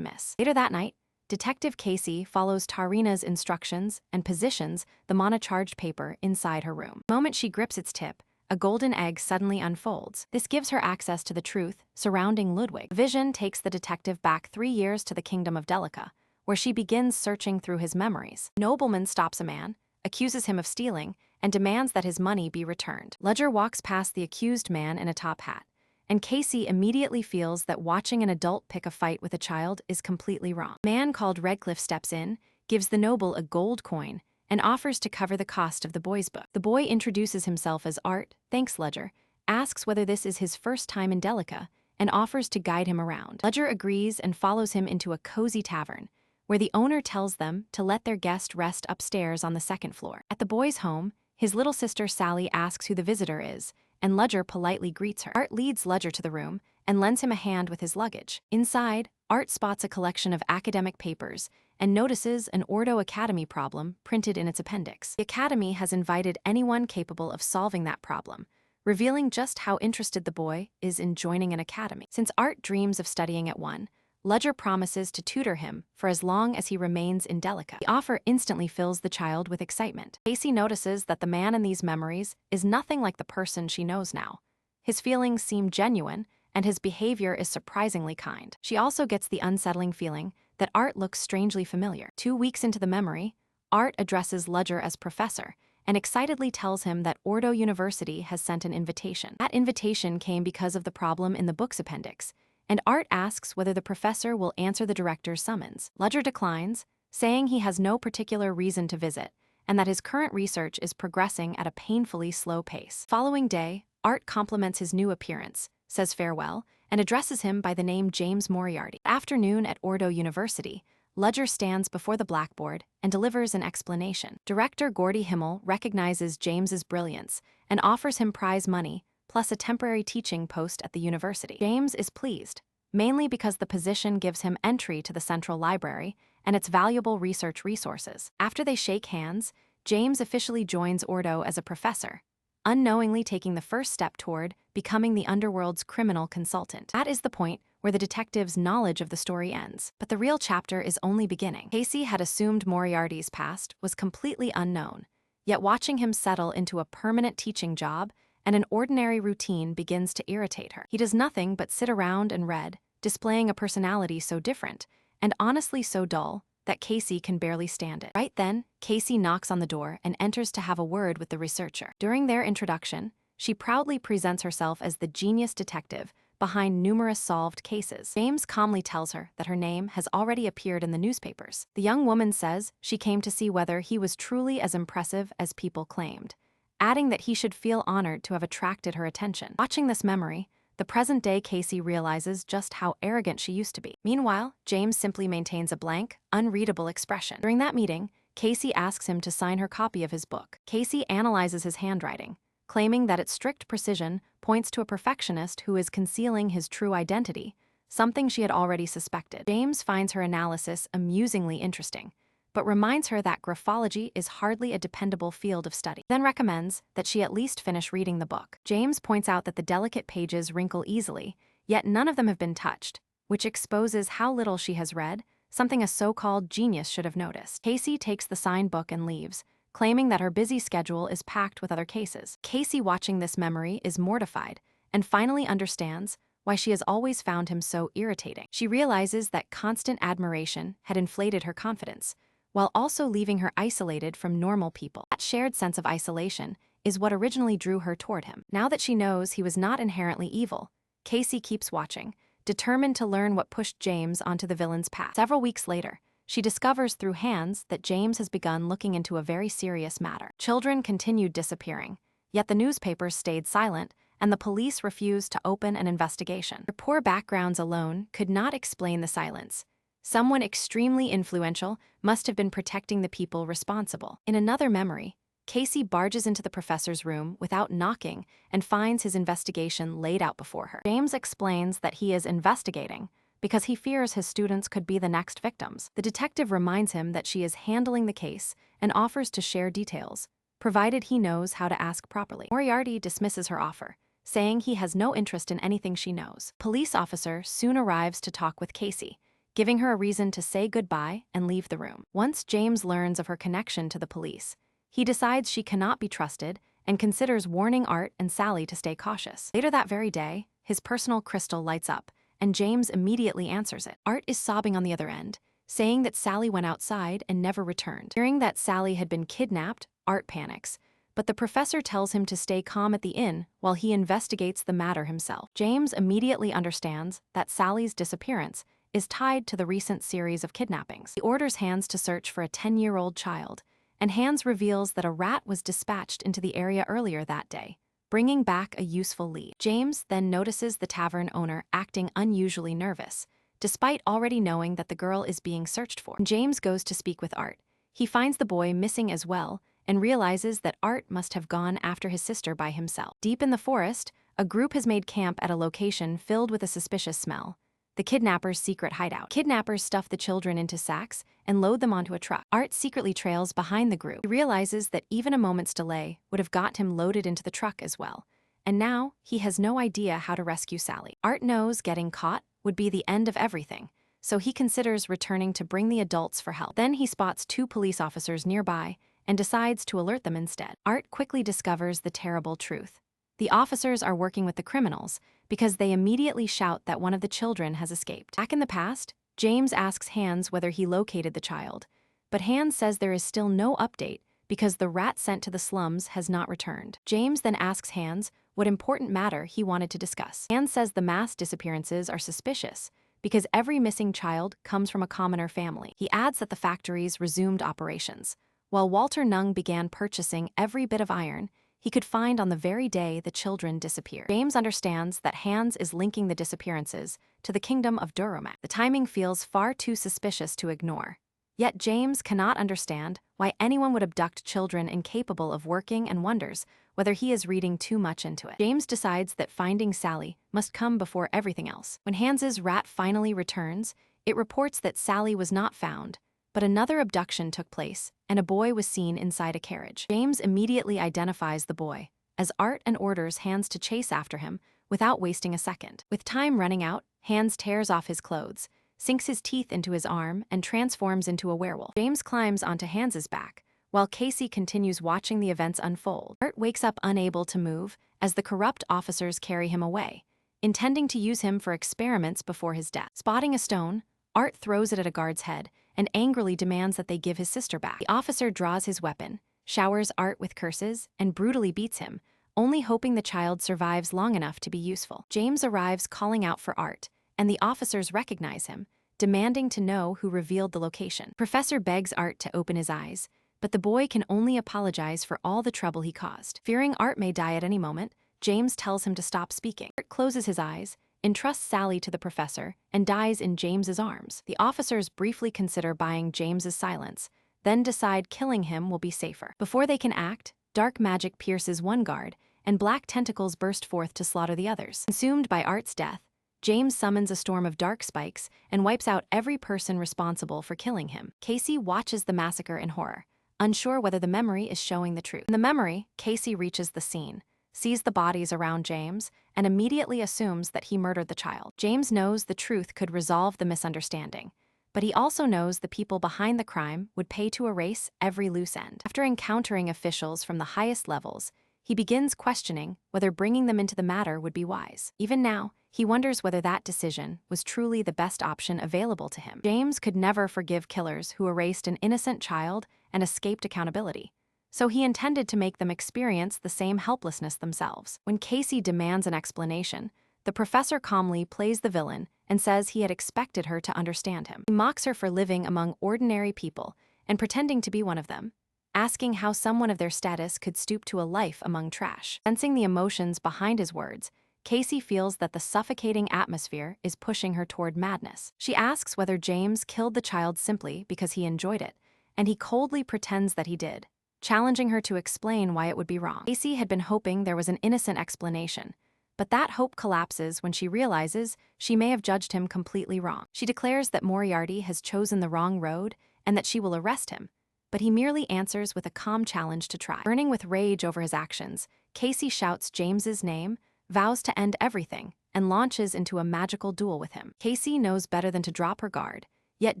miss. Later that night, Detective Casey follows Tarina's instructions and positions the mana-charged paper inside her room. The moment she grips its tip, a golden egg suddenly unfolds. This gives her access to the truth surrounding Ludwig. The vision takes the detective back 3 years to the kingdom of Delica, where she begins searching through his memories. A nobleman stops a man, accuses him of stealing, and demands that his money be returned. Ludger walks past the accused man in a top hat, and Casey immediately feels that watching an adult pick a fight with a child is completely wrong. A man called Redcliffe steps in, gives the noble a gold coin, and offers to cover the cost of the boy's book. The boy introduces himself as Art, thanks Ludger, asks whether this is his first time in Delica, and offers to guide him around. Ludger agrees and follows him into a cozy tavern, where the owner tells them to let their guest rest upstairs on the 2nd floor. At the boy's home, his little sister Sally asks who the visitor is, and Ludger politely greets her. Art leads Ludger to the room and lends him a hand with his luggage. Inside, Art spots a collection of academic papers and notices an Ordo Academy problem printed in its appendix. The Academy has invited anyone capable of solving that problem, revealing just how interested the boy is in joining an academy. Since Art dreams of studying at one, Ludger promises to tutor him for as long as he remains in Delica. The offer instantly fills the child with excitement. Casey notices that the man in these memories is nothing like the person she knows now. His feelings seem genuine, and his behavior is surprisingly kind. She also gets the unsettling feeling that Art looks strangely familiar. 2 weeks into the memory, Art addresses Ledger as professor and excitedly tells him that Ordo University has sent an invitation. That invitation came because of the problem in the book's appendix, and Art asks whether the professor will answer the director's summons. Ledger declines, saying he has no particular reason to visit, and that his current research is progressing at a painfully slow pace. Following day, Art compliments his new appearance, says farewell, and addresses him by the name James Moriarty. Afternoon at Ordo University, Ledger stands before the blackboard and delivers an explanation. Director Gordy Himmel recognizes James's brilliance and offers him prize money, plus a temporary teaching post at the university. James is pleased, mainly because the position gives him entry to the Central Library and its valuable research resources. After they shake hands, James officially joins Ordo as a professor, unknowingly taking the first step toward becoming the underworld's criminal consultant. That is the point where the detective's knowledge of the story ends. But the real chapter is only beginning. Casey had assumed Moriarty's past was completely unknown, yet watching him settle into a permanent teaching job and an ordinary routine begins to irritate her. He does nothing but sit around and read, displaying a personality so different, and honestly so dull, that Casey can barely stand it. Right then, Casey knocks on the door and enters to have a word with the researcher. During their introduction, she proudly presents herself as the genius detective behind numerous solved cases. James calmly tells her that her name has already appeared in the newspapers. The young woman says she came to see whether he was truly as impressive as people claimed, adding that he should feel honored to have attracted her attention. Watching this memory, the present-day Casey realizes just how arrogant she used to be. Meanwhile, James simply maintains a blank, unreadable expression. During that meeting, Casey asks him to sign her copy of his book. Casey analyzes his handwriting, claiming that its strict precision points to a perfectionist who is concealing his true identity, something she had already suspected. James finds her analysis amusingly interesting, but reminds her that graphology is hardly a dependable field of study. Then recommends that she at least finish reading the book. James points out that the delicate pages wrinkle easily, yet none of them have been touched, which exposes how little she has read, something a so-called genius should have noticed. Casey takes the signed book and leaves, claiming that her busy schedule is packed with other cases. Casey, watching this memory, is mortified and finally understands why she has always found him so irritating. She realizes that constant admiration had inflated her confidence, while also leaving her isolated from normal people. That shared sense of isolation is what originally drew her toward him. Now that she knows he was not inherently evil, Casey keeps watching, determined to learn what pushed James onto the villain's path. Several weeks later, she discovers through Hans that James has begun looking into a very serious matter. Children continued disappearing, yet the newspapers stayed silent and the police refused to open an investigation. Their poor backgrounds alone could not explain the silence. Someone extremely influential must have been protecting the people responsible. In another memory, Casey barges into the professor's room without knocking and finds his investigation laid out before her. James explains that he is investigating because he fears his students could be the next victims. The detective reminds him that she is handling the case and offers to share details, provided he knows how to ask properly. Moriarty dismisses her offer, saying he has no interest in anything she knows. Police officer soon arrives to talk with Casey, giving her a reason to say goodbye and leave the room. Once James learns of her connection to the police, he decides she cannot be trusted and considers warning Art and Sally to stay cautious. Later that very day, his personal crystal lights up, and James immediately answers it. Art is sobbing on the other end, saying that Sally went outside and never returned. Hearing that Sally had been kidnapped, Art panics, but the professor tells him to stay calm at the inn while he investigates the matter himself. James immediately understands that Sally's disappearance is tied to the recent series of kidnappings. He orders Hans to search for a 10-year-old child, and Hans reveals that a rat was dispatched into the area earlier that day, bringing back a useful lead. James then notices the tavern owner acting unusually nervous, despite already knowing that the girl is being searched for. When James goes to speak with Art, he finds the boy missing as well and realizes that Art must have gone after his sister by himself. Deep in the forest, a group has made camp at a location filled with a suspicious smell, the kidnappers' secret hideout. Kidnappers stuff the children into sacks and load them onto a truck. Art secretly trails behind the group. He realizes that even a moment's delay would have got him loaded into the truck as well, and now he has no idea how to rescue Sally. Art knows getting caught would be the end of everything, so he considers returning to bring the adults for help. Then he spots 2 police officers nearby and decides to alert them instead. Art quickly discovers the terrible truth. The officers are working with the criminals because they immediately shout that one of the children has escaped. Back in the past, James asks Hans whether he located the child, but Hans says there is still no update because the rat sent to the slums has not returned. James then asks Hans what important matter he wanted to discuss. Hans says the mass disappearances are suspicious because every missing child comes from a commoner family. He adds that the factories resumed operations, while Walter Nung began purchasing every bit of iron he could find on the very day the children disappeared. James understands that Hans is linking the disappearances to the kingdom of Duromak. The timing feels far too suspicious to ignore. Yet James cannot understand why anyone would abduct children incapable of working and wonders whether he is reading too much into it. James decides that finding Sally must come before everything else. When Hans's rat finally returns, it reports that Sally was not found, but another abduction took place, and a boy was seen inside a carriage. James immediately identifies the boy, as Art and orders Hans to chase after him without wasting a second. With time running out, Hans tears off his clothes, sinks his teeth into his arm, and transforms into a werewolf. James climbs onto Hans's back, while Casey continues watching the events unfold. Art wakes up unable to move as the corrupt officers carry him away, intending to use him for experiments before his death. Spotting a stone, Art throws it at a guard's head and angrily demands that they give his sister back. The officer draws his weapon, showers Art with curses, and brutally beats him, only hoping the child survives long enough to be useful. James arrives calling out for Art, and the officers recognize him, demanding to know who revealed the location. Professor begs Art to open his eyes, but the boy can only apologize for all the trouble he caused. Fearing Art may die at any moment, James tells him to stop speaking. Art closes his eyes, entrusts Sally to the professor, and dies in James's arms. The officers briefly consider buying James's silence, then decide killing him will be safer. Before they can act, dark magic pierces one guard, and black tentacles burst forth to slaughter the others. Consumed by Art's death, James summons a storm of dark spikes and wipes out every person responsible for killing him. Casey watches the massacre in horror, unsure whether the memory is showing the truth. In the memory, Casey reaches the scene, sees the bodies around James, and immediately assumes that he murdered the child. James knows the truth could resolve the misunderstanding, but he also knows the people behind the crime would pay to erase every loose end. After encountering officials from the highest levels, he begins questioning whether bringing them into the matter would be wise. Even now, he wonders whether that decision was truly the best option available to him. James could never forgive killers who erased an innocent child and escaped accountability, so he intended to make them experience the same helplessness themselves. When Casey demands an explanation, the professor calmly plays the villain and says he had expected her to understand him. He mocks her for living among ordinary people and pretending to be one of them, asking how someone of their status could stoop to a life among trash. Sensing the emotions behind his words, Casey feels that the suffocating atmosphere is pushing her toward madness. She asks whether James killed the child simply because he enjoyed it, and he coldly pretends that he did, challenging her to explain why it would be wrong. Casey had been hoping there was an innocent explanation, but that hope collapses when she realizes she may have judged him completely wrong. She declares that Moriarty has chosen the wrong road and that she will arrest him, but he merely answers with a calm challenge to try. Burning with rage over his actions, Casey shouts James's name, vows to end everything, and launches into a magical duel with him. Casey knows better than to drop her guard, yet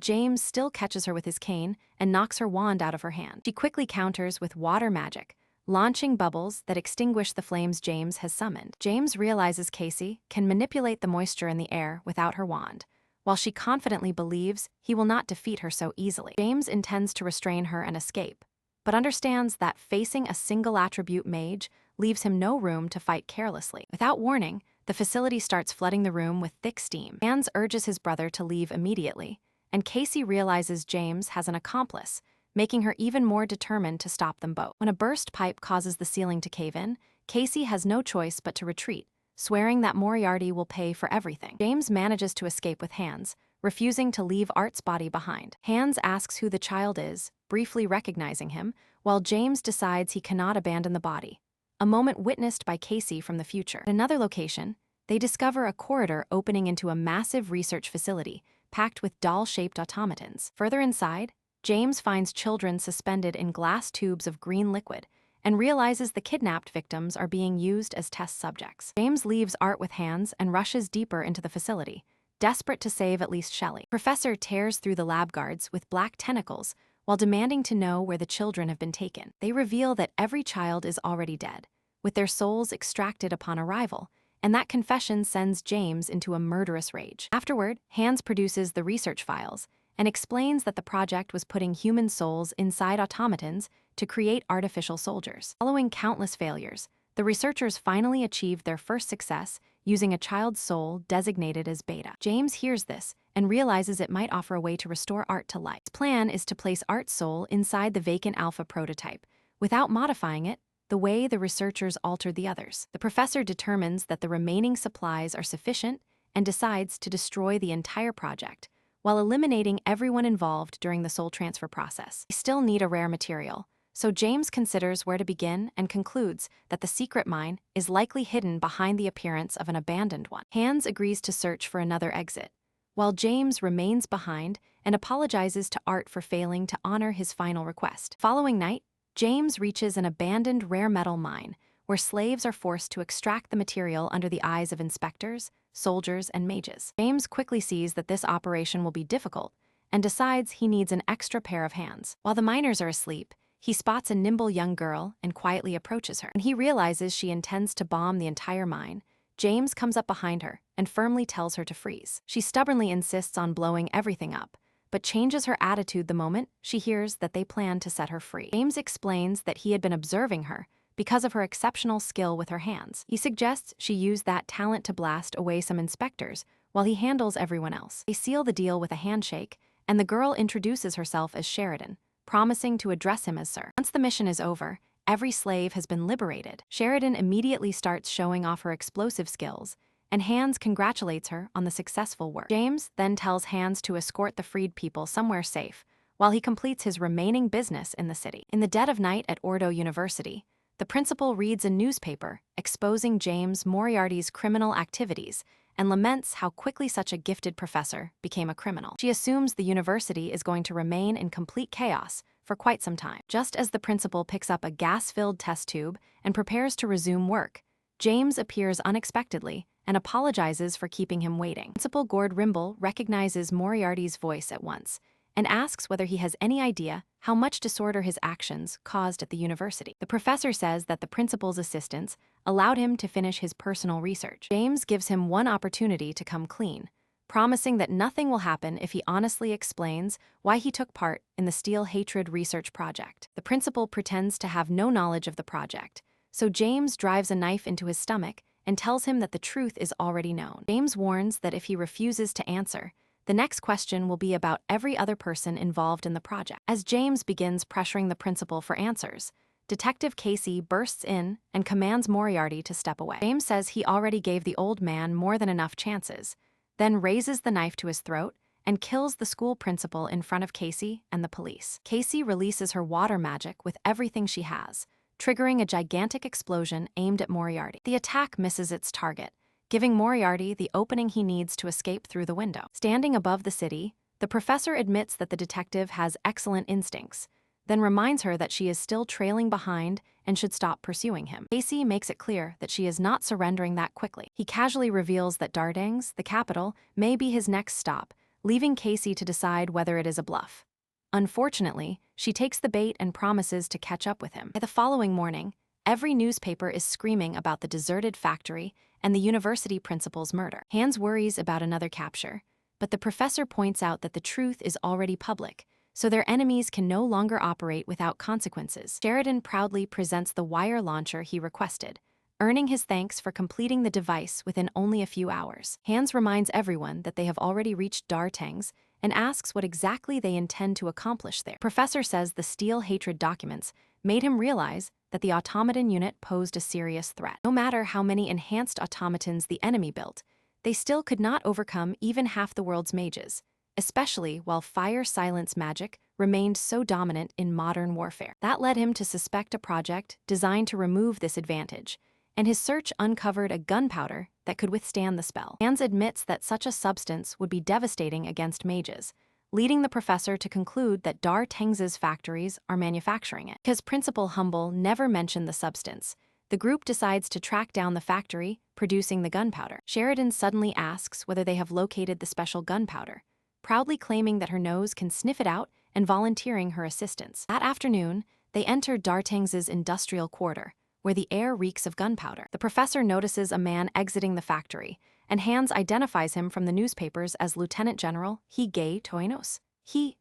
James still catches her with his cane and knocks her wand out of her hand. She quickly counters with water magic, launching bubbles that extinguish the flames James has summoned. James realizes Casey can manipulate the moisture in the air without her wand, while she confidently believes he will not defeat her so easily. James intends to restrain her and escape, but understands that facing a single attribute mage leaves him no room to fight carelessly. Without warning, the facility starts flooding the room with thick steam. Hans urges his brother to leave immediately, and Casey realizes James has an accomplice, making her even more determined to stop them both. When a burst pipe causes the ceiling to cave in, Casey has no choice but to retreat, swearing that Moriarty will pay for everything. James manages to escape with Hans, refusing to leave Art's body behind. Hans asks who the child is, briefly recognizing him, while James decides he cannot abandon the body, a moment witnessed by Casey from the future. At another location, they discover a corridor opening into a massive research facility, packed with doll-shaped automatons. Further inside, James finds children suspended in glass tubes of green liquid and realizes the kidnapped victims are being used as test subjects. James leaves Art with Hans and rushes deeper into the facility, desperate to save at least Shelley. Professor tears through the lab guards with black tentacles while demanding to know where the children have been taken. They reveal that every child is already dead, with their souls extracted upon arrival, and that confession sends James into a murderous rage. Afterward, Hans produces the research files and explains that the project was putting human souls inside automatons to create artificial soldiers. Following countless failures, the researchers finally achieved their first success using a child's soul designated as Beta. James hears this and realizes it might offer a way to restore Art to life. His plan is to place Art's soul inside the vacant alpha prototype, without modifying it the way the researchers altered the others. The professor determines that the remaining supplies are sufficient and decides to destroy the entire project, while eliminating everyone involved during the soul transfer process. They still need a rare material, so James considers where to begin and concludes that the secret mine is likely hidden behind the appearance of an abandoned one. Hans agrees to search for another exit, while James remains behind and apologizes to Art for failing to honor his final request. Following night, James reaches an abandoned rare metal mine, where slaves are forced to extract the material under the eyes of inspectors, soldiers, and mages. James quickly sees that this operation will be difficult and decides he needs an extra pair of hands. While the miners are asleep, he spots a nimble young girl and quietly approaches her. When he realizes she intends to bomb the entire mine, James comes up behind her and firmly tells her to freeze. She stubbornly insists on blowing everything up, but changes her attitude the moment she hears that they plan to set her free. James explains that he had been observing her because of her exceptional skill with her hands. He suggests she use that talent to blast away some inspectors while he handles everyone else. They seal the deal with a handshake, and the girl introduces herself as Sheridan, promising to address him as Sir. Once the mission is over, every slave has been liberated. Sheridan immediately starts showing off her explosive skills, and Hans congratulates her on the successful work. James then tells Hans to escort the freed people somewhere safe, while he completes his remaining business in the city. In the dead of night at Ordo University, the principal reads a newspaper exposing James Moriarty's criminal activities and laments how quickly such a gifted professor became a criminal. She assumes the university is going to remain in complete chaos for quite some time. Just as the principal picks up a gas-filled test tube and prepares to resume work, James appears unexpectedly and apologizes for keeping him waiting. Principal Gord Rimble recognizes Moriarty's voice at once and asks whether he has any idea how much disorder his actions caused at the university. The professor says that the principal's assistance allowed him to finish his personal research. James gives him one opportunity to come clean, promising that nothing will happen if he honestly explains why he took part in the Steel Hatred research project. The principal pretends to have no knowledge of the project, so James drives a knife into his stomach and tells him that the truth is already known. James warns that if he refuses to answer, the next question will be about every other person involved in the project. As James begins pressuring the principal for answers, Detective Casey bursts in and commands Moriarty to step away. James says he already gave the old man more than enough chances, then raises the knife to his throat and kills the school principal in front of Casey and the police. Casey releases her water magic with everything she has, triggering a gigantic explosion aimed at Moriarty. The attack misses its target, giving Moriarty the opening he needs to escape through the window. Standing above the city, the professor admits that the detective has excellent instincts, then reminds her that she is still trailing behind and should stop pursuing him. Casey makes it clear that she is not surrendering that quickly. He casually reveals that Dardangs, the capital, may be his next stop, leaving Casey to decide whether it is a bluff. Unfortunately, she takes the bait and promises to catch up with him. By the following morning, every newspaper is screaming about the deserted factory and the university principal's murder. Hans worries about another capture, but the professor points out that the truth is already public, so their enemies can no longer operate without consequences. Sheridan proudly presents the wire launcher he requested, earning his thanks for completing the device within only a few hours. Hans reminds everyone that they have already reached Dartangs and asks what exactly they intend to accomplish there. Professor says the Steel Hatred documents made him realize that the automaton unit posed a serious threat. No matter how many enhanced automatons the enemy built, they still could not overcome even half the world's mages, especially while fire silence magic remained so dominant in modern warfare. That led him to suspect a project designed to remove this advantage, and his search uncovered a gunpowder that could withstand the spell. Hans admits that such a substance would be devastating against mages, leading the professor to conclude that Dartangs's factories are manufacturing it. Because Principal Humble never mentioned the substance, the group decides to track down the factory producing the gunpowder. Sheridan suddenly asks whether they have located the special gunpowder, proudly claiming that her nose can sniff it out and volunteering her assistance. That afternoon, they enter Dartangs's industrial quarter, where the air reeks of gunpowder. The professor notices a man exiting the factory, and Hans identifies him from the newspapers as Lieutenant General Hige Toinos. He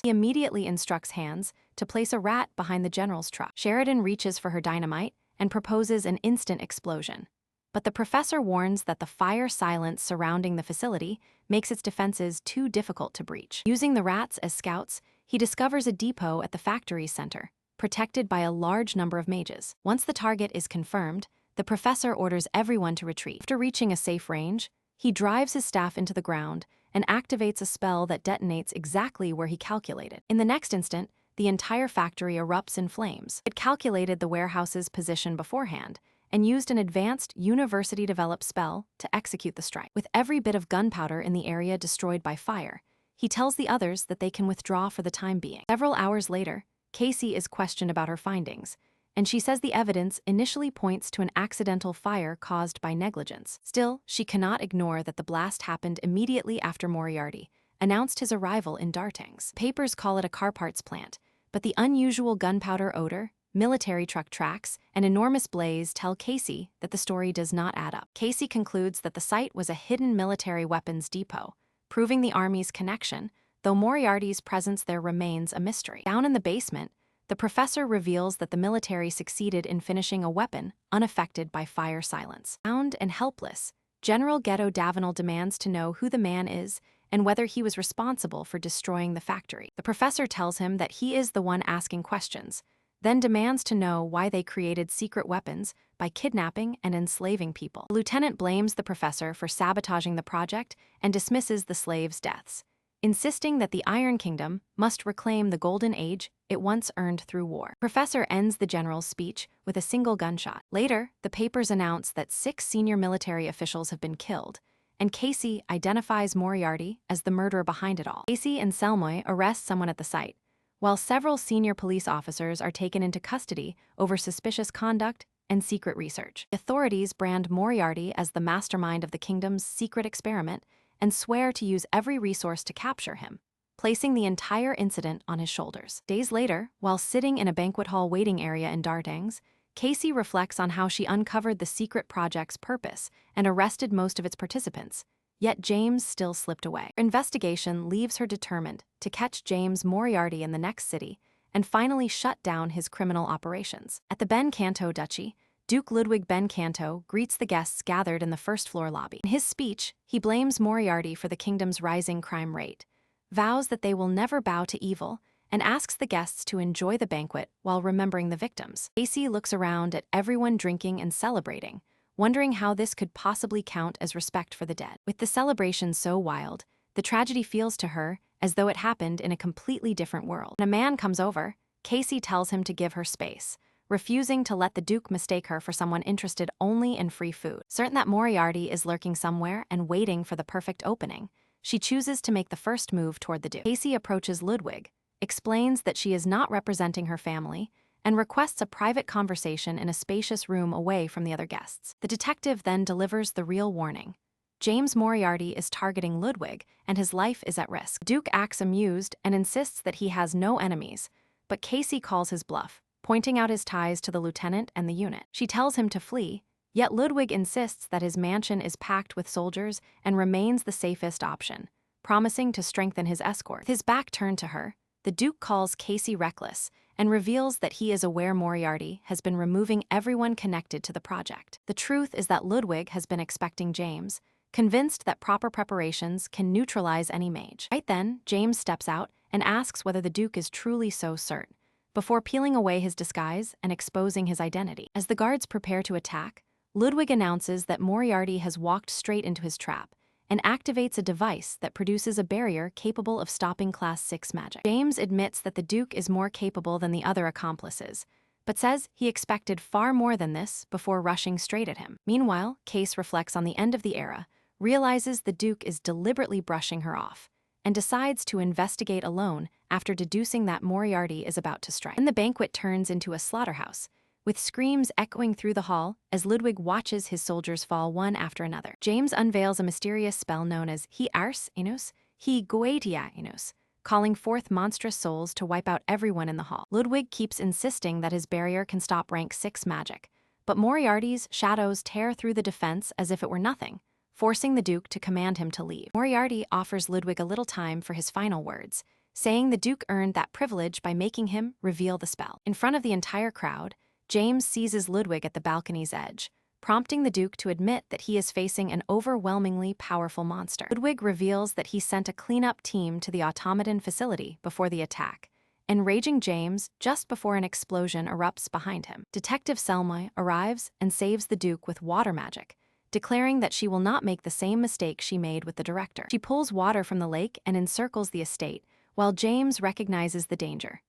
immediately instructs Hans to place a rat behind the general's truck. Sheridan reaches for her dynamite and proposes an instant explosion. But the professor warns that the fire silence surrounding the facility makes its defenses too difficult to breach. Using the rats as scouts, he discovers a depot at the factory's center, protected by a large number of mages. Once the target is confirmed, the professor orders everyone to retreat. After reaching a safe range, he drives his staff into the ground and activates a spell that detonates exactly where he calculated. In the next instant, the entire factory erupts in flames. It calculated the warehouse's position beforehand and used an advanced university-developed spell to execute the strike. With every bit of gunpowder in the area destroyed by fire, he tells the others that they can withdraw for the time being. Several hours later, Casey is questioned about her findings, and she says the evidence initially points to an accidental fire caused by negligence. Still, she cannot ignore that the blast happened immediately after Moriarty announced his arrival in Dartings. Papers call it a car parts plant, but the unusual gunpowder odor, military truck tracks, and enormous blaze tell Casey that the story does not add up. Casey concludes that the site was a hidden military weapons depot, proving the Army's connection, though Moriarty's presence there remains a mystery. Down in the basement, the professor reveals that the military succeeded in finishing a weapon unaffected by fire silence. Bound and helpless, General Ghetto Davenal demands to know who the man is and whether he was responsible for destroying the factory. The professor tells him that he is the one asking questions, then demands to know why they created secret weapons by kidnapping and enslaving people. The lieutenant blames the professor for sabotaging the project and dismisses the slaves' deaths, insisting that the Iron Kingdom must reclaim the golden age it once earned through war. The professor ends the general's speech with a single gunshot. Later, the papers announce that 6 senior military officials have been killed, and Casey identifies Moriarty as the murderer behind it all. Casey and Selmoy arrest someone at the site, while several senior police officers are taken into custody over suspicious conduct and secret research. The authorities brand Moriarty as the mastermind of the kingdom's secret experiment and swear to use every resource to capture him, placing the entire incident on his shoulders. Days later, while sitting in a banquet hall waiting area in Dartings, Casey reflects on how she uncovered the secret project's purpose and arrested most of its participants, yet James still slipped away. Her investigation leaves her determined to catch James Moriarty in the next city and finally shut down his criminal operations. At the Ben Canto Duchy, Duke Ludwig Ben Canto greets the guests gathered in the first-floor lobby. In his speech, he blames Moriarty for the kingdom's rising crime rate, vows that they will never bow to evil, and asks the guests to enjoy the banquet while remembering the victims. Casey looks around at everyone drinking and celebrating, wondering how this could possibly count as respect for the dead. With the celebration so wild, the tragedy feels to her as though it happened in a completely different world. When a man comes over, Casey tells him to give her space, refusing to let the Duke mistake her for someone interested only in free food. Certain that Moriarty is lurking somewhere and waiting for the perfect opening, she chooses to make the first move toward the Duke. Casey approaches Ludwig, explains that she is not representing her family, and requests a private conversation in a spacious room away from the other guests. The detective then delivers the real warning. James Moriarty is targeting Ludwig, and his life is at risk. Duke acts amused and insists that he has no enemies, but Casey calls his bluff, pointing out his ties to the lieutenant and the unit. She tells him to flee, yet Ludwig insists that his mansion is packed with soldiers and remains the safest option, promising to strengthen his escort. With his back turned to her, the Duke calls Casey reckless and reveals that he is aware Moriarty has been removing everyone connected to the project. The truth is that Ludwig has been expecting James, convinced that proper preparations can neutralize any mage. Right then, James steps out and asks whether the Duke is truly so certain, before peeling away his disguise and exposing his identity. As the guards prepare to attack, Ludwig announces that Moriarty has walked straight into his trap and activates a device that produces a barrier capable of stopping Class 6 magic. James admits that the Duke is more capable than the other accomplices, but says he expected far more than this before rushing straight at him. Meanwhile, Case reflects on the end of the era, realizes the Duke is deliberately brushing her off, and decides to investigate alone after deducing that Moriarty is about to strike. Then the banquet turns into a slaughterhouse, with screams echoing through the hall as Ludwig watches his soldiers fall one after another. James unveils a mysterious spell known as He Ars Inus, He Goetia Inus, calling forth monstrous souls to wipe out everyone in the hall. Ludwig keeps insisting that his barrier can stop rank 6 magic, but Moriarty's shadows tear through the defense as if it were nothing, forcing the Duke to command him to leave. Moriarty offers Ludwig a little time for his final words, saying the Duke earned that privilege by making him reveal the spell. In front of the entire crowd, James seizes Ludwig at the balcony's edge, prompting the Duke to admit that he is facing an overwhelmingly powerful monster. Ludwig reveals that he sent a cleanup team to the automaton facility before the attack, enraging James just before an explosion erupts behind him. Detective Selma arrives and saves the Duke with water magic, declaring that she will not make the same mistake she made with the director. She pulls water from the lake and encircles the estate, while James recognizes the danger.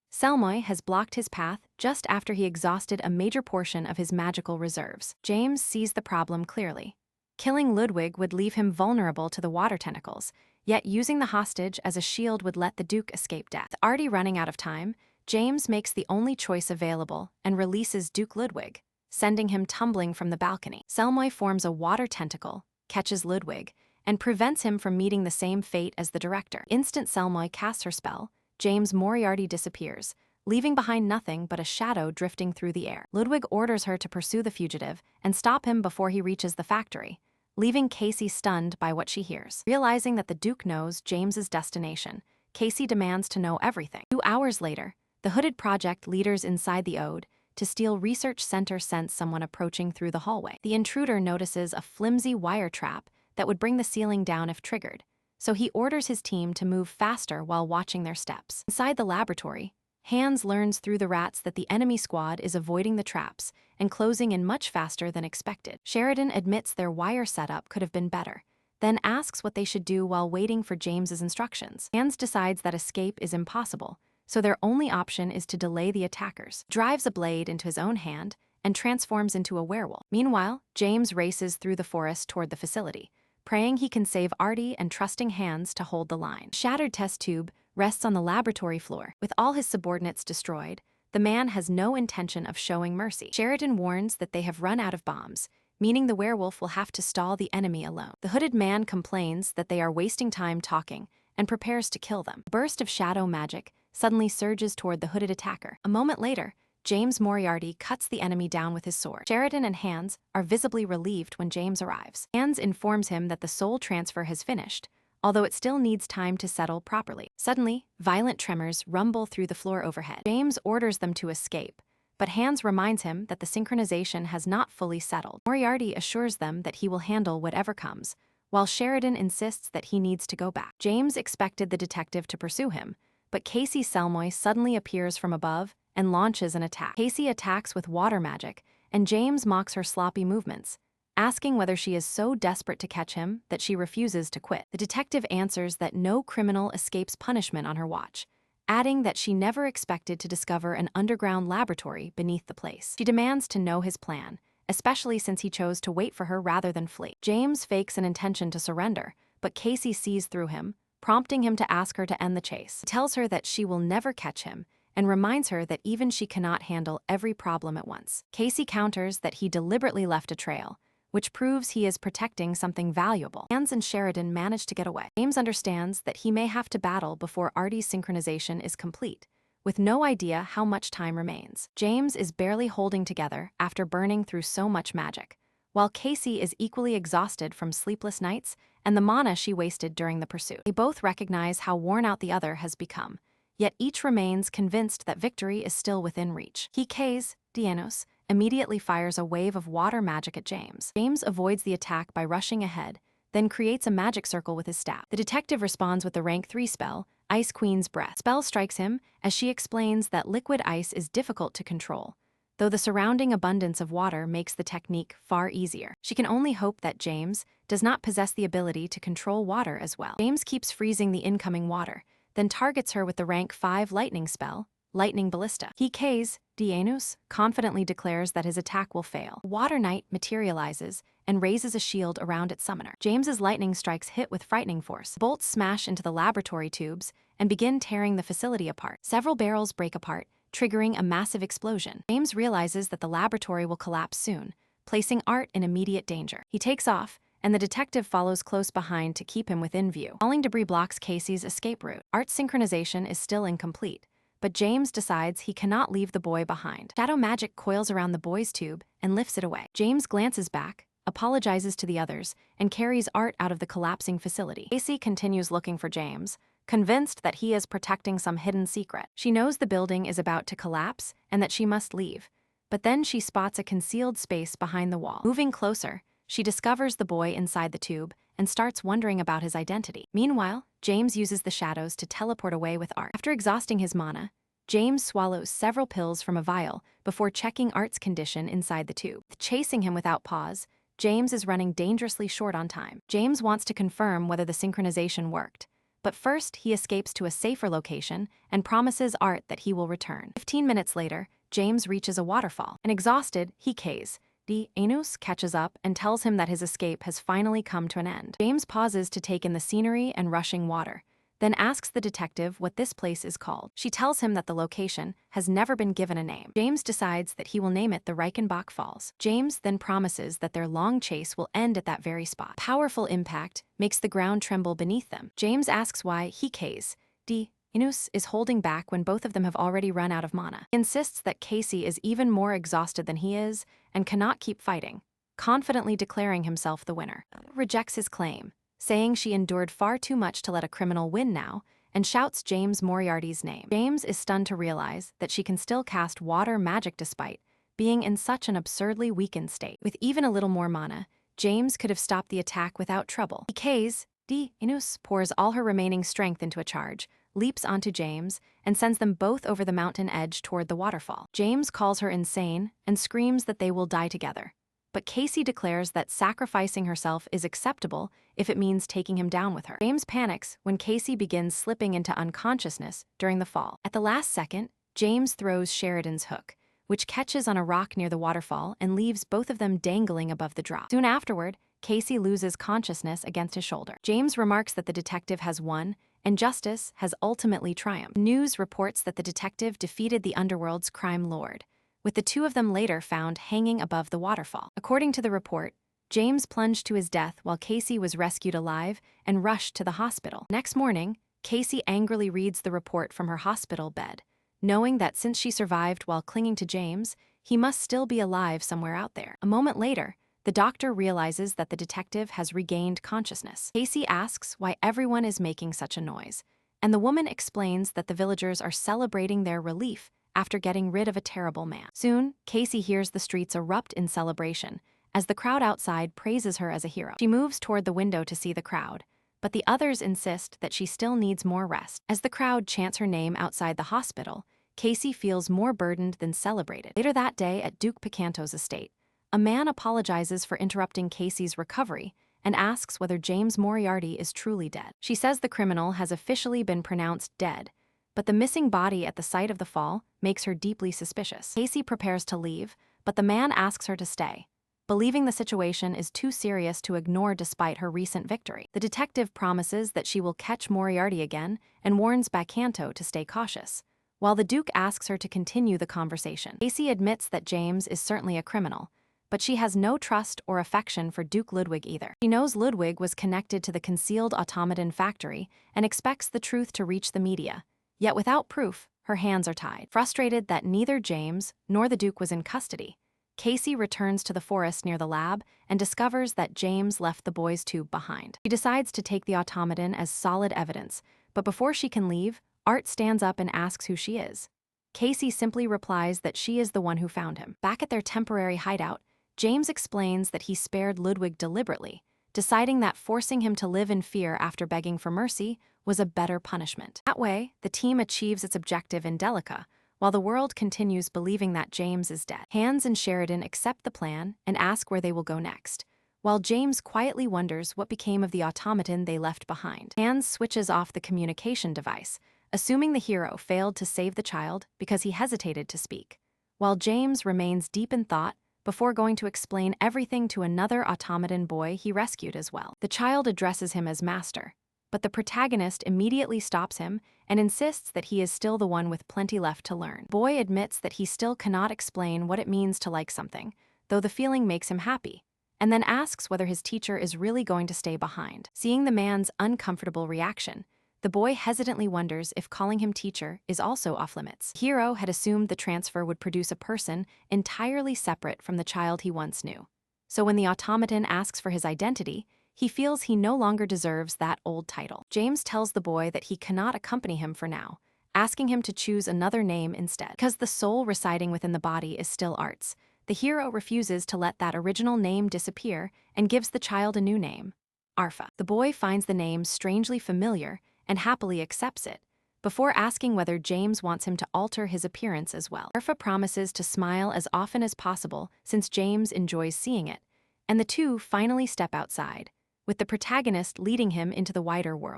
Selmoy has blocked his path just after he exhausted a major portion of his magical reserves. James sees the problem clearly. Killing Ludwig would leave him vulnerable to the water tentacles, yet using the hostage as a shield would let the Duke escape death. Already running out of time, James makes the only choice available and releases Duke Ludwig, sending him tumbling from the balcony. Selmoy forms a water tentacle, catches Ludwig, and prevents him from meeting the same fate as the director. Instant Selmoy casts her spell, James Moriarty disappears, leaving behind nothing but a shadow drifting through the air. Ludwig orders her to pursue the fugitive and stop him before he reaches the factory, leaving Casey stunned by what she hears. Realizing that the Duke knows James's destination, Casey demands to know everything. 2 hours later, the hooded project leaders inside the Ode to Steel Research Center sense someone approaching through the hallway. The intruder notices a flimsy wire trap that would bring the ceiling down if triggered, so he orders his team to move faster while watching their steps. Inside the laboratory, Hans learns through the rats that the enemy squad is avoiding the traps and closing in much faster than expected. Sheridan admits their wire setup could have been better, then asks what they should do while waiting for James's instructions. Hans decides that escape is impossible, so their only option is to delay the attackers. He drives a blade into his own hand and transforms into a werewolf. Meanwhile, James races through the forest toward the facility, praying he can save Artie and trusting Hans to hold the line. Shattered test tube rests on the laboratory floor. With all his subordinates destroyed, the man has no intention of showing mercy. Sheridan warns that they have run out of bombs, meaning the werewolf will have to stall the enemy alone. The hooded man complains that they are wasting time talking and prepares to kill them. A burst of shadow magic suddenly surges toward the hooded attacker. A moment later, James Moriarty cuts the enemy down with his sword. Sheridan and Hans are visibly relieved when James arrives. Hans informs him that the soul transfer has finished, although it still needs time to settle properly. Suddenly, violent tremors rumble through the floor overhead. James orders them to escape, but Hans reminds him that the synchronization has not fully settled. Moriarty assures them that he will handle whatever comes, while Sheridan insists that he needs to go back. James expected the detective to pursue him, but Casey Selmoy suddenly appears from above and launches an attack. Casey attacks with water magic, and James mocks her sloppy movements, asking whether she is so desperate to catch him that she refuses to quit. The detective answers that no criminal escapes punishment on her watch, adding that she never expected to discover an underground laboratory beneath the place. She demands to know his plan, especially since he chose to wait for her rather than flee. James fakes an intention to surrender, but Casey sees through him, prompting him to ask her to end the chase. He tells her that she will never catch him, and reminds her that even she cannot handle every problem at once. Casey counters that he deliberately left a trail, which proves he is protecting something valuable. Hans and Sheridan manage to get away. James understands that he may have to battle before Artie's synchronization is complete, with no idea how much time remains. James is barely holding together after burning through so much magic, while Casey is equally exhausted from sleepless nights and the mana she wasted during the pursuit. They both recognize how worn out the other has become, yet each remains convinced that victory is still within reach. K's Dienos immediately fires a wave of water magic at James. James avoids the attack by rushing ahead, then creates a magic circle with his staff. The detective responds with the rank 3 spell, Ice Queen's Breath. Spell strikes him as she explains that liquid ice is difficult to control, though the surrounding abundance of water makes the technique far easier. She can only hope that James does not possess the ability to control water as well. James keeps freezing the incoming water, then targets her with the rank 5 lightning spell, Lightning Ballista. K's Dienus confidently declares that his attack will fail. The Water Knight materializes and raises a shield around its summoner. James's lightning strikes hit with frightening force. Bolts smash into the laboratory tubes and begin tearing the facility apart. Several barrels break apart, triggering a massive explosion. James realizes that the laboratory will collapse soon, placing Art in immediate danger. He takes off and the detective follows close behind to keep him within view. Falling debris blocks Casey's escape route. Art's synchronization is still incomplete, but James decides he cannot leave the boy behind. Shadow magic coils around the boy's tube and lifts it away. James glances back, apologizes to the others, and carries Art out of the collapsing facility. Casey continues looking for James, convinced that he is protecting some hidden secret. She knows the building is about to collapse and that she must leave, but then she spots a concealed space behind the wall. Moving closer, she discovers the boy inside the tube and starts wondering about his identity. Meanwhile, James uses the shadows to teleport away with Art. After exhausting his mana, James swallows several pills from a vial before checking Art's condition inside the tube. Chasing him without pause, James is running dangerously short on time. James wants to confirm whether the synchronization worked, but first he escapes to a safer location and promises Art that he will return. 15 minutes later, James reaches a waterfall, and exhausted, he cays. The Anus catches up and tells him that his escape has finally come to an end. James pauses to take in the scenery and rushing water, then asks the detective what this place is called. She tells him that the location has never been given a name. James decides that he will name it the Reichenbach Falls. James then promises that their long chase will end at that very spot. Powerful impact makes the ground tremble beneath them. James asks why he cays. The Inus is holding back when both of them have already run out of mana. He insists that Casey is even more exhausted than he is and cannot keep fighting, confidently declaring himself the winner. Rejects his claim, saying she endured far too much to let a criminal win now, and shouts James Moriarty's name. James is stunned to realize that she can still cast water magic despite being in such an absurdly weakened state. With even a little more mana, James could have stopped the attack without trouble. Cays, the Inus pours all her remaining strength into a charge, leaps onto James, and sends them both over the mountain edge toward the waterfall. James calls her insane and screams that they will die together. But Casey declares that sacrificing herself is acceptable if it means taking him down with her. James panics when Casey begins slipping into unconsciousness during the fall. At the last second, James throws Sheridan's hook, which catches on a rock near the waterfall and leaves both of them dangling above the drop. Soon afterward, Casey loses consciousness against his shoulder. James remarks that the detective has won, and justice has ultimately triumphed. News reports that the detective defeated the underworld's crime lord, with the two of them later found hanging above the waterfall. According to the report, James plunged to his death while Casey was rescued alive and rushed to the hospital. Next morning, Casey angrily reads the report from her hospital bed, knowing that since she survived while clinging to James, he must still be alive somewhere out there. A moment later, the doctor realizes that the detective has regained consciousness. Casey asks why everyone is making such a noise, and the woman explains that the villagers are celebrating their relief after getting rid of a terrible man. Soon, Casey hears the streets erupt in celebration as the crowd outside praises her as a hero. She moves toward the window to see the crowd, but the others insist that she still needs more rest. As the crowd chants her name outside the hospital, Casey feels more burdened than celebrated. Later that day at Duke Picanto's estate, a man apologizes for interrupting Casey's recovery and asks whether James Moriarty is truly dead. She says the criminal has officially been pronounced dead, but the missing body at the site of the fall makes her deeply suspicious. Casey prepares to leave, but the man asks her to stay, believing the situation is too serious to ignore despite her recent victory. The detective promises that she will catch Moriarty again and warns Bacanto to stay cautious, while the Duke asks her to continue the conversation. Casey admits that James is certainly a criminal, but she has no trust or affection for Duke Ludwig either. She knows Ludwig was connected to the concealed automaton factory and expects the truth to reach the media. Yet without proof, her hands are tied. Frustrated that neither James nor the Duke was in custody, Casey returns to the forest near the lab and discovers that James left the boy's tube behind. She decides to take the automaton as solid evidence, but before she can leave, Art stands up and asks who she is. Casey simply replies that she is the one who found him. Back at their temporary hideout, James explains that he spared Ludwig deliberately, deciding that forcing him to live in fear after begging for mercy was a better punishment. That way, the team achieves its objective in Delica, while the world continues believing that James is dead. Hans and Sheridan accept the plan and ask where they will go next, while James quietly wonders what became of the automaton they left behind. Hans switches off the communication device, assuming the hero failed to save the child because he hesitated to speak, while James remains deep in thought before going to explain everything to another automaton boy he rescued as well. The child addresses him as master, but the protagonist immediately stops him and insists that he is still the one with plenty left to learn. Boy admits that he still cannot explain what it means to like something, though the feeling makes him happy, and then asks whether his teacher is really going to stay behind. Seeing the man's uncomfortable reaction, the boy hesitantly wonders if calling him teacher is also off-limits. The hero had assumed the transfer would produce a person entirely separate from the child he once knew. So when the automaton asks for his identity, he feels he no longer deserves that old title. James tells the boy that he cannot accompany him for now, asking him to choose another name instead. Because the soul residing within the body is still Art's, the hero refuses to let that original name disappear and gives the child a new name, Arfa. The boy finds the name strangely familiar and happily accepts it, before asking whether James wants him to alter his appearance as well. Arfa promises to smile as often as possible since James enjoys seeing it, and the two finally step outside, with the protagonist leading him into the wider world.